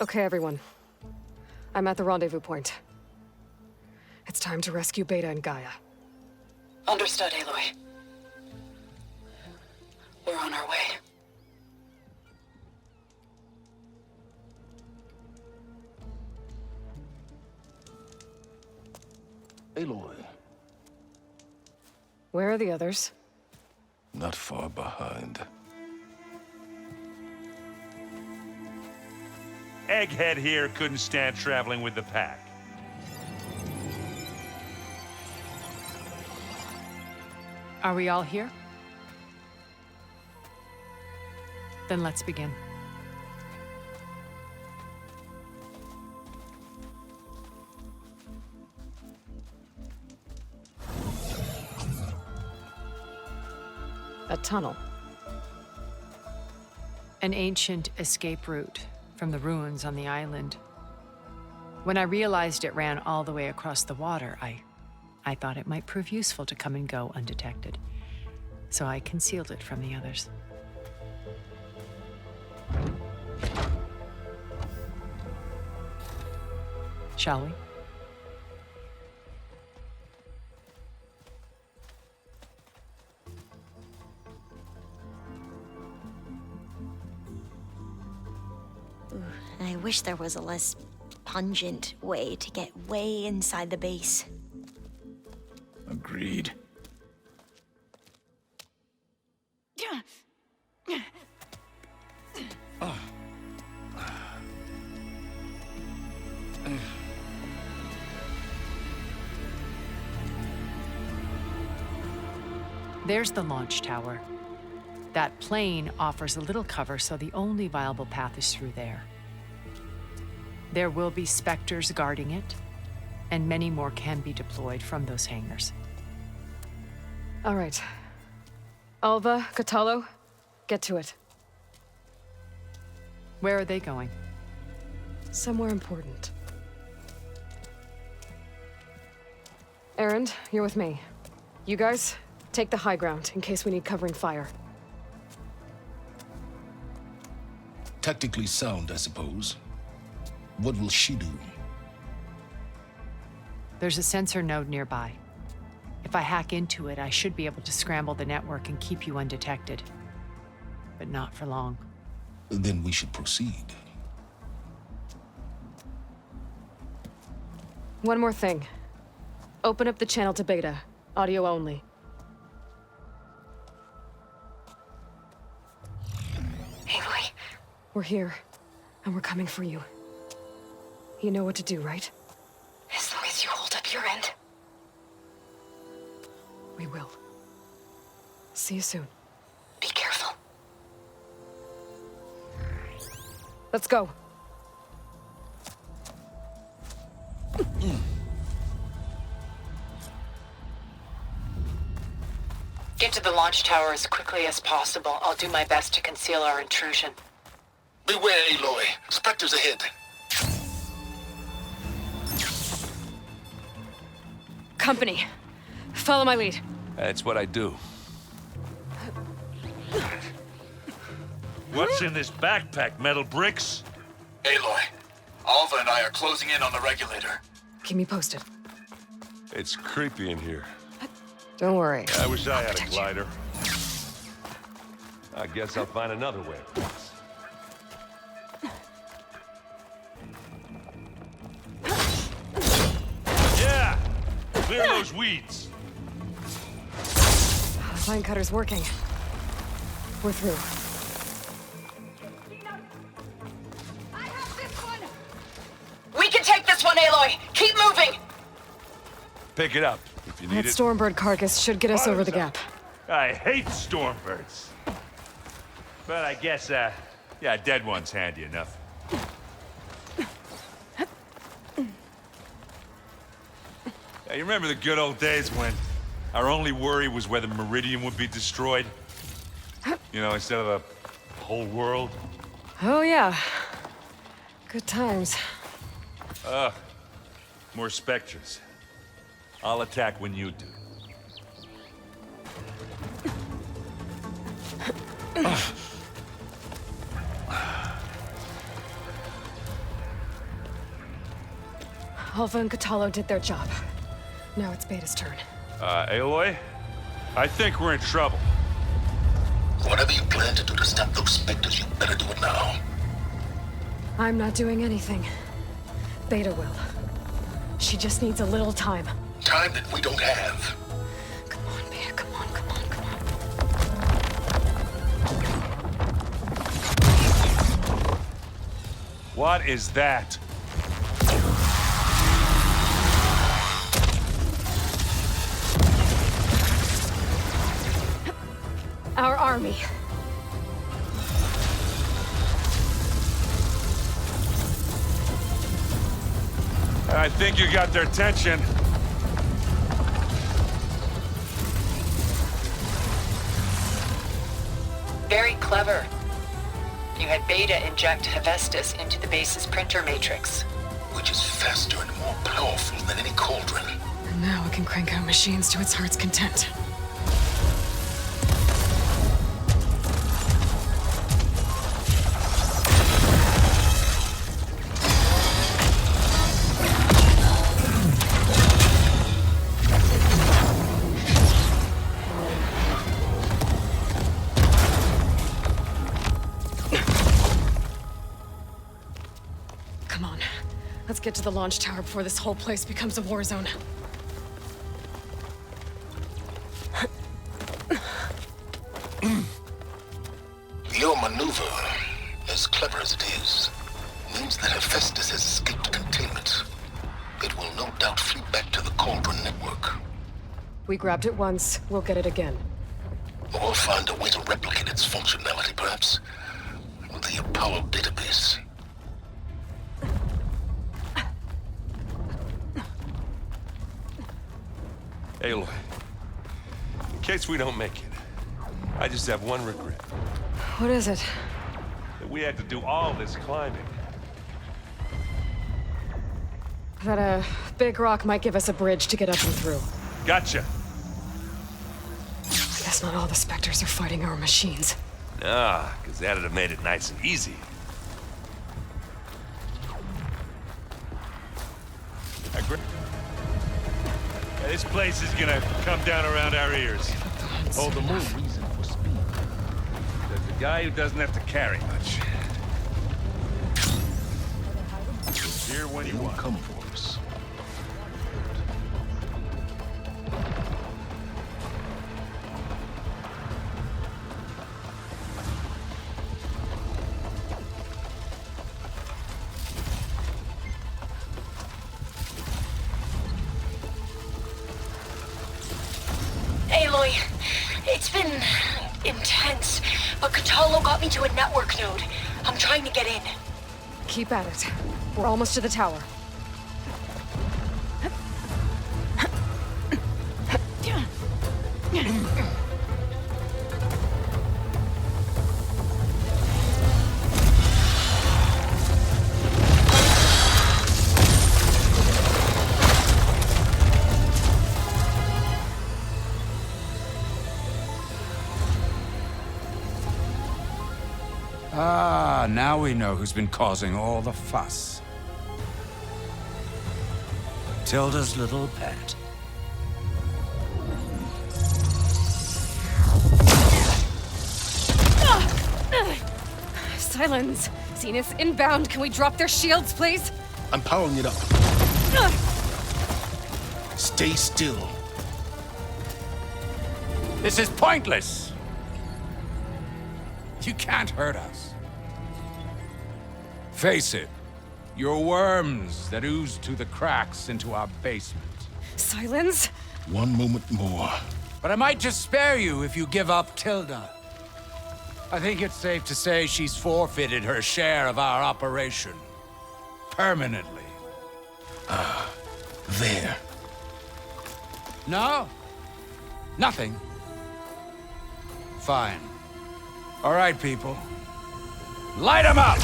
Okay, everyone. I'm at the rendezvous point. It's time to rescue Beta and Gaia. Understood, Aloy. We're on our way. Aloy. Where are the others? Not far behind. Egghead here couldn't stand traveling with the pack. Are we all here? Then let's begin. A tunnel. An ancient escape route from the ruins on the island. When I realized it ran all the way across the water, I thought it might prove useful to come and go undetected. So I concealed it from the others. Shall we? Ooh, I wish there was a less pungent way to get way inside the base. Agreed. There's the launch tower. That plane offers a little cover, so the only viable path is through there. There will be specters guarding it, and many more can be deployed from those hangars. All right. Alva, Catalo, get to it. Where are they going? Somewhere important. Erend, you're with me. You guys, take the high ground in case we need covering fire. Tactically sound, I suppose. What will she do? There's a sensor node nearby. If I hack into it, I should be able to scramble the network and keep you undetected. But not for long. Then we should proceed. One more thing. Open up the channel to beta. Audio only. Aloy? We're here, and we're coming for you. You know what to do, right? As long as you hold up your end. We will. See you soon. Be careful. Let's go. Get to the launch tower as quickly as possible. I'll do my best to conceal our intrusion. Beware, Aloy. Spectres ahead. Company. Follow my lead. That's what I do. What's in this backpack, metal bricks? Aloy, Alva and I are closing in on the regulator. Keep me posted. It's creepy in here. Don't worry. I wish I had a glider. I guess I'll find another way. Yeah! Clear those weeds. Line cutter's working. We're through. We can take this one, Aloy! Keep moving! Pick it up if you need That it. Stormbird carcass should get us over the gap. I hate stormbirds. But I guess, yeah, a dead one's handy enough. Yeah, you remember the good old days when our only worry was whether Meridian would be destroyed? You know, instead of the whole world? Oh, yeah. Good times. Ugh. More specters. I'll attack when you do. Alva and Catalo did their job. Now it's Beta's turn. Aloy? I think we're in trouble. Whatever you plan to do to stop those specters, you better do it now. I'm not doing anything. Beta will. She just needs a little time. Time that we don't have. Come on, Beta, come on, come on, come on. What is that? Our army. I think you got their attention. Very clever. You had Beta inject Hephaestus into the base's printer matrix. Which is faster and more powerful than any cauldron. And now it can crank out machines to its heart's content. Let's get to the launch tower before this whole place becomes a war zone. Your maneuver, as clever as it is, means that Hephaestus has escaped containment. It will no doubt flee back to the Cauldron network. We grabbed it once, we'll get it again. Or find a way to replicate its functionality, perhaps, with the Apollo database. Aloy, in case we don't make it, I just have one regret. What is it? That we had to do all this climbing. That a big rock might give us a bridge to get up and through. Gotcha. I guess not all the Spectres are fighting our machines. Nah, because that'd have made it nice and easy. This place is gonna come down around our ears. All the more reason for speed. There's a guy who doesn't have to carry much. Here when you want. Come for us. Aloy, it's been intense, but Katalo got me to a network node. I'm trying to get in. Keep at it. We're almost to the tower. Ah, now we know who's been causing all the fuss. Tilda's little pet. Silence! Zenith's inbound. Can we drop their shields, please? I'm powering it up. Stay still. This is pointless! You can't hurt us. Face it, you're worms that ooze to the cracks into our basement. Silence? One moment more. But I might just spare you if you give up Tilda. I think it's safe to say she's forfeited her share of our operation. Permanently. There. No? Nothing? Fine. All right, people. Light 'em up!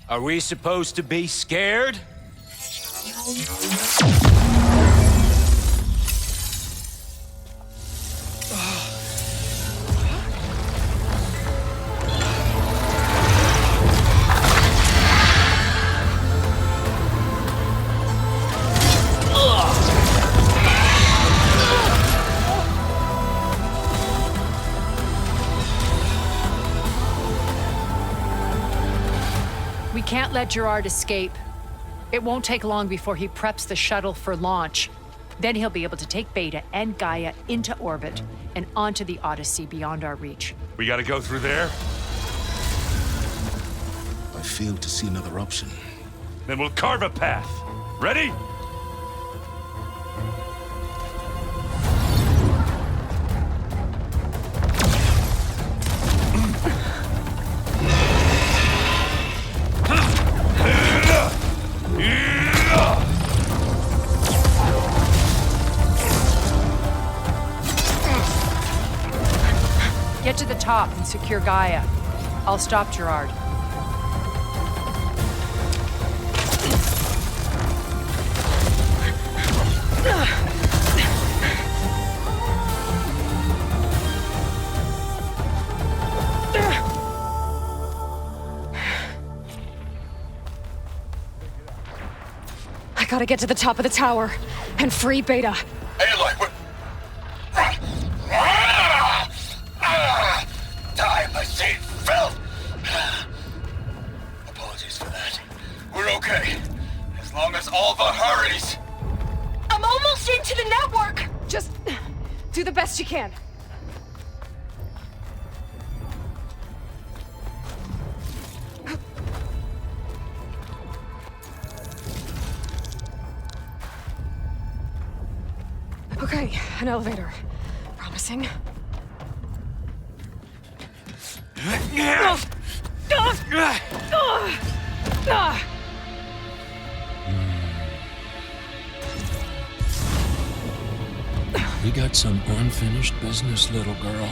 Are we supposed to be scared? We can't let Gerard escape. It won't take long before he preps the shuttle for launch. Then he'll be able to take Beta and Gaia into orbit and onto the Odyssey beyond our reach. We gotta go through there? I fail to see another option. Then we'll carve a path. Ready? Get to the top and secure Gaia. I'll stop Gerard. I gotta get to the top of the tower and free Beta. Aloy, what? Die, my seed filth! Apologies for that. We're okay. As long as Alva hurries. I'm almost into the network! Just do the best you can. Okay, an elevator. Promising. We got some unfinished business, little girl.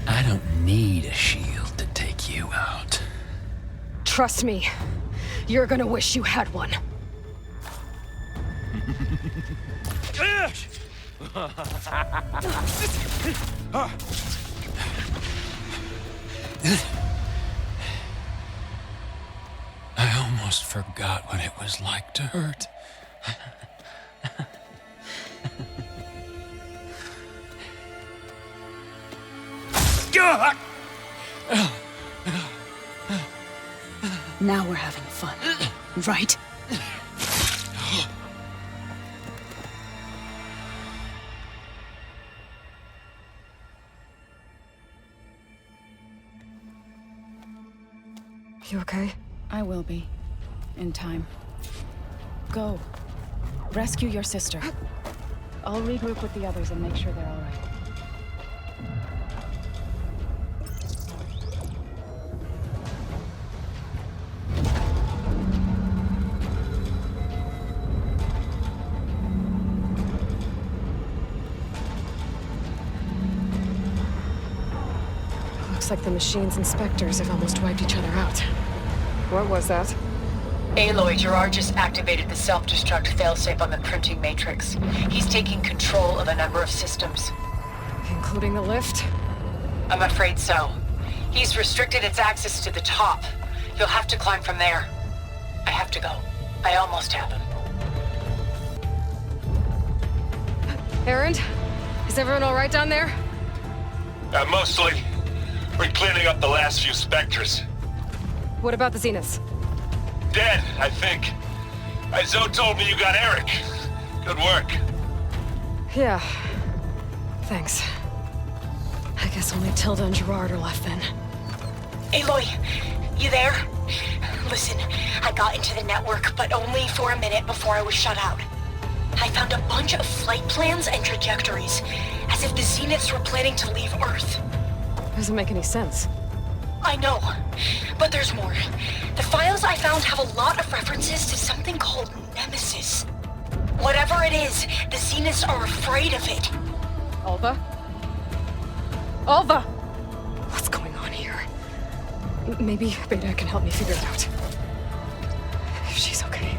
I don't need a shield to take you out. Trust me, you're gonna wish you had one. I almost forgot what it was like to hurt. Now we're having fun, right? You okay? I will be. In time. Go. Rescue your sister. I'll regroup with the others and make sure they're all right. Looks like the machine's inspectors have almost wiped each other out. What was that? Aloy, Gerard just activated the self-destruct failsafe on the printing matrix. He's taking control of a number of systems. Including the lift? I'm afraid so. He's restricted its access to the top. You'll have to climb from there. I have to go. I almost have him. Erend? Is everyone all right down there? Mostly. We're cleaning up the last few specters. What about the Zeniths? Dead, I think. Zoe told me you got Eric. Good work. Yeah. Thanks. I guess only Tilda and Gerard are left then. Aloy, you there? Listen, I got into the network, but only for a minute before I was shut out. I found a bunch of flight plans and trajectories, as if the Zeniths were planning to leave Earth. Doesn't make any sense. I know, but there's more. The files I found have a lot of references to something called Nemesis. Whatever it is, the Zeniths are afraid of it. Alva? Alva! What's going on here? Maybe Beta can help me figure it out. If she's okay.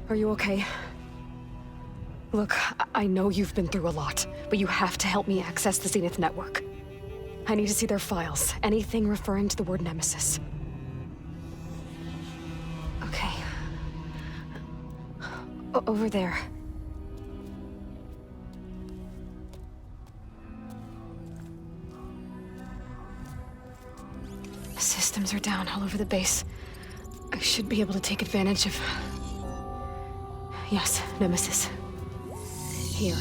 Are you okay? Look, I know you've been through a lot, but you have to help me access the Zenith network. I need to see their files, anything referring to the word Nemesis. Over there. Systems are down all over the base. I should be able to take advantage of... Yes, Nemesis. Here.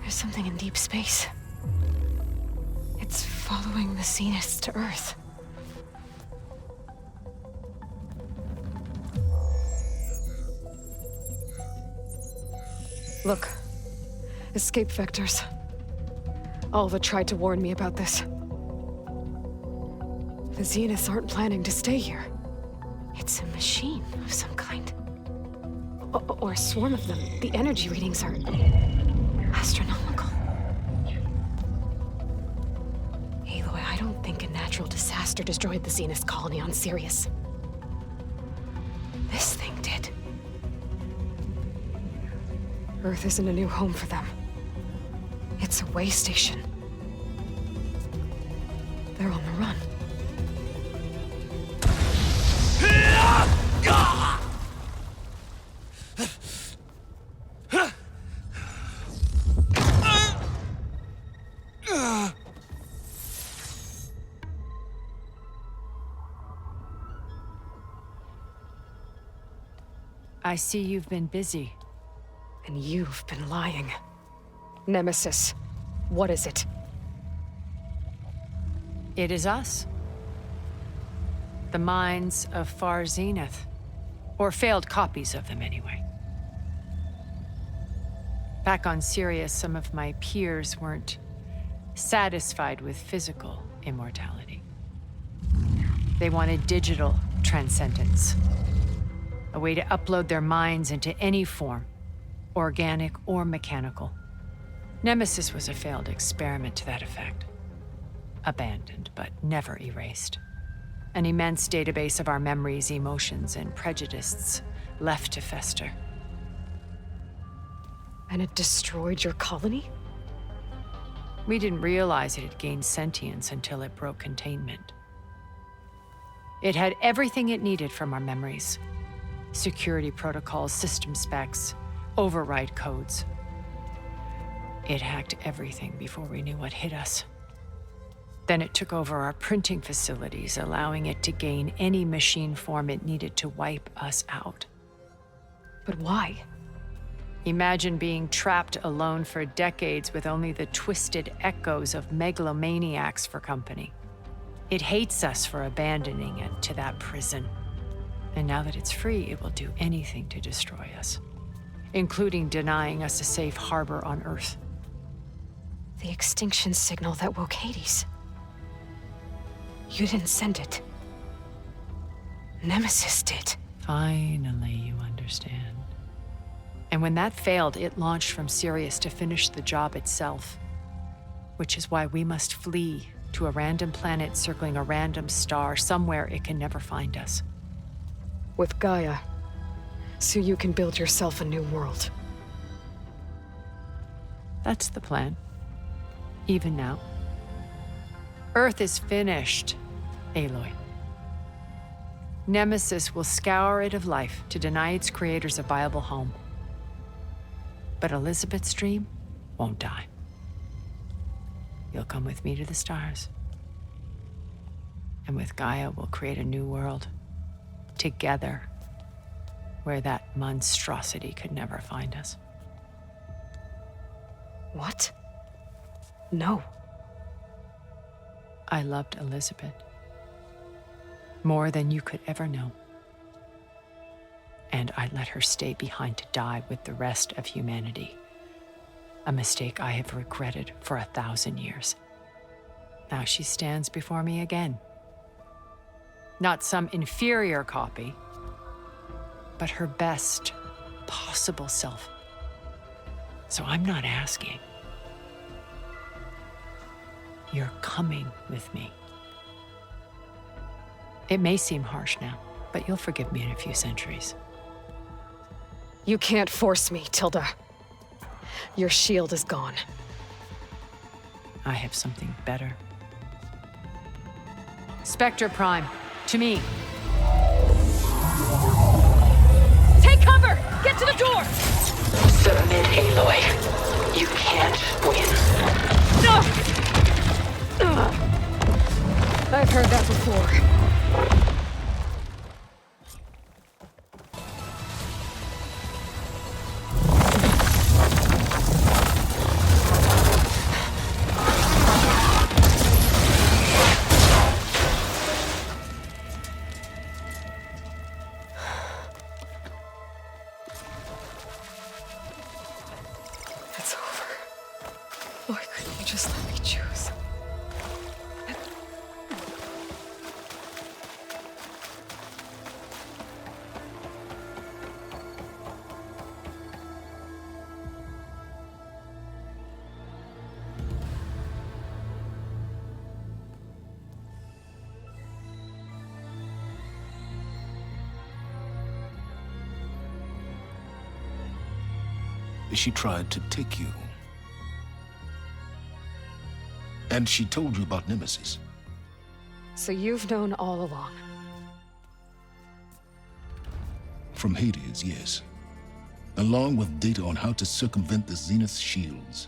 There's something in deep space. It's following the Zeniths to Earth. Look. Escape vectors. Alva tried to warn me about this. The Zeniths aren't planning to stay here. It's a machine of some kind. Or a swarm of them. The energy readings are astronomical. Aloy, I don't think a natural disaster destroyed the Zenith colony on Sirius. This thing did. Earth isn't a new home for them. It's a way station. They're on the run. I see you've been busy. And you've been lying. Nemesis, what is it? It is us. The minds of Far Zenith. Or failed copies of them, anyway. Back on Sirius, some of my peers weren't satisfied with physical immortality. They wanted digital transcendence. A way to upload their minds into any form, organic or mechanical. Nemesis was a failed experiment to that effect. Abandoned, but never erased. An immense database of our memories, emotions, and prejudices left to fester. And it destroyed your colony? We didn't realize it had gained sentience until it broke containment. It had everything it needed from our memories. Security protocols, system specs, override codes. It hacked everything before we knew what hit us. Then it took over our printing facilities, allowing it to gain any machine form it needed to wipe us out. But why? Imagine being trapped alone for decades with only the twisted echoes of megalomaniacs for company. It hates us for abandoning it to that prison. And now that it's free, it will do anything to destroy us, including denying us a safe harbor on Earth. The extinction signal that woke Hades. You didn't send it. Nemesis did. Finally, you understand. And when that failed, it launched from Sirius to finish the job itself. Which is why we must flee to a random planet circling a random star, somewhere it can never find us. With Gaia, so you can build yourself a new world. That's the plan. Even now. Earth is finished, Aloy. Nemesis will scour it of life to deny its creators a viable home. But Elizabeth's dream won't die. You'll come with me to the stars. And with Gaia, we'll create a new world. Together, where that monstrosity could never find us. What? No. I loved Elizabeth. More than you could ever know. And I let her stay behind to die with the rest of humanity. A mistake I have regretted for 1,000 years. Now she stands before me again. Not some inferior copy, but her best possible self. So I'm not asking. You're coming with me. It may seem harsh now, but you'll forgive me in a few centuries. You can't force me, Tilda. Your shield is gone. I have something better. Spectre Prime, to me. Get to the door! Submit, Aloy. You can't win. I've heard that before. It's over. Why couldn't you just let me choose? She tried to take you. And she told you about Nemesis. So you've known all along. From Hades, yes. Along with data on how to circumvent the Zenith's shields.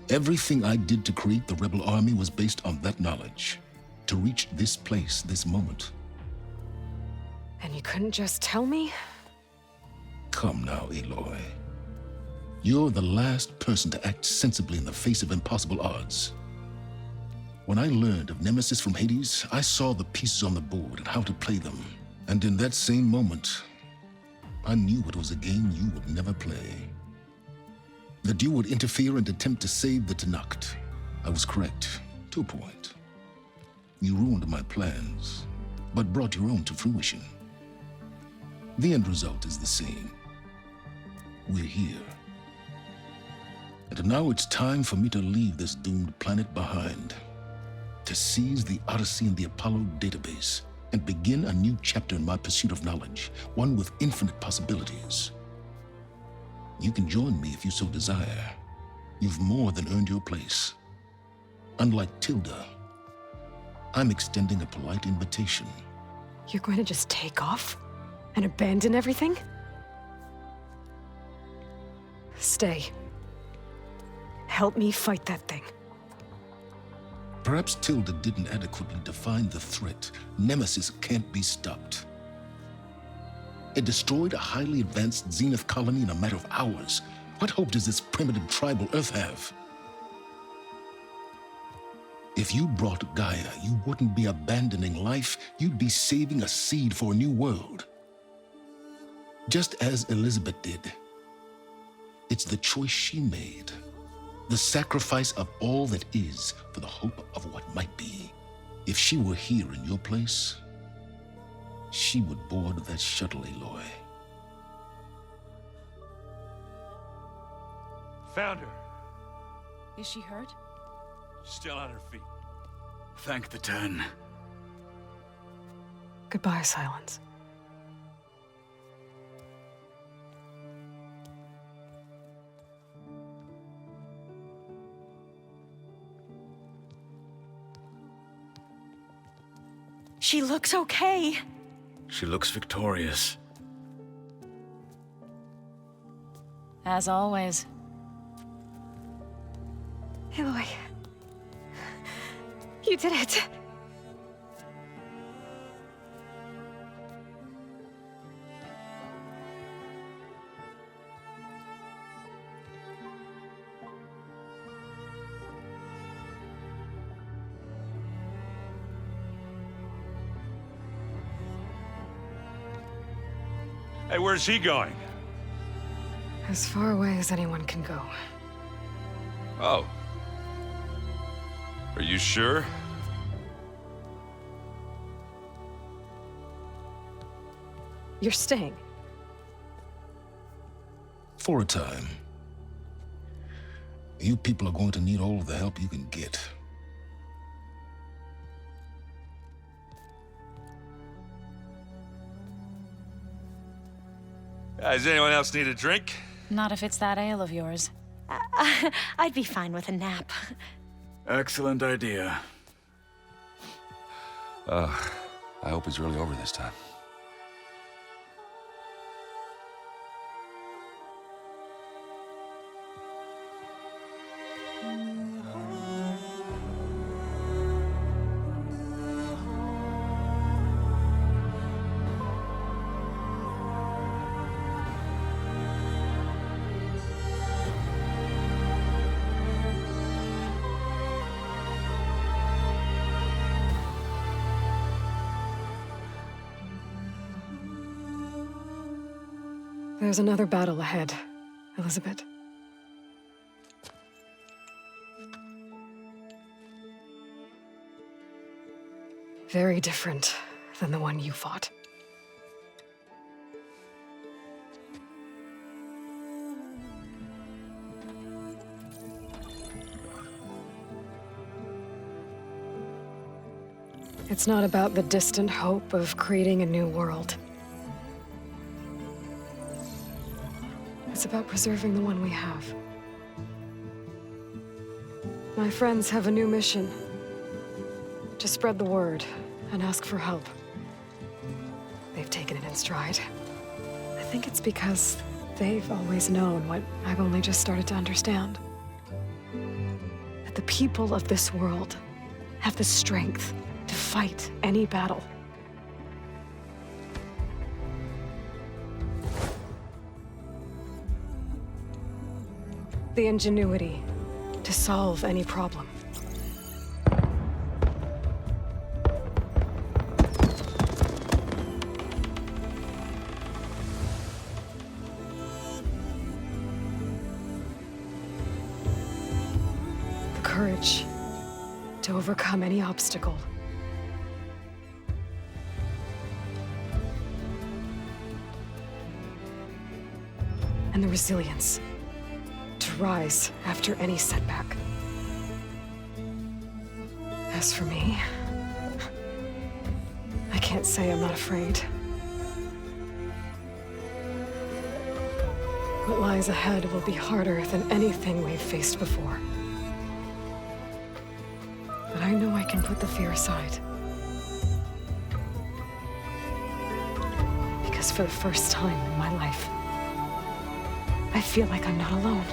Everything I did to create the rebel army was based on that knowledge. To reach this place, this moment. And you couldn't just tell me? Come now, Aloy. You're the last person to act sensibly in the face of impossible odds. When I learned of Nemesis from Hades, I saw the pieces on the board and how to play them. And in that same moment, I knew it was a game you would never play. That you would interfere and attempt to save the Tenakth. I was correct, to a point. You ruined my plans, but brought your own to fruition. The end result is the same. We're here. And now it's time for me to leave this doomed planet behind. To seize the Odyssey and the Apollo database and begin a new chapter in my pursuit of knowledge, one with infinite possibilities. You can join me if you so desire. You've more than earned your place. Unlike Tilda, I'm extending a polite invitation. You're going to just take off? And abandon everything? Stay. Help me fight that thing. Perhaps Tilda didn't adequately define the threat. Nemesis can't be stopped. It destroyed a highly advanced Zenith colony in a matter of hours. What hope does this primitive tribal Earth have? If you brought Gaia, you wouldn't be abandoning life, you'd be saving a seed for a new world. Just as Elizabeth did. It's the choice she made. The sacrifice of all that is for the hope of what might be. If she were here in your place, she would board that shuttle, Aloy. Found her. Is she hurt? Still on her feet. Thank the 10. Goodbye, Silence. She looks okay. She looks victorious. As always. Aloy. You did it. Hey, where's he going? As far away as anyone can go. Oh. Are you sure? You're staying. For a time. You people are going to need all of the help you can get. Does anyone else need a drink? Not if it's that ale of yours. I'd be fine with a nap. Excellent idea. I hope it's really over this time. There's another battle ahead, Elizabeth. Very different than the one you fought. It's not about the distant hope of creating a new world. It's about preserving the one we have. My friends have a new mission. To spread the word and ask for help. They've taken it in stride. I think it's because they've always known what I've only just started to understand. That the people of this world have the strength to fight any battle. The ingenuity to solve any problem. The courage to overcome any obstacle. And the resilience to rise after any setback. As for me, I can't say I'm not afraid. What lies ahead will be harder than anything we've faced before. But I know I can put the fear aside. Because for the first time in my life, I feel like I'm not alone.